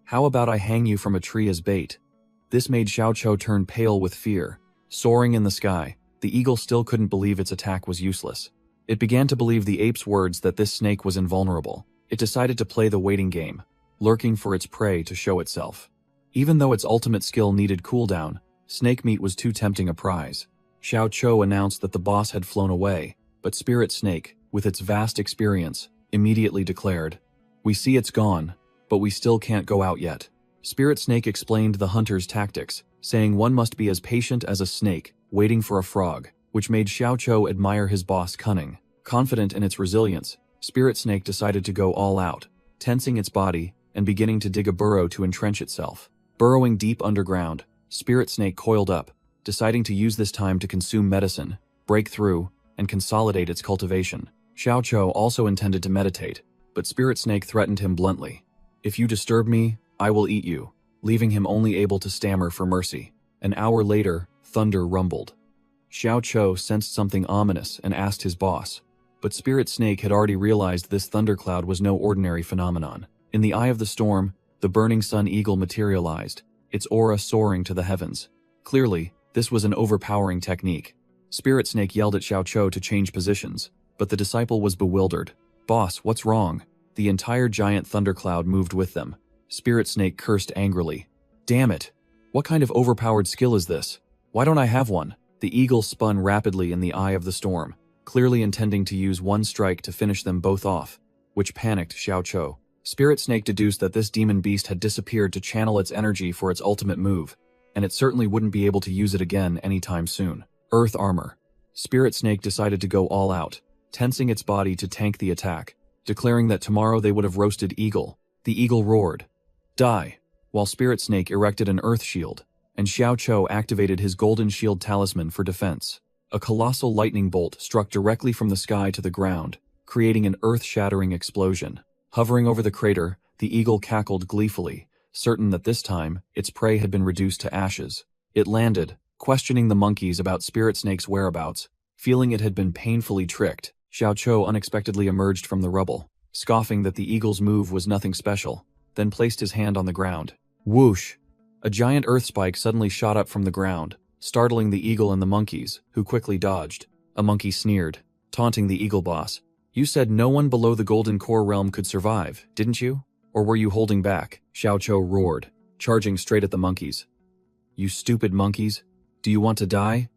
"How about I hang you from a tree as bait?" This made Xiaoqiu turn pale with fear. Soaring in the sky, the eagle still couldn't believe its attack was useless. It began to believe the ape's words that this snake was invulnerable. It decided to play the waiting game, lurking for its prey to show itself. Even though its ultimate skill needed cooldown, snake meat was too tempting a prize. Xiaoqiu announced that the boss had flown away, but Spirit Snake, with its vast experience, immediately declared, "We see it's gone, but we still can't go out yet." Spirit Snake explained the hunter's tactics, saying one must be as patient as a snake, waiting for a frog, which made Xiaoqiu admire his boss' cunning. Confident in its resilience, Spirit Snake decided to go all out, tensing its body and beginning to dig a burrow to entrench itself. Burrowing deep underground, Spirit Snake coiled up, deciding to use this time to consume medicine, break through, and consolidate its cultivation. Xiaoqiu also intended to meditate, but Spirit Snake threatened him bluntly. "If you disturb me, I will eat you," leaving him only able to stammer for mercy. An hour later, thunder rumbled. Xiaoqiu sensed something ominous and asked his boss, but Spirit Snake had already realized this thundercloud was no ordinary phenomenon. In the eye of the storm, the burning sun eagle materialized, its aura soaring to the heavens. Clearly, this was an overpowering technique. Spirit Snake yelled at Xiaoqiu to change positions, but the disciple was bewildered. "Boss, what's wrong?" The entire giant thundercloud moved with them. Spirit Snake cursed angrily. "Damn it! What kind of overpowered skill is this? Why don't I have one?" The eagle spun rapidly in the eye of the storm, clearly intending to use one strike to finish them both off, which panicked Xiaoqiu. Spirit Snake deduced that this demon beast had disappeared to channel its energy for its ultimate move, and it certainly wouldn't be able to use it again anytime soon. Earth armor. Spirit Snake decided to go all out, tensing its body to tank the attack, declaring that tomorrow they would have roasted eagle. The eagle roared, "Die!" while Spirit Snake erected an earth shield, and Xiaoqiu activated his golden shield talisman for defense. A colossal lightning bolt struck directly from the sky to the ground, creating an earth-shattering explosion. Hovering over the crater, the eagle cackled gleefully, certain that this time, its prey had been reduced to ashes. It landed, questioning the monkeys about Spirit Snake's whereabouts. Feeling it had been painfully tricked, Xiaoqiu unexpectedly emerged from the rubble, scoffing that the eagle's move was nothing special, then placed his hand on the ground. Whoosh! A giant earth spike suddenly shot up from the ground, startling the eagle and the monkeys, who quickly dodged. A monkey sneered, taunting the eagle boss. "You said no one below the Golden Core realm could survive, didn't you? Or were you holding back?" Xiaoqiu roared, charging straight at the monkeys. "You stupid monkeys! Do you want to die?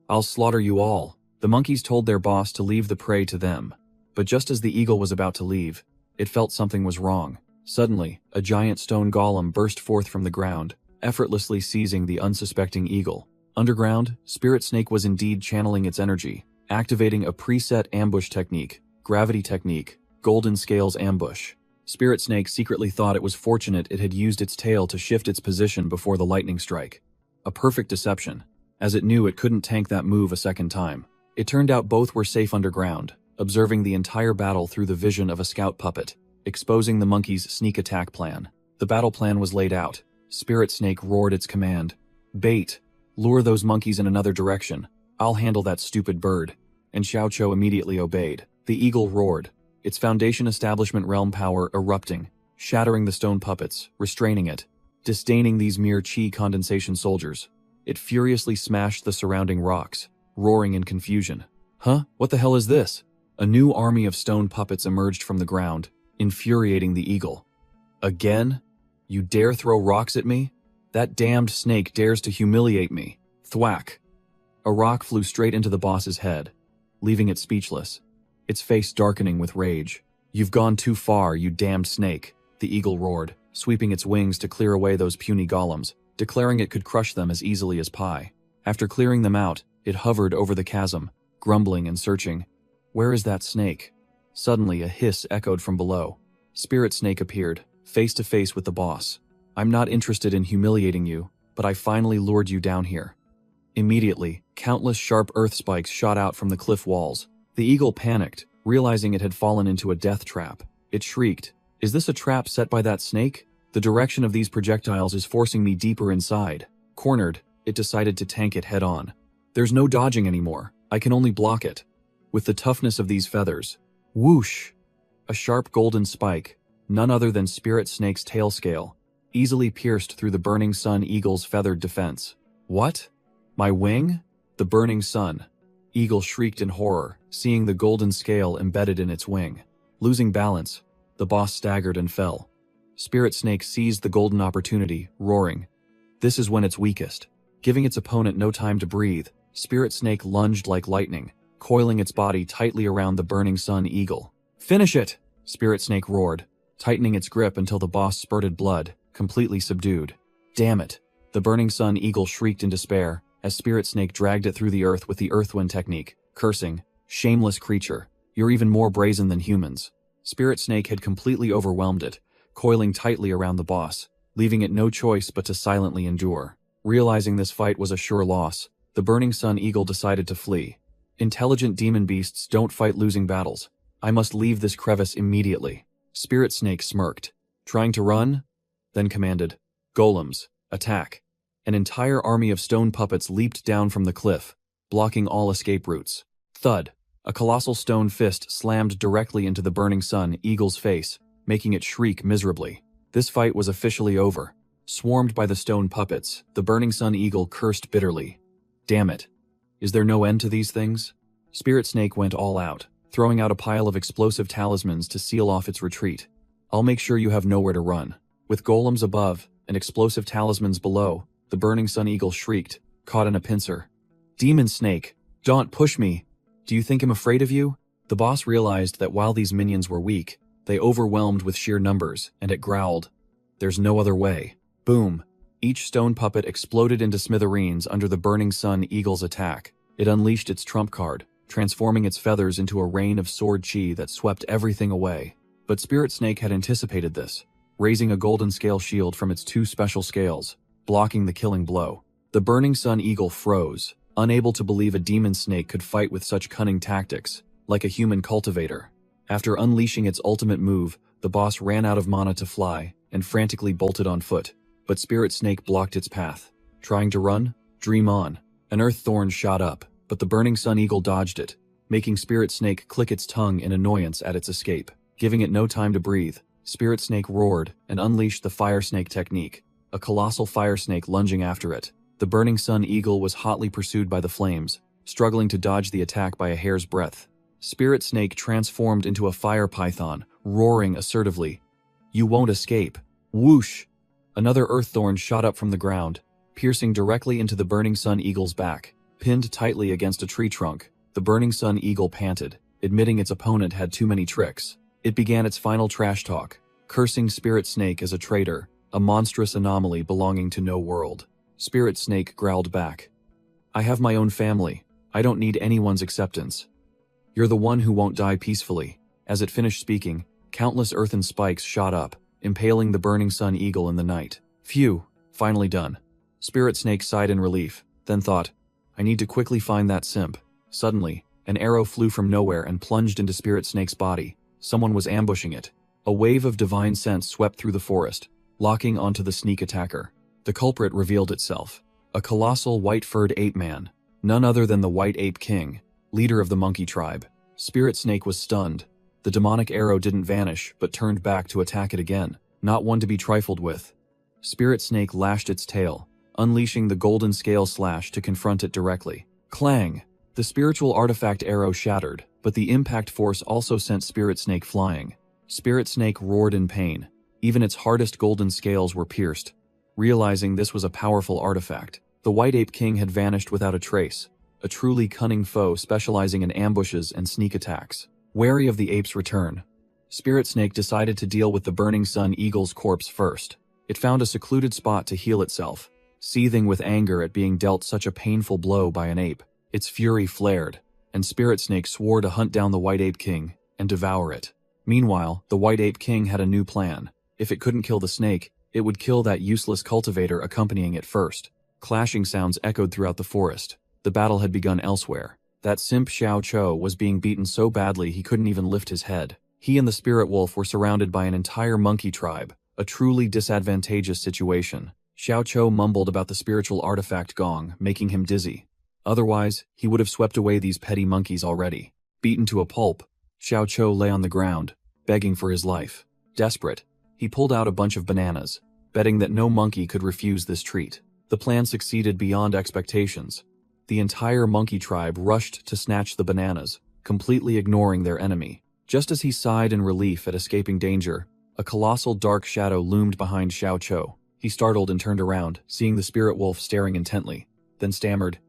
I'll slaughter you all." The monkeys told their boss to leave the prey to them, but just as the eagle was about to leave, it felt something was wrong. Suddenly, a giant stone golem burst forth from the ground, effortlessly seizing the unsuspecting eagle. Underground, Spirit Snake was indeed channeling its energy, activating a preset ambush technique, gravity technique, golden scales ambush. Spirit Snake secretly thought it was fortunate it had used its tail to shift its position before the lightning strike. A perfect deception, as it knew it couldn't tank that move a second time. It turned out both were safe underground, observing the entire battle through the vision of a scout puppet, exposing the monkey's sneak attack plan. The battle plan was laid out. Spirit Snake roared its command. "Bait! Lure those monkeys in another direction. I'll handle that stupid bird. And Xiao Chou immediately obeyed. The eagle roared, its foundation establishment realm power erupting, shattering the stone puppets, restraining it. Disdaining these mere chi condensation soldiers, it furiously smashed the surrounding rocks, roaring in confusion. Huh? What the hell is this? A new army of stone puppets emerged from the ground, infuriating the eagle. Again? You dare throw rocks at me? That damned snake dares to humiliate me. Thwack! A rock flew straight into the boss's head, leaving it speechless, its face darkening with rage. You've gone too far, you damned snake, the eagle roared, sweeping its wings to clear away those puny golems, declaring it could crush them as easily as pie. After clearing them out, it hovered over the chasm, grumbling and searching. Where is that snake? Suddenly, a hiss echoed from below. Spirit Snake appeared, face to face with the boss. I'm not interested in humiliating you, but I finally lured you down here. Immediately, countless sharp earth spikes shot out from the cliff walls. The eagle panicked, realizing it had fallen into a death trap. It shrieked, "Is this a trap set by that snake? The direction of these projectiles is forcing me deeper inside." Cornered, it decided to tank it head-on. There's no dodging anymore. I can only block it. With the toughness of these feathers. Whoosh! A sharp golden spike, none other than Spirit Snake's tail scale, easily pierced through the Burning Sun eagle's feathered defense. What? My wing? The Burning Sun. Eagle shrieked in horror, seeing the golden scale embedded in its wing. Losing balance, the boss staggered and fell. Spirit Snake seized the golden opportunity, roaring. This is when it's weakest. Giving its opponent no time to breathe, Spirit Snake lunged like lightning, coiling its body tightly around the Burning Sun eagle. Finish it! Spirit Snake roared, tightening its grip until the boss spurted blood, completely subdued. Damn it! The Burning Sun eagle shrieked in despair, as Spirit Snake dragged it through the earth with the Earthwind technique, cursing, "Shameless creature, you're even more brazen than humans." Spirit Snake had completely overwhelmed it, coiling tightly around the boss, leaving it no choice but to silently endure. Realizing this fight was a sure loss, the Burning Sun eagle decided to flee. Intelligent demon beasts don't fight losing battles. I must leave this crevice immediately. Spirit Snake smirked, trying to run, then commanded, "Golems, attack." An entire army of stone puppets leaped down from the cliff, blocking all escape routes. Thud! A colossal stone fist slammed directly into the Burning Sun eagle's face, making it shriek miserably. This fight was officially over. Swarmed by the stone puppets, the Burning Sun eagle cursed bitterly. Damn it. Is there no end to these things? Spirit Snake went all out, throwing out a pile of explosive talismans to seal off its retreat. I'll make sure you have nowhere to run. With golems above and explosive talismans below, the Burning Sun eagle shrieked, caught in a pincer. Demon Snake, don't push me. Do you think I'm afraid of you? The boss realized that while these minions were weak, they overwhelmed with sheer numbers, and it growled. There's no other way. Boom. Each stone puppet exploded into smithereens under the Burning Sun eagle's attack. It unleashed its trump card, transforming its feathers into a rain of sword chi that swept everything away. But Spirit Snake had anticipated this, raising a golden scale shield from its two special scales, blocking the killing blow. The Burning Sun eagle froze, unable to believe a demon snake could fight with such cunning tactics, like a human cultivator. After unleashing its ultimate move, the boss ran out of mana to fly, and frantically bolted on foot. But Spirit Snake blocked its path. Trying to run? Dream on. An earth thorn shot up, but the Burning Sun eagle dodged it, making Spirit Snake click its tongue in annoyance at its escape. Giving it no time to breathe, Spirit Snake roared and unleashed the Fire Snake technique, a colossal fire snake lunging after it. The Burning Sun eagle was hotly pursued by the flames, struggling to dodge the attack by a hair's breadth. Spirit Snake transformed into a fire python, roaring assertively, "You won't escape." Whoosh! Another earth thorn shot up from the ground, piercing directly into the Burning Sun eagle's back. Pinned tightly against a tree trunk, the Burning Sun eagle panted, admitting its opponent had too many tricks. It began its final trash talk, cursing Spirit Snake as a traitor, a monstrous anomaly belonging to no world. Spirit Snake growled back, "I have my own family. I don't need anyone's acceptance. You're the one who won't die peacefully." As it finished speaking, countless earthen spikes shot up, impaling the Burning Sun eagle in the night. Phew, finally done. Spirit Snake sighed in relief, then thought, I need to quickly find that simp. Suddenly, an arrow flew from nowhere and plunged into Spirit Snake's body. Someone was ambushing it. A wave of divine scent swept through the forest, locking onto the sneak attacker. The culprit revealed itself. A colossal white-furred ape man, none other than the White Ape King, leader of the monkey tribe. Spirit Snake was stunned. The demonic arrow didn't vanish, but turned back to attack it again, not one to be trifled with. Spirit Snake lashed its tail, unleashing the golden scale slash to confront it directly. Clang! The spiritual artifact arrow shattered, but the impact force also sent Spirit Snake flying. Spirit Snake roared in pain. Even its hardest golden scales were pierced. Realizing this was a powerful artifact, the White Ape King had vanished without a trace, a truly cunning foe specializing in ambushes and sneak attacks. Wary of the ape's return, Spirit Snake decided to deal with the Burning Sun Eagle's corpse first. It found a secluded spot to heal itself, seething with anger at being dealt such a painful blow by an ape. Its fury flared, and Spirit Snake swore to hunt down the White Ape King and devour it. Meanwhile, the White Ape King had a new plan. If it couldn't kill the snake, it would kill that useless cultivator accompanying it first. Clashing sounds echoed throughout the forest. The battle had begun elsewhere. That simp Xiao Cho was being beaten so badly he couldn't even lift his head. He and the spirit wolf were surrounded by an entire monkey tribe, a truly disadvantageous situation. Xiao Cho mumbled about the spiritual artifact gong, making him dizzy. Otherwise, he would have swept away these petty monkeys already. Beaten to a pulp, Xiao Cho lay on the ground, begging for his life. Desperate, he pulled out a bunch of bananas, betting that no monkey could refuse this treat. The plan succeeded beyond expectations. The entire monkey tribe rushed to snatch the bananas, completely ignoring their enemy. Just as he sighed in relief at escaping danger, a colossal dark shadow loomed behind Xiao Cho. He startled and turned around, seeing the spirit wolf staring intently, then stammered,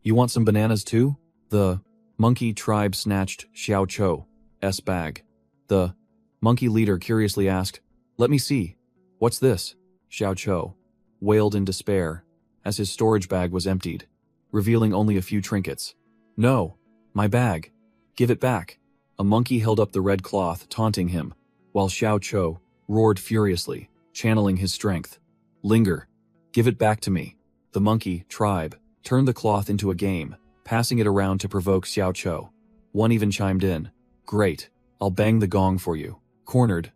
"You want some bananas too?" The monkey tribe snatched Xiao Cho's bag. The monkey leader curiously asked, "Let me see. What's this?" Xiao Cho wailed in despair as his storage bag was emptied, revealing only a few trinkets. "No, my bag. Give it back." A monkey held up the red cloth, taunting him, while Xiao Cho roared furiously, channeling his strength. "Linger. Give it back to me." The monkey tribe turned the cloth into a game, passing it around to provoke Xiao Cho. One even chimed in, "Great, I'll bang the gong for you." Cornered,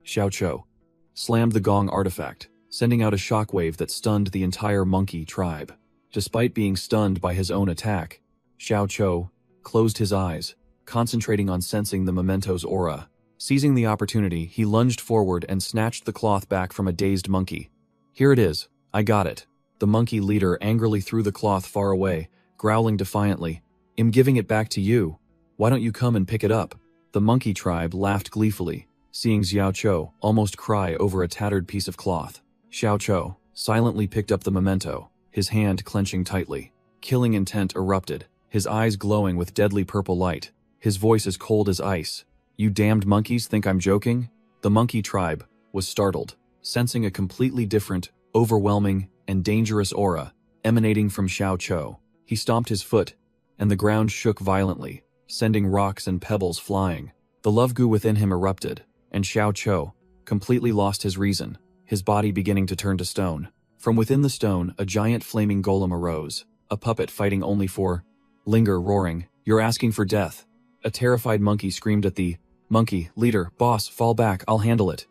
Xiao Cho slammed the gong artifact, sending out a shockwave that stunned the entire monkey tribe. Despite being stunned by his own attack, Xiao Cho closed his eyes, concentrating on sensing the memento's aura. Seizing the opportunity, he lunged forward and snatched the cloth back from a dazed monkey. "Here it is. I got it." The monkey leader angrily threw the cloth far away, growling defiantly, "I'm giving it back to you. Why don't you come and pick it up?" The monkey tribe laughed gleefully, seeing Xiao Cho almost cry over a tattered piece of cloth. Xiao Cho silently picked up the memento, his hand clenching tightly. Killing intent erupted, his eyes glowing with deadly purple light, his voice as cold as ice. "You damned monkeys think I'm joking?" The monkey tribe was startled, sensing a completely different, overwhelming, and dangerous aura emanating from Xiao Cho. He stomped his foot, and the ground shook violently, sending rocks and pebbles flying. The love goo within him erupted, and Xiao Cho completely lost his reason, his body beginning to turn to stone. From within the stone, a giant flaming golem arose, a puppet fighting only for linger, roaring, "You're asking for death." A terrified monkey screamed at the monkey leader, "Boss, fall back, I'll handle it."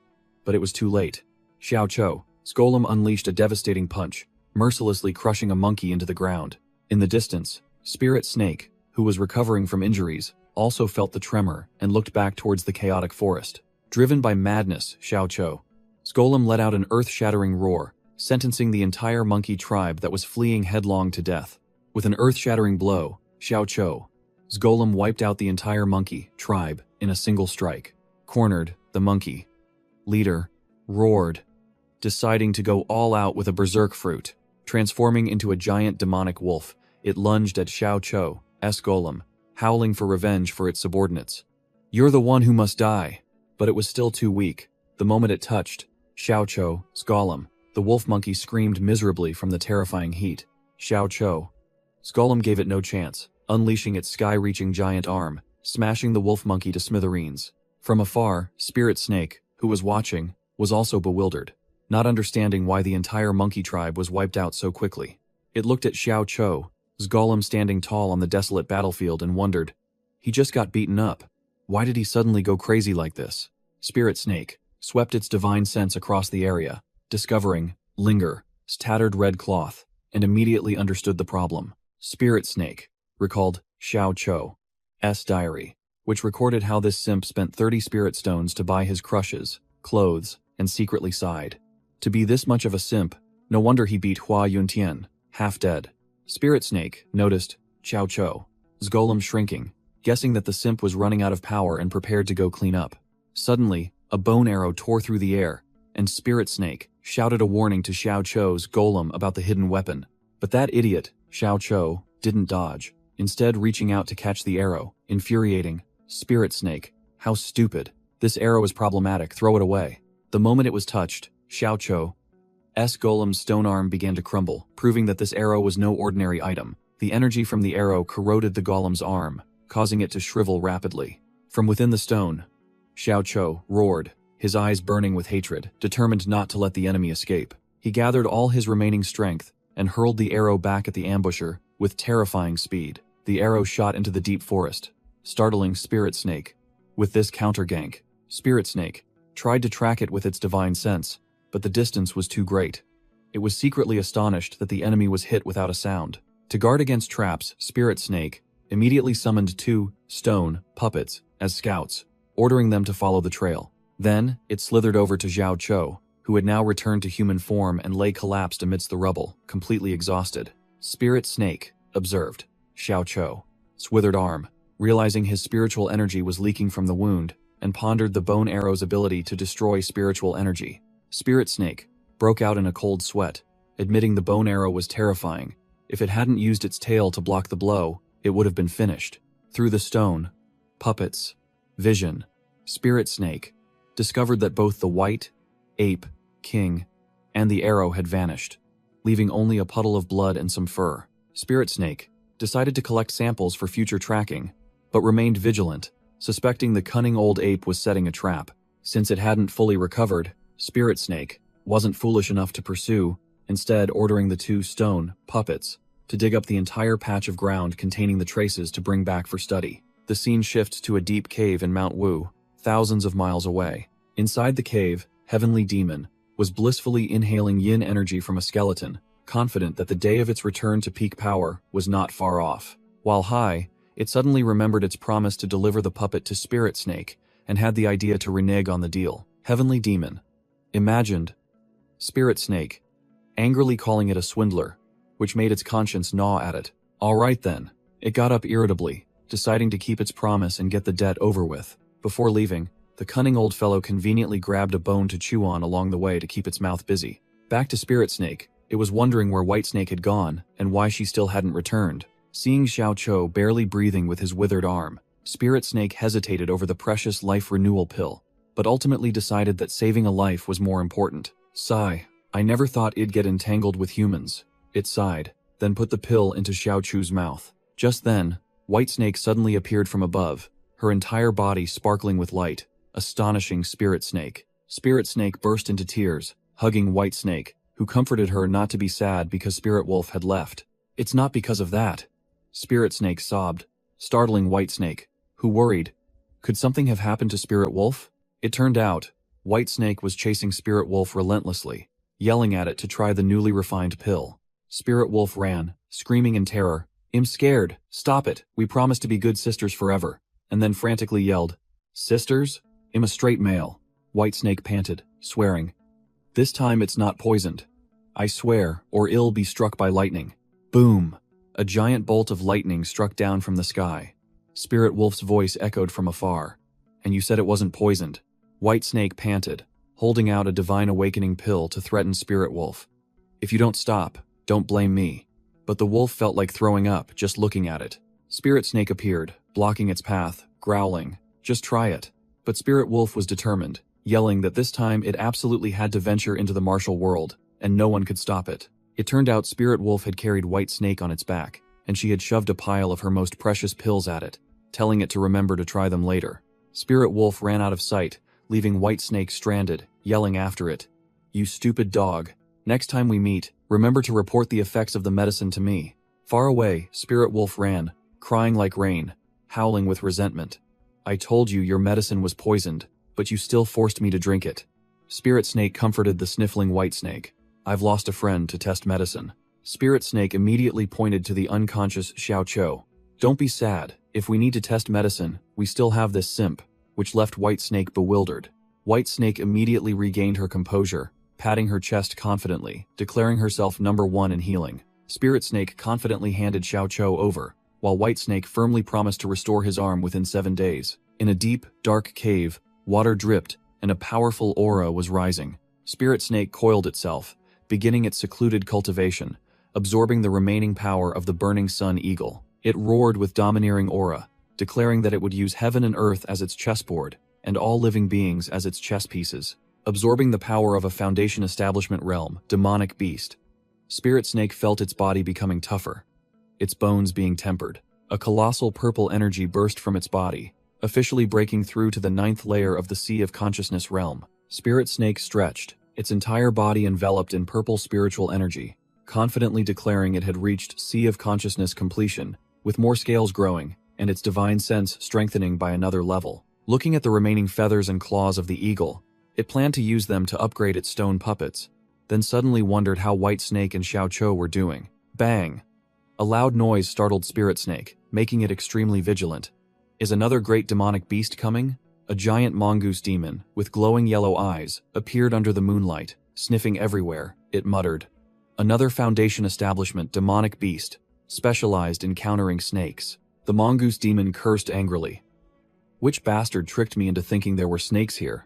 But it was too late. Xiao Cho's golem unleashed a devastating punch, mercilessly crushing a monkey into the ground. In the distance, Spirit Snake, who was recovering from injuries, also felt the tremor and looked back towards the chaotic forest. Driven by madness, Xiao Cho's golem let out an earth-shattering roar, sentencing the entire monkey tribe that was fleeing headlong to death. With an earth-shattering blow, Xiao Cho's golem wiped out the entire monkey tribe in a single strike. Cornered, the monkey leader roared, deciding to go all out with a berserk fruit. Transforming into a giant demonic wolf, it lunged at Xiao Cho's golem, howling for revenge for its subordinates. "You're the one who must die." But it was still too weak. The moment it touched Xiao Cho's golem, the wolf monkey screamed miserably from the terrifying heat. Xiao Cho's golem gave it no chance, unleashing its sky-reaching giant arm, smashing the wolf monkey to smithereens. From afar, Spirit Snake, who was watching, was also bewildered, not understanding why the entire monkey tribe was wiped out so quickly. It looked at Xiao Cho's golem standing tall on the desolate battlefield and wondered, he just got beaten up. Why did he suddenly go crazy like this? Spirit Snake swept its divine sense across the area, discovering Linger's tattered red cloth. and immediately understood the problem. Spirit Snake recalled Xiao Chou's diary, which recorded how this simp spent 30 spirit stones to buy his crushes, clothes, and secretly sighed. To be this much of a simp, no wonder he beat Hua Yuntian, half dead. Spirit Snake noticed Xiao Chou's golem shrinking, guessing that the simp was running out of power and prepared to go clean up. Suddenly, a bone arrow tore through the air, and Spirit Snake shouted a warning to Xiao Chou's golem about the hidden weapon. But that idiot, Xiao Chou, didn't dodge, instead reaching out to catch the arrow, infuriating. Spirit Snake, how stupid. This arrow is problematic, throw it away. The moment it was touched, Xiao Chou's golem's stone arm began to crumble, proving that this arrow was no ordinary item. The energy from the arrow corroded the golem's arm, causing it to shrivel rapidly. From within the stone, Xiao Chou roared, his eyes burning with hatred, determined not to let the enemy escape. He gathered all his remaining strength and hurled the arrow back at the ambusher with terrifying speed. The arrow shot into the deep forest, startling Spirit Snake. With this counter-gank, Spirit Snake tried to track it with its divine sense, but the distance was too great. It was secretly astonished that the enemy was hit without a sound. To guard against traps, Spirit Snake immediately summoned 2 stone puppets as scouts, ordering them to follow the trail. Then, it slithered over to Xiao Chou, who had now returned to human form and lay collapsed amidst the rubble, completely exhausted. Spirit Snake observed Xiao Chou's withered arm, realizing his spiritual energy was leaking from the wound, and pondered the bone arrow's ability to destroy spiritual energy. Spirit Snake broke out in a cold sweat, admitting the bone arrow was terrifying. If it hadn't used its tail to block the blow, it would have been finished. Through the stone puppets' vision, Spirit Snake discovered that both the white ape king and the arrow had vanished, leaving only a puddle of blood and some fur. Spirit Snake decided to collect samples for future tracking, but remained vigilant, suspecting the cunning old ape was setting a trap. Since it hadn't fully recovered, Spirit Snake wasn't foolish enough to pursue, instead ordering the 2 stone puppets to dig up the entire patch of ground containing the traces to bring back for study. The scene shifts to a deep cave in Mount Wu, thousands of miles away. Inside the cave, Heavenly Demon was blissfully inhaling yin energy from a skeleton, confident that the day of its return to peak power was not far off. While high, it suddenly remembered its promise to deliver the puppet to Spirit Snake and had the idea to renege on the deal. Heavenly Demon imagined Spirit Snake angrily calling it a swindler, which made its conscience gnaw at it. All right then, it got up irritably, deciding to keep its promise and get the debt over with. Before leaving, the cunning old fellow conveniently grabbed a bone to chew on along the way to keep its mouth busy. Back to Spirit Snake, it was wondering where White Snake had gone and why she still hadn't returned. Seeing Xiao Chou barely breathing with his withered arm, Spirit Snake hesitated over the precious life renewal pill, but ultimately decided that saving a life was more important. Sigh, I never thought it'd get entangled with humans. It sighed, then put the pill into Xiao Chu's mouth. Just then, White Snake suddenly appeared from above, her entire body sparkling with light. Astonishing Spirit Snake. Spirit Snake burst into tears, hugging White Snake, who comforted her not to be sad because Spirit Wolf had left. It's not because of that, Spirit Snake sobbed, startling White Snake, who worried. Could something have happened to Spirit Wolf? It turned out, White Snake was chasing Spirit Wolf relentlessly, yelling at it to try the newly refined pill. Spirit Wolf ran, screaming in terror. I'm scared, stop it, we promise to be good sisters forever, and then frantically yelled, Sisters? I'm a straight male, White Snake panted, swearing. This time it's not poisoned. I swear, or it'll be struck by lightning. Boom! A giant bolt of lightning struck down from the sky. Spirit Wolf's voice echoed from afar. And you said it wasn't poisoned. White Snake panted, holding out a divine awakening pill to threaten Spirit Wolf. If you don't stop, don't blame me. But the wolf felt like throwing up just looking at it. Spirit Snake appeared, blocking its path, growling, just try it. But Spirit Wolf was determined, yelling that this time it absolutely had to venture into the martial world, and no one could stop it. It turned out Spirit Wolf had carried White Snake on its back, and she had shoved a pile of her most precious pills at it, telling it to remember to try them later. Spirit Wolf ran out of sight, leaving White Snake stranded, yelling after it. You stupid dog. Next time we meet, remember to report the effects of the medicine to me. Far away, Spirit Wolf ran, crying like rain, howling with resentment. I told you your medicine was poisoned, but you still forced me to drink it. Spirit Snake comforted the sniffling White Snake. I've lost a friend to test medicine. Spirit Snake immediately pointed to the unconscious Xiao Chou. "Don't be sad. If we need to test medicine, we still have this simp," which left White Snake bewildered. White Snake immediately regained her composure, patting her chest confidently, declaring herself number one in healing. Spirit Snake confidently handed Xiao Chou over, while White Snake firmly promised to restore his arm within 7 days. In a deep, dark cave, water dripped, and a powerful aura was rising. Spirit Snake coiled itself, beginning its secluded cultivation, absorbing the remaining power of the burning sun eagle. It roared with domineering aura, declaring that it would use heaven and earth as its chessboard, and all living beings as its chess pieces. Absorbing the power of a foundation establishment realm, demonic beast, Spirit Snake felt its body becoming tougher, its bones being tempered. A colossal purple energy burst from its body, officially breaking through to the 9th layer of the Sea of Consciousness realm. Spirit Snake stretched, its entire body enveloped in purple spiritual energy, confidently declaring it had reached Sea of Consciousness completion, with more scales growing, and its divine sense strengthening by another level. Looking at the remaining feathers and claws of the eagle, it planned to use them to upgrade its stone puppets, then suddenly wondered how White Snake and Xiao Chou were doing. Bang! A loud noise startled Spirit Snake, making it extremely vigilant. Is another great demonic beast coming? A giant mongoose demon, with glowing yellow eyes, appeared under the moonlight, sniffing everywhere. It muttered. Another foundation establishment demonic beast, specialized in countering snakes. The mongoose demon cursed angrily. Which bastard tricked me into thinking there were snakes here?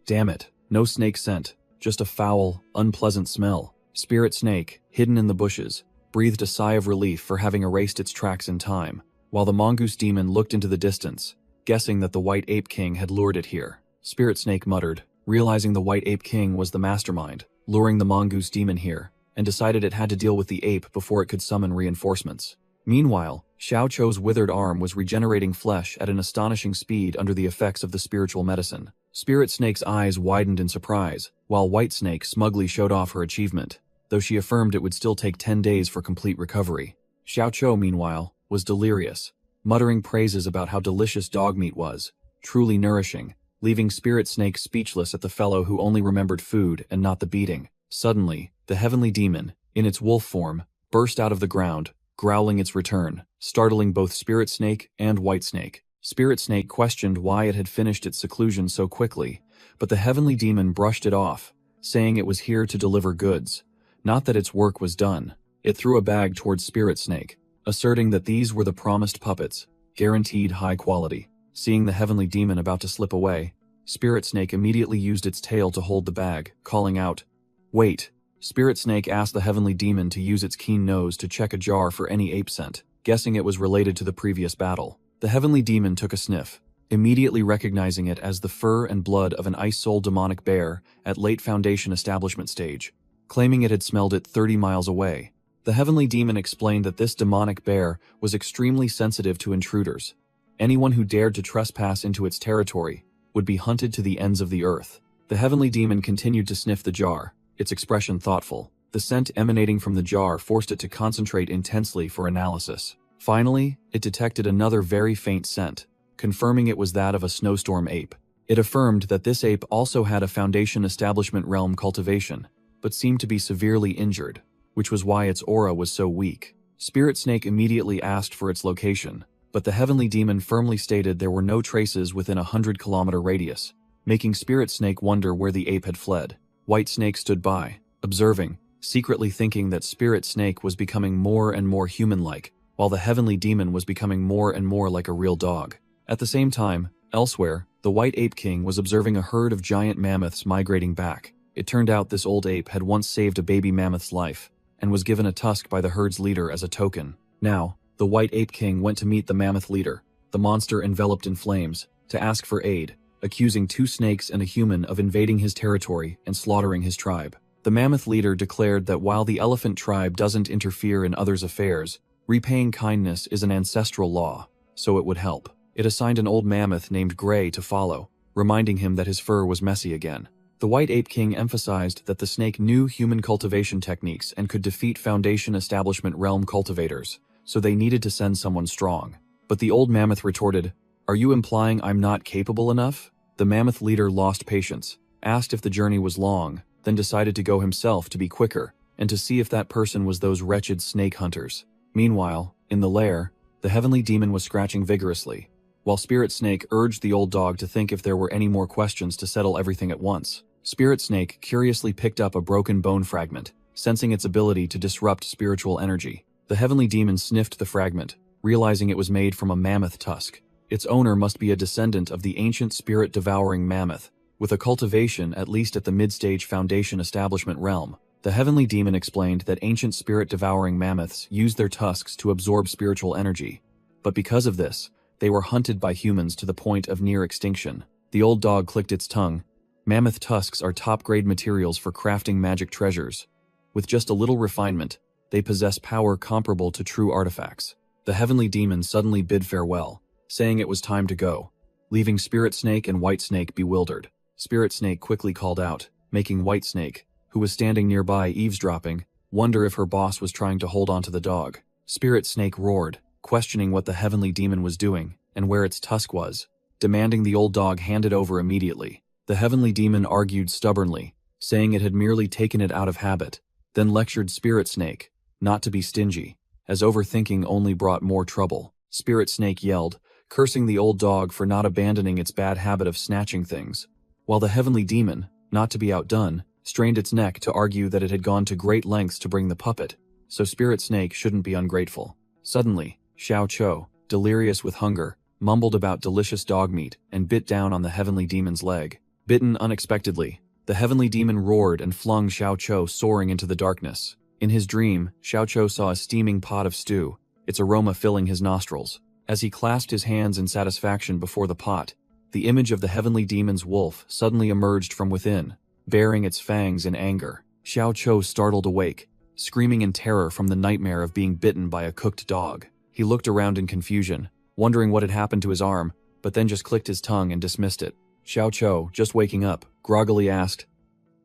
Damn it, no snake scent, just a foul, unpleasant smell. Spirit Snake, hidden in the bushes, breathed a sigh of relief for having erased its tracks in time, while the mongoose demon looked into the distance, guessing that the White Ape King had lured it here. Spirit Snake muttered, realizing the White Ape King was the mastermind, luring the mongoose demon here, and decided it had to deal with the ape before it could summon reinforcements. Meanwhile, Xiao Chou's withered arm was regenerating flesh at an astonishing speed under the effects of the spiritual medicine. Spirit Snake's eyes widened in surprise, while White Snake smugly showed off her achievement, though she affirmed it would still take 10 days for complete recovery. Xiao Chou, meanwhile, was delirious, muttering praises about how delicious dog meat was, truly nourishing, leaving Spirit Snake speechless at the fellow who only remembered food and not the beating. Suddenly, the heavenly demon, in its wolf form, burst out of the ground, growling its return, startling both Spirit Snake and White Snake. Spirit Snake questioned why it had finished its seclusion so quickly, but the heavenly demon brushed it off, saying it was here to deliver goods, not that its work was done. It threw a bag towards Spirit Snake, asserting that these were the promised puppets, guaranteed high quality. Seeing the heavenly demon about to slip away, Spirit Snake immediately used its tail to hold the bag, calling out, "Wait." Spirit Snake asked the heavenly demon to use its keen nose to check a jar for any ape scent, guessing it was related to the previous battle. The heavenly demon took a sniff, immediately recognizing it as the fur and blood of an ice-soul demonic bear at late Foundation establishment stage, claiming it had smelled it 30 miles away. The heavenly demon explained that this demonic bear was extremely sensitive to intruders. Anyone who dared to trespass into its territory would be hunted to the ends of the earth. The heavenly demon continued to sniff the jar, its expression thoughtful. The scent emanating from the jar forced it to concentrate intensely for analysis. Finally, it detected another very faint scent, confirming it was that of a snowstorm ape. It affirmed that this ape also had a Foundation establishment realm cultivation, but seemed to be severely injured, which was why its aura was so weak. Spirit Snake immediately asked for its location, but the heavenly demon firmly stated there were no traces within a 100-kilometer radius, making Spirit Snake wonder where the ape had fled. White Snake stood by, observing, secretly thinking that Spirit Snake was becoming more and more human-like, while the heavenly demon was becoming more and more like a real dog. At the same time, elsewhere, the White Ape King was observing a herd of giant mammoths migrating back. It turned out this old ape had once saved a baby mammoth's life, and was given a tusk by the herd's leader as a token. Now, the White Ape King went to meet the mammoth leader, the monster enveloped in flames, to ask for aid, accusing 2 snakes and a human of invading his territory and slaughtering his tribe. The mammoth leader declared that while the elephant tribe doesn't interfere in others' affairs, repaying kindness is an ancestral law, so it would help. It assigned an old mammoth named Gray to follow, reminding him that his fur was messy again. The White Ape King emphasized that the snake knew human cultivation techniques and could defeat Foundation establishment realm cultivators, so they needed to send someone strong. But the old mammoth retorted, "Are you implying I'm not capable enough?" The mammoth leader lost patience, asked if the journey was long, then decided to go himself to be quicker, and to see if that person was those wretched snake hunters. Meanwhile, in the lair, the heavenly demon was scratching vigorously, while Spirit Snake urged the old dog to think if there were any more questions to settle everything at once. Spirit Snake curiously picked up a broken bone fragment, sensing its ability to disrupt spiritual energy. The heavenly demon sniffed the fragment, realizing it was made from a mammoth tusk. Its owner must be a descendant of the ancient spirit-devouring mammoth, with a cultivation at least at the mid-stage Foundation establishment realm. The heavenly demon explained that ancient spirit-devouring mammoths used their tusks to absorb spiritual energy, but because of this, they were hunted by humans to the point of near extinction. The old dog clicked its tongue. Mammoth tusks are top-grade materials for crafting magic treasures. With just a little refinement, they possess power comparable to true artifacts. The heavenly demon suddenly bid farewell, saying it was time to go, leaving Spirit Snake and White Snake bewildered. Spirit Snake quickly called out, making White Snake, who was standing nearby eavesdropping, wonder if her boss was trying to hold on to the dog. Spirit Snake roared, questioning what the heavenly demon was doing and where its tusk was, demanding the old dog hand it over immediately. The heavenly demon argued stubbornly, saying it had merely taken it out of habit, then lectured Spirit Snake not to be stingy, as overthinking only brought more trouble. Spirit Snake yelled, cursing the old dog for not abandoning its bad habit of snatching things, while the heavenly demon, not to be outdone, strained its neck to argue that it had gone to great lengths to bring the puppet, so Spirit Snake shouldn't be ungrateful. Suddenly, Xiao Cho, delirious with hunger, mumbled about delicious dog meat and bit down on the heavenly demon's leg. Bitten unexpectedly, the heavenly demon roared and flung Xiao Cho soaring into the darkness. In his dream, Xiao Cho saw a steaming pot of stew, its aroma filling his nostrils. As he clasped his hands in satisfaction before the pot, the image of the heavenly demon's wolf suddenly emerged from within, baring its fangs in anger. Xiao Cho startled awake, screaming in terror from the nightmare of being bitten by a cooked dog. He looked around in confusion, wondering what had happened to his arm, but then just clicked his tongue and dismissed it. Xiao Cho, just waking up, groggily asked,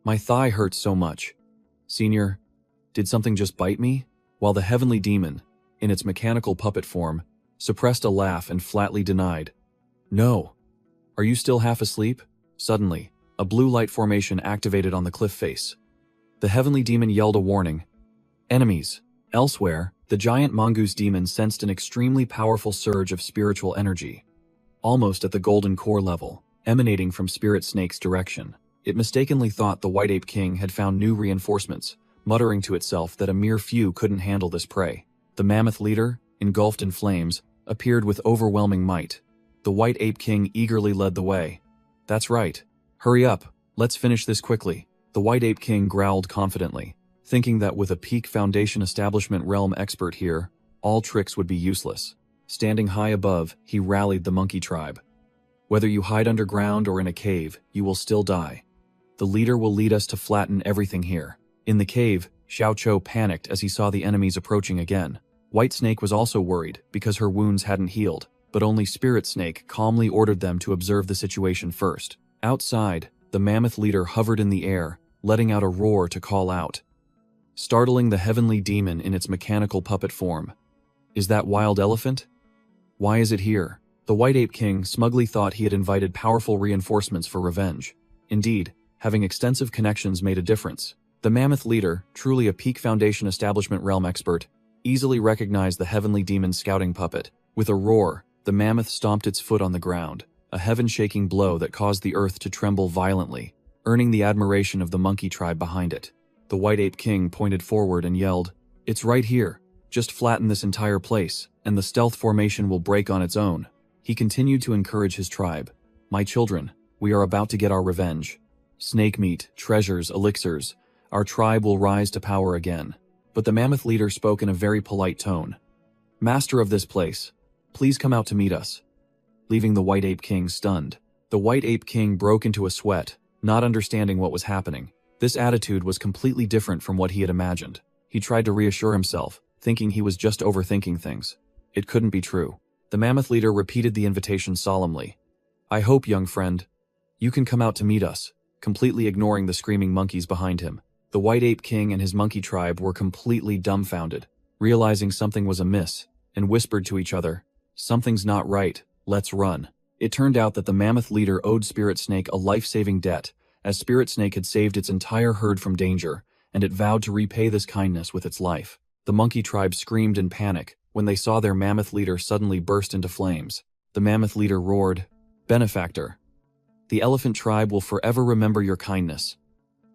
"My thigh hurts so much. Senior, did something just bite me?" While the heavenly demon, in its mechanical puppet form, suppressed a laugh and flatly denied, "No. Are you still half asleep?" Suddenly, a blue light formation activated on the cliff face. The heavenly demon yelled a warning. Enemies. Elsewhere, the giant mongoose demon sensed an extremely powerful surge of spiritual energy, almost at the golden core level, emanating from Spirit Snake's direction. It mistakenly thought the White Ape King had found new reinforcements, muttering to itself that a mere few couldn't handle this prey. The mammoth leader, engulfed in flames, appeared with overwhelming might. The White Ape King eagerly led the way. "That's right. Hurry up, let's finish this quickly." The White Ape King growled confidently, thinking that with a peak Foundation establishment realm expert here, all tricks would be useless. Standing high above, he rallied the monkey tribe. "Whether you hide underground or in a cave, you will still die. The leader will lead us to flatten everything here." In the cave, Xiao Cho panicked as he saw the enemies approaching again. White Snake was also worried because her wounds hadn't healed, but only Spirit Snake calmly ordered them to observe the situation first. Outside, the mammoth leader hovered in the air, letting out a roar to call out, startling the heavenly demon in its mechanical puppet form. "Is that wild elephant? Why is it here?" The White Ape King smugly thought he had invited powerful reinforcements for revenge. Indeed, having extensive connections made a difference. The mammoth leader, truly a peak Foundation establishment realm expert, easily recognized the heavenly demon's scouting puppet. With a roar, the mammoth stomped its foot on the ground, a heaven-shaking blow that caused the earth to tremble violently, earning the admiration of the monkey tribe behind it. The White Ape King pointed forward and yelled, "It's right here. Just flatten this entire place, and the stealth formation will break on its own." He continued to encourage his tribe. "My children, we are about to get our revenge. Snake meat, treasures, elixirs. Our tribe will rise to power again." But the mammoth leader spoke in a very polite tone. "Master of this place, please come out to meet us," leaving the White Ape King stunned. The White Ape King broke into a sweat, not understanding what was happening. This attitude was completely different from what he had imagined. He tried to reassure himself, thinking he was just overthinking things. It couldn't be true. The mammoth leader repeated the invitation solemnly. "I hope, young friend, you can come out to meet us," completely ignoring the screaming monkeys behind him. The White Ape King and his monkey tribe were completely dumbfounded, realizing something was amiss, and whispered to each other, "Something's not right, let's run." It turned out that the mammoth leader owed Spirit Snake a life-saving debt, as Spirit Snake had saved its entire herd from danger, and it vowed to repay this kindness with its life. The monkey tribe screamed in panic when they saw their mammoth leader suddenly burst into flames. The mammoth leader roared, "Benefactor! The elephant tribe will forever remember your kindness."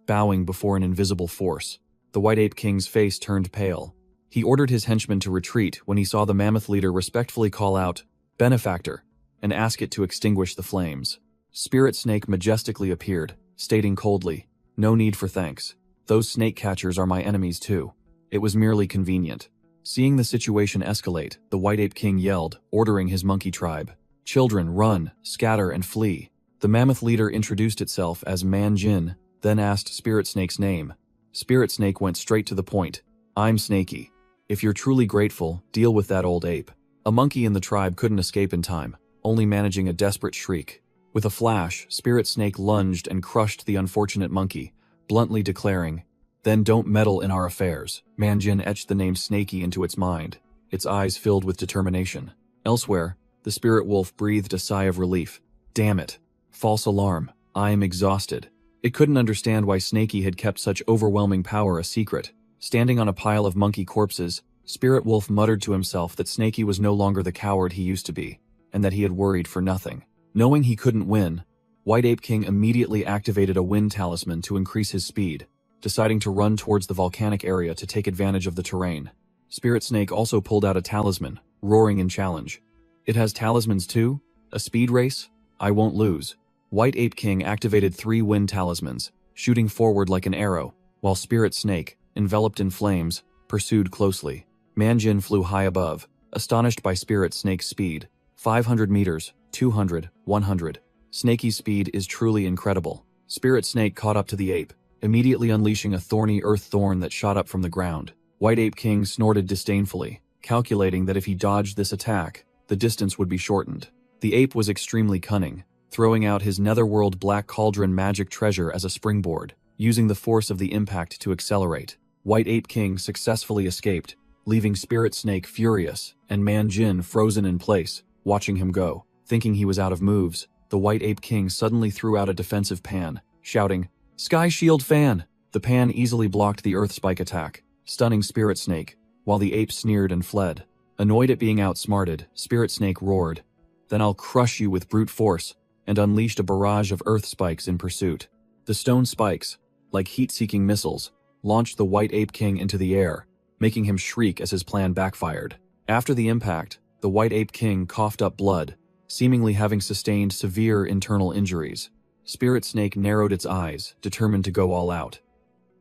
Bowing before an invisible force, the White Ape King's face turned pale. He ordered his henchmen to retreat when he saw the mammoth leader respectfully call out, "Benefactor," and ask it to extinguish the flames. Spirit Snake majestically appeared, stating coldly, "No need for thanks. Those snake catchers are my enemies too. It was merely convenient." Seeing the situation escalate, the White Ape King yelled, ordering his monkey tribe, "Children, run, scatter, and flee." The mammoth leader introduced itself as Manjin, then asked Spirit Snake's name. Spirit Snake went straight to the point, "I'm Snaky. If you're truly grateful, deal with that old ape." A monkey in the tribe couldn't escape in time, only managing a desperate shriek. With a flash, Spirit Snake lunged and crushed the unfortunate monkey, bluntly declaring, "Then don't meddle in our affairs." Manjin etched the name Snaky into its mind, its eyes filled with determination. Elsewhere, the spirit wolf breathed a sigh of relief. "Damn it. False alarm. I am exhausted." It couldn't understand why Snaky had kept such overwhelming power a secret. Standing on a pile of monkey corpses, Spirit Wolf muttered to himself that Snaky was no longer the coward he used to be, and that he had worried for nothing. Knowing he couldn't win, White Ape King immediately activated a wind talisman to increase his speed, deciding to run towards the volcanic area to take advantage of the terrain. Spirit Snake also pulled out a talisman, roaring in challenge. "It has talismans too? A speed race? I won't lose." White Ape King activated 3 wind talismans, shooting forward like an arrow, while Spirit Snake, enveloped in flames, pursued closely. Manjin flew high above, astonished by Spirit Snake's speed. 500 meters, 200, 100. Snaky's speed is truly incredible. Spirit Snake caught up to the ape, immediately unleashing a thorny earth thorn that shot up from the ground. White Ape King snorted disdainfully, calculating that if he dodged this attack, the distance would be shortened. The ape was extremely cunning, throwing out his netherworld black cauldron magic treasure as a springboard, using the force of the impact to accelerate. White Ape King successfully escaped, leaving Spirit Snake furious and Manjin frozen in place, watching him go. Thinking he was out of moves, the White Ape King suddenly threw out a defensive pan, shouting, "Sky Shield Fan!" The pan easily blocked the Earth Spike attack, stunning Spirit Snake, while the ape sneered and fled. Annoyed at being outsmarted, Spirit Snake roared, "Then I'll crush you with brute force," and unleashed a barrage of earth spikes in pursuit. The stone spikes, like heat-seeking missiles, launched the White Ape King into the air, making him shriek as his plan backfired. After the impact, the White Ape King coughed up blood, seemingly having sustained severe internal injuries. Spirit Snake narrowed its eyes, determined to go all out.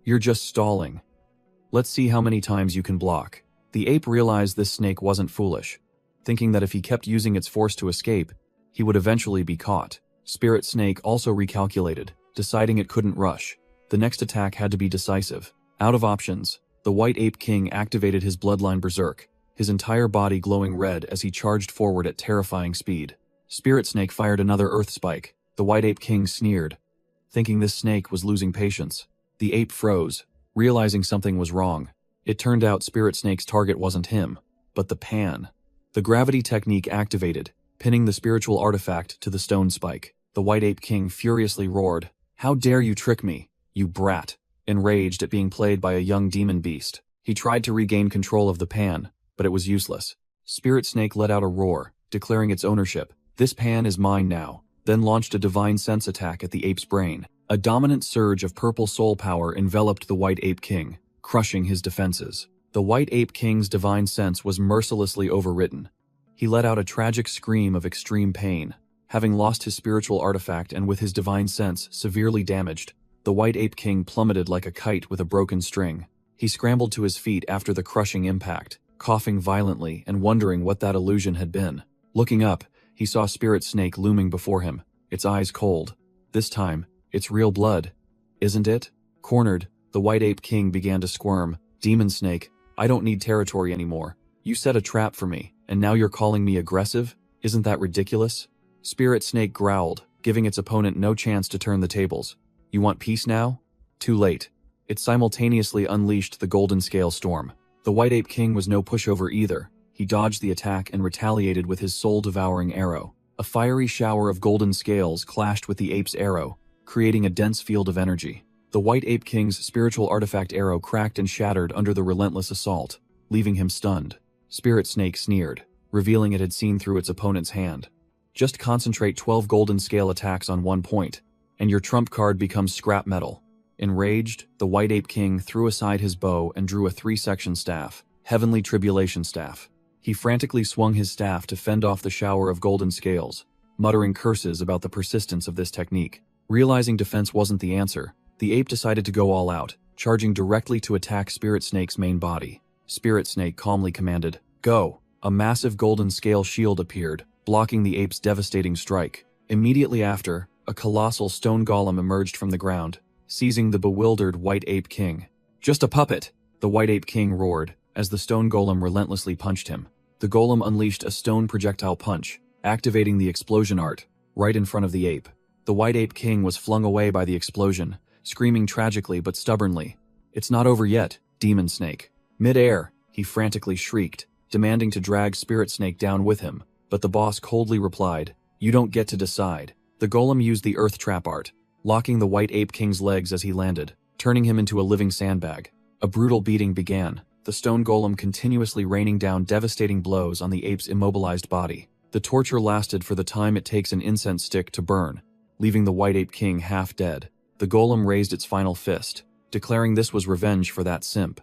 "You're just stalling. Let's see how many times you can block." The ape realized this snake wasn't foolish, thinking that if he kept using its force to escape, he would eventually be caught. Spirit Snake also recalculated, deciding it couldn't rush. The next attack had to be decisive. Out of options, the White Ape King activated his bloodline berserk, his entire body glowing red as he charged forward at terrifying speed. Spirit Snake fired another earth spike. The White Ape King sneered, thinking this snake was losing patience. The ape froze, realizing something was wrong. It turned out Spirit Snake's target wasn't him, but the pan. The gravity technique activated, pinning the spiritual artifact to the stone spike. The White Ape King furiously roared, "How dare you trick me, you brat!" Enraged at being played by a young demon beast, he tried to regain control of the pan, but it was useless. Spirit Snake let out a roar, declaring its ownership. "This pan is mine now," then launched a divine sense attack at the ape's brain. A dominant surge of purple soul power enveloped the White Ape King, crushing his defenses. The White Ape King's divine sense was mercilessly overwritten. He let out a tragic scream of extreme pain. Having lost his spiritual artifact and with his divine sense severely damaged, the White Ape King plummeted like a kite with a broken string. He scrambled to his feet after the crushing impact, coughing violently and wondering what that illusion had been. Looking up, he saw Spirit Snake looming before him, its eyes cold. This time, it's real blood, isn't it? Cornered, the White Ape King began to squirm. "Demon Snake, I don't need territory anymore. You set a trap for me, and now you're calling me aggressive? Isn't that ridiculous?" Spirit Snake growled, giving its opponent no chance to turn the tables. "You want peace now? Too late." It simultaneously unleashed the Golden Scale Storm. The White Ape King was no pushover either. He dodged the attack and retaliated with his soul-devouring arrow. A fiery shower of golden scales clashed with the ape's arrow, creating a dense field of energy. The White Ape King's spiritual artifact arrow cracked and shattered under the relentless assault, leaving him stunned. Spirit Snake sneered, revealing it had seen through its opponent's hand. Just concentrate 12 golden scale attacks on one point, and your trump card becomes scrap metal. Enraged, the White Ape King threw aside his bow and drew a 3-section staff, Heavenly Tribulation Staff. He frantically swung his staff to fend off the shower of golden scales, muttering curses about the persistence of this technique. Realizing defense wasn't the answer, the ape decided to go all out, charging directly to attack Spirit Snake's main body. Spirit Snake calmly commanded, "Go!" A massive golden scale shield appeared, blocking the ape's devastating strike. Immediately after, a colossal stone golem emerged from the ground, seizing the bewildered White Ape King. "Just a puppet!" the White Ape King roared, as the stone golem relentlessly punched him. The golem unleashed a stone projectile punch, activating the explosion art, right in front of the ape. The White Ape King was flung away by the explosion, screaming tragically but stubbornly, "It's not over yet, Demon Snake." Mid-air, he frantically shrieked, demanding to drag Spirit Snake down with him, but the boss coldly replied, "You don't get to decide." The golem used the earth trap art, locking the White Ape King's legs as he landed, turning him into a living sandbag. A brutal beating began, the stone golem continuously raining down devastating blows on the ape's immobilized body. The torture lasted for the time it takes an incense stick to burn, leaving the White Ape King half dead. The golem raised its final fist, declaring this was revenge for that simp.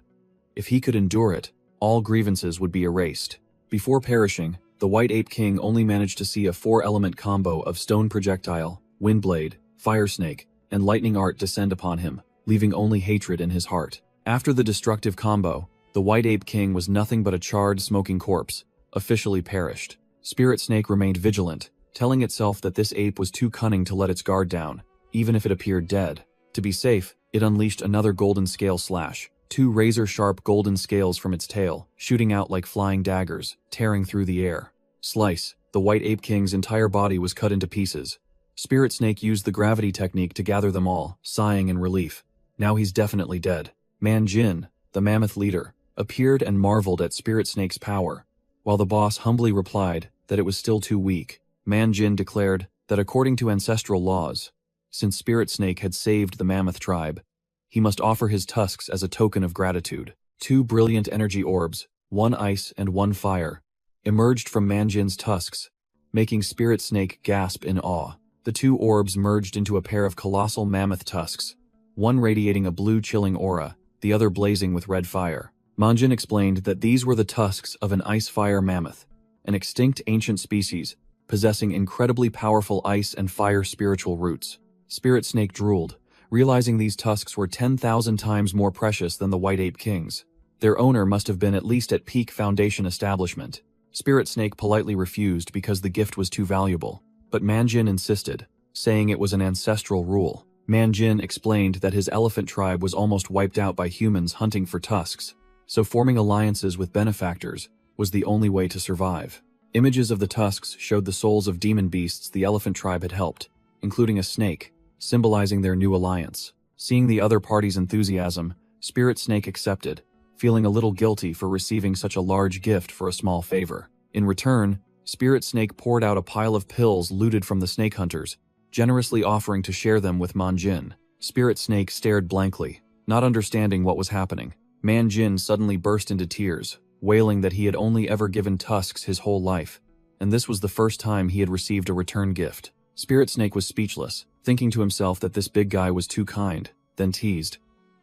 If he could endure it, all grievances would be erased. Before perishing, the White Ape King only managed to see a 4-element combo of stone projectile, wind blade, fire snake, and lightning art descend upon him, leaving only hatred in his heart. After the destructive combo, the White Ape King was nothing but a charred, smoking corpse, officially perished. Spirit Snake remained vigilant, telling itself that this ape was too cunning to let its guard down, even if it appeared dead. To be safe, it unleashed another golden scale slash, 2 razor-sharp golden scales from its tail, shooting out like flying daggers, tearing through the air. Slice, the White Ape King's entire body was cut into pieces. Spirit Snake used the gravity technique to gather them all, sighing in relief. Now he's definitely dead. Man Jin, the mammoth leader, appeared and marveled at Spirit Snake's power, while the boss humbly replied that it was still too weak. Man Jin declared that according to ancestral laws, since Spirit Snake had saved the mammoth tribe, he must offer his tusks as a token of gratitude. 2 brilliant energy orbs, 1 ice and 1 fire, emerged from Man Jin's tusks, making Spirit Snake gasp in awe. The 2 orbs merged into a pair of colossal mammoth tusks, one radiating a blue chilling aura, the other blazing with red fire. Manjin explained that these were the tusks of an ice-fire mammoth, an extinct ancient species, possessing incredibly powerful ice and fire spiritual roots. Spirit Snake drooled, realizing these tusks were 10,000 times more precious than the White Ape King's. Their owner must have been at least at peak Foundation establishment. Spirit Snake politely refused because the gift was too valuable, but Manjin insisted, saying it was an ancestral rule. Manjin explained that his elephant tribe was almost wiped out by humans hunting for tusks, so forming alliances with benefactors was the only way to survive. Images of the tusks showed the souls of demon beasts the elephant tribe had helped, including a snake, symbolizing their new alliance. Seeing the other party's enthusiasm, Spirit Snake accepted, feeling a little guilty for receiving such a large gift for a small favor. In return, Spirit Snake poured out a pile of pills looted from the snake hunters, generously offering to share them with Manjin. Spirit Snake stared blankly, not understanding what was happening. Manjin suddenly burst into tears, wailing that he had only ever given tusks his whole life, and this was the first time he had received a return gift. Spirit Snake was speechless, thinking to himself that this big guy was too kind, then teased,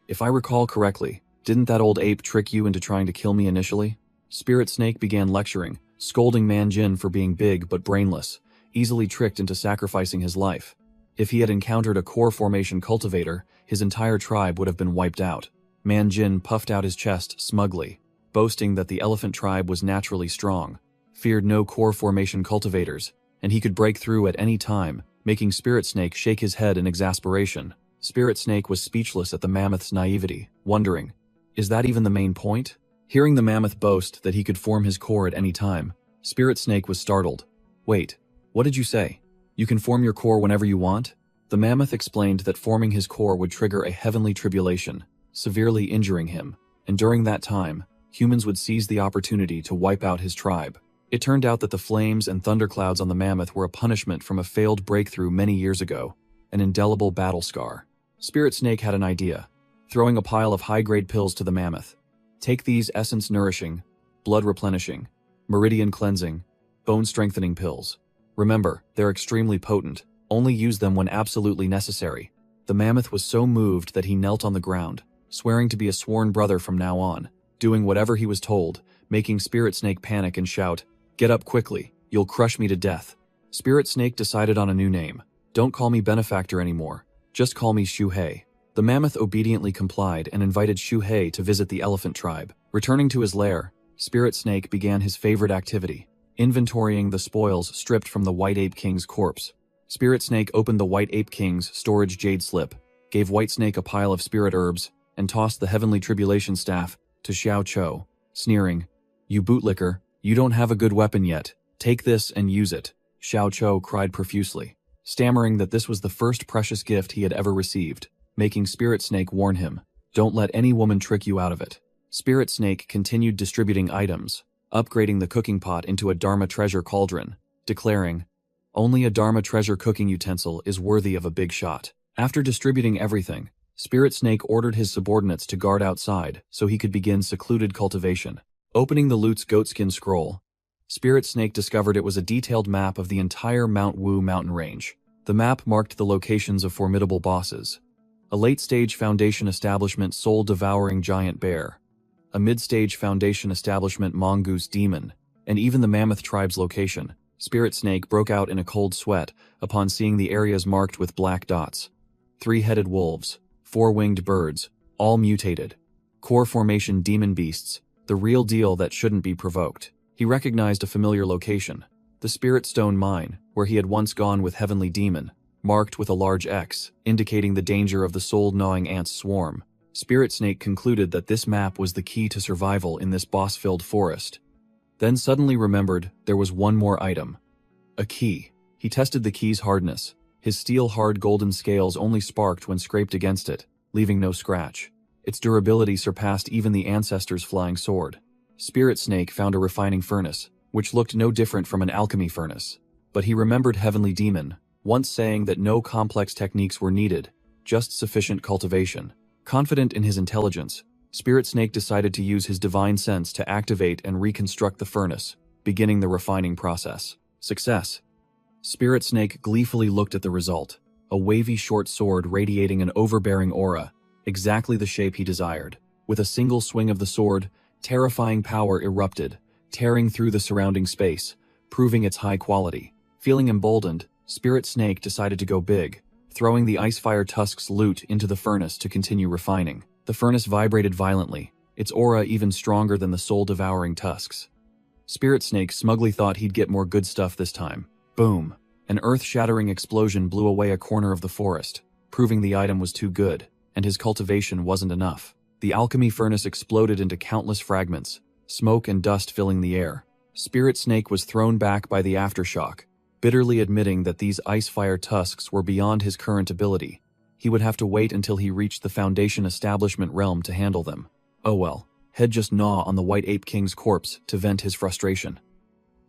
"If I recall correctly, didn't that old ape trick you into trying to kill me initially?" Spirit Snake began lecturing, scolding Manjin for being big but brainless, easily tricked into sacrificing his life. If he had encountered a core formation cultivator, his entire tribe would have been wiped out. Manjin puffed out his chest smugly, boasting that the elephant tribe was naturally strong, feared no core formation cultivators, and he could break through at any time, making Spirit Snake shake his head in exasperation. Spirit Snake was speechless at the mammoth's naivety, wondering, is that even the main point? Hearing the mammoth boast that he could form his core at any time, Spirit Snake was startled. "Wait, what did you say? You can form your core whenever you want?" The mammoth explained that forming his core would trigger a heavenly tribulation, severely injuring him, and during that time, humans would seize the opportunity to wipe out his tribe. It turned out that the flames and thunderclouds on the mammoth were a punishment from a failed breakthrough many years ago, an indelible battle scar. Spirit Snake had an idea, throwing a pile of high-grade pills to the mammoth. Take these essence-nourishing, blood-replenishing, meridian-cleansing, bone-strengthening pills. Remember, they're extremely potent. Only use them when absolutely necessary. The mammoth was so moved that he knelt on the ground, swearing to be a sworn brother from now on, doing whatever he was told, making Spirit Snake panic and shout, "Get up quickly, you'll crush me to death." Spirit Snake decided on a new name. Don't call me Benefactor anymore. Just call me Shuhei. The mammoth obediently complied and invited Shuhei to visit the elephant tribe. Returning to his lair, Spirit Snake began his favorite activity, inventorying the spoils stripped from the White Ape King's corpse. Spirit Snake opened the White Ape King's storage jade slip, gave White Snake a pile of spirit herbs, and tossed the Heavenly Tribulation Staff to Xiao Cho, sneering, "You bootlicker, you don't have a good weapon yet. Take this and use it." Xiao Cho cried profusely, stammering that this was the first precious gift he had ever received, making Spirit Snake warn him, "Don't let any woman trick you out of it." Spirit Snake continued distributing items, upgrading the cooking pot into a Dharma treasure cauldron, declaring, "Only a Dharma treasure cooking utensil is worthy of a big shot." After distributing everything, Spirit Snake ordered his subordinates to guard outside so he could begin secluded cultivation. Opening the Lute's goatskin scroll, Spirit Snake discovered it was a detailed map of the entire Mount Wu mountain range. The map marked the locations of formidable bosses. A late-stage Foundation establishment soul-devouring giant bear, a mid-stage Foundation establishment mongoose demon, and even the mammoth tribe's location. Spirit Snake broke out in a cold sweat upon seeing the areas marked with black dots. 3-headed wolves, 4-winged birds, all mutated. Core formation demon beasts, the real deal that shouldn't be provoked. He recognized a familiar location, the Spirit Stone Mine, where he had once gone with Heavenly Demon, marked with a large X, indicating the danger of the soul-gnawing ants swarm. Spirit Snake concluded that this map was the key to survival in this boss-filled forest. Then suddenly remembered there was one more item. A key. He tested the key's hardness. His steel-hard golden scales only sparked when scraped against it, leaving no scratch. Its durability surpassed even the ancestors' flying sword. Spirit Snake found a refining furnace, which looked no different from an alchemy furnace. But he remembered Heavenly Demon, once saying that no complex techniques were needed, just sufficient cultivation. Confident in his intelligence, Spirit Snake decided to use his divine sense to activate and reconstruct the furnace, beginning the refining process. Success. Spirit Snake gleefully looked at the result, a wavy short sword radiating an overbearing aura, exactly the shape he desired. With a single swing of the sword, terrifying power erupted, tearing through the surrounding space, proving its high quality. Feeling emboldened, Spirit Snake decided to go big, throwing the Icefire Tusk's loot into the furnace to continue refining. The furnace vibrated violently, its aura even stronger than the soul-devouring tusks. Spirit Snake smugly thought he'd get more good stuff this time. Boom! An earth-shattering explosion blew away a corner of the forest, proving the item was too good, and his cultivation wasn't enough. The alchemy furnace exploded into countless fragments, smoke and dust filling the air. Spirit Snake was thrown back by the aftershock, bitterly admitting that these Icefire Tusks were beyond his current ability. He would have to wait until he reached the Foundation establishment realm to handle them. Oh well, he'd just gnaw on the White Ape King's corpse to vent his frustration.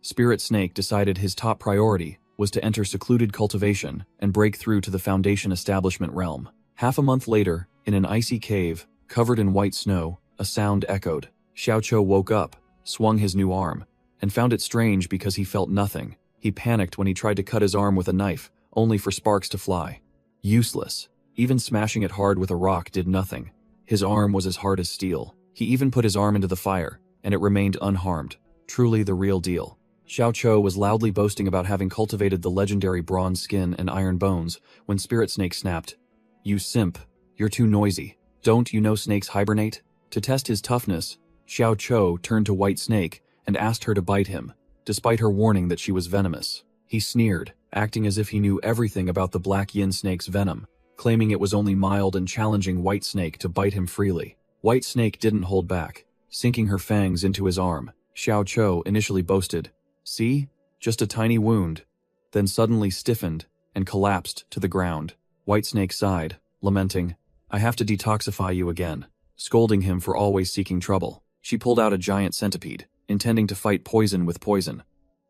Spirit Snake decided his top priority was to enter secluded cultivation and break through to the Foundation establishment realm. Half a month later, in an icy cave, covered in white snow, a sound echoed. Xiao Cho woke up, swung his new arm, and found it strange because he felt nothing. He panicked when he tried to cut his arm with a knife, only for sparks to fly. Useless. Even smashing it hard with a rock did nothing. His arm was as hard as steel. He even put his arm into the fire, and it remained unharmed. Truly the real deal. Xiao Cho was loudly boasting about having cultivated the legendary bronze skin and iron bones when Spirit Snake snapped, "You simp, you're too noisy. Don't you know snakes hibernate?" To test his toughness, Xiao Cho turned to White Snake and asked her to bite him, despite her warning that she was venomous. He sneered, acting as if he knew everything about the black yin snake's venom, claiming it was only mild and challenging White Snake to bite him freely. White Snake didn't hold back, sinking her fangs into his arm. Xiao Cho initially boasted, "See? Just a tiny wound," then suddenly stiffened and collapsed to the ground. White Snake sighed, lamenting, "I have to detoxify you again," scolding him for always seeking trouble. She pulled out a giant centipede, intending to fight poison with poison.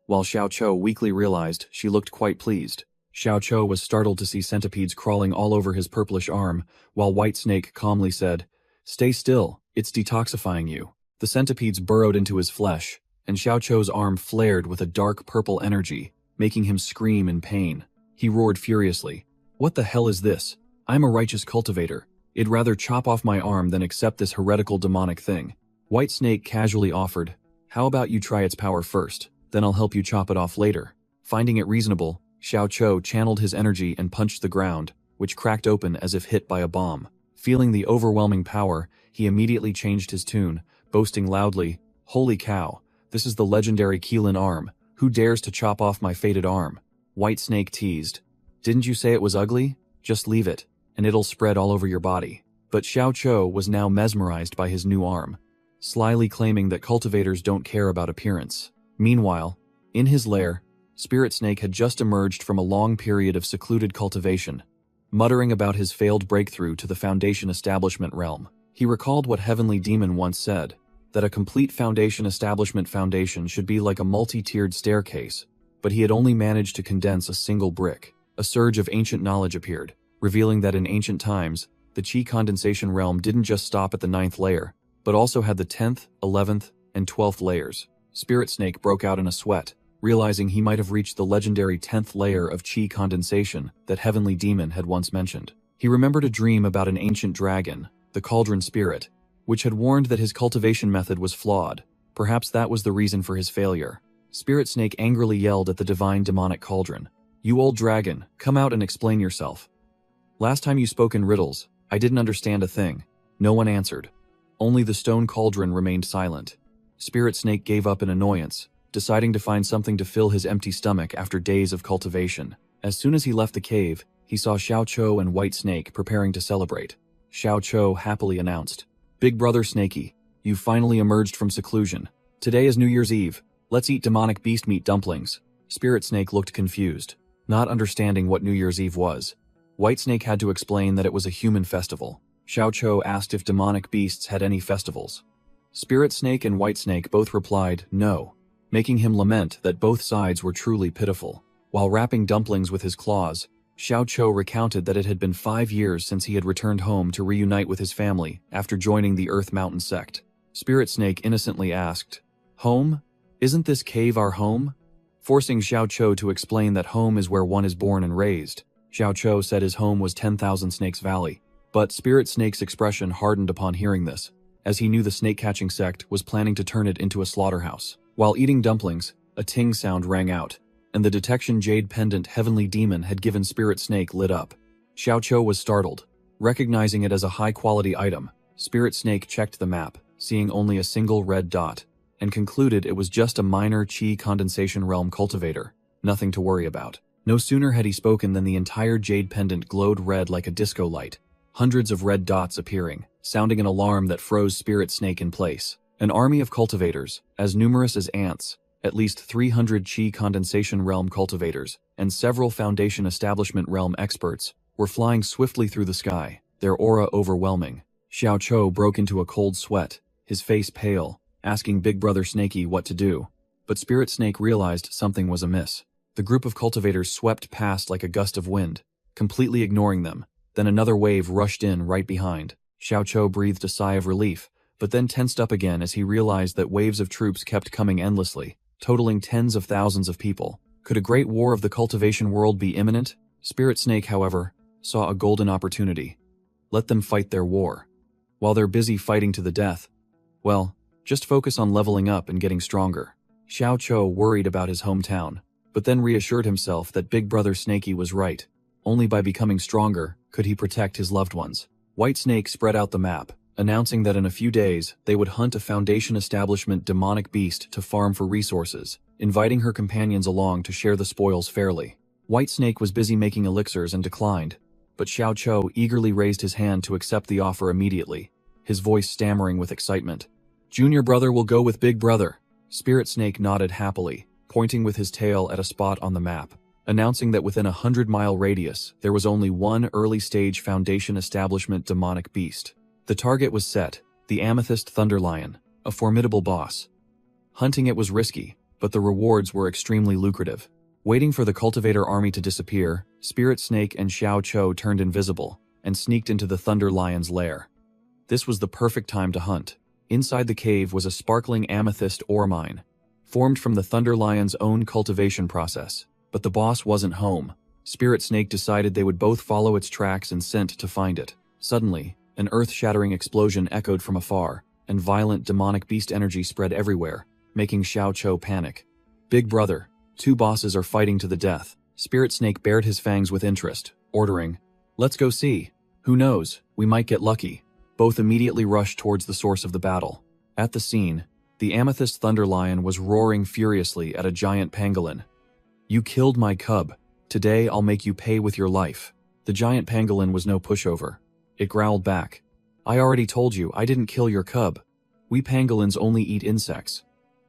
While Xiao Cho weakly realized she looked quite pleased. Xiao Cho was startled to see centipedes crawling all over his purplish arm, while White Snake calmly said, "Stay still, it's detoxifying you." The centipedes burrowed into his flesh, and Xiao Cho's arm flared with a dark purple energy, making him scream in pain. He roared furiously, "What the hell is this? I'm a righteous cultivator. I'd rather chop off my arm than accept this heretical demonic thing." White Snake casually offered, "How about you try its power first, then I'll help you chop it off later." Finding it reasonable, Xiao Cho channeled his energy and punched the ground, which cracked open as if hit by a bomb. Feeling the overwhelming power, he immediately changed his tune, boasting loudly, "Holy cow, this is the legendary Keelan arm. Who dares to chop off my fated arm?" White Snake teased, "Didn't you say it was ugly? Just leave it, and it'll spread all over your body." But Xiao Cho was now mesmerized by his new arm, slyly claiming that cultivators don't care about appearance. Meanwhile, in his lair, Spirit Snake had just emerged from a long period of secluded cultivation. Muttering about his failed breakthrough to the Foundation Establishment realm, he recalled what Heavenly Demon once said, that a complete Foundation Establishment foundation should be like a multi-tiered staircase, but he had only managed to condense a single brick. A surge of ancient knowledge appeared, revealing that in ancient times, the Qi condensation realm didn't just stop at the 9th layer, but also had the 10th, 11th, and 12th layers. Spirit Snake broke out in a sweat, realizing he might have reached the legendary 10th layer of Qi condensation that Heavenly Demon had once mentioned. He remembered a dream about an ancient dragon, the Cauldron Spirit, which had warned that his cultivation method was flawed. Perhaps that was the reason for his failure. Spirit Snake angrily yelled at the divine demonic cauldron, "You old dragon, come out and explain yourself. Last time you spoke in riddles, I didn't understand a thing." No one answered. Only the stone cauldron remained silent. Spirit Snake gave up in annoyance, deciding to find something to fill his empty stomach after days of cultivation. As soon as he left the cave, he saw Xiao Cho and White Snake preparing to celebrate. Xiao Cho happily announced, "Big brother Snakey, you've finally emerged from seclusion. Today is New Year's Eve. Let's eat demonic beast meat dumplings." Spirit Snake looked confused, not understanding what New Year's Eve was. White Snake had to explain that it was a human festival. Xiao Cho asked if demonic beasts had any festivals. Spirit Snake and White Snake both replied, no, making him lament that both sides were truly pitiful. While wrapping dumplings with his claws, Xiao Cho recounted that it had been 5 years since he had returned home to reunite with his family after joining the Earth Mountain sect. Spirit Snake innocently asked, "Home? Isn't this cave our home?" Forcing Xiao Cho to explain that home is where one is born and raised. Xiao Cho said his home was 10,000 Snakes Valley, but Spirit Snake's expression hardened upon hearing this, as he knew the snake-catching sect was planning to turn it into a slaughterhouse. While eating dumplings, a ting sound rang out, and the detection jade pendant Heavenly Demon had given Spirit Snake lit up. Xiao Cho was startled. Recognizing it as a high-quality item, Spirit Snake checked the map, seeing only a single red dot, and concluded it was just a minor Qi condensation realm cultivator, nothing to worry about. No sooner had he spoken than the entire jade pendant glowed red like a disco light, hundreds of red dots appearing, sounding an alarm that froze Spirit Snake in place. An army of cultivators, as numerous as ants, at least 300 Qi condensation realm cultivators, and several Foundation Establishment realm experts, were flying swiftly through the sky, their aura overwhelming. Xiao Cho broke into a cold sweat, his face pale, asking Big Brother Snakey what to do. But Spirit Snake realized something was amiss. The group of cultivators swept past like a gust of wind, completely ignoring them. Then another wave rushed in right behind. Xiao Cho breathed a sigh of relief, but then tensed up again as he realized that waves of troops kept coming endlessly, totaling tens of thousands of people. Could a great war of the cultivation world be imminent? Spirit Snake, however, saw a golden opportunity. Let them fight their war. While they're busy fighting to the death, well, just focus on leveling up and getting stronger. Xiao Cho worried about his hometown, but then reassured himself that Big Brother Snakey was right. Only by becoming stronger could he protect his loved ones. White Snake spread out the map, announcing that in a few days they would hunt a Foundation Establishment demonic beast to farm for resources, inviting her companions along to share the spoils fairly. White Snake was busy making elixirs and declined, but Xiao Cho eagerly raised his hand to accept the offer immediately, his voice stammering with excitement. "Junior brother will go with Big Brother." Spirit Snake nodded happily, pointing with his tail at a spot on the map, announcing that within a 100-mile radius there was only one early-stage Foundation Establishment demonic beast. The target was set, the Amethyst Thunderlion, a formidable boss. Hunting it was risky, but the rewards were extremely lucrative. Waiting for the cultivator army to disappear, Spirit Snake and Xiao Cho turned invisible and sneaked into the Thunder Lion's lair. This was the perfect time to hunt. Inside the cave was a sparkling amethyst ore mine, formed from the Thunder Lion's own cultivation process. But the boss wasn't home. Spirit Snake decided they would both follow its tracks and sent to find it. Suddenly, an earth-shattering explosion echoed from afar, and violent demonic beast energy spread everywhere, making Xiao Cho panic. "Big brother, 2 bosses are fighting to the death." Spirit Snake bared his fangs with interest, ordering, "Let's go see. Who knows, we might get lucky." Both immediately rushed towards the source of the battle. At the scene, the Amethyst Thunder Lion was roaring furiously at a giant pangolin. "You killed my cub. Today I'll make you pay with your life." The giant pangolin was no pushover. It growled back, "I already told you I didn't kill your cub. We pangolins only eat insects.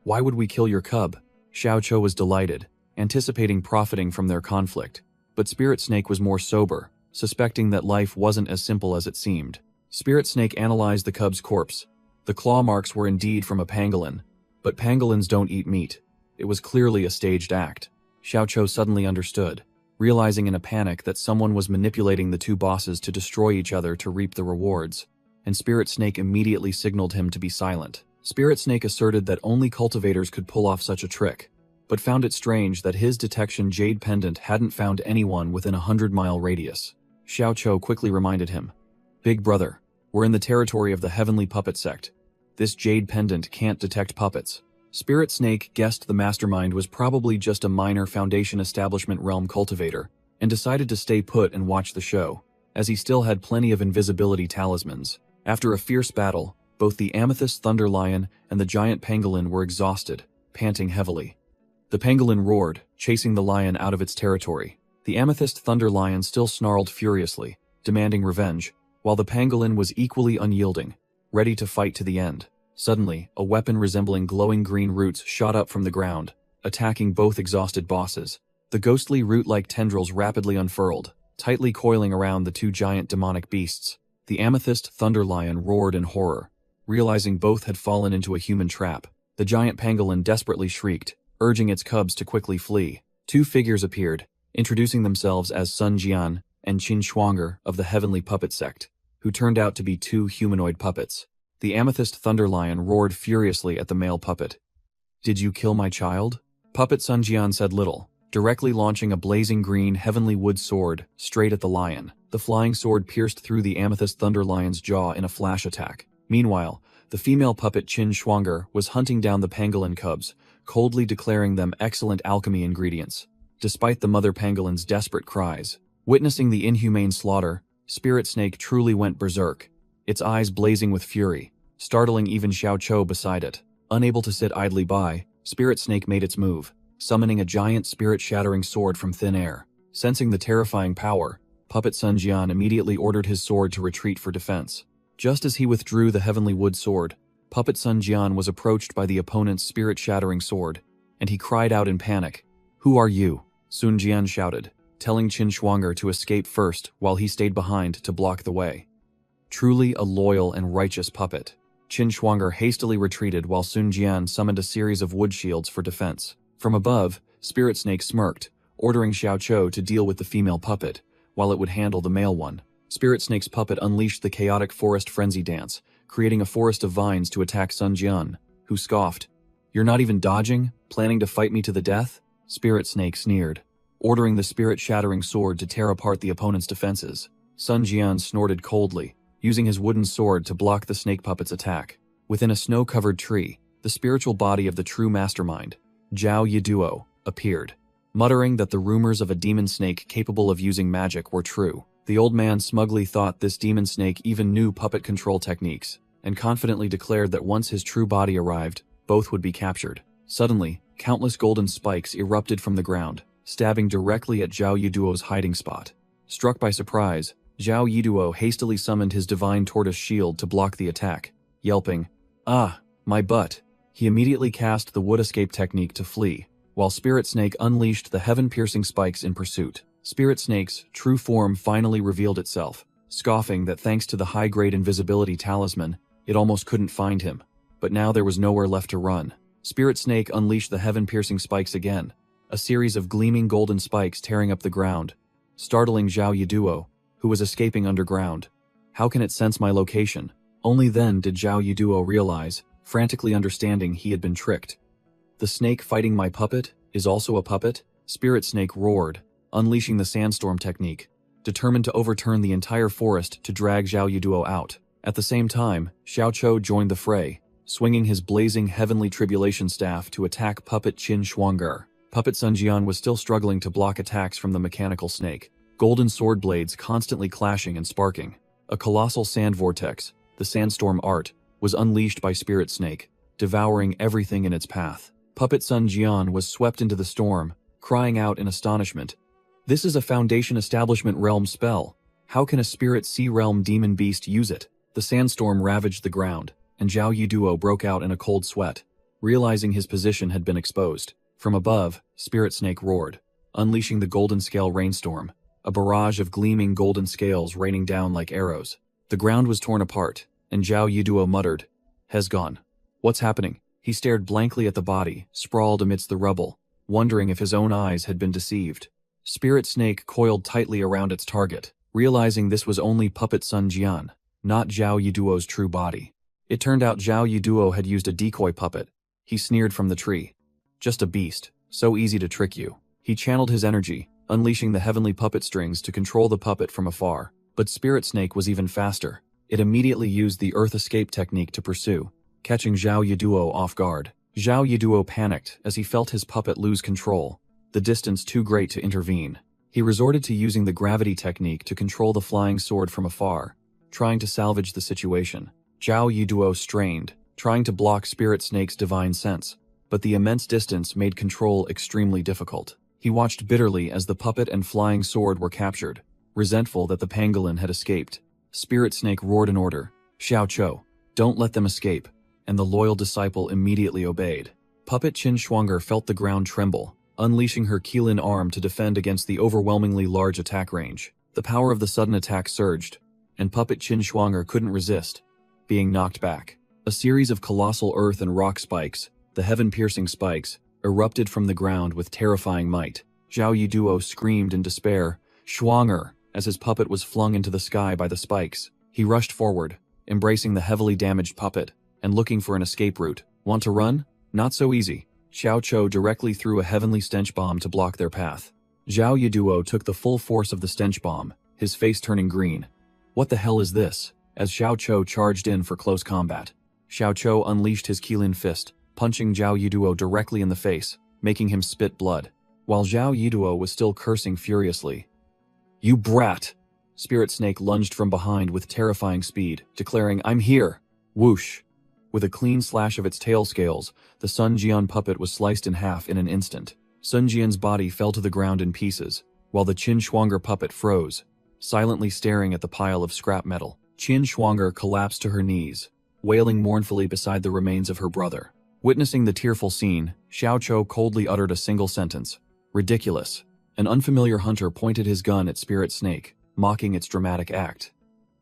Why would we kill your cub?" Xiao Cho was delighted, anticipating profiting from their conflict. But Spirit Snake was more sober, suspecting that life wasn't as simple as it seemed. Spirit Snake analyzed the cub's corpse. The claw marks were indeed from a pangolin, but pangolins don't eat meat. It was clearly a staged act. Xiao Cho suddenly understood, realizing in a panic that someone was manipulating the 2 bosses to destroy each other to reap the rewards, and Spirit Snake immediately signaled him to be silent. Spirit Snake asserted that only cultivators could pull off such a trick, but found it strange that his detection jade pendant hadn't found anyone within a 100-mile radius. Xiao Cho quickly reminded him, "Big brother, we're in the territory of the Heavenly Puppet Sect. This jade pendant can't detect puppets." Spirit Snake guessed the mastermind was probably just a minor Foundation Establishment realm cultivator, and decided to stay put and watch the show, as he still had plenty of invisibility talismans. After a fierce battle, both the Amethyst Thunder Lion and the giant pangolin were exhausted, panting heavily. The pangolin roared, chasing the lion out of its territory. The Amethyst Thunder Lion still snarled furiously, demanding revenge, while the pangolin was equally unyielding, ready to fight to the end. Suddenly, a weapon resembling glowing green roots shot up from the ground, attacking both exhausted bosses. The ghostly root-like tendrils rapidly unfurled, tightly coiling around the 2 giant demonic beasts. The Amethyst Thunder Lion roared in horror, realizing both had fallen into a human trap. The giant pangolin desperately shrieked, urging its cubs to quickly flee. 2 figures appeared, introducing themselves as Sun Jian and Qin Shuang'er of the Heavenly Puppet Sect, who turned out to be 2 humanoid puppets. The Amethyst Thunder Lion roared furiously at the male puppet. "Did you kill my child?" Puppet Sun Jian said little, directly launching a blazing green heavenly wood sword straight at the lion. The flying sword pierced through the Amethyst Thunder Lion's jaw in a flash attack. Meanwhile, the female puppet Qin Shuang'er was hunting down the pangolin cubs, coldly declaring them excellent alchemy ingredients. Despite the mother pangolin's desperate cries, witnessing the inhumane slaughter, Spirit Snake truly went berserk, its eyes blazing with fury, startling even Xiao Cho beside it. Unable to sit idly by, Spirit Snake made its move, summoning a giant spirit-shattering sword from thin air. Sensing the terrifying power, Puppet Sun Jian immediately ordered his sword to retreat for defense. Just as he withdrew the heavenly wood sword, Puppet Sun Jian was approached by the opponent's spirit-shattering sword, and he cried out in panic. "Who are you?" Sun Jian shouted, telling Qin Shuang'er to escape first while he stayed behind to block the way. Truly a loyal and righteous puppet, Qin Shuang'er hastily retreated while Sun Jian summoned a series of wood shields for defense. From above, Spirit Snake smirked, ordering Xiao Cho to deal with the female puppet, while it would handle the male one. Spirit Snake's puppet unleashed the chaotic forest frenzy dance, creating a forest of vines to attack Sun Jian, who scoffed. "You're not even dodging, planning to fight me to the death?" Spirit Snake sneered, ordering the spirit-shattering sword to tear apart the opponent's defenses. Sun Jian snorted coldly, using his wooden sword to block the snake puppet's attack. Within a snow-covered tree, the spiritual body of the true mastermind, Zhao Yiduo, appeared, muttering that the rumors of a demon snake capable of using magic were true. The old man smugly thought this demon snake even knew puppet control techniques, and confidently declared that once his true body arrived, both would be captured. Suddenly, countless golden spikes erupted from the ground, stabbing directly at Zhao Yiduo's hiding spot. Struck by surprise, Zhao Yiduo hastily summoned his divine tortoise shield to block the attack, yelping, "Ah, my butt!" He immediately cast the wood escape technique to flee, while Spirit Snake unleashed the heaven-piercing spikes in pursuit. Spirit Snake's true form finally revealed itself, scoffing that thanks to the high-grade invisibility talisman, it almost couldn't find him. But now there was nowhere left to run. Spirit Snake unleashed the heaven-piercing spikes again, a series of gleaming golden spikes tearing up the ground, startling Zhao Yiduo, who was escaping underground. How can it sense my location? Only then did Zhao Yiduo realize, frantically understanding he had been tricked. The snake fighting my puppet is also a puppet? Spirit Snake roared, unleashing the sandstorm technique, determined to overturn the entire forest to drag Zhao Yiduo out. At the same time, Xiao Chou joined the fray, swinging his blazing heavenly tribulation staff to attack puppet Qin Shuang'er. Puppet Sun Jian was still struggling to block attacks from the mechanical snake, golden sword blades constantly clashing and sparking. A colossal sand vortex, the sandstorm art, was unleashed by Spirit Snake, devouring everything in its path. Puppet Sun Jian was swept into the storm, crying out in astonishment. This is a Foundation Establishment Realm spell. How can a Spirit Sea Realm demon beast use it? The sandstorm ravaged the ground, and Zhao Yiduo broke out in a cold sweat, realizing his position had been exposed. From above, Spirit Snake roared, unleashing the golden scale rainstorm, a barrage of gleaming golden scales raining down like arrows. The ground was torn apart, and Zhao Yiduo muttered, "Has gone. What's happening?" He stared blankly at the body, sprawled amidst the rubble, wondering if his own eyes had been deceived. Spirit Snake coiled tightly around its target, realizing this was only Puppet Sun Jian, not Zhao Yiduo's true body. It turned out Zhao Yiduo had used a decoy puppet. He sneered from the tree. "Just a beast, so easy to trick you." He channeled his energy, unleashing the heavenly puppet strings to control the puppet from afar. But Spirit Snake was even faster. It immediately used the Earth Escape technique to pursue, catching Zhao Yiduo off guard. Zhao Yiduo panicked as he felt his puppet lose control, the distance too great to intervene. He resorted to using the gravity technique to control the flying sword from afar, trying to salvage the situation. Zhao Yiduo strained, trying to block Spirit Snake's divine sense, but the immense distance made control extremely difficult. He watched bitterly as the puppet and flying sword were captured, resentful that the pangolin had escaped. Spirit Snake roared an order, "Xiao Chou, don't let them escape," and the loyal disciple immediately obeyed. Puppet Qin Shuang'er felt the ground tremble, unleashing her Qilin arm to defend against the overwhelmingly large attack range. The power of the sudden attack surged, and Puppet Qin Shuang'er couldn't resist, being knocked back. A series of colossal earth and rock spikes, the heaven-piercing spikes, erupted from the ground with terrifying might. Zhao Yiduo screamed in despair, "Shuang'er," as his puppet was flung into the sky by the spikes. He rushed forward, embracing the heavily damaged puppet, and looking for an escape route. Want to run? Not so easy. Xiao Chou directly threw a heavenly stench bomb to block their path. Zhao Yiduo took the full force of the stench bomb, his face turning green. "What the hell is this?" As Xiao Chou charged in for close combat, Xiao Chou unleashed his Qilin fist, punching Zhao Yiduo directly in the face, making him spit blood. While Zhao Yiduo was still cursing furiously. "You brat!" Spirit Snake lunged from behind with terrifying speed, declaring, "I'm here!" Whoosh! With a clean slash of its tail scales, the Sun Jian puppet was sliced in half in an instant. Sun Jian's body fell to the ground in pieces, while the Qin Shuang'er puppet froze, silently staring at the pile of scrap metal. Qin Shuang'er collapsed to her knees, wailing mournfully beside the remains of her brother. Witnessing the tearful scene, Xiao Chou coldly uttered a single sentence. "Ridiculous." An unfamiliar hunter pointed his gun at Spirit Snake, mocking its dramatic act,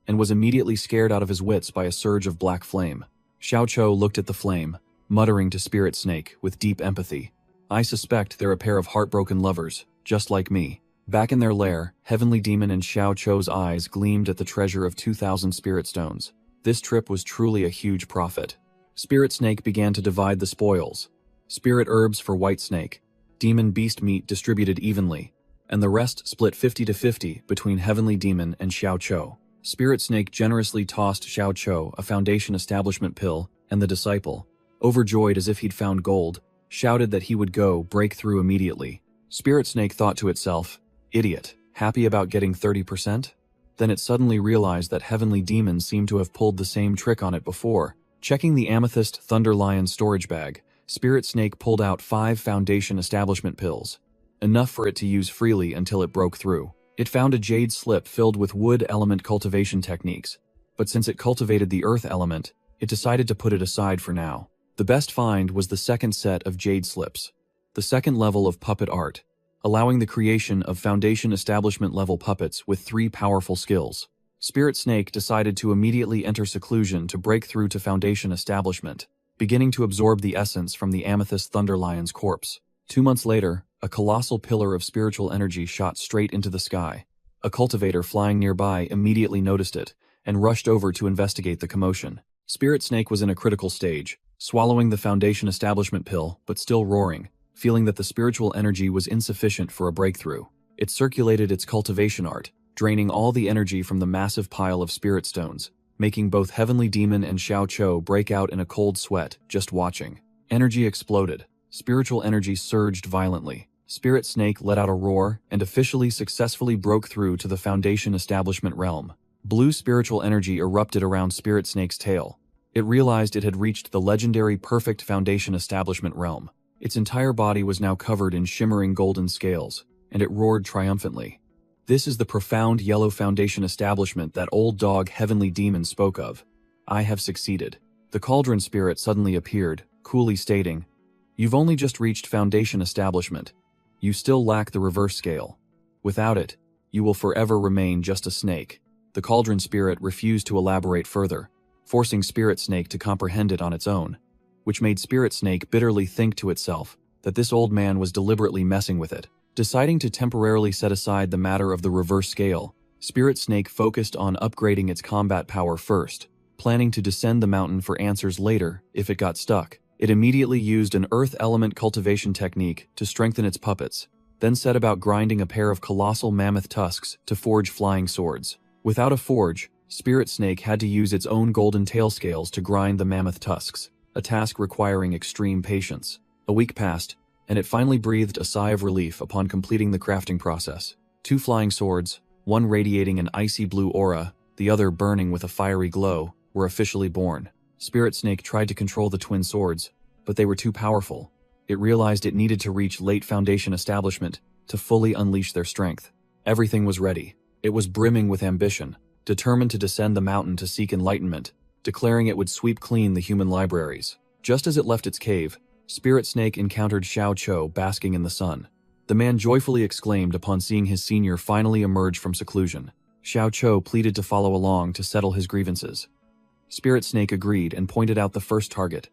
and was immediately scared out of his wits by a surge of black flame. Xiao Chou looked at the flame, muttering to Spirit Snake with deep empathy, "I suspect they're a pair of heartbroken lovers, just like me." Back in their lair, Heavenly Demon and Xiao Chou's eyes gleamed at the treasure of 2,000 spirit stones. This trip was truly a huge profit. Spirit Snake began to divide the spoils. Spirit herbs for White Snake, demon beast meat distributed evenly, and the rest split 50-50 between Heavenly Demon and Xiao Chou. Spirit Snake generously tossed Xiao Chou a Foundation Establishment pill, and the disciple, overjoyed as if he'd found gold, shouted that he would go break through immediately. Spirit Snake thought to itself, "Idiot, happy about getting 30%? Then it suddenly realized that Heavenly Demon seemed to have pulled the same trick on it before. Checking the Amethyst Thunder Lion storage bag, Spirit Snake pulled out 5 Foundation Establishment pills, enough for it to use freely until it broke through. It found a jade slip filled with wood element cultivation techniques, but since it cultivated the earth element, it decided to put it aside for now. The best find was the second set of jade slips, the second level of puppet art, allowing the creation of Foundation Establishment level puppets with 3 powerful skills. Spirit Snake decided to immediately enter seclusion to break through to Foundation Establishment, beginning to absorb the essence from the Amethyst Thunder Lion's corpse. 2 months later, A colossal pillar of spiritual energy shot straight into the sky. A cultivator flying nearby immediately noticed it and rushed over to investigate the commotion. Spirit Snake was in a critical stage, swallowing the Foundation Establishment pill, but still roaring, feeling that the spiritual energy was insufficient for a breakthrough. It circulated its cultivation art, draining all the energy from the massive pile of spirit stones, making both Heavenly Demon and Xiao Cho break out in a cold sweat just watching. Energy exploded. Spiritual energy surged violently. Spirit Snake let out a roar and officially successfully broke through to the Foundation Establishment realm. Blue spiritual energy erupted around Spirit Snake's tail. It realized it had reached the legendary perfect Foundation Establishment realm. Its entire body was now covered in shimmering golden scales, and it roared triumphantly. This is the profound yellow Foundation Establishment that old dog Heavenly Demon spoke of. I have succeeded. The Cauldron Spirit suddenly appeared, coolly stating, "You've only just reached Foundation Establishment. You still lack the reverse scale. Without it, you will forever remain just a snake." The Cauldron Spirit refused to elaborate further, forcing Spirit Snake to comprehend it on its own, which made Spirit Snake bitterly think to itself that this old man was deliberately messing with it. Deciding to temporarily set aside the matter of the reverse scale, Spirit Snake focused on upgrading its combat power first, planning to descend the mountain for answers later if it got stuck. It immediately used an earth element cultivation technique to strengthen its puppets, then set about grinding a pair of colossal mammoth tusks to forge flying swords. Without a forge, Spirit Snake had to use its own golden tail scales to grind the mammoth tusks, a task requiring extreme patience. A week passed, and it finally breathed a sigh of relief upon completing the crafting process. 2 flying swords, one radiating an icy blue aura, the other burning with a fiery glow, were officially born. Spirit Snake tried to control the twin swords, but they were too powerful. It realized it needed to reach late Foundation Establishment to fully unleash their strength. Everything was ready. It was brimming with ambition, determined to descend the mountain to seek enlightenment, declaring it would sweep clean the human libraries. Just as it left its cave, Spirit Snake encountered Xiao Cho basking in the sun. The man joyfully exclaimed upon seeing his senior finally emerge from seclusion. Xiao Cho pleaded to follow along to settle his grievances. Spirit Snake agreed and pointed out the first target,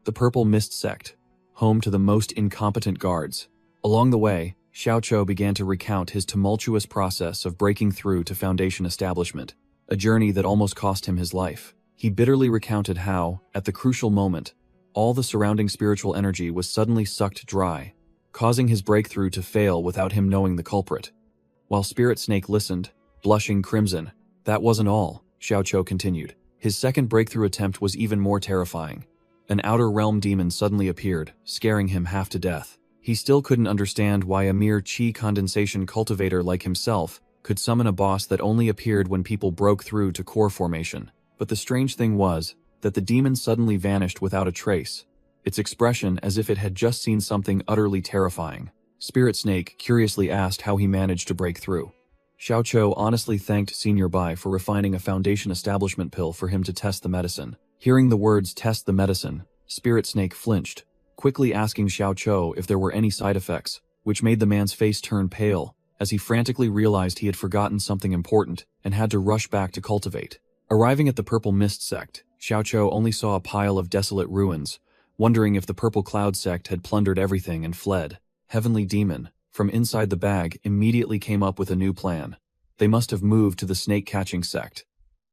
the Purple Mist Sect, home to the most incompetent guards. Along the way, Xiao Cho began to recount his tumultuous process of breaking through to Foundation Establishment, a journey that almost cost him his life. He bitterly recounted how, at the crucial moment, all the surrounding spiritual energy was suddenly sucked dry, causing his breakthrough to fail without him knowing the culprit. While Spirit Snake listened, blushing crimson, that wasn't all, Xiao Cho continued. His second breakthrough attempt was even more terrifying. An outer realm demon suddenly appeared, scaring him half to death. He still couldn't understand why a mere chi condensation cultivator like himself could summon a boss that only appeared when people broke through to core formation. But the strange thing was that the demon suddenly vanished without a trace, its expression as if it had just seen something utterly terrifying. Spirit Snake curiously asked how he managed to break through. Xiao Cho honestly thanked Senior Bai for refining a Foundation Establishment pill for him to test the medicine. Hearing the words "test the medicine," Spirit Snake flinched, quickly asking Xiao Cho if there were any side effects, which made the man's face turn pale, as he frantically realized he had forgotten something important and had to rush back to cultivate. Arriving at the Purple Mist Sect, Xiao Cho only saw a pile of desolate ruins, wondering if the Purple Cloud Sect had plundered everything and fled. Heavenly Demon, from inside the bag, immediately came up with a new plan. They must have moved to the snake-catching sect.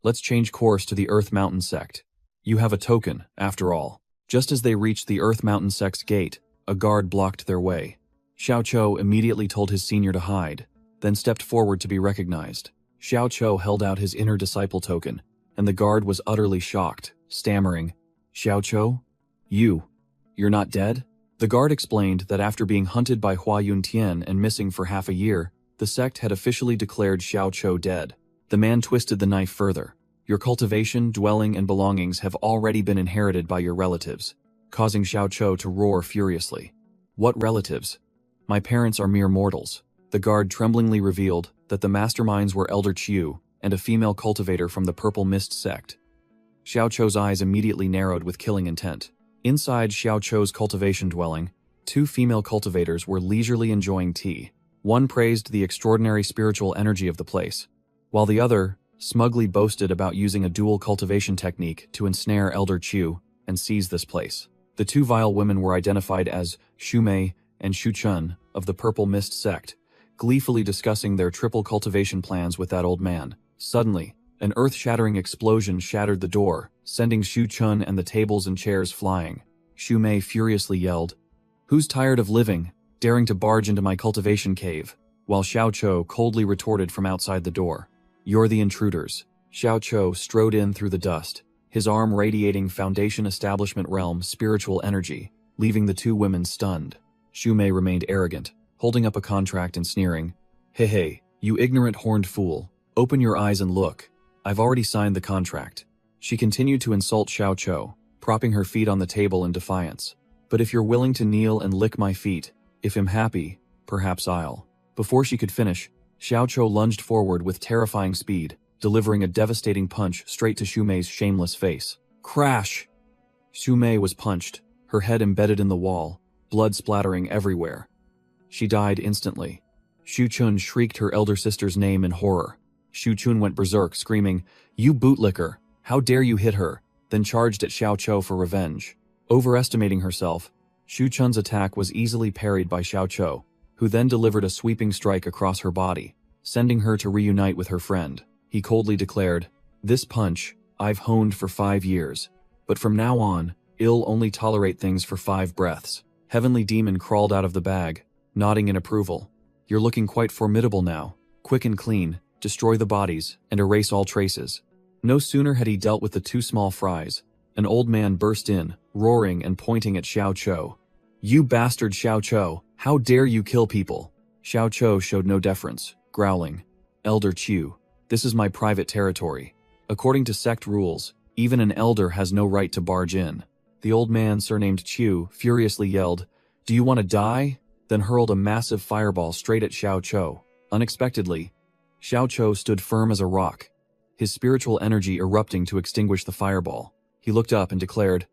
Let's change course to the Earth Mountain sect. You have a token, after all. Just as they reached the Earth Mountain sect's gate, a guard blocked their way. Xiao Cho immediately told his senior to hide, then stepped forward to be recognized. Xiao Cho held out his inner disciple token, and the guard was utterly shocked, stammering, "Xiao Cho? You're not dead?" The guard explained that after being hunted by Hua Yuntian and missing for half a year, the sect had officially declared Xiao Cho dead. The man twisted the knife further. "Your cultivation, dwelling, and belongings have already been inherited by your relatives," causing Xiao Cho to roar furiously. "What relatives? My parents are mere mortals." The guard tremblingly revealed that the masterminds were Elder Chiu and a female cultivator from the Purple Mist sect. Xiao Cho's eyes immediately narrowed with killing intent. Inside Xiao Cho's cultivation dwelling, 2 female cultivators were leisurely enjoying tea. One praised the extraordinary spiritual energy of the place, while the other smugly boasted about using a dual cultivation technique to ensnare Elder Chiu and seize this place. The 2 vile women were identified as Shumei and Shu Chun, of the Purple Mist sect, gleefully discussing their triple cultivation plans with that old man. Suddenly, an earth-shattering explosion shattered the door, sending Shu Chun and the tables and chairs flying. Xu Mei furiously yelled, "Who's tired of living, daring to barge into my cultivation cave?" While Xiao Chou coldly retorted from outside the door, "You're the intruders." Xiao Chou strode in through the dust, his arm radiating Foundation Establishment Realm spiritual energy, leaving the two women stunned. Xu Mei remained arrogant, holding up a contract and sneering, Hey, you ignorant horned fool, open your eyes and look. I've already signed the contract." She continued to insult Xiao Chou, propping her feet on the table in defiance. "But if you're willing to kneel and lick my feet, if I'm happy, perhaps I'll." Before she could finish, Xiao Chou lunged forward with terrifying speed, delivering a devastating punch straight to Xu Mei's shameless face. Crash! Xu Mei was punched, her head embedded in the wall, blood splattering everywhere. She died instantly. Xu Chun shrieked her elder sister's name in horror. Xu Chun went berserk, screaming, "You bootlicker! How dare you hit her!" then charged at Xiao Chou for revenge. Overestimating herself, Xu Chun's attack was easily parried by Xiao Chou, who then delivered a sweeping strike across her body, sending her to reunite with her friend. He coldly declared, "This punch, I've honed for 5 years. But from now on, I'll only tolerate things for 5 breaths." Heavenly Demon crawled out of the bag, nodding in approval. "You're looking quite formidable now. Quick and clean, destroy the bodies, and erase all traces." No sooner had he dealt with the 2 small fries, an old man burst in, roaring and pointing at Xiao Chou. "You bastard Xiao Chou, how dare you kill people?" Xiao Chou showed no deference, growling, "Elder Chu, this is my private territory. According to sect rules, even an elder has no right to barge in." The old man, surnamed Chu, furiously yelled, "Do you want to die?" then hurled a massive fireball straight at Xiao Chou. Unexpectedly, Xiao Chou stood firm as a rock, his spiritual energy erupting to extinguish the fireball. He looked up and declared,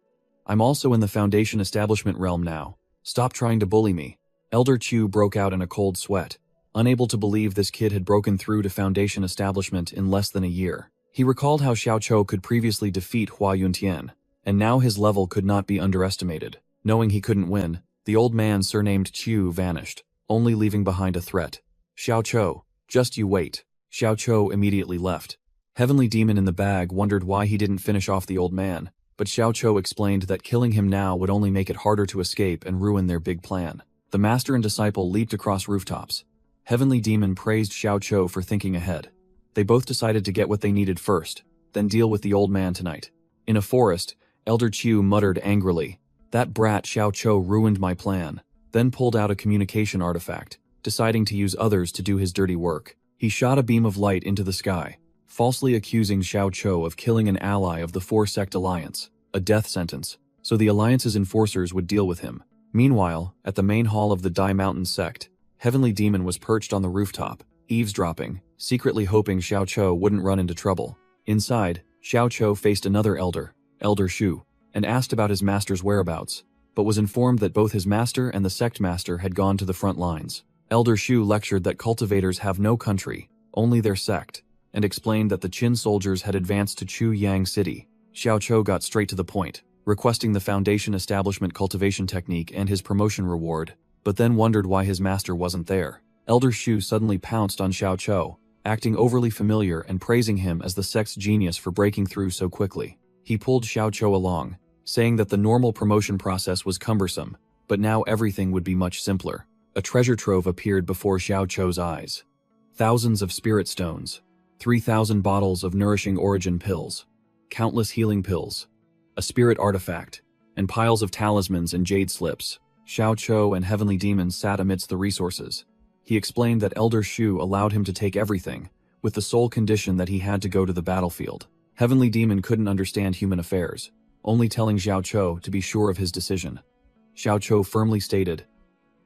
"I'm also in the Foundation Establishment realm now. Stop trying to bully me." Elder Chu broke out in a cold sweat, unable to believe this kid had broken through to Foundation Establishment in less than a year. He recalled how Xiao Chou could previously defeat Hua Yuntian, and now his level could not be underestimated. Knowing he couldn't win, the old man surnamed Chu vanished, only leaving behind a threat. "Xiao Chou, just you wait." Xiao Chou immediately left. Heavenly Demon in the bag wondered why he didn't finish off the old man, but Xiao Chou explained that killing him now would only make it harder to escape and ruin their big plan. The master and disciple leaped across rooftops. Heavenly Demon praised Xiao Chou for thinking ahead. They both decided to get what they needed first, then deal with the old man tonight. In a forest, Elder Chu muttered angrily, "That brat Xiao Chou ruined my plan," then pulled out a communication artifact, deciding to use others to do his dirty work. He shot a beam of light into the sky, falsely accusing Xiao Chou of killing an ally of the 4-sect alliance, a death sentence, so the alliance's enforcers would deal with him. Meanwhile, at the main hall of the Dai Mountain sect, Heavenly Demon was perched on the rooftop, eavesdropping, secretly hoping Xiao Chou wouldn't run into trouble. Inside, Xiao Chou faced another elder, Elder Shu, and asked about his master's whereabouts, but was informed that both his master and the sect master had gone to the front lines. Elder Shu lectured that cultivators have no country, only their sect, and explained that the Qin soldiers had advanced to Chu Yang City. Xiao Chou got straight to the point, requesting the Foundation Establishment cultivation technique and his promotion reward, but then wondered why his master wasn't there. Elder Shu suddenly pounced on Xiao Chou, acting overly familiar and praising him as the sect's genius for breaking through so quickly. He pulled Xiao Chou along, saying that the normal promotion process was cumbersome, but now everything would be much simpler. A treasure trove appeared before Xiao Chou's eyes. Thousands of spirit stones, 3,000 bottles of nourishing origin pills, countless healing pills, a spirit artifact, and piles of talismans and jade slips. Xiao Chou and Heavenly Demon sat amidst the resources. He explained that Elder Shu allowed him to take everything, with the sole condition that he had to go to the battlefield. Heavenly Demon couldn't understand human affairs, only telling Xiao Chou to be sure of his decision. Xiao Chou firmly stated,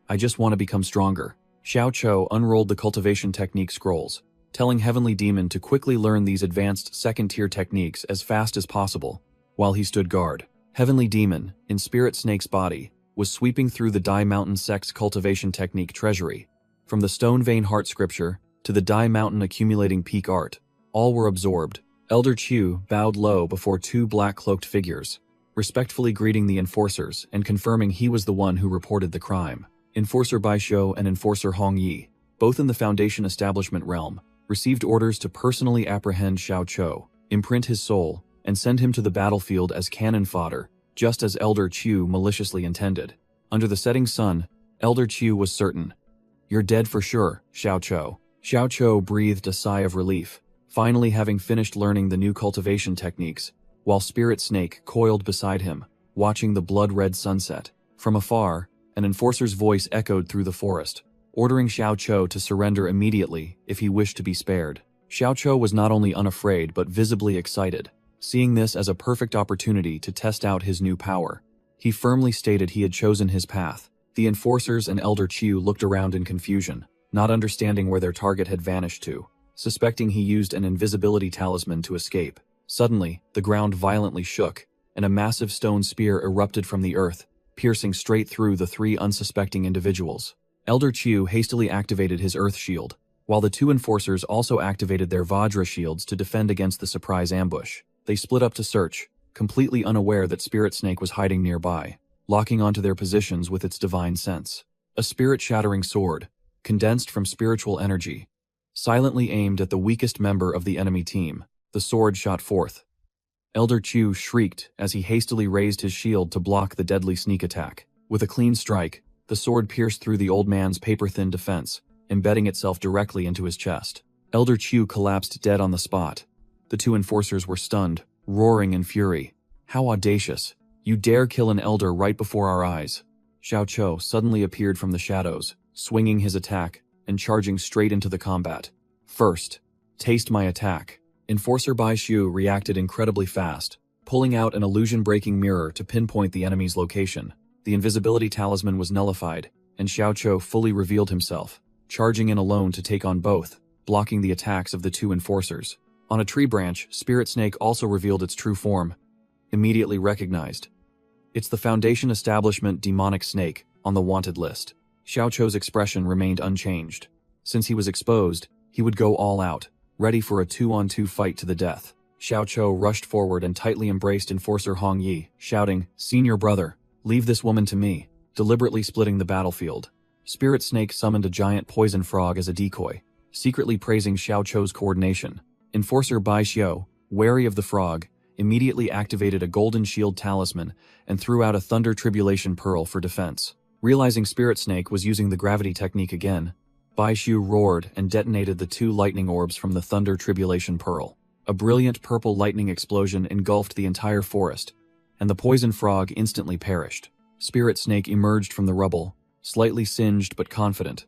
"I just want to become stronger." Xiao Chou unrolled the cultivation technique scrolls, telling Heavenly Demon to quickly learn these advanced second-tier techniques as fast as possible, while he stood guard. Heavenly Demon, in Spirit Snake's body, was sweeping through the Dai Mountain sect's cultivation technique treasury. From the Stone Vein Heart Scripture to the Dai Mountain accumulating peak art, all were absorbed. Elder Chu bowed low before 2 black-cloaked figures, respectfully greeting the enforcers and confirming he was the one who reported the crime. Enforcer Bai Xiu and Enforcer Hong Yi, both in the Foundation establishment realm, received orders to personally apprehend Xiao Chou, imprint his soul, and send him to the battlefield as cannon fodder, just as Elder Qiu maliciously intended. Under the setting sun, Elder Qiu was certain. "You're dead for sure, Xiao Chou." Xiao Chou breathed a sigh of relief, finally having finished learning the new cultivation techniques, while Spirit Snake coiled beside him, watching the blood-red sunset. From afar, an enforcer's voice echoed through the forest, ordering Xiao Chou to surrender immediately if he wished to be spared. Xiao Chou was not only unafraid but visibly excited, seeing this as a perfect opportunity to test out his new power. He firmly stated he had chosen his path. The enforcers and Elder Qiu looked around in confusion, not understanding where their target had vanished to, suspecting he used an invisibility talisman to escape. Suddenly, the ground violently shook, and a massive stone spear erupted from the earth, piercing straight through the three unsuspecting individuals. Elder Qiu hastily activated his earth shield, while the two enforcers also activated their Vajra shields to defend against the surprise ambush. They split up to search, completely unaware that Spirit Snake was hiding nearby, locking onto their positions with its divine sense. A spirit-shattering sword, condensed from spiritual energy, silently aimed at the weakest member of the enemy team. The sword shot forth. Elder Qiu shrieked as he hastily raised his shield to block the deadly sneak attack. With a clean strike, the sword pierced through the old man's paper-thin defense, embedding itself directly into his chest. Elder Qiu collapsed dead on the spot. The two enforcers were stunned, roaring in fury. "How audacious! You dare kill an elder right before our eyes!" Xiao Chou suddenly appeared from the shadows, swinging his attack and charging straight into the combat. "First, taste my attack." Enforcer Bai Xiu reacted incredibly fast, pulling out an illusion-breaking mirror to pinpoint the enemy's location. The invisibility talisman was nullified, and Xiao Chou fully revealed himself, charging in alone to take on both, blocking the attacks of the two enforcers. On a tree branch, Spirit Snake also revealed its true form, immediately recognized. It's the Foundation establishment demonic snake on the wanted list. Xiao Chou's expression remained unchanged. Since he was exposed, he would go all out, ready for a 2-on-2 fight to the death. Xiao Chou rushed forward and tightly embraced Enforcer Hong Yi, shouting, "Senior brother, leave this woman to me," deliberately splitting the battlefield. Spirit Snake summoned a giant poison frog as a decoy, secretly praising Xiao Chou's coordination. Enforcer Bai Xiu, wary of the frog, immediately activated a golden shield talisman and threw out a thunder tribulation pearl for defense. Realizing Spirit Snake was using the gravity technique again, Bai Xiu roared and detonated the two lightning orbs from the thunder tribulation pearl. A brilliant purple lightning explosion engulfed the entire forest, and the poison frog instantly perished. Spirit Snake emerged from the rubble, slightly singed but confident.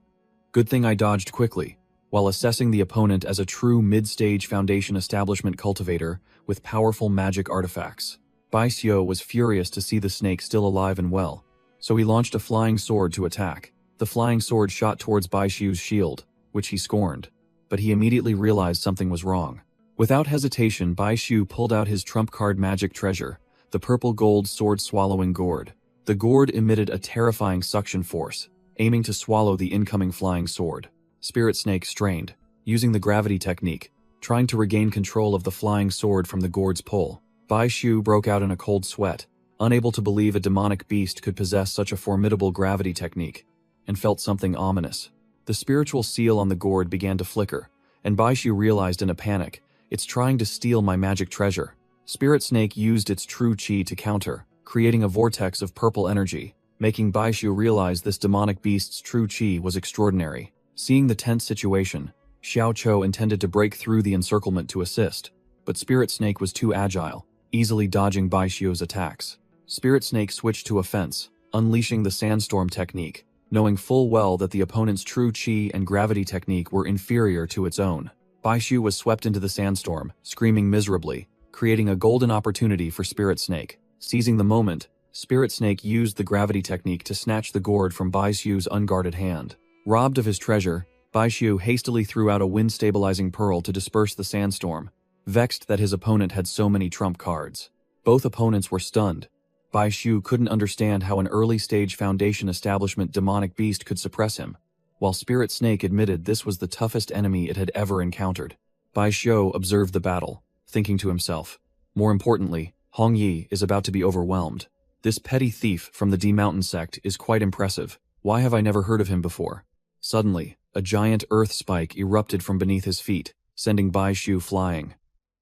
"Good thing I dodged quickly," while assessing the opponent as a true mid-stage Foundation establishment cultivator with powerful magic artifacts. Bai Xiu was furious to see the snake still alive and well, so he launched a flying sword to attack. The flying sword shot towards Bai Xiu's shield, which he scorned, but he immediately realized something was wrong. Without hesitation, Bai Xiu pulled out his trump card magic treasure, the purple gold sword-swallowing gourd. The gourd emitted a terrifying suction force, aiming to swallow the incoming flying sword. Spirit Snake strained, using the gravity technique, trying to regain control of the flying sword from the gourd's pull. Bai Xiu broke out in a cold sweat, unable to believe a demonic beast could possess such a formidable gravity technique, and felt something ominous. The spiritual seal on the gourd began to flicker, and Bai Xiu realized in a panic, "It's trying to steal my magic treasure." Spirit Snake used its true chi to counter, creating a vortex of purple energy, making Bai Xiu realize this demonic beast's true chi was extraordinary. Seeing the tense situation, Xiao Chou intended to break through the encirclement to assist, but Spirit Snake was too agile, easily dodging Bai Xiu's attacks. Spirit Snake switched to offense, unleashing the sandstorm technique, knowing full well that the opponent's true chi and gravity technique were inferior to its own. Bai Xiu was swept into the sandstorm, screaming miserably, creating a golden opportunity for Spirit Snake. Seizing the moment, Spirit Snake used the gravity technique to snatch the gourd from Bai Xiu's unguarded hand. Robbed of his treasure, Bai Xiu hastily threw out a wind-stabilizing pearl to disperse the sandstorm, vexed that his opponent had so many trump cards. Both opponents were stunned. Bai Xiu couldn't understand how an early-stage Foundation establishment demonic beast could suppress him, while Spirit Snake admitted this was the toughest enemy it had ever encountered. Bai Xiu observed the battle, thinking to himself, more importantly, Hong Yi is about to be overwhelmed. This petty thief from the D Mountain sect is quite impressive. Why have I never heard of him before? Suddenly, a giant earth spike erupted from beneath his feet, sending Bai Shu flying.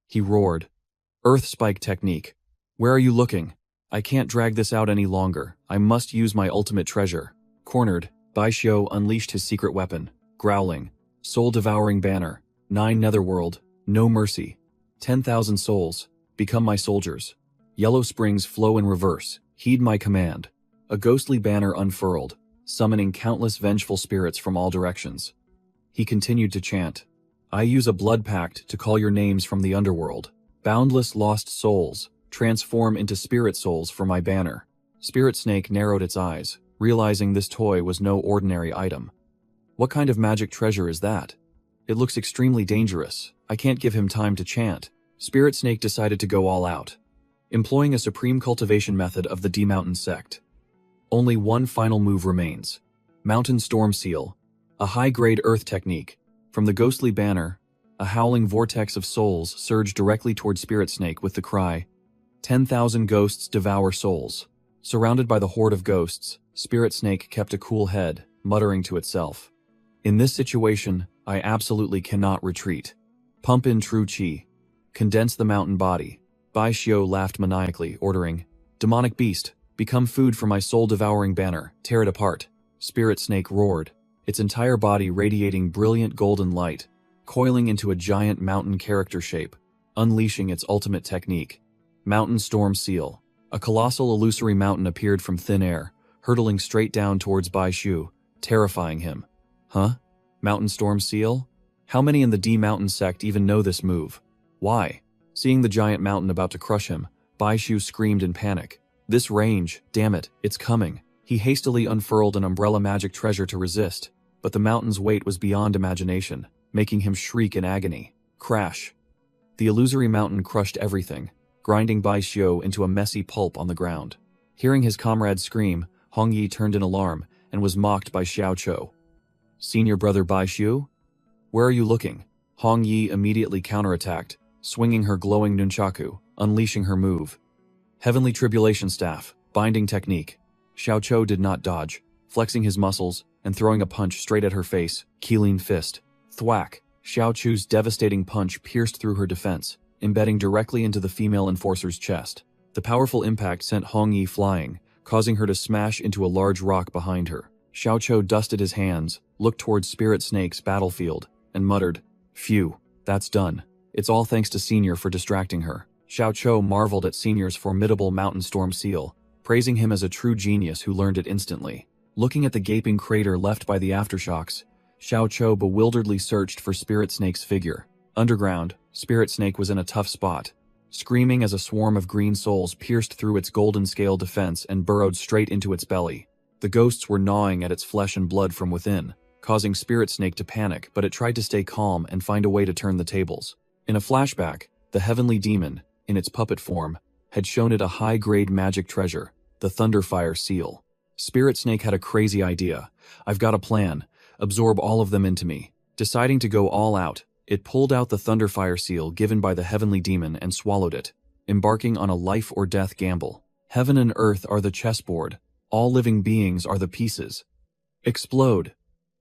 He roared, "Earth spike technique. Where are you looking? I can't drag this out any longer. I must use my ultimate treasure." Cornered, Bai Shu unleashed his secret weapon, growling, "Soul-devouring banner, 9 netherworld, no mercy. 10,000 souls, become my soldiers. Yellow springs flow in reverse, heed my command." A ghostly banner unfurled, summoning countless vengeful spirits from all directions. He continued to chant, "I use a blood pact to call your names from the underworld. Boundless lost souls, transform into spirit souls for my banner." Spirit Snake narrowed its eyes, realizing this toy was no ordinary item. What kind of magic treasure is that? It looks extremely dangerous. I can't give him time to chant. Spirit Snake decided to go all out, employing a supreme cultivation method of the D-Mountain sect. Only one final move remains. Mountain Storm Seal, a high-grade earth technique. From the ghostly banner, a howling vortex of souls surged directly toward Spirit Snake with the cry, "10,000 ghosts devour souls." Surrounded by the horde of ghosts, Spirit Snake kept a cool head, muttering to itself, "In this situation, I absolutely cannot retreat. Pump in true chi. Condense the mountain body." Bai Shu laughed maniacally, ordering, "Demonic beast, become food for my soul-devouring banner, tear it apart." Spirit Snake roared, its entire body radiating brilliant golden light, coiling into a giant mountain character shape, unleashing its ultimate technique. Mountain Storm Seal. A colossal illusory mountain appeared from thin air, hurtling straight down towards Bai Shu, terrifying him. Huh? Mountain Storm Seal? How many in the D-Mountain sect even know this move? Why? Seeing the giant mountain about to crush him, Bai Shu screamed in panic. This range, damn it, it's coming. He hastily unfurled an umbrella magic treasure to resist, but the mountain's weight was beyond imagination, making him shriek in agony. Crash. The illusory mountain crushed everything, grinding Bai Shu into a messy pulp on the ground. Hearing his comrades scream, Hong Yi turned in alarm and was mocked by Xiao Chou. "Senior brother Bai Shu? Where are you looking?" Hong Yi immediately counterattacked, swinging her glowing nunchaku, unleashing her move. Heavenly Tribulation Staff, binding technique. Xiao Chou did not dodge, flexing his muscles and throwing a punch straight at her face, Keeling Fist. Thwack! Xiao Chu's devastating punch pierced through her defense, embedding directly into the female enforcer's chest. The powerful impact sent Hong Yi flying, causing her to smash into a large rock behind her. Xiao Chou dusted his hands, looked towards Spirit Snake's battlefield, and muttered, "Phew, that's done. It's all thanks to Senior for distracting her." Xiao Chou marveled at Senior's formidable Mountain Storm Seal, praising him as a true genius who learned it instantly. Looking at the gaping crater left by the aftershocks, Xiao Chou bewilderedly searched for Spirit Snake's figure. Underground, Spirit Snake was in a tough spot, screaming as a swarm of green souls pierced through its golden scale defense and burrowed straight into its belly. The ghosts were gnawing at its flesh and blood from within, causing Spirit Snake to panic, but it tried to stay calm and find a way to turn the tables. In a flashback, the heavenly demon, in its puppet form, had shown it a high-grade magic treasure, the Thunderfire Seal. Spirit Snake had a crazy idea. "I've got a plan. Absorb all of them into me." Deciding to go all out, it pulled out the Thunderfire Seal given by the heavenly demon and swallowed it, embarking on a life-or-death gamble. Heaven and earth are the chessboard. All living beings are the pieces. Explode!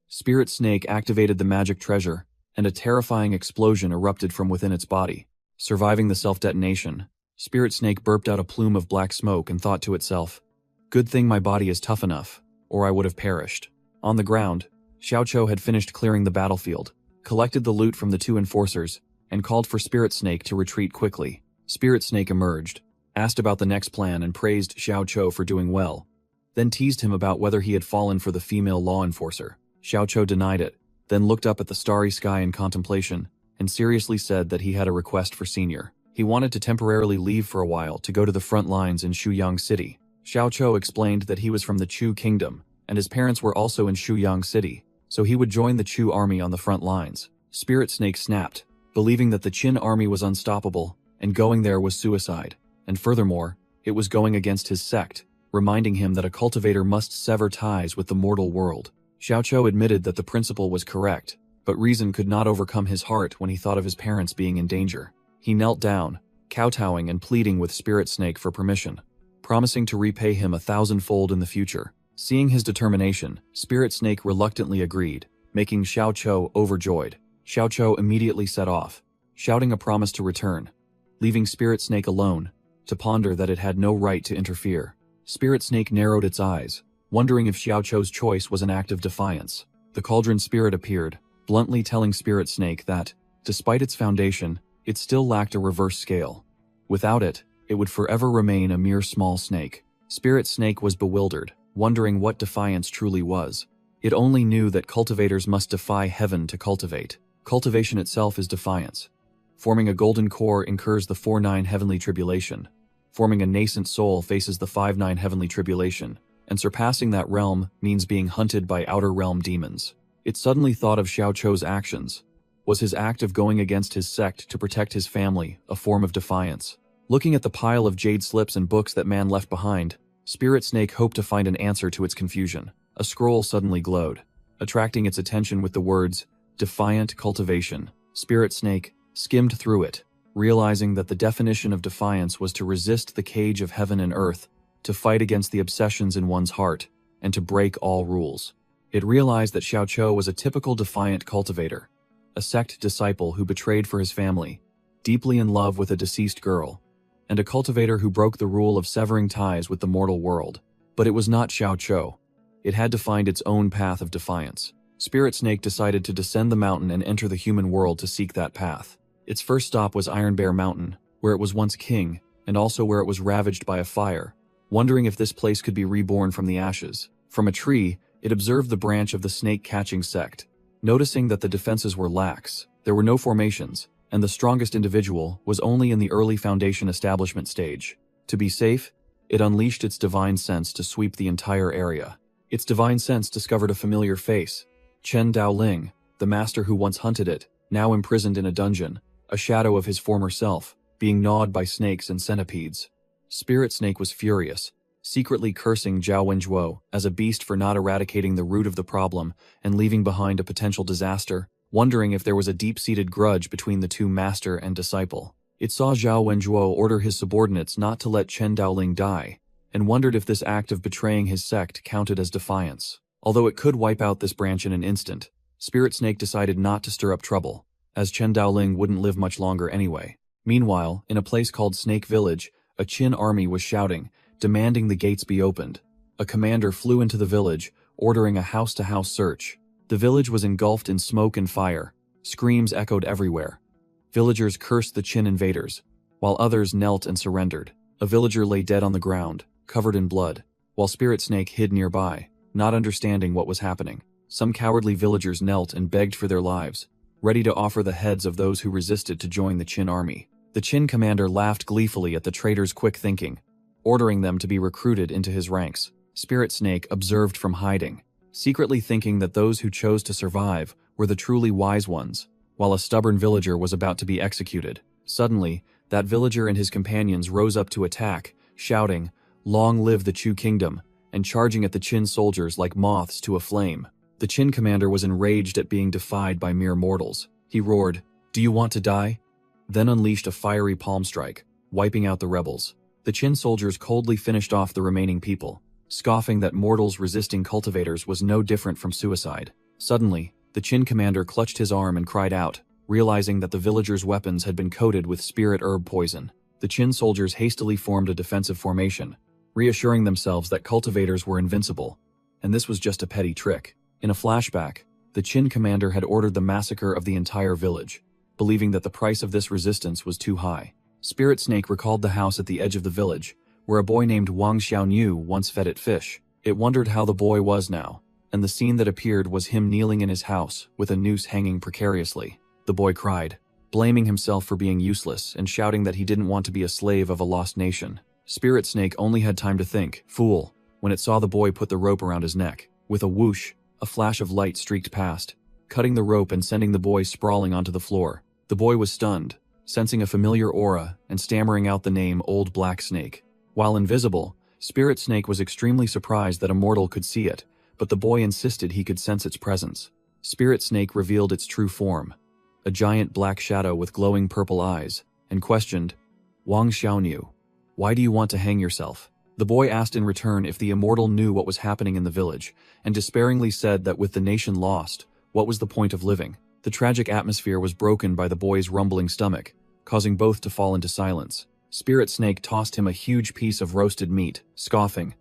Spirit Snake activated the magic treasure, and a terrifying explosion erupted from within its body. Surviving the self-detonation, Spirit Snake burped out a plume of black smoke and thought to itself, "Good thing my body is tough enough, or I would have perished." On the ground, Xiao Chou had finished clearing the battlefield, collected the loot from the two enforcers, and called for Spirit Snake to retreat quickly. Spirit Snake emerged, asked about the next plan and praised Xiao Chou for doing well, then teased him about whether he had fallen for the female law enforcer. Xiao Chou denied it, then looked up at the starry sky in contemplation, and seriously said that he had a request for Senior. He wanted to temporarily leave for a while to go to the front lines in Shuyang City. Xiao Chou explained that he was from the Chu Kingdom, and his parents were also in Shuyang City, so he would join the Chu army on the front lines. Spirit Snake snapped, believing that the Qin army was unstoppable, and going there was suicide, and furthermore, it was going against his sect, reminding him that a cultivator must sever ties with the mortal world. Xiao Chou admitted that the principle was correct, but reason could not overcome his heart when he thought of his parents being in danger. He knelt down, kowtowing and pleading with Spirit Snake for permission, promising to repay him 1,000-fold in the future. Seeing his determination, Spirit Snake reluctantly agreed, making Xiao Chou overjoyed. Xiao Chou immediately set off, shouting a promise to return, leaving Spirit Snake alone, to ponder that it had no right to interfere. Spirit Snake narrowed its eyes, wondering if Xiao Chou's choice was an act of defiance. The cauldron spirit appeared, bluntly telling Spirit Snake that, despite its foundation, it still lacked a reverse scale. Without it, it would forever remain a mere small snake. Spirit Snake was bewildered, wondering what defiance truly was. It only knew that cultivators must defy heaven to cultivate. Cultivation itself is defiance. Forming a golden core incurs the 4-9 heavenly tribulation. Forming a nascent soul faces the 5-9 heavenly tribulation, and surpassing that realm means being hunted by outer realm demons. It suddenly thought of Xiao Chou's actions. Was his act of going against his sect to protect his family a form of defiance? Looking at the pile of jade slips and books that man left behind, Spirit Snake hoped to find an answer to its confusion. A scroll suddenly glowed, attracting its attention with the words, "Defiant Cultivation." Spirit Snake skimmed through it, realizing that the definition of defiance was to resist the cage of heaven and earth, to fight against the obsessions in one's heart, and to break all rules. It realized that Xiao Chou was a typical defiant cultivator, a sect disciple who betrayed for his family, deeply in love with a deceased girl, and a cultivator who broke the rule of severing ties with the mortal world. But it was not Xiao Chou. It had to find its own path of defiance. Spirit Snake decided to descend the mountain and enter the human world to seek that path. Its first stop was Iron Bear Mountain, where it was once king, and also where it was ravaged by a fire. Wondering if this place could be reborn from the ashes. From a tree, it observed the branch of the snake-catching sect. Noticing that the defenses were lax, there were no formations, and the strongest individual was only in the early foundation establishment stage. To be safe, it unleashed its divine sense to sweep the entire area. Its divine sense discovered a familiar face. Chen Daoling, the master who once hunted it, now imprisoned in a dungeon, a shadow of his former self, being gnawed by snakes and centipedes. Spirit Snake was furious, secretly cursing Zhao Wenjuo as a beast for not eradicating the root of the problem and leaving behind a potential disaster, wondering if there was a deep-seated grudge between the two master and disciple. It saw Zhao Wenjuo order his subordinates not to let Chen Daoling die, and wondered if this act of betraying his sect counted as defiance. Although it could wipe out this branch in an instant, Spirit Snake decided not to stir up trouble, as Chen Daoling wouldn't live much longer anyway. Meanwhile, in a place called Snake Village, a Qin army was shouting, demanding the gates be opened. A commander flew into the village, ordering a house-to-house search. The village was engulfed in smoke and fire. Screams echoed everywhere. Villagers cursed the Qin invaders, while others knelt and surrendered. A villager lay dead on the ground, covered in blood, while Spirit Snake hid nearby, not understanding what was happening. Some cowardly villagers knelt and begged for their lives, ready to offer the heads of those who resisted to join the Qin army. The Qin commander laughed gleefully at the traitors' quick thinking, ordering them to be recruited into his ranks. Spirit Snake observed from hiding, secretly thinking that those who chose to survive were the truly wise ones, while a stubborn villager was about to be executed. Suddenly, that villager and his companions rose up to attack, shouting, "Long live the Chu Kingdom," and charging at the Qin soldiers like moths to a flame. The Qin commander was enraged at being defied by mere mortals. He roared, "Do you want to die?" Then unleashed a fiery palm strike, wiping out the rebels. The Qin soldiers coldly finished off the remaining people, scoffing that mortals resisting cultivators was no different from suicide. Suddenly, the Qin commander clutched his arm and cried out, realizing that the villagers' weapons had been coated with spirit herb poison. The Qin soldiers hastily formed a defensive formation, reassuring themselves that cultivators were invincible, and this was just a petty trick. In a flashback, the Qin commander had ordered the massacre of the entire village, believing that the price of this resistance was too high. Spirit Snake recalled the house at the edge of the village, where a boy named Wang Xiaoniu once fed it fish. It wondered how the boy was now, and the scene that appeared was him kneeling in his house with a noose hanging precariously. The boy cried, blaming himself for being useless and shouting that he didn't want to be a slave of a lost nation. Spirit Snake only had time to think, "Fool," when it saw the boy put the rope around his neck. With a whoosh, a flash of light streaked past, cutting the rope and sending the boy sprawling onto the floor. The boy was stunned, sensing a familiar aura and stammering out the name Old Black Snake. While invisible, Spirit Snake was extremely surprised that a mortal could see it, but the boy insisted he could sense its presence. Spirit Snake revealed its true form, a giant black shadow with glowing purple eyes, and questioned, "Wang Xiaoniu, why do you want to hang yourself?" The boy asked in return if the immortal knew what was happening in the village, and despairingly said that with the nation lost, what was the point of living? The tragic atmosphere was broken by the boy's rumbling stomach, causing both to fall into silence. Spirit Snake tossed him a huge piece of roasted meat, scoffing.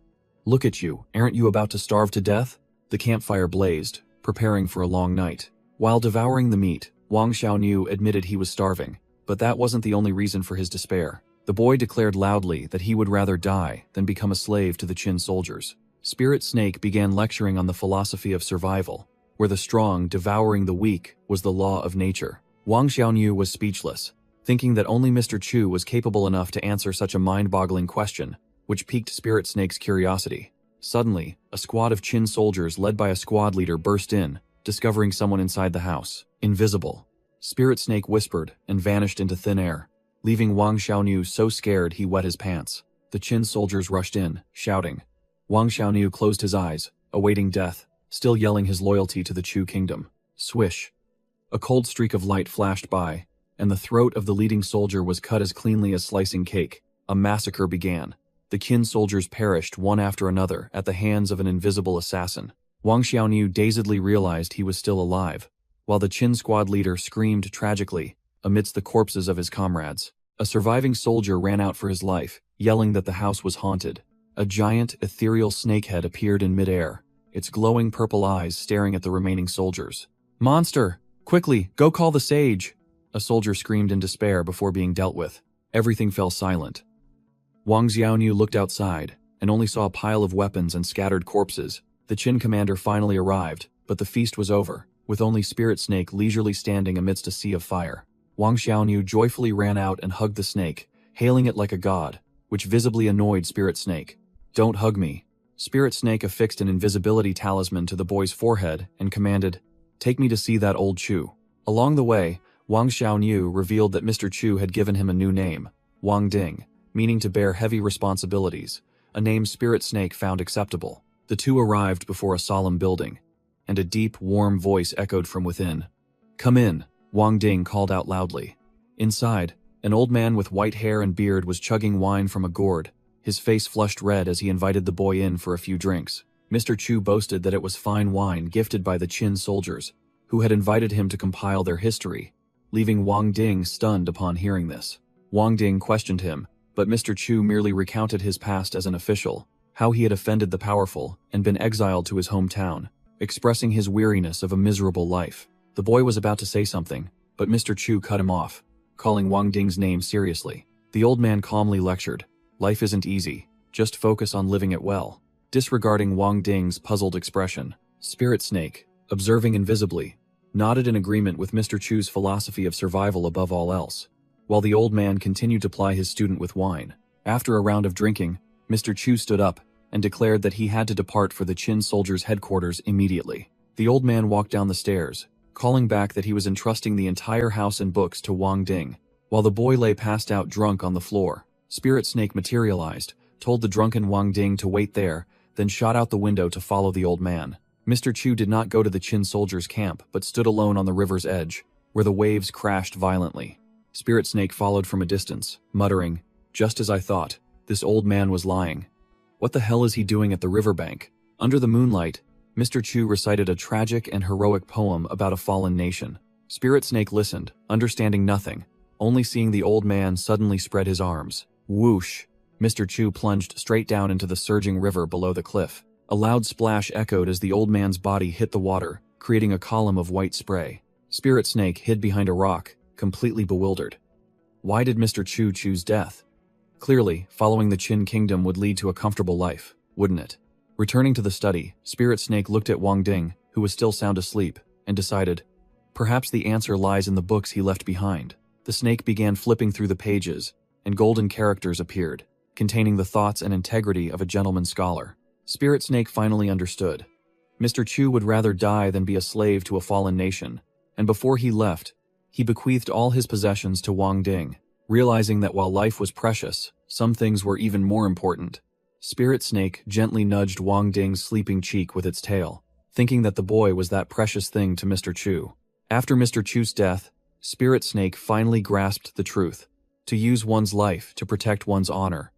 "Look at you, aren't you about to starve to death?" The campfire blazed, preparing for a long night. While devouring the meat, Wang Xiaoniu admitted he was starving, but that wasn't the only reason for his despair. The boy declared loudly that he would rather die than become a slave to the Qin soldiers. Spirit Snake began lecturing on the philosophy of survival, where the strong devouring the weak was the law of nature. Wang Xiaoniu was speechless, thinking that only Mr. Chu was capable enough to answer such a mind-boggling question, which piqued Spirit Snake's curiosity. Suddenly, a squad of Qin soldiers led by a squad leader burst in, discovering someone inside the house, invisible. Spirit Snake whispered and vanished into thin air, leaving Wang Xiaoniu so scared he wet his pants. The Qin soldiers rushed in, shouting. Wang Xiaoniu closed his eyes, awaiting death, still yelling his loyalty to the Chu kingdom. Swish. A cold streak of light flashed by, and the throat of the leading soldier was cut as cleanly as slicing cake. A massacre began. The Qin soldiers perished one after another at the hands of an invisible assassin. Wang Xiaoniu dazedly realized he was still alive, while the Qin squad leader screamed tragically amidst the corpses of his comrades. A surviving soldier ran out for his life, yelling that the house was haunted. A giant, ethereal snakehead appeared in midair, its glowing purple eyes staring at the remaining soldiers. "Monster! Quickly, go call the sage!" A soldier screamed in despair before being dealt with. Everything fell silent. Wang Xiaoniu looked outside, and only saw a pile of weapons and scattered corpses. The Qin commander finally arrived, but the feast was over, with only Spirit Snake leisurely standing amidst a sea of fire. Wang Xiaoniu joyfully ran out and hugged the snake, hailing it like a god, which visibly annoyed Spirit Snake. "Don't hug me." Spirit Snake affixed an invisibility talisman to the boy's forehead and commanded, "Take me to see that old Chu." Along the way, Wang Xiaoniu revealed that Mr. Chu had given him a new name, Wang Ding, meaning to bear heavy responsibilities, a name Spirit Snake found acceptable. The two arrived before a solemn building, and a deep, warm voice echoed from within. "Come in," Wang Ding called out loudly. Inside, an old man with white hair and beard was chugging wine from a gourd, his face flushed red as he invited the boy in for a few drinks. Mr. Chu boasted that it was fine wine gifted by the Qin soldiers, who had invited him to compile their history, leaving Wang Ding stunned upon hearing this. Wang Ding questioned him, but Mr. Chu merely recounted his past as an official, how he had offended the powerful and been exiled to his hometown, expressing his weariness of a miserable life. The boy was about to say something, but Mr. Chu cut him off, calling Wang Ding's name seriously. The old man calmly lectured, "Life isn't easy, just focus on living it well." Disregarding Wang Ding's puzzled expression, Spirit Snake, observing invisibly, nodded in agreement with Mr. Chu's philosophy of survival above all else, while the old man continued to ply his student with wine. After a round of drinking, Mr. Chu stood up and declared that he had to depart for the Qin soldiers' headquarters immediately. The old man walked down the stairs, calling back that he was entrusting the entire house and books to Wang Ding. While the boy lay passed out drunk on the floor, Spirit Snake materialized, told the drunken Wang Ding to wait there, then shot out the window to follow the old man. Mr. Chu did not go to the Qin soldiers' camp, but stood alone on the river's edge, where the waves crashed violently. Spirit Snake followed from a distance, muttering, "Just as I thought, this old man was lying. What the hell is he doing at the riverbank?" Under the moonlight, Mr. Chu recited a tragic and heroic poem about a fallen nation. Spirit Snake listened, understanding nothing, only seeing the old man suddenly spread his arms. Whoosh! Mr. Chu plunged straight down into the surging river below the cliff. A loud splash echoed as the old man's body hit the water, creating a column of white spray. Spirit Snake hid behind a rock, completely bewildered. Why did Mr. Chu choose death? Clearly, following the Qin kingdom would lead to a comfortable life, wouldn't it? Returning to the study, Spirit Snake looked at Wang Ding, who was still sound asleep, and decided, perhaps the answer lies in the books he left behind. The snake began flipping through the pages, and golden characters appeared, containing the thoughts and integrity of a gentleman scholar. Spirit Snake finally understood. Mr. Chu would rather die than be a slave to a fallen nation, and before he left, he bequeathed all his possessions to Wang Ding, realizing that while life was precious, some things were even more important. Spirit Snake gently nudged Wang Ding's sleeping cheek with its tail, thinking that the boy was that precious thing to Mr. Chu. After Mr. Chu's death, Spirit Snake finally grasped the truth: to use one's life to protect one's honor.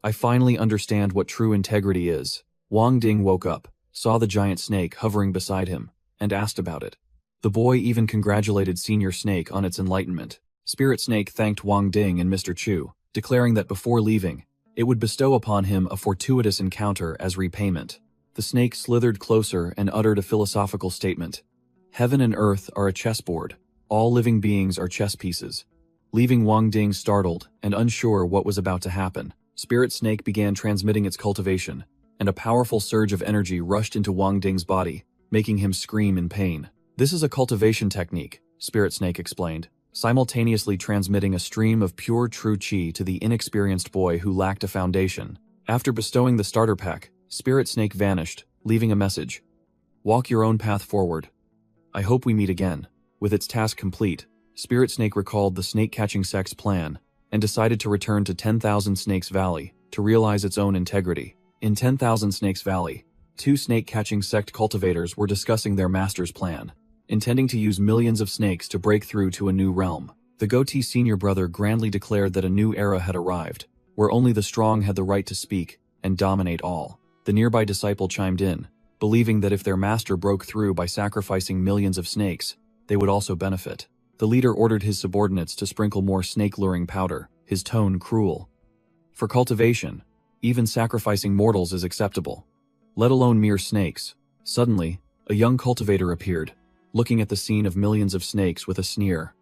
I finally understand what true integrity is. Wang Ding woke up, saw the giant snake hovering beside him, and asked about it. The boy even congratulated Senior Snake on its enlightenment. Spirit Snake thanked Wang Ding and Mr. Chu, declaring that before leaving, it would bestow upon him a fortuitous encounter as repayment. The snake slithered closer and uttered a philosophical statement. Heaven and earth are a chessboard. All living beings are chess pieces. Leaving Wang Ding startled and unsure what was about to happen, Spirit Snake began transmitting its cultivation, and a powerful surge of energy rushed into Wang Ding's body, making him scream in pain. This is a cultivation technique, Spirit Snake explained, simultaneously transmitting a stream of pure true qi to the inexperienced boy who lacked a foundation. After bestowing the starter pack, Spirit Snake vanished, leaving a message. Walk your own path forward. I hope we meet again. With its task complete, Spirit Snake recalled the snake-catching sect's plan and decided to return to 10,000 Snakes Valley to realize its own integrity. In 10,000 Snakes Valley, 2 snake-catching sect cultivators were discussing their master's plan, intending to use millions of snakes to break through to a new realm. The goatee senior brother grandly declared that a new era had arrived, where only the strong had the right to speak and dominate all. The nearby disciple chimed in, believing that if their master broke through by sacrificing millions of snakes, they would also benefit. The leader ordered his subordinates to sprinkle more snake-luring powder, his tone cruel. For cultivation, even sacrificing mortals is acceptable, let alone mere snakes. Suddenly, a young cultivator appeared, looking at the scene of millions of snakes with a sneer.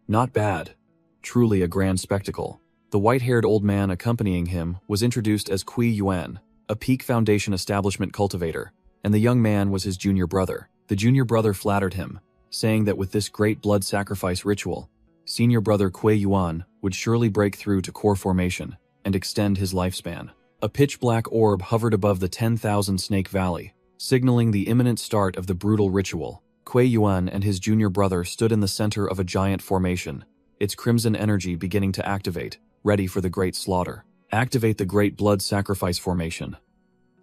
Not bad. Truly a grand spectacle. The white-haired old man accompanying him was introduced as Kui Yuan, a Peak Foundation establishment cultivator, and the young man was his junior brother. The junior brother flattered him, saying that with this great blood sacrifice ritual, senior brother Kui Yuan would surely break through to core formation and extend his lifespan. A pitch-black orb hovered above the 10,000 Snake Valley, signaling the imminent start of the brutal ritual. Kui Yuan and his junior brother stood in the center of a giant formation, its crimson energy beginning to activate, ready for the great slaughter. Activate the great blood sacrifice formation.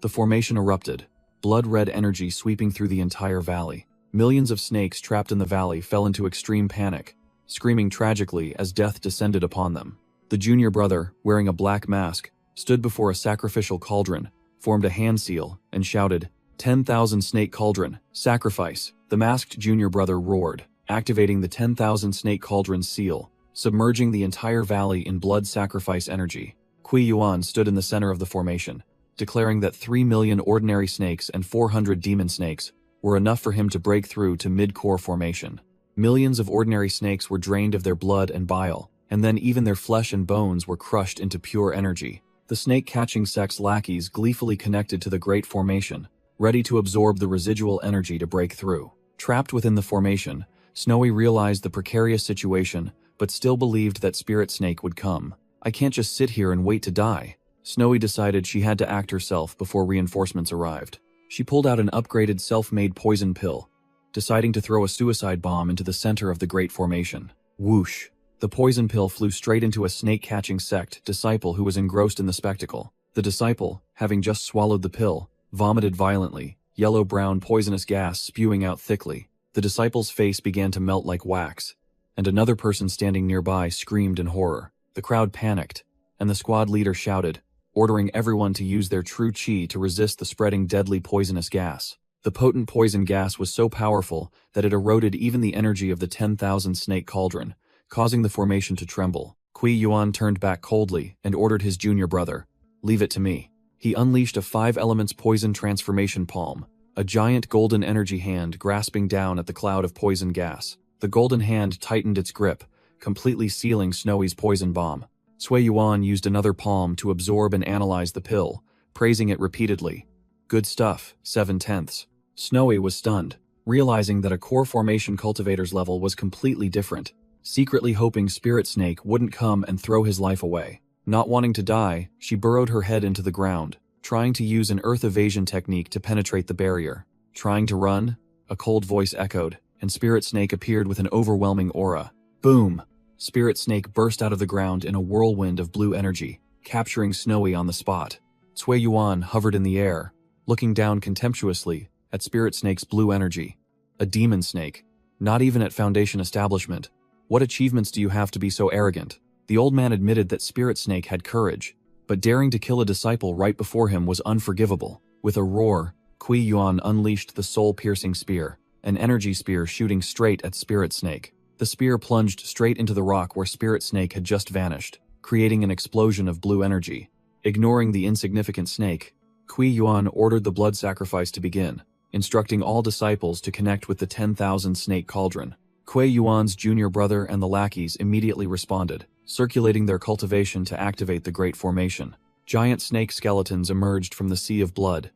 The formation erupted, blood-red energy sweeping through the entire valley. Millions of snakes trapped in the valley fell into extreme panic, screaming tragically as death descended upon them. The junior brother, wearing a black mask, stood before a sacrificial cauldron, formed a hand seal, and shouted, 10,000 snake cauldron, sacrifice. The masked junior brother roared, activating the 10,000 snake cauldron seal, submerging the entire valley in blood sacrifice energy. Kui Yuan stood in the center of the formation, declaring that 3 million ordinary snakes and 400 demon snakes were enough for him to break through to mid-core formation. Millions of ordinary snakes were drained of their blood and bile, and then even their flesh and bones were crushed into pure energy. The snake-catching sect's lackeys gleefully connected to the great formation, ready to absorb the residual energy to break through. Trapped within the formation, Snowy realized the precarious situation, but still believed that Spirit Snake would come. I can't just sit here and wait to die. Snowy decided she had to act herself before reinforcements arrived. She pulled out an upgraded self-made poison pill, deciding to throw a suicide bomb into the center of the great formation. Whoosh! The poison pill flew straight into a snake-catching sect disciple who was engrossed in the spectacle. The disciple, having just swallowed the pill, vomited violently, yellow-brown poisonous gas spewing out thickly. The disciple's face began to melt like wax, and another person standing nearby screamed in horror. The crowd panicked, and the squad leader shouted, ordering everyone to use their true qi to resist the spreading deadly poisonous gas. The potent poison gas was so powerful that it eroded even the energy of the 10,000 snake cauldron, causing the formation to tremble. Kui Yuan turned back coldly and ordered his junior brother, leave it to me. He unleashed a 5 elements poison transformation palm, a giant golden energy hand grasping down at the cloud of poison gas. The golden hand tightened its grip, completely sealing Snowy's poison bomb. Cui Yuan used another palm to absorb and analyze the pill, praising it repeatedly. Good stuff, 7/10. Snowy was stunned, realizing that a core formation cultivator's level was completely different, secretly hoping Spirit Snake wouldn't come and throw his life away. Not wanting to die, she burrowed her head into the ground, trying to use an earth evasion technique to penetrate the barrier. Trying to run? A cold voice echoed, and Spirit Snake appeared with an overwhelming aura. Boom! Spirit Snake burst out of the ground in a whirlwind of blue energy, capturing Snowy on the spot. Cui Yuan hovered in the air, looking down contemptuously at Spirit Snake's blue energy. A demon snake. Not even at Foundation establishment. What achievements do you have to be so arrogant? The old man admitted that Spirit Snake had courage, but daring to kill a disciple right before him was unforgivable. With a roar, Kui Yuan unleashed the soul-piercing spear, an energy spear shooting straight at Spirit Snake. The spear plunged straight into the rock where Spirit Snake had just vanished, creating an explosion of blue energy. Ignoring the insignificant snake, Kui Yuan ordered the blood sacrifice to begin, instructing all disciples to connect with the 10,000 snake cauldron. Kui Yuan's junior brother and the lackeys immediately responded, circulating their cultivation to activate the Great Formation. Giant snake skeletons emerged from the sea of blood,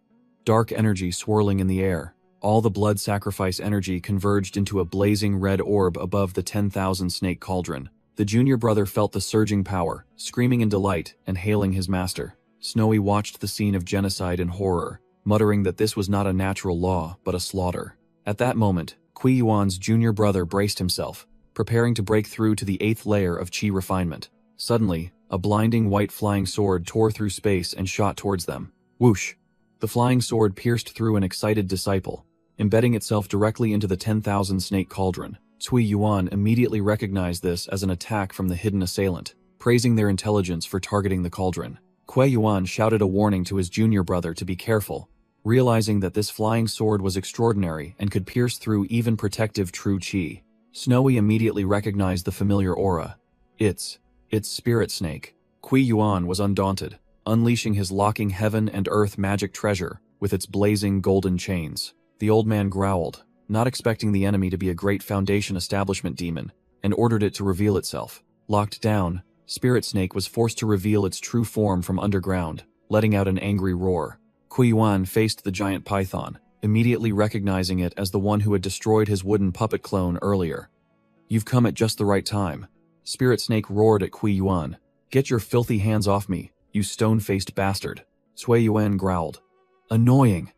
dark energy swirling in the air. All the blood sacrifice energy converged into a blazing red orb above the 10,000 snake cauldron. The junior brother felt the surging power, screaming in delight and hailing his master. Snowy watched the scene of genocide in horror, muttering that this was not a natural law, but a slaughter. At that moment, Kui Yuan's junior brother braced himself, preparing to break through to the 8th layer of Qi refinement. Suddenly, a blinding white flying sword tore through space and shot towards them. Whoosh! The flying sword pierced through an excited disciple, embedding itself directly into the 10,000 snake cauldron. Kui Yuan immediately recognized this as an attack from the hidden assailant, praising their intelligence for targeting the cauldron. Kui Yuan shouted a warning to his junior brother to be careful, realizing that this flying sword was extraordinary and could pierce through even protective true Qi. Snowy immediately recognized the familiar aura. It's Spirit Snake. Kui Yuan was undaunted, unleashing his locking heaven and earth magic treasure with its blazing golden chains. The old man growled, not expecting the enemy to be a great Foundation establishment demon, and ordered it to reveal itself. Locked down, Spirit Snake was forced to reveal its true form from underground, letting out an angry roar. Kui Yuan faced the giant python, immediately recognizing it as the one who had destroyed his wooden puppet clone earlier. "You've come at just the right time." Spirit Snake roared at Kui Yuan. "Get your filthy hands off me, you stone-faced bastard." Cui Yuan growled. "Annoying."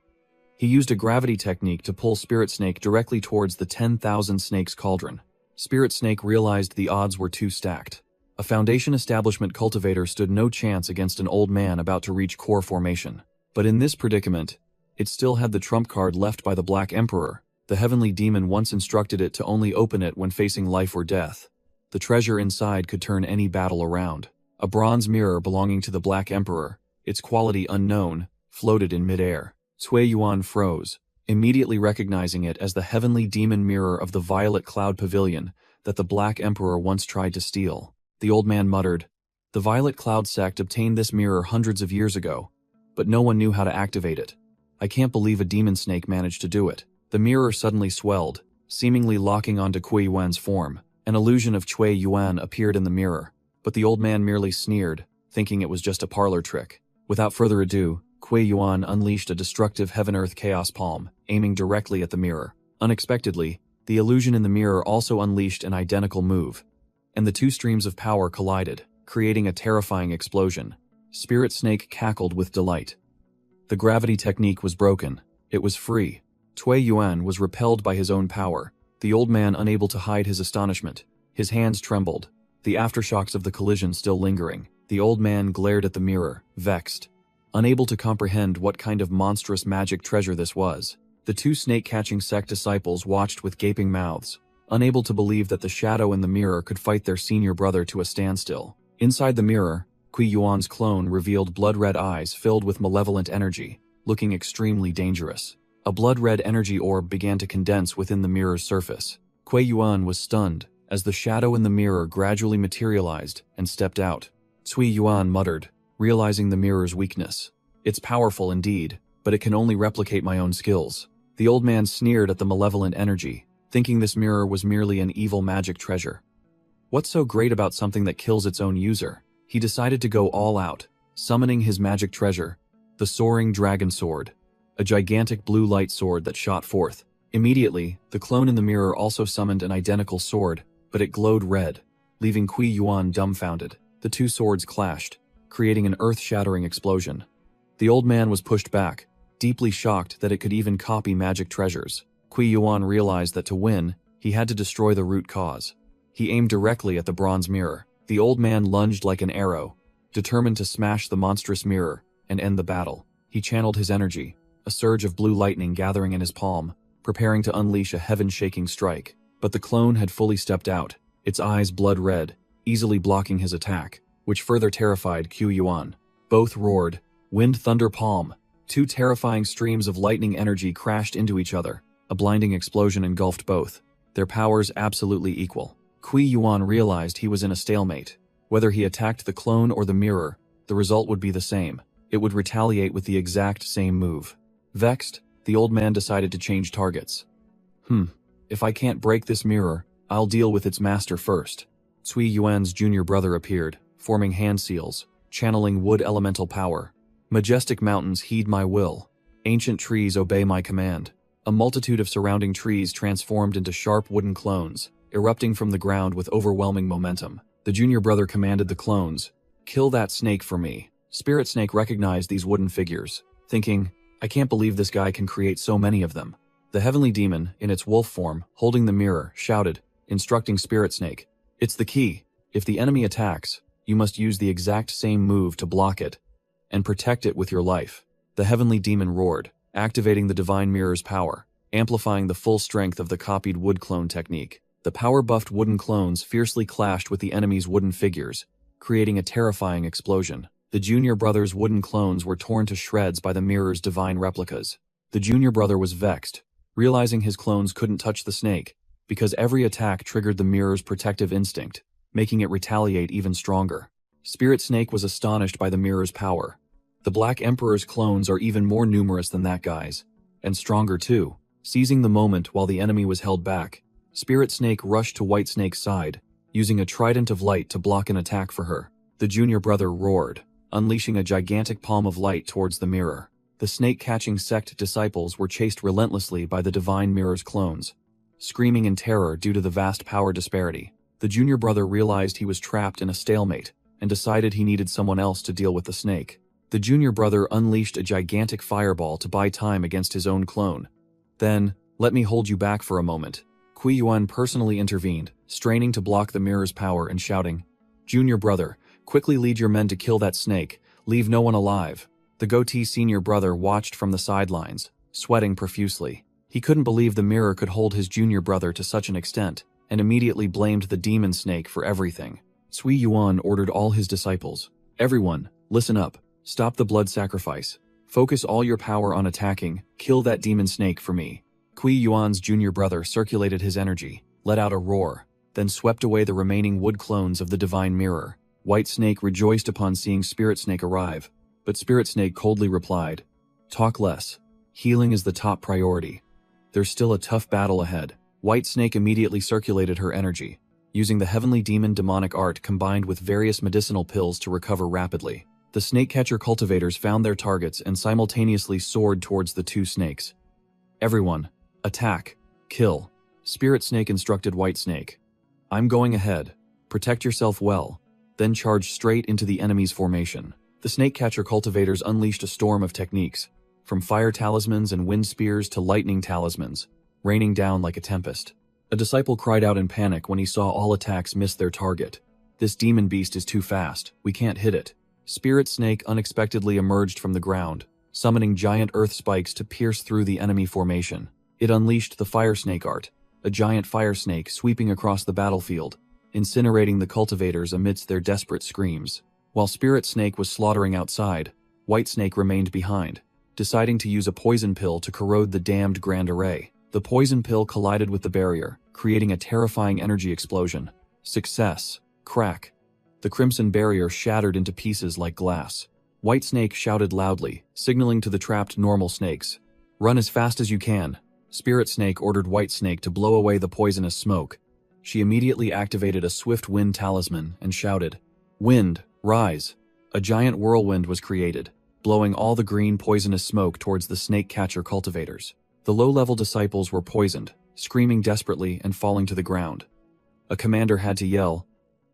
He used a gravity technique to pull Spirit Snake directly towards the 10,000 snakes cauldron. Spirit Snake realized the odds were too stacked. A Foundation establishment cultivator stood no chance against an old man about to reach core formation. But in this predicament, it still had the trump card left by the Black Emperor. The heavenly demon once instructed it to only open it when facing life or death. The treasure inside could turn any battle around. A bronze mirror belonging to the Black Emperor, its quality unknown, floated in midair. Cui Yuan froze, immediately recognizing it as the heavenly demon mirror of the Violet Cloud Pavilion that the Black Emperor once tried to steal. The old man muttered, "The Violet Cloud sect obtained this mirror hundreds of years ago, but no one knew how to activate it. I can't believe a demon snake managed to do it." The mirror suddenly swelled, seemingly locking onto Kui Yuan's form. An illusion of Cui Yuan appeared in the mirror, but the old man merely sneered, thinking it was just a parlor trick. Without further ado, Kui Yuan unleashed a destructive Heaven-Earth Chaos Palm, aiming directly at the mirror. Unexpectedly, the illusion in the mirror also unleashed an identical move, and the two streams of power collided, creating a terrifying explosion. Spirit Snake cackled with delight. The gravity technique was broken. It was free. Cui Yuan was repelled by his own power, the old man unable to hide his astonishment. His hands trembled, the aftershocks of the collision still lingering. The old man glared at the mirror, vexed, unable to comprehend what kind of monstrous magic treasure this was. The two snake-catching sect disciples watched with gaping mouths, unable to believe that the shadow in the mirror could fight their senior brother to a standstill. Inside the mirror, Kui Yuan's clone revealed blood-red eyes filled with malevolent energy, looking extremely dangerous. A blood-red energy orb began to condense within the mirror's surface. Kui Yuan was stunned as the shadow in the mirror gradually materialized and stepped out. Cui Yuan muttered, realizing the mirror's weakness. "It's powerful indeed, but it can only replicate my own skills." The old man sneered at the malevolent energy, thinking this mirror was merely an evil magic treasure. What's so great about something that kills its own user? He decided to go all out, summoning his magic treasure, the Soaring Dragon Sword, a gigantic blue light sword that shot forth. Immediately, the clone in the mirror also summoned an identical sword, but it glowed red, leaving Kui Yuan dumbfounded. The two swords clashed, creating an earth-shattering explosion. The old man was pushed back, deeply shocked that it could even copy magic treasures. Kui Yuan realized that to win, he had to destroy the root cause. He aimed directly at the bronze mirror. The old man lunged like an arrow, determined to smash the monstrous mirror and end the battle. He channeled his energy, a surge of blue lightning gathering in his palm, preparing to unleash a heaven-shaking strike. But the clone had fully stepped out, its eyes blood red, easily blocking his attack, which further terrified Kui Yuan. Both roared. Wind, thunder, palm. Two terrifying streams of lightning energy crashed into each other. A blinding explosion engulfed both. Their powers absolutely equal. Kui Yuan realized he was in a stalemate. Whether he attacked the clone or the mirror, the result would be the same. It would retaliate with the exact same move. Vexed, the old man decided to change targets. If I can't break this mirror, I'll deal with its master first. Cui Yuan's junior brother appeared, forming hand seals, channeling wood elemental power. Majestic mountains heed my will. Ancient trees obey my command. A multitude of surrounding trees transformed into sharp wooden clones, erupting from the ground with overwhelming momentum. The junior brother commanded the clones, "Kill that snake for me." Spirit Snake recognized these wooden figures, thinking, "I can't believe this guy can create so many of them." The heavenly demon, in its wolf form, holding the mirror, shouted, instructing Spirit Snake, "It's the key. If the enemy attacks, you must use the exact same move to block it and protect it with your life." The heavenly demon roared, activating the divine mirror's power, amplifying the full strength of the copied wood clone technique. The power-buffed wooden clones fiercely clashed with the enemy's wooden figures, creating a terrifying explosion. The junior brother's wooden clones were torn to shreds by the mirror's divine replicas. The junior brother was vexed, realizing his clones couldn't touch the snake, because every attack triggered the mirror's protective instinct, making it retaliate even stronger. Spirit Snake was astonished by the mirror's power. The Black Emperor's clones are even more numerous than that guy's, and stronger too. Seizing the moment while the enemy was held back, Spirit Snake rushed to White Snake's side, using a trident of light to block an attack for her. The junior brother roared, unleashing a gigantic palm of light towards the mirror. The snake-catching sect disciples were chased relentlessly by the divine mirror's clones, screaming in terror due to the vast power disparity. The junior brother realized he was trapped in a stalemate and decided he needed someone else to deal with the snake. The junior brother unleashed a gigantic fireball to buy time against his own clone. Then, "Let me hold you back for a moment." Kui Yuan personally intervened, straining to block the mirror's power and shouting, "Junior brother, quickly lead your men to kill that snake. Leave no one alive." The goatee senior brother watched from the sidelines, sweating profusely. He couldn't believe the mirror could hold his junior brother to such an extent, and immediately blamed the demon snake for everything. Cui Yuan ordered all his disciples, "Everyone, listen up. Stop the blood sacrifice. Focus all your power on attacking. Kill that demon snake for me." Kui Yuan's junior brother circulated his energy, let out a roar, then swept away the remaining wood clones of the divine mirror. White Snake rejoiced upon seeing Spirit Snake arrive, but Spirit Snake coldly replied, "Talk less. Healing is the top priority. There's still a tough battle ahead." White Snake immediately circulated her energy, using the heavenly demon demonic art combined with various medicinal pills to recover rapidly. The snake catcher cultivators found their targets and simultaneously soared towards the two snakes. "Everyone, attack, kill." Spirit Snake instructed White Snake, "I'm going ahead. Protect yourself well, then charge straight into the enemy's formation." The snake catcher cultivators unleashed a storm of techniques, from fire talismans and wind spears to lightning talismans, raining down like a tempest. A disciple cried out in panic when he saw all attacks miss their target. "This demon beast is too fast. We can't hit it." Spirit Snake unexpectedly emerged from the ground, summoning giant earth spikes to pierce through the enemy formation. It unleashed the Fire Snake art, a giant fire snake sweeping across the battlefield, incinerating the cultivators amidst their desperate screams. While Spirit Snake was slaughtering outside, White Snake remained behind, deciding to use a poison pill to corrode the damned Grand Array. The poison pill collided with the barrier, creating a terrifying energy explosion. Success. Crack. The crimson barrier shattered into pieces like glass. White Snake shouted loudly, signaling to the trapped normal snakes, "Run as fast as you can." Spirit Snake ordered White Snake to blow away the poisonous smoke. She immediately activated a swift wind talisman and shouted, "Wind, rise." A giant whirlwind was created, blowing all the green poisonous smoke towards the snake catcher cultivators. The low-level disciples were poisoned, screaming desperately and falling to the ground. A commander had to yell,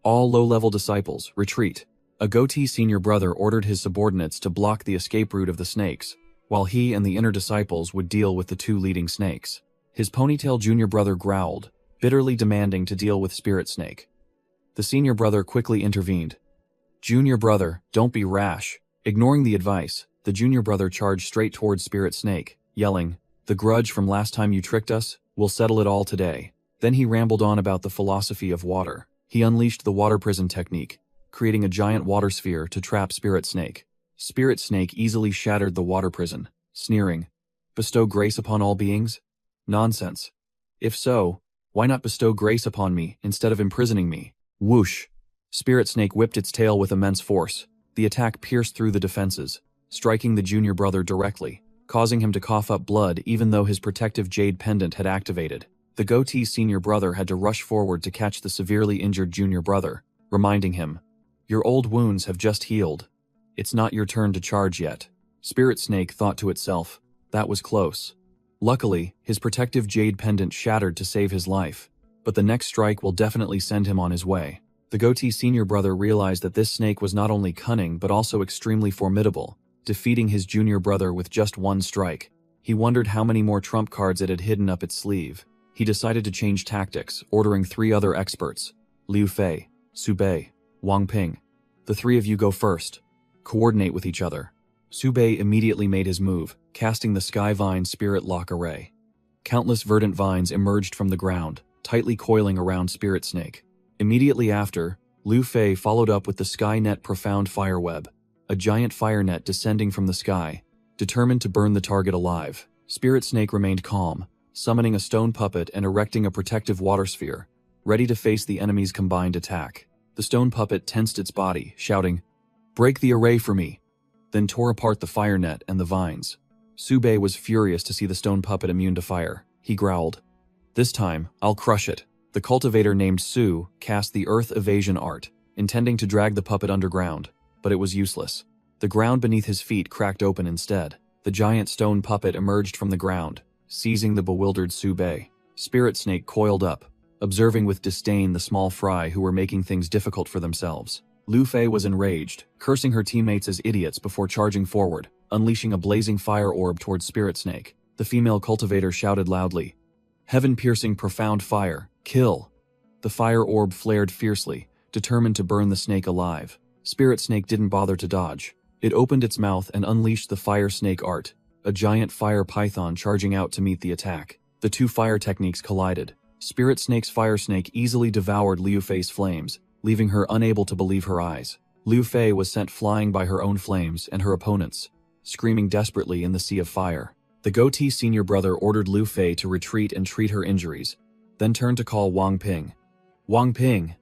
"All low-level disciples, retreat." A goatee senior brother ordered his subordinates to block the escape route of the snakes, while he and the inner disciples would deal with the two leading snakes. His ponytail junior brother growled, bitterly demanding to deal with Spirit Snake. The senior brother quickly intervened. "Junior brother, don't be rash." Ignoring the advice, the junior brother charged straight towards Spirit Snake, yelling, "The grudge from last time you tricked us, we'll settle it all today." Then he rambled on about the philosophy of water. He unleashed the water prison technique, creating a giant water sphere to trap Spirit Snake. Spirit Snake easily shattered the water prison, sneering, "Bestow grace upon all beings? Nonsense. If so, why not bestow grace upon me instead of imprisoning me?" Whoosh! Spirit Snake whipped its tail with immense force. The attack pierced through the defenses, striking the junior brother directly, causing him to cough up blood even though his protective jade pendant had activated. The goatee senior brother had to rush forward to catch the severely injured junior brother, reminding him, "Your old wounds have just healed. It's not your turn to charge yet." Spirit Snake thought to itself, that was close. Luckily, his protective jade pendant shattered to save his life, but the next strike will definitely send him on his way. The goatee senior brother realized that this snake was not only cunning but also extremely formidable, defeating his junior brother with just one strike. He wondered how many more trump cards it had hidden up its sleeve. He decided to change tactics, ordering 3 other experts, Liu Fei, Su Bei, Wang Ping. "The 3 of you go first. Coordinate with each other." Su Bei immediately made his move, casting the Sky Vine Spirit Lock Array. Countless verdant vines emerged from the ground, tightly coiling around Spirit Snake. Immediately after, Liu Fei followed up with the Sky Net Profound Fire Web, a giant fire net descending from the sky, determined to burn the target alive. Spirit Snake remained calm, summoning a stone puppet and erecting a protective water sphere, ready to face the enemy's combined attack. The stone puppet tensed its body, shouting, "Break the array for me," then tore apart the fire net and the vines. Su Bei was furious to see the stone puppet immune to fire. He growled, "This time, I'll crush it." The cultivator named Su cast the Earth Evasion Art, intending to drag the puppet underground, but it was useless. The ground beneath his feet cracked open instead. The giant stone puppet emerged from the ground, seizing the bewildered Su Bei. Spirit Snake coiled up, observing with disdain the small fry who were making things difficult for themselves. Liu Fei was enraged, cursing her teammates as idiots before charging forward, unleashing a blazing fire orb towards Spirit Snake. The female cultivator shouted loudly, "Heaven-piercing profound fire, kill!" The fire orb flared fiercely, determined to burn the snake alive. Spirit Snake didn't bother to dodge. It opened its mouth and unleashed the Fire Snake Art, a giant fire python charging out to meet the attack. The 2 fire techniques collided. Spirit Snake's Fire Snake easily devoured Liu Fei's flames, leaving her unable to believe her eyes. Liu Fei was sent flying by her own flames and her opponents, screaming desperately in the sea of fire. The goatee senior brother ordered Liu Fei to retreat and treat her injuries, then turned to call Wang Ping. "Wang Ping,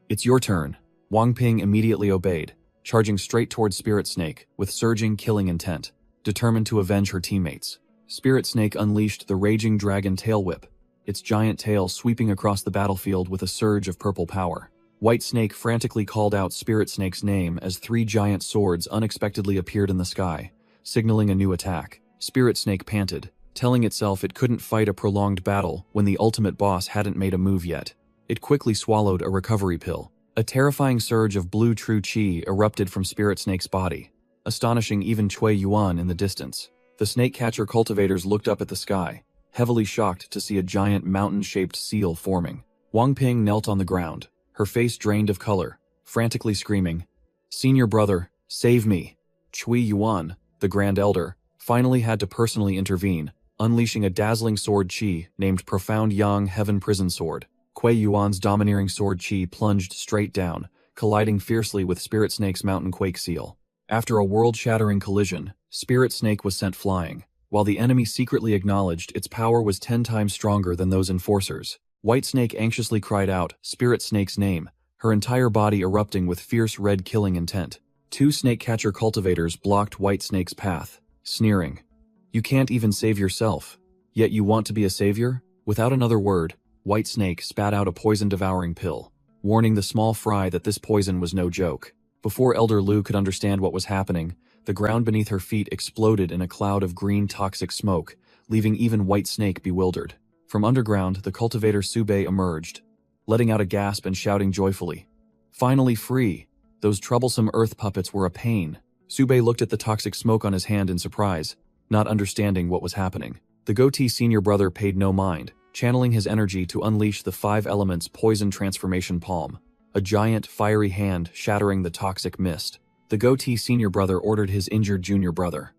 it's your turn." Wang Ping immediately obeyed, charging straight towards Spirit Snake with surging killing intent, determined to avenge her teammates. Spirit Snake unleashed the Raging Dragon Tail Whip, its giant tail sweeping across the battlefield with a surge of purple power. White Snake frantically called out Spirit Snake's name as 3 giant swords unexpectedly appeared in the sky, signaling a new attack. Spirit Snake panted, telling itself it couldn't fight a prolonged battle when the ultimate boss hadn't made a move yet. It quickly swallowed a recovery pill. A terrifying surge of blue true chi erupted from Spirit Snake's body, astonishing even Cui Yuan in the distance. The snake catcher cultivators looked up at the sky, heavily shocked to see a giant mountain-shaped seal forming. Wang Ping knelt on the ground, her face drained of color, frantically screaming, "Senior brother, save me!" Cui Yuan, the Grand Elder, finally had to personally intervene, unleashing a dazzling sword chi named Profound Yang Heaven Prison Sword. Cui Yuan's domineering sword chi plunged straight down, colliding fiercely with Spirit Snake's Mountain Quake Seal. After a world-shattering collision, Spirit Snake was sent flying, while the enemy secretly acknowledged its power was 10 times stronger than those enforcers. White Snake anxiously cried out Spirit Snake's name, her entire body erupting with fierce red killing intent. 2 snake catcher cultivators blocked White Snake's path, sneering, "You can't even save yourself, yet you want to be a savior?" Without another word, White Snake spat out a poison-devouring pill, warning the small fry that this poison was no joke. Before Elder Lu could understand what was happening, the ground beneath her feet exploded in a cloud of green toxic smoke, leaving even White Snake bewildered. From underground, the cultivator Su Bei emerged, letting out a gasp and shouting joyfully, "Finally free! Those troublesome earth puppets were a pain." Su Bei looked at the toxic smoke on his hand in surprise, not understanding what was happening. The goatee senior brother paid no mind, channeling his energy to unleash the 5 elements poison transformation palm, a giant, fiery hand shattering the toxic mist. The goatee senior brother ordered his injured junior brother,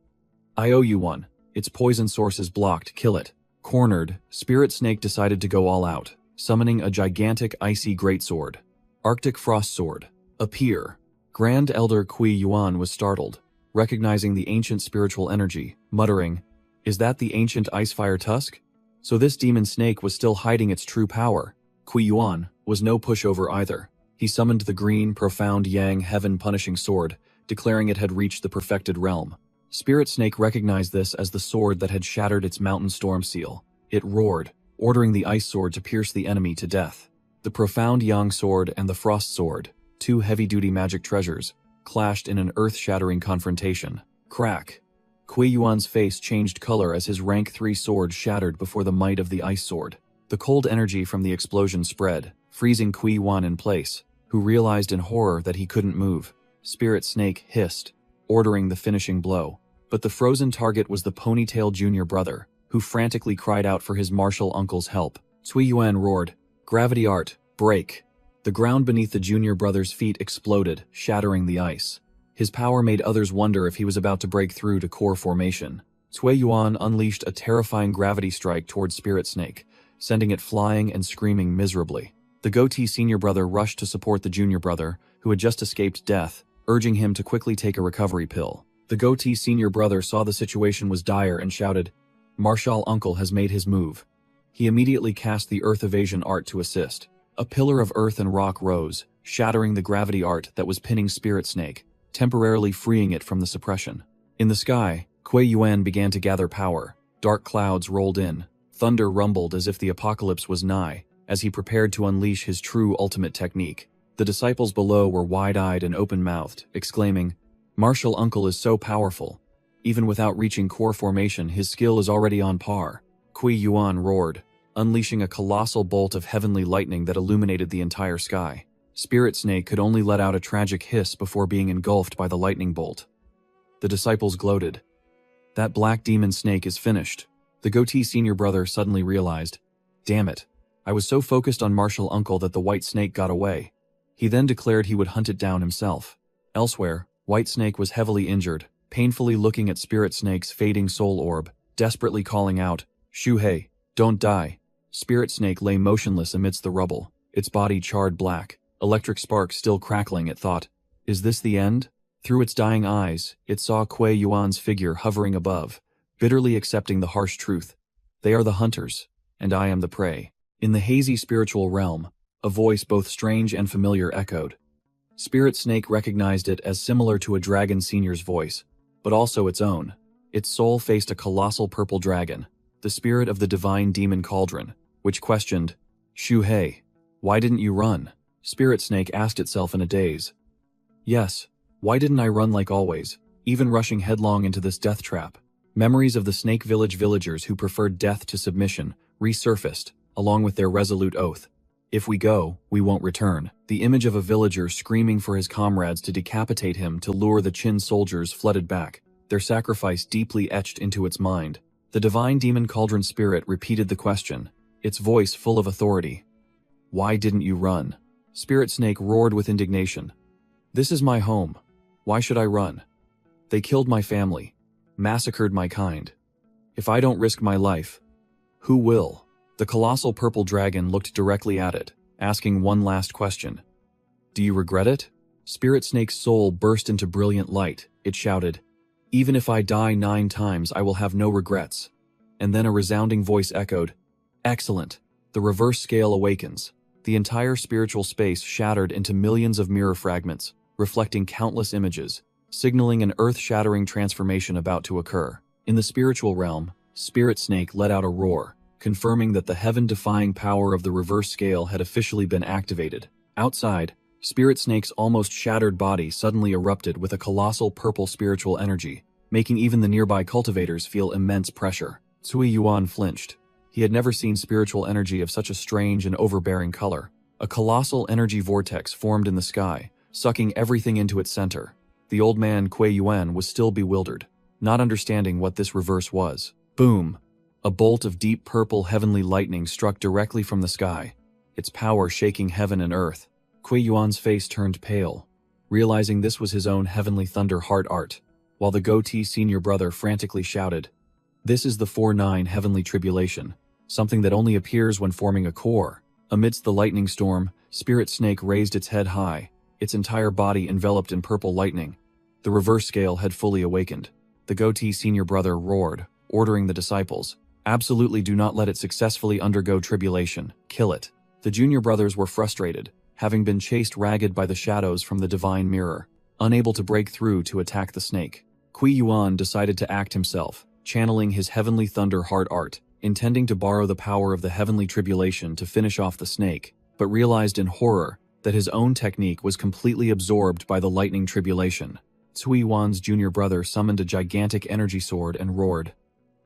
"I owe you one. Its poison source is blocked, kill it." Cornered, Spirit Snake decided to go all out, summoning a gigantic icy greatsword. Arctic Frost Sword. Appear. Grand Elder Cui Yuan was startled. recognizing the ancient spiritual energy, muttering, "Is that the ancient Icefire Tusk?" So this demon snake was still hiding its true power. Kui Yuan was no pushover either. He summoned the green, profound Yang heaven-punishing sword, declaring it had reached the perfected realm. Spirit Snake recognized this as the sword that had shattered its mountain storm seal. It roared, ordering the ice sword to pierce the enemy to death. The profound Yang sword and the frost sword, two heavy-duty magic treasures, clashed in an earth-shattering confrontation. Crack! Kui Yuan's face changed color as his rank 3 sword shattered before the might of the ice sword. The cold energy from the explosion spread, freezing Kui Yuan in place, who realized in horror that he couldn't move. Spirit Snake hissed, ordering the finishing blow. But the frozen target was the ponytail junior brother, who frantically cried out for his martial uncle's help. Cui Yuan roared, "Gravity Art, break!" The ground beneath the junior brother's feet exploded, shattering the ice. His power made others wonder if he was about to break through to core formation. Cui Yuan unleashed a terrifying gravity strike towards Spirit Snake, sending it flying and screaming miserably. The goatee senior brother rushed to support the junior brother, who had just escaped death, urging him to quickly take a recovery pill. The goatee senior brother saw the situation was dire and shouted, "Martial Uncle has made his move." He immediately cast the Earth Evasion Art to assist. A pillar of earth and rock rose, shattering the gravity art that was pinning Spirit Snake, temporarily freeing it from the suppression. In the sky, Kui Yuan began to gather power. Dark clouds rolled in. Thunder rumbled as if the apocalypse was nigh, as he prepared to unleash his true ultimate technique. The disciples below were wide-eyed and open-mouthed, exclaiming, "Martial Uncle is so powerful. Even without reaching core formation, his skill is already on par." Kui Yuan roared, unleashing a colossal bolt of heavenly lightning that illuminated the entire sky. Spirit Snake could only let out a tragic hiss before being engulfed by the lightning bolt. The disciples gloated. "That black demon snake is finished." The goatee senior brother suddenly realized, "Damn it, I was so focused on Martial Uncle that the white snake got away." He then declared he would hunt it down himself. Elsewhere, White Snake was heavily injured, painfully looking at Spirit Snake's fading soul orb, desperately calling out, "Shuhei, don't die." Spirit Snake lay motionless amidst the rubble, its body charred black, electric sparks still crackling. It thought, "Is this the end?" Through its dying eyes, it saw Kui Yuan's figure hovering above, bitterly accepting the harsh truth. "They are the hunters, and I am the prey." In the hazy spiritual realm, a voice both strange and familiar echoed. Spirit Snake recognized it as similar to a dragon senior's voice, but also its own. Its soul faced a colossal purple dragon, the spirit of the divine demon cauldron, which questioned, "Shuhei, why didn't you run?" Spirit Snake asked itself in a daze. "Yes, why didn't I run like always, even rushing headlong into this death trap?" Memories of the Snake Village villagers who preferred death to submission resurfaced, along with their resolute oath. "If we go, we won't return." The image of a villager screaming for his comrades to decapitate him to lure the Qin soldiers flooded back, their sacrifice deeply etched into its mind. The divine demon cauldron spirit repeated the question, its voice full of authority. "Why didn't you run?" Spirit Snake roared with indignation. "This is my home. Why should I run? They killed my family, massacred my kind. If I don't risk my life, who will?" The colossal purple dragon looked directly at it, asking one last question. "Do you regret it?" Spirit Snake's soul burst into brilliant light. It shouted, "Even if I die 9 times, I will have no regrets." And then a resounding voice echoed, "Excellent. The reverse scale awakens." The entire spiritual space shattered into millions of mirror fragments, reflecting countless images, signaling an earth-shattering transformation about to occur. In the spiritual realm, Spirit Snake let out a roar, confirming that the heaven-defying power of the reverse scale had officially been activated. Outside, Spirit Snake's almost shattered body suddenly erupted with a colossal purple spiritual energy, making even the nearby cultivators feel immense pressure. Cui Yuan flinched. He had never seen spiritual energy of such a strange and overbearing color. A colossal energy vortex formed in the sky, sucking everything into its center. The old man Kui Yuan was still bewildered, not understanding what this reverse was. Boom! A bolt of deep purple heavenly lightning struck directly from the sky, its power shaking heaven and earth. Kui Yuan's face turned pale, realizing this was his own heavenly thunder heart art, while the goatee senior brother frantically shouted, "This is the 4-9 heavenly tribulation, something that only appears when forming a core." Amidst the lightning storm, Spirit Snake raised its head high, its entire body enveloped in purple lightning. The reverse scale had fully awakened. The goatee senior brother roared, ordering the disciples, "Absolutely do not let it successfully undergo tribulation. Kill it." The junior brothers were frustrated, having been chased ragged by the shadows from the divine mirror, unable to break through to attack the snake. Kui Yuan decided to act himself, channeling his heavenly thunder heart art, intending to borrow the power of the heavenly tribulation to finish off the snake, but realized in horror that his own technique was completely absorbed by the lightning tribulation. Cui Yuan's junior brother summoned a gigantic energy sword and roared,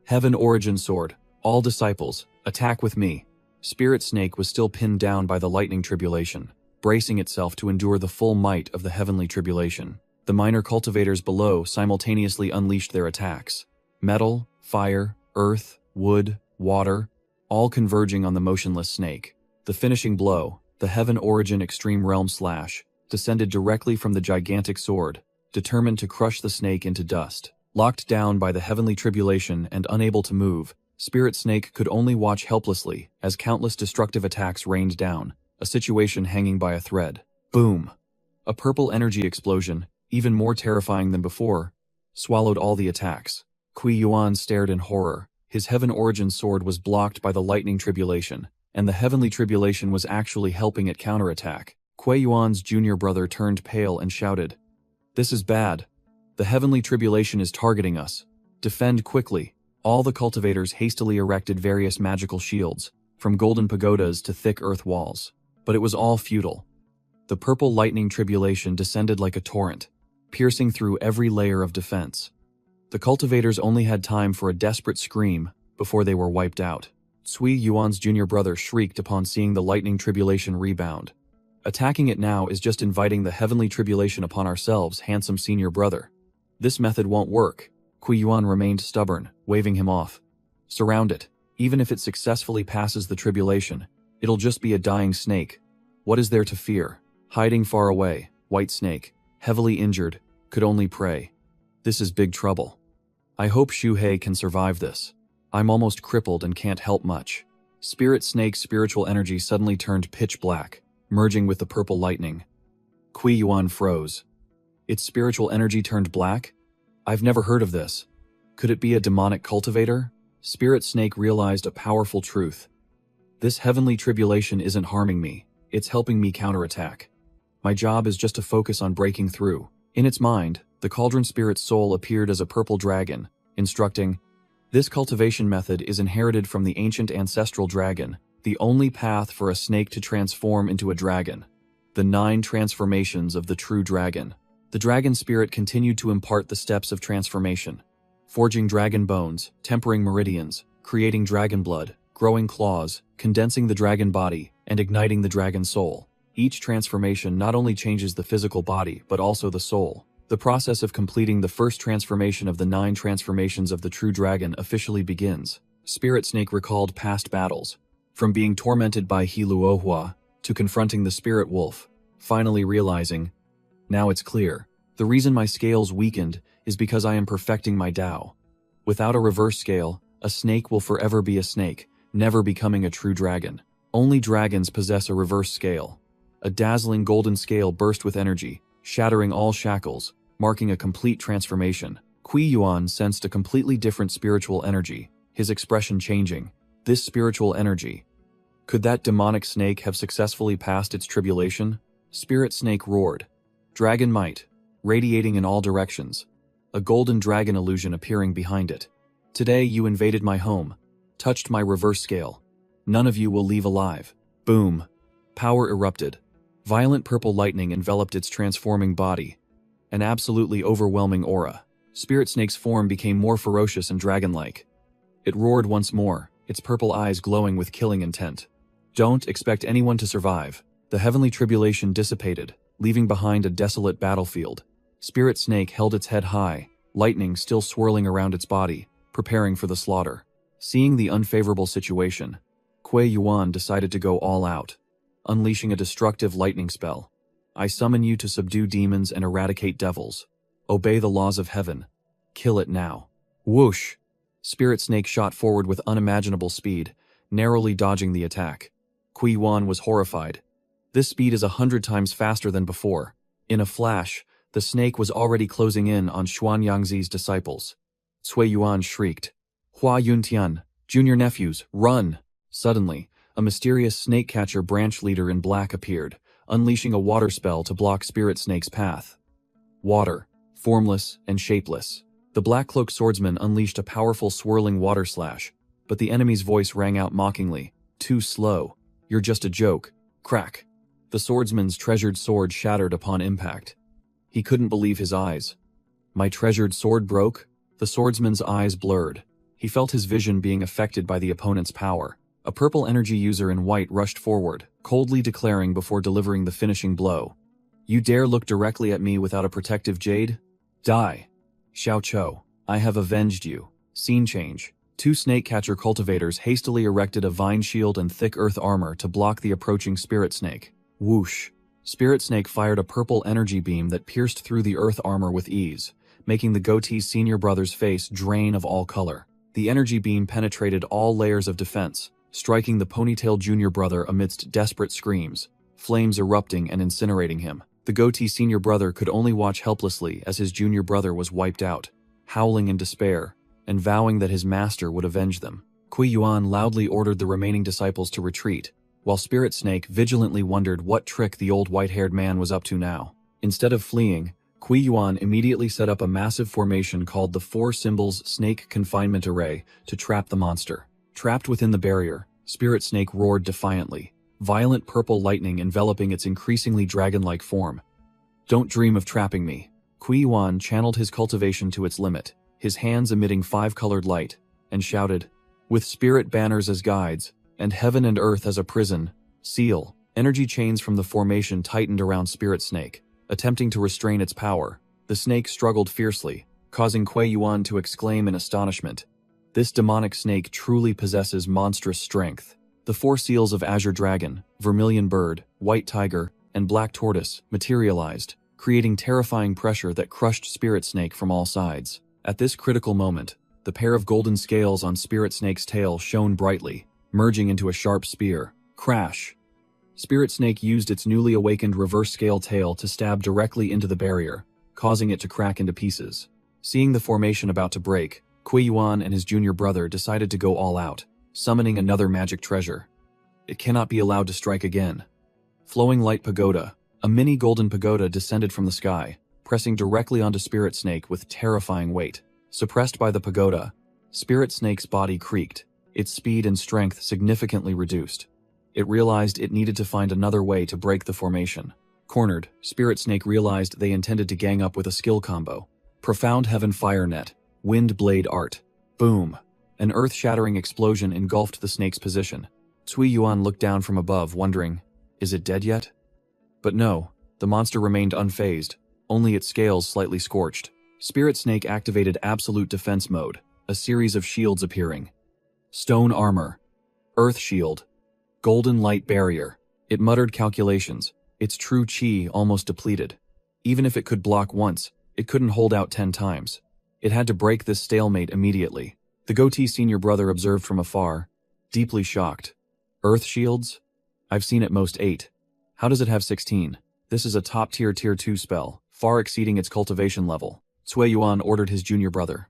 "Heaven Origin Sword, all disciples, attack with me." Spirit Snake was still pinned down by the lightning tribulation, bracing itself to endure the full might of the heavenly tribulation. The minor cultivators below simultaneously unleashed their attacks. Metal, fire, earth, wood, water, all converging on the motionless snake. The finishing blow, the Heaven Origin Extreme Realm Slash, descended directly from the gigantic sword, determined to crush the snake into dust. Locked down by the heavenly tribulation and unable to move, Spirit Snake could only watch helplessly as countless destructive attacks rained down, a situation hanging by a thread. Boom! A purple energy explosion, even more terrifying than before, swallowed all the attacks. Kui Yuan stared in horror. His Heaven Origin sword was blocked by the lightning tribulation, and the heavenly tribulation was actually helping it counterattack. Kui Yuan's junior brother turned pale and shouted, "This is bad. The heavenly tribulation is targeting us. Defend quickly." All the cultivators hastily erected various magical shields, from golden pagodas to thick earth walls. But it was all futile. The purple lightning tribulation descended like a torrent, piercing through every layer of defense. The cultivators only had time for a desperate scream before they were wiped out. Cui Yuan's junior brother shrieked upon seeing the lightning tribulation rebound. "Attacking it now is just inviting the heavenly tribulation upon ourselves, handsome senior brother. This method won't work." Kui Yuan remained stubborn, waving him off. "Surround it. Even if it successfully passes the tribulation, it'll just be a dying snake. What is there to fear?" Hiding far away, White Snake, heavily injured, could only pray, "This is big trouble. I hope Shuhei can survive this. I'm almost crippled and can't help much." Spirit Snake's spiritual energy suddenly turned pitch black, merging with the purple lightning. Kui Yuan froze. Its spiritual energy turned black? I've never heard of this. Could it be a demonic cultivator? Spirit Snake realized a powerful truth. This heavenly tribulation isn't harming me, it's helping me counterattack. My job is just to focus on breaking through. In its mind, the cauldron spirit's soul appeared as a purple dragon, instructing, "This cultivation method is inherited from the ancient ancestral dragon, the only path for a snake to transform into a dragon. The 9 transformations of the true dragon." The dragon spirit continued to impart the steps of transformation. Forging dragon bones, tempering meridians, creating dragon blood, growing claws, condensing the dragon body, and igniting the dragon soul. Each transformation not only changes the physical body, but also the soul. The process of completing the first transformation of the 9 transformations of the true dragon officially begins. Spirit Snake recalled past battles, from being tormented by Hiluohua to confronting the spirit wolf, finally realizing, now it's clear. The reason my scales weakened is because I am perfecting my Tao. Without a reverse scale, a snake will forever be a snake, never becoming a true dragon. Only dragons possess a reverse scale. A dazzling golden scale burst with energy, shattering all shackles, marking a complete transformation. Kui Yuan sensed a completely different spiritual energy, his expression changing. This spiritual energy. Could that demonic snake have successfully passed its tribulation? Spirit Snake roared. Dragon might, radiating in all directions. A golden dragon illusion appearing behind it. Today you invaded my home, touched my reverse scale. None of you will leave alive. Boom. Power erupted. Violent purple lightning enveloped its transforming body. An absolutely overwhelming aura. Spirit Snake's form became more ferocious and dragon-like. It roared once more, its purple eyes glowing with killing intent. Don't expect anyone to survive. The heavenly tribulation dissipated, leaving behind a desolate battlefield. Spirit Snake held its head high, lightning still swirling around its body, preparing for the slaughter. Seeing the unfavorable situation, Kui Yuan decided to go all out, unleashing a destructive lightning spell. I summon you to subdue demons and eradicate devils. Obey the laws of heaven. Kill it now. Whoosh! Spirit Snake shot forward with unimaginable speed, narrowly dodging the attack. Kui Yuan was horrified. This speed is 100 times faster than before. In a flash, The snake was already closing in on Xuanyangzi's disciples. Cui Yuan shrieked, "Hua Yuntian, junior nephews, run!" Suddenly, a mysterious snake catcher branch leader in black appeared, unleashing a water spell to block Spirit Snake's path. Water, formless and shapeless. The black-cloaked swordsman unleashed a powerful swirling water slash, but the enemy's voice rang out mockingly, "Too slow. You're just a joke." Crack. The swordsman's treasured sword shattered upon impact. He couldn't believe his eyes. My treasured sword broke? The swordsman's eyes blurred. He felt his vision being affected by the opponent's power. A purple energy user in white rushed forward, coldly declaring before delivering the finishing blow, "You dare look directly at me without a protective jade? Die. Xiao Chou, I have avenged you." Scene change. Two snake catcher cultivators hastily erected a vine shield and thick earth armor to block the approaching spirit snake. Whoosh. Spirit Snake fired a purple energy beam that pierced through the earth armor with ease, making the goatee senior brother's face drain of all color. The energy beam penetrated all layers of defense, striking the ponytail junior brother amidst desperate screams, flames erupting and incinerating him. The goatee senior brother could only watch helplessly as his junior brother was wiped out, howling in despair, and vowing that his master would avenge them. Cui Yuan loudly ordered the remaining disciples to retreat, while Spirit Snake vigilantly wondered what trick the old white-haired man was up to now. Instead of fleeing, Cui Yuan immediately set up a massive formation called the Four Symbols Snake Confinement Array to trap the monster. Trapped within the barrier, Spirit Snake roared defiantly, violent purple lightning enveloping its increasingly dragon-like form. "Don't dream of trapping me." Cui Yuan channeled his cultivation to its limit, his hands emitting five-colored light, and shouted, "With spirit banners as guides, and heaven and earth as a prison, seal." Energy chains from the formation tightened around Spirit Snake, attempting to restrain its power. The snake struggled fiercely, causing Cui Yuan to exclaim in astonishment, "This demonic snake truly possesses monstrous strength." The four seals of Azure Dragon, Vermilion Bird, White Tiger, and Black Tortoise materialized, creating terrifying pressure that crushed Spirit Snake from all sides. At this critical moment, the pair of golden scales on Spirit Snake's tail shone brightly, merging into a sharp spear. Crash! Spirit Snake used its newly awakened reverse scale tail to stab directly into the barrier, causing it to crack into pieces. Seeing the formation about to break, Cui Yuan and his junior brother decided to go all out, summoning another magic treasure. It cannot be allowed to strike again. Flowing Light Pagoda, a mini golden pagoda descended from the sky, pressing directly onto Spirit Snake with terrifying weight. Suppressed by the pagoda, Spirit Snake's body creaked, its speed and strength significantly reduced. It realized it needed to find another way to break the formation. Cornered, Spirit Snake realized they intended to gang up with a skill combo. Profound Heaven Fire Net, Wind Blade Art. Boom! An earth-shattering explosion engulfed the snake's position. Cui Yuan looked down from above, wondering, is it dead yet? But no, the monster remained unfazed, only its scales slightly scorched. Spirit Snake activated Absolute Defense Mode, a series of shields appearing. Stone Armor, Earth Shield, Golden Light Barrier. It muttered calculations, its true chi almost depleted. Even if it could block once, it couldn't hold out 10 times. It had to break this stalemate immediately. The goatee senior brother observed from afar, deeply shocked. Earth shields? I've seen at most 8. How does it have 16? This is a top-tier Tier 2 spell, far exceeding its cultivation level. Cui Yuan ordered his junior brother.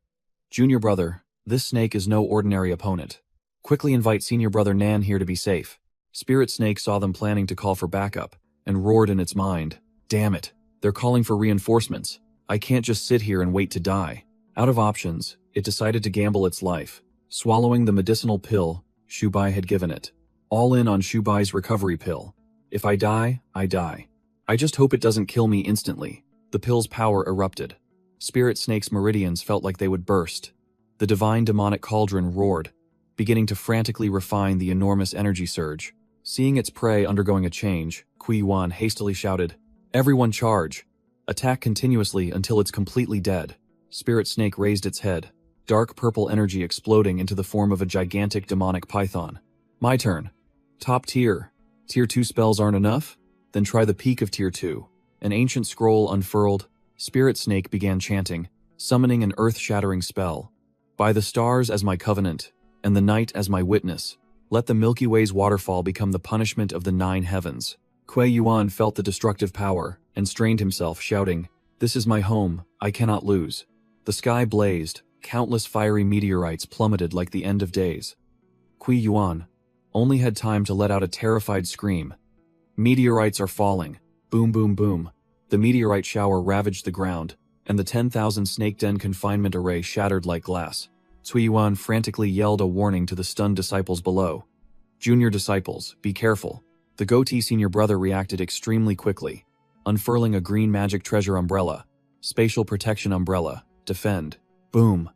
Junior brother, this snake is no ordinary opponent. Quickly invite senior brother Nan here to be safe. Spirit Snake saw them planning to call for backup, and roared in its mind, damn it, they're calling for reinforcements. I can't just sit here and wait to die. Out of options, it decided to gamble its life, swallowing the medicinal pill Shubai had given it. All in on Shubai's recovery pill. If I die, I die. I just hope it doesn't kill me instantly. The pill's power erupted. Spirit Snake's meridians felt like they would burst. The divine demonic cauldron roared, beginning to frantically refine the enormous energy surge. Seeing its prey undergoing a change, Cui Yuan hastily shouted, "Everyone charge! Attack continuously until it's completely dead." Spirit Snake raised its head, dark purple energy exploding into the form of a gigantic demonic python. My turn. Top tier. Tier 2 spells aren't enough? Then try the peak of Tier 2. An ancient scroll unfurled, Spirit Snake began chanting, summoning an earth-shattering spell. By the stars as my covenant, and the night as my witness, let the Milky Way's waterfall become the punishment of the 9 heavens. Cui Yuan felt the destructive power, and strained himself, shouting, This is my home, I cannot lose. The sky blazed, countless fiery meteorites plummeted like the end of days. Kui Yuan only had time to let out a terrified scream. Meteorites are falling. Boom, boom, boom. The meteorite shower ravaged the ground, and the 10,000 snake den confinement array shattered like glass. Cui Yuan frantically yelled a warning to the stunned disciples below. Junior disciples, be careful. The goatee senior brother reacted extremely quickly, unfurling a green magic treasure umbrella. Spatial protection umbrella. Defend. Boom.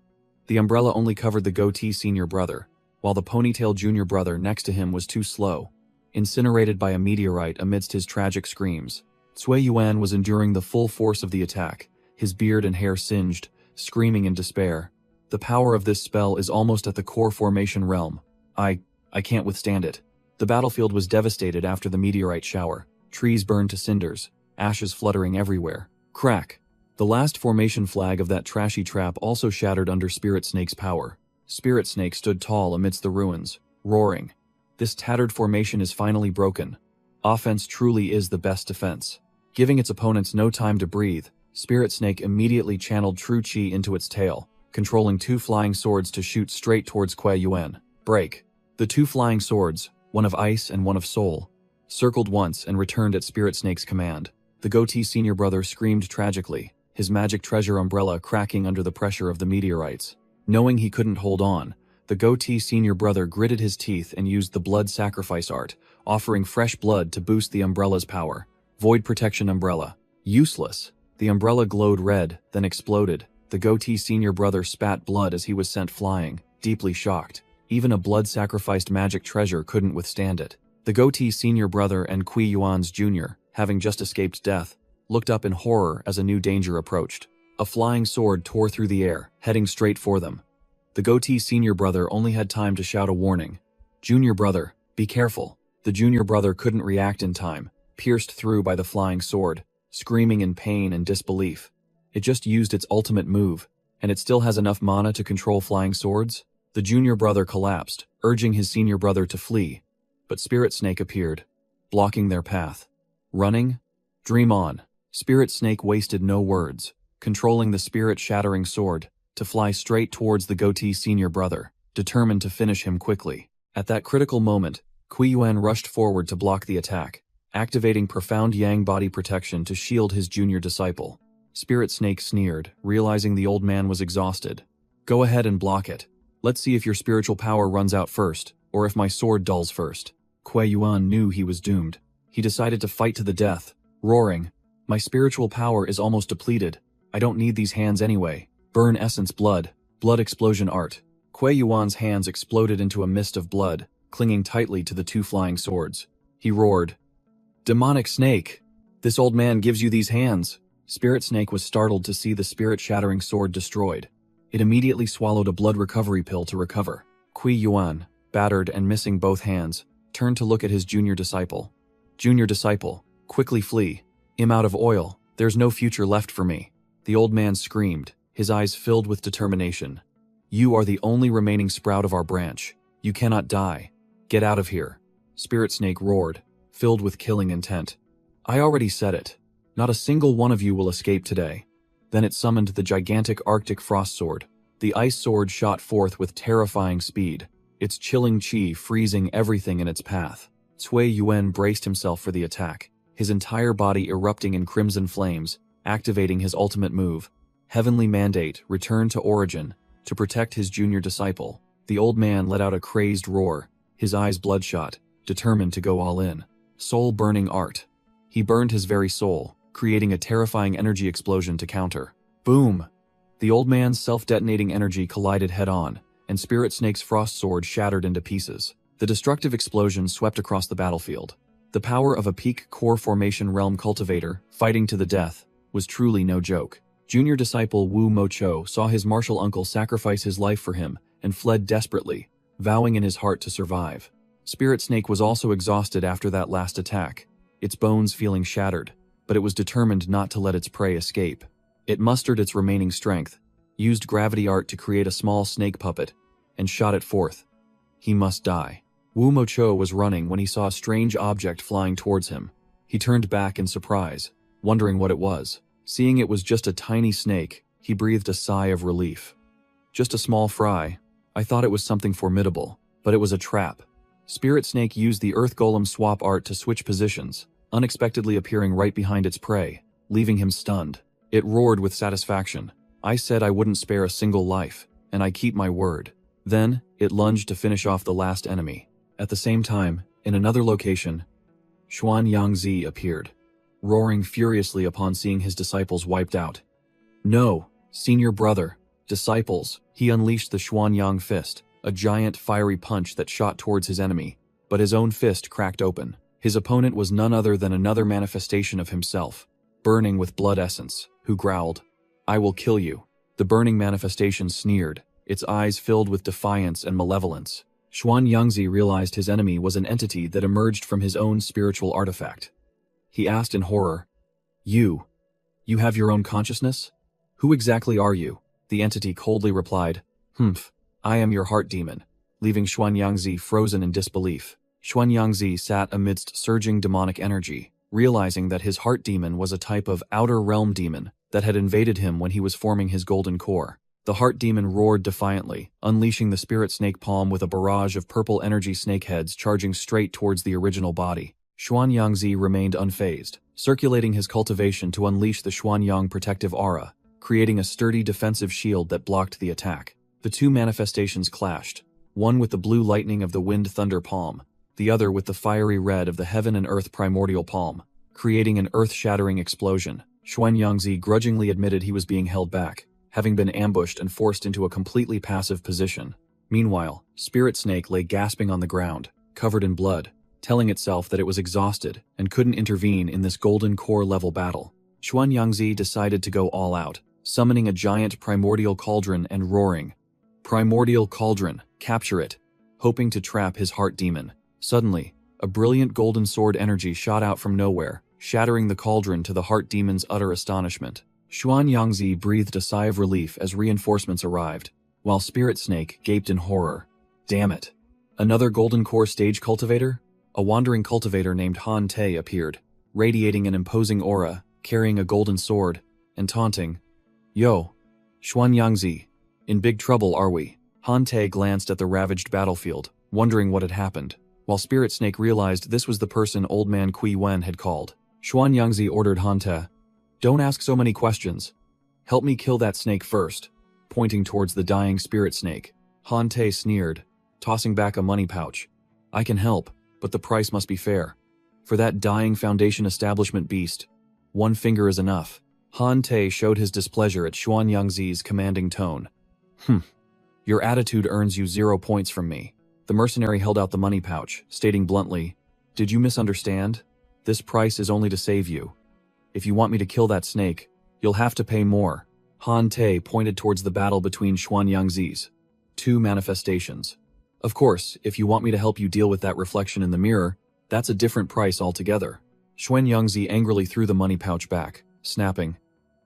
The umbrella only covered the goatee senior brother, while the ponytail junior brother next to him was too slow, incinerated by a meteorite amidst his tragic screams. Cui Yuan was enduring the full force of the attack, his beard and hair singed, screaming in despair. The power of this spell is almost at the core formation realm. I can't withstand it. The battlefield was devastated after the meteorite shower. Trees burned to cinders, ashes fluttering everywhere. Crack. The last formation flag of that trashy trap also shattered under Spirit Snake's power. Spirit Snake stood tall amidst the ruins, roaring. This tattered formation is finally broken. Offense truly is the best defense. Giving its opponents no time to breathe, Spirit Snake immediately channeled true chi into its tail, controlling 2 flying swords to shoot straight towards Kui Yuan. Break. The 2 flying swords, one of ice and one of soul, circled once and returned at Spirit Snake's command. The goatee senior brother screamed tragically, his magic treasure umbrella cracking under the pressure of the meteorites. Knowing he couldn't hold on, the goatee senior brother gritted his teeth and used the blood sacrifice art, offering fresh blood to boost the umbrella's power. Void protection umbrella. Useless. The umbrella glowed red, then exploded. The goatee senior brother spat blood as he was sent flying, deeply shocked. Even a blood-sacrificed magic treasure couldn't withstand it. The goatee senior brother and Kui Yuan's junior, having just escaped death, looked up in horror as a new danger approached. A flying sword tore through the air, heading straight for them. The goatee senior brother only had time to shout a warning. Junior brother, be careful. The junior brother couldn't react in time, pierced through by the flying sword, screaming in pain and disbelief. It just used its ultimate move, and it still has enough mana to control flying swords? The junior brother collapsed, urging his senior brother to flee, but Spirit Snake appeared, blocking their path. Running? Dream on. Spirit Snake wasted no words, controlling the spirit-shattering sword, to fly straight towards the goatee senior brother, determined to finish him quickly. At that critical moment, Kui Yuan rushed forward to block the attack, activating profound yang body protection to shield his junior disciple. Spirit Snake sneered, realizing the old man was exhausted. Go ahead and block it. Let's see if your spiritual power runs out first, or if my sword dulls first. Kui Yuan knew he was doomed. He decided to fight to the death, roaring, my spiritual power is almost depleted. I don't need these hands anyway. Burn essence blood explosion art. Kui Yuan's hands exploded into a mist of blood, clinging tightly to the 2 flying swords. He roared, Demonic Snake! This old man gives you these hands. Spirit Snake was startled to see the spirit-shattering sword destroyed. It immediately swallowed a blood recovery pill to recover. Kui Yuan, battered and missing both hands, turned to look at his junior disciple. Junior disciple, quickly flee. I'm out of oil. There's no future left for me. The old man screamed, his eyes filled with determination. You are the only remaining sprout of our branch. You cannot die. Get out of here. Spirit Snake roared, filled with killing intent. I already said it. Not a single one of you will escape today. Then it summoned the gigantic Arctic Frost Sword. The ice sword shot forth with terrifying speed, its chilling chi freezing everything in its path. Cui Yuan braced himself for the attack, his entire body erupting in crimson flames, activating his ultimate move. Heavenly Mandate returned to origin to protect his junior disciple. The old man let out a crazed roar, his eyes bloodshot, determined to go all in. Soul-burning art. He burned his very soul, creating a terrifying energy explosion to counter. Boom! The old man's self-detonating energy collided head-on, and Spirit Snake's frost sword shattered into pieces. The destructive explosion swept across the battlefield. The power of a peak core formation realm cultivator, fighting to the death, was truly no joke. Junior disciple Wu Mocho saw his martial uncle sacrifice his life for him and fled desperately, vowing in his heart to survive. Spirit Snake was also exhausted after that last attack, its bones feeling shattered, but it was determined not to let its prey escape. It mustered its remaining strength, used gravity art to create a small snake puppet, and shot it forth. He must die. Wu Mocho was running when he saw a strange object flying towards him. He turned back in surprise, wondering what it was. Seeing it was just a tiny snake, he breathed a sigh of relief. Just a small fry. I thought it was something formidable, but it was a trap. Spirit Snake used the Earth Golem swap art to switch positions, unexpectedly appearing right behind its prey, leaving him stunned. It roared with satisfaction. I said I wouldn't spare a single life, and I keep my word. Then, it lunged to finish off the last enemy. At the same time, in another location, Xuan Yangzi appeared, roaring furiously upon seeing his disciples wiped out. No, senior brother, disciples, he unleashed the Xuanyang fist, a giant fiery punch that shot towards his enemy, but his own fist cracked open. His opponent was none other than another manifestation of himself, burning with blood essence, who growled, "I will kill you." The burning manifestation sneered, its eyes filled with defiance and malevolence. Xuan Yangzi realized his enemy was an entity that emerged from his own spiritual artifact. He asked in horror, You have your own consciousness? Who exactly are you?" The entity coldly replied, "Humph, I am your heart demon," leaving Xuan Yangzi frozen in disbelief. Xuan Yangzi sat amidst surging demonic energy, realizing that his heart demon was a type of outer realm demon that had invaded him when he was forming his golden core. The heart demon roared defiantly, unleashing the spirit snake palm with a barrage of purple energy snakeheads charging straight towards the original body. Xuan Yangzi remained unfazed, circulating his cultivation to unleash the Xuanyang protective aura, creating a sturdy defensive shield that blocked the attack. The two manifestations clashed, one with the blue lightning of the wind thunder palm, the other with the fiery red of the heaven and earth primordial palm, creating an earth-shattering explosion. Xuan Yangzi grudgingly admitted he was being held back, having been ambushed and forced into a completely passive position. Meanwhile, Spirit Snake lay gasping on the ground, covered in blood, telling itself that it was exhausted and couldn't intervene in this golden core level battle. Xuan Yangzi decided to go all out, summoning a giant primordial cauldron and roaring, "Primordial cauldron, capture it," hoping to trap his heart demon. Suddenly, a brilliant golden sword energy shot out from nowhere, shattering the cauldron to the heart demon's utter astonishment. Xuan Yangzi breathed a sigh of relief as reinforcements arrived, while Spirit Snake gaped in horror. Damn it. Another golden core stage cultivator? A wandering cultivator named Han Te appeared, radiating an imposing aura, carrying a golden sword, and taunting, "Yo, Xuan Yangzi, in big trouble are we?" Han Te glanced at the ravaged battlefield, wondering what had happened, while Spirit Snake realized this was the person Old Man Kui Wen had called. Xuan Yangzi ordered Han Te, "Don't ask so many questions. Help me kill that snake first," pointing towards the dying Spirit Snake. Han Te sneered, tossing back a money pouch. "I can help, but the price must be fair. For that dying Foundation establishment beast, one finger is enough." Han Te showed his displeasure at Xuan Yangzi's commanding tone. Your attitude earns you 0 points from me." The mercenary held out the money pouch, stating bluntly, "Did you misunderstand? This price is only to save you. If you want me to kill that snake, you'll have to pay more." Han Te pointed towards the battle between Xuan Yangzi's two manifestations. "Of course, if you want me to help you deal with that reflection in the mirror, that's a different price altogether." Xuan Yangzi angrily threw the money pouch back, snapping,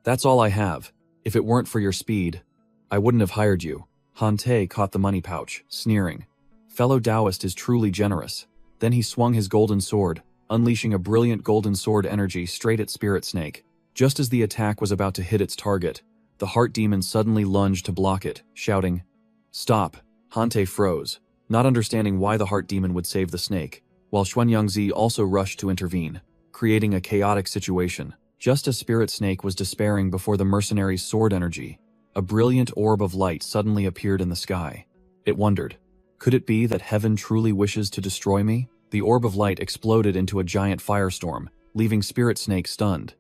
"That's all I have. If it weren't for your speed, I wouldn't have hired you." Han Te caught the money pouch, sneering. Fellow Taoist is truly generous. Then he swung his golden sword, unleashing a brilliant golden sword energy straight at Spirit Snake. Just as the attack was about to hit its target, the heart demon suddenly lunged to block it, shouting, "Stop!" Han Te froze, not understanding why the heart demon would save the snake, while Xuan Yangzi also rushed to intervene, creating a chaotic situation. Just as Spirit Snake was despairing before the mercenary's sword energy, a brilliant orb of light suddenly appeared in the sky. It wondered, could it be that heaven truly wishes to destroy me? The orb of light exploded into a giant firestorm, leaving Spirit Snake stunned.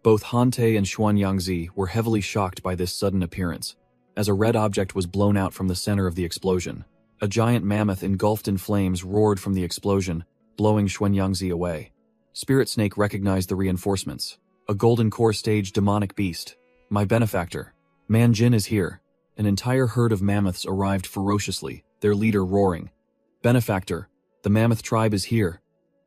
Both Han Te and Xuan Yangzi were heavily shocked by this sudden appearance, as a red object was blown out from the center of the explosion. A giant mammoth engulfed in flames roared from the explosion, blowing Xuan Yangzi away. Spirit Snake recognized the reinforcements. A golden core stage demonic beast. "My benefactor. Man Jin is here." An entire herd of mammoths arrived ferociously, their leader roaring, "Benefactor, the mammoth tribe is here.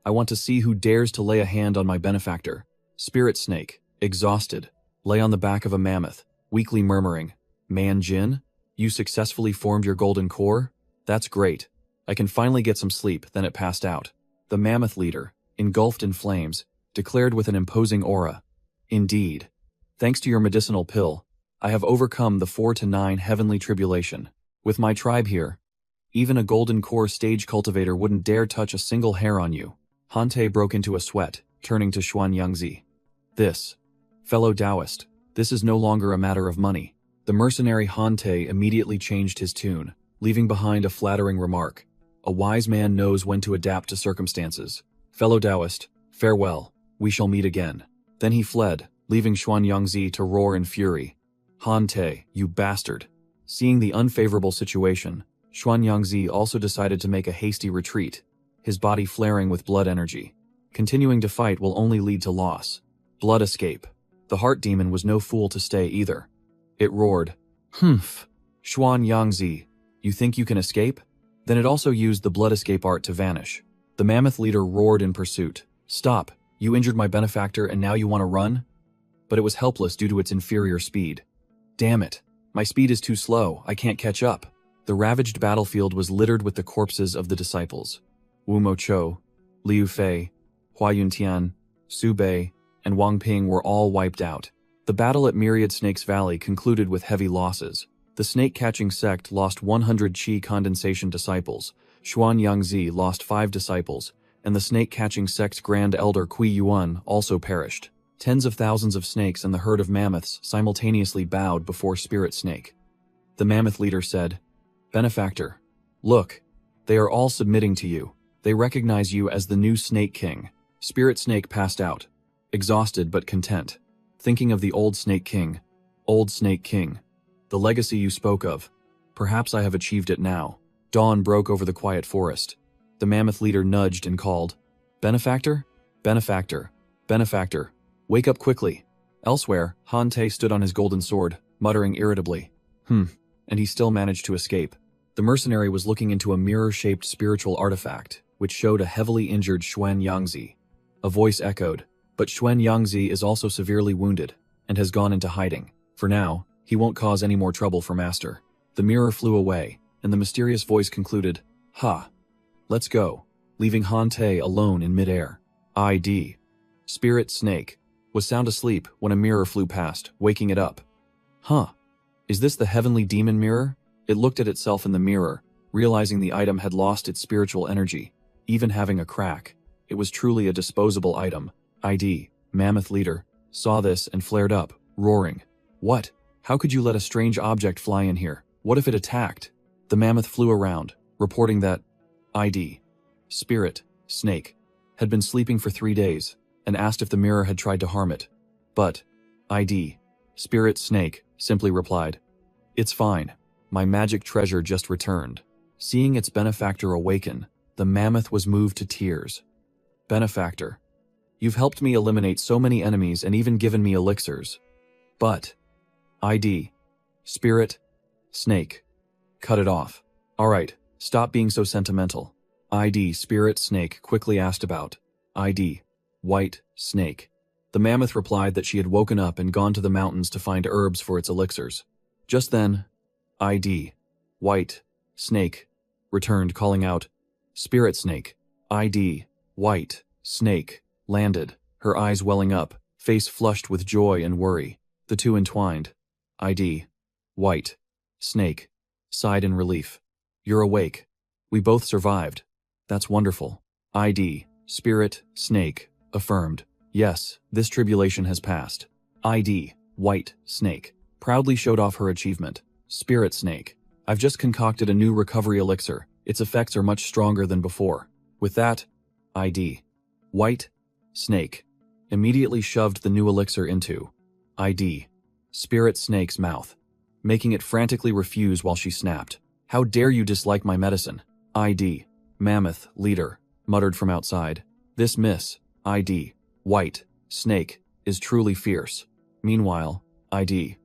I want to see who dares to lay a hand on my benefactor." Spirit Snake, exhausted, lay on the back of a mammoth, weakly murmuring, "Man Jin, you successfully formed your golden core? That's great. I can finally get some sleep." Then it passed out. The mammoth leader, engulfed in flames, declared with an imposing aura, Indeed. Thanks to your medicinal pill, I have overcome the 4 to 9 heavenly tribulation. With my tribe here, even a golden core stage cultivator wouldn't dare touch a single hair on you. Han Te broke into a sweat, turning to Xuan Yangzi. This, fellow Taoist, this is no longer a matter of money. The mercenary Han Te immediately changed his tune, leaving behind a flattering remark. A wise man knows when to adapt to circumstances. Fellow Taoist, farewell, we shall meet again. Then he fled, leaving Xuan Yangzi to roar in fury. Han Te, you bastard. Seeing the unfavorable situation, Xuan Yangzi also decided to make a hasty retreat, his body flaring with blood energy. Continuing to fight will only lead to loss. Blood escape. The heart demon was no fool to stay either. It roared, "Humph! Xuan Yangzi, you think you can escape?" Then it also used the blood escape art to vanish. The mammoth leader roared in pursuit. "Stop! You injured my benefactor and now you want to run?" But it was helpless due to its inferior speed. "Damn it! My speed is too slow, I can't catch up." The ravaged battlefield was littered with the corpses of the disciples. Wu Mocho, Liu Fei, Hua Yuntian, Su Bei, and Wang Ping were all wiped out. The battle at Myriad Snakes Valley concluded with heavy losses. The snake-catching sect lost 100 Qi condensation disciples, Xuan Yangzi lost 5 disciples, and the snake-catching sect's grand elder Kui Yuan also perished. Tens of thousands of snakes and the herd of mammoths simultaneously bowed before Spirit Snake. The mammoth leader said, "Benefactor, look, they are all submitting to you. They recognize you as the new Snake King." Spirit Snake passed out, exhausted but content, thinking of the old Snake King. Old Snake King, the legacy you spoke of. Perhaps I have achieved it now. Dawn broke over the quiet forest. The mammoth leader nudged and called, "Benefactor? Benefactor? Benefactor? Wake up quickly." Elsewhere, Han Te stood on his golden sword, muttering irritably, and he still managed to escape. The mercenary was looking into a mirror-shaped spiritual artifact, which showed a heavily injured Xuan Yangzi. A voice echoed, "But Xuan Yangzi is also severely wounded, and has gone into hiding. For now, he won't cause any more trouble for Master." The mirror flew away, and the mysterious voice concluded, "Ha! Let's go," leaving Han Te alone in midair. ID. Spirit Snake was sound asleep when a mirror flew past, waking it up. "Huh. Is this the heavenly demon mirror?" It looked at itself in the mirror, realizing the item had lost its spiritual energy, even having a crack. It was truly a disposable item. ID. Mammoth leader saw this and flared up, roaring, "What? How could you let a strange object fly in here? What if it attacked?" The mammoth flew around, reporting that ID. Spirit Snake had been sleeping for 3 days, and asked if the mirror had tried to harm it. But ID. Spirit Snake simply replied, "It's fine. My magic treasure just returned." Seeing its benefactor awaken, the mammoth was moved to tears. "Benefactor, you've helped me eliminate so many enemies and even given me elixirs. But ID. Spirit Snake, cut it off." "Alright, stop being so sentimental." ID. Spirit Snake quickly asked about ID. White Snake. The mammoth replied that she had woken up and gone to the mountains to find herbs for its elixirs. Just then, ID. White Snake returned, calling out, "Spirit Snake." ID. White Snake landed, her eyes welling up, face flushed with joy and worry. The two entwined. ID. White Snake sighed in relief. "You're awake. We both survived. That's wonderful." ID. Spirit Snake affirmed, "Yes, this tribulation has passed." ID. White Snake proudly showed off her achievement. "Spirit Snake, I've just concocted a new recovery elixir. Its effects are much stronger than before." With that, ID. White Snake immediately shoved the new elixir into ID. Spirit Snake's mouth, making it frantically refuse while she snapped, "How dare you dislike my medicine?" ID. Mammoth leader muttered from outside, "This Miss ID. White Snake is truly fierce." Meanwhile, ID.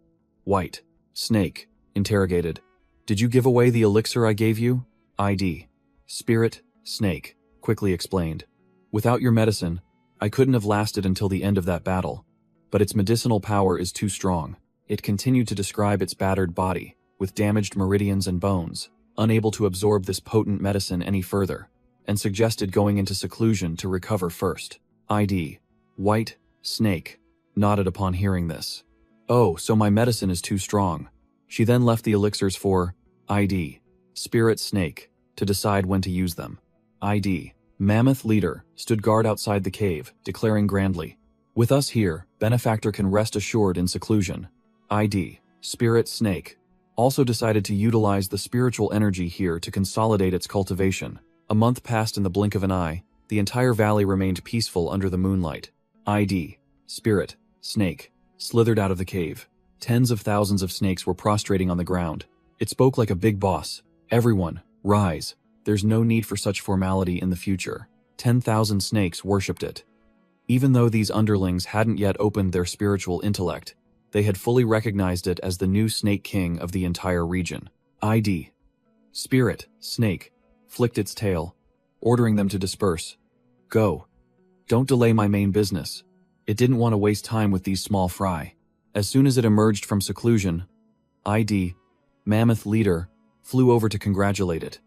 White Snake interrogated, "Did you give away the elixir I gave you?" ID. Spirit Snake quickly explained, "Without your medicine, I couldn't have lasted until the end of that battle, but its medicinal power is too strong." It continued to describe its battered body, with damaged meridians and bones, unable to absorb this potent medicine any further, and suggested going into seclusion to recover first. ID. White Snake nodded upon hearing this. Oh, so my medicine is too strong. She then left the elixirs for ID, Spirit Snake, to decide when to use them. ID, Mammoth Leader, stood guard outside the cave, declaring grandly, with us here, Benefactor can rest assured in seclusion. ID, Spirit Snake, also decided to utilize the spiritual energy here to consolidate its cultivation. A month passed in the blink of an eye. The entire valley remained peaceful under the moonlight. ID, Spirit Snake, slithered out of the cave. Tens of thousands of snakes were prostrating on the ground. It spoke like a big boss. Everyone, rise. There's no need for such formality in the future. 10,000 snakes worshipped it. Even though these underlings hadn't yet opened their spiritual intellect, they had fully recognized it as the new Snake King of the entire region. ID, Spirit Snake, flicked its tail, ordering them to disperse. Go. Don't delay my main business. It didn't want to waste time with these small fry. As soon as it emerged from seclusion, ID, Mammoth Leader, flew over to congratulate it.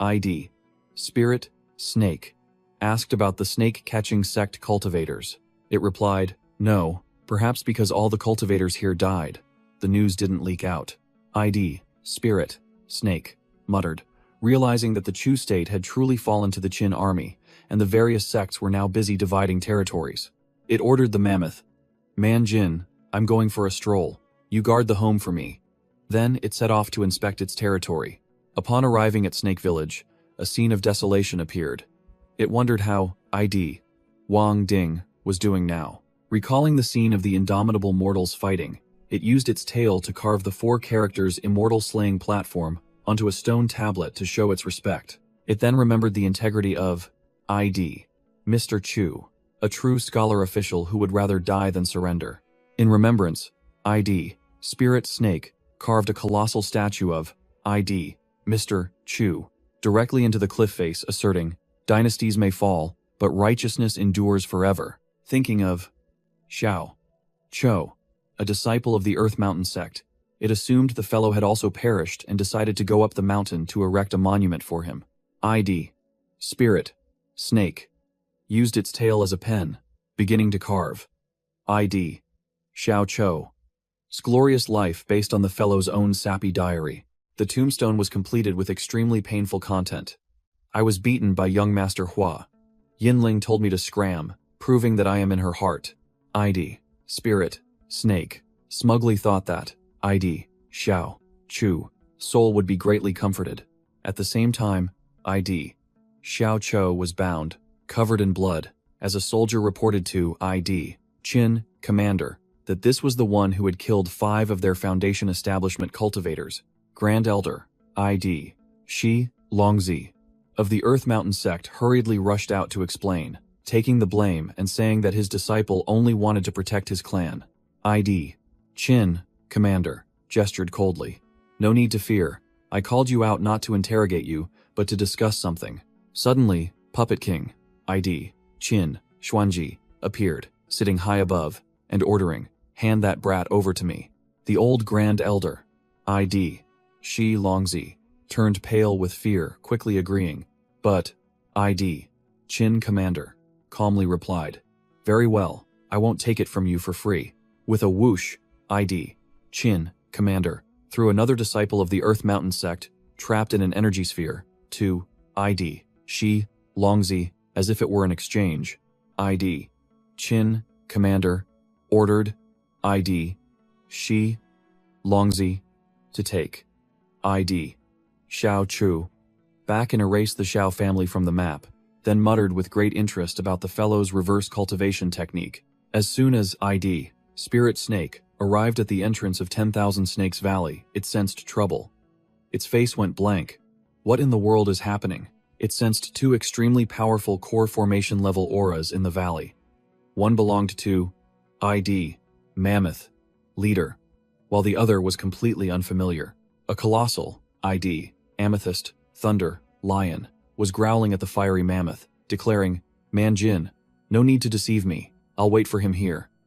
ID, Spirit Snake, asked about the snake-catching sect cultivators. It replied, no, perhaps because all the cultivators here died. The news didn't leak out. ID, Spirit Snake, muttered, realizing that the Chu state had truly fallen to the Qin army, and the various sects were now busy dividing territories. It ordered the mammoth, Man Jin, I'm going for a stroll. You guard the home for me. Then it set off to inspect its territory. Upon arriving at Snake Village, a scene of desolation appeared. It wondered how ID, Wang Ding, was doing now. Recalling the scene of the indomitable mortals fighting, it used its tail to carve the 4 characters Immortal Slaying Platform onto a stone tablet to show its respect. It then remembered the integrity of ID, Mr. Chu, a true scholar official who would rather die than surrender. In remembrance, ID, Spirit Snake, carved a colossal statue of ID, Mr. Chu, directly into the cliff face, asserting, dynasties may fall, but righteousness endures forever. Thinking of Xiao Cho, a disciple of the Earth Mountain sect, it assumed the fellow had also perished and decided to go up the mountain to erect a monument for him. ID, Spirit Snake, used its tail as a pen, beginning to carve. ID, Xiao Cho's glorious life based on the fellow's own sappy diary. The tombstone was completed with extremely painful content. I was beaten by young Master Hua. Yinling told me to scram, proving that I am in her heart. ID, Spirit Snake, smugly thought that ID, Xiao Chu's soul would be greatly comforted. At the same time, ID, Xiao Cho was bound, covered in blood, as a soldier reported to ID, Qin Commander, that this was the one who had killed 5 of their Foundation establishment cultivators. Grand Elder, ID, Shi Longzi, of the Earth Mountain sect hurriedly rushed out to explain, taking the blame and saying that his disciple only wanted to protect his clan. ID, Qin Commander, gestured coldly. No need to fear. I called you out not to interrogate you, but to discuss something. Suddenly, Puppet King, ID, Qin Xuanji, appeared, sitting high above, and ordering, hand that brat over to me. The old Grand Elder, ID, Shi Longzi, turned pale with fear, quickly agreeing. But, ID, Qin Commander, calmly replied, very well, I won't take it from you for free. With a whoosh, ID, Qin Commander, threw another disciple of the Earth Mountain sect, trapped in an energy sphere, to ID, Shi Longzi, as if it were an exchange. ID, Qin Commander, ordered ID, Shi Longzi, to take ID, Xiao Chu back and erase the Xiao family from the map, then muttered with great interest about the fellow's reverse cultivation technique. As soon as ID, Spirit Snake, arrived at the entrance of 10,000 Snakes Valley, it sensed trouble. Its face went blank. What in the world is happening? It sensed 2 extremely powerful core formation level auras in the valley. One belonged to ID, Mammoth Leader, while the other was completely unfamiliar. A colossal ID, Amethyst Thunder Lion, was growling at the fiery mammoth, declaring, Man Jin, no need to deceive me. I'll wait for him here.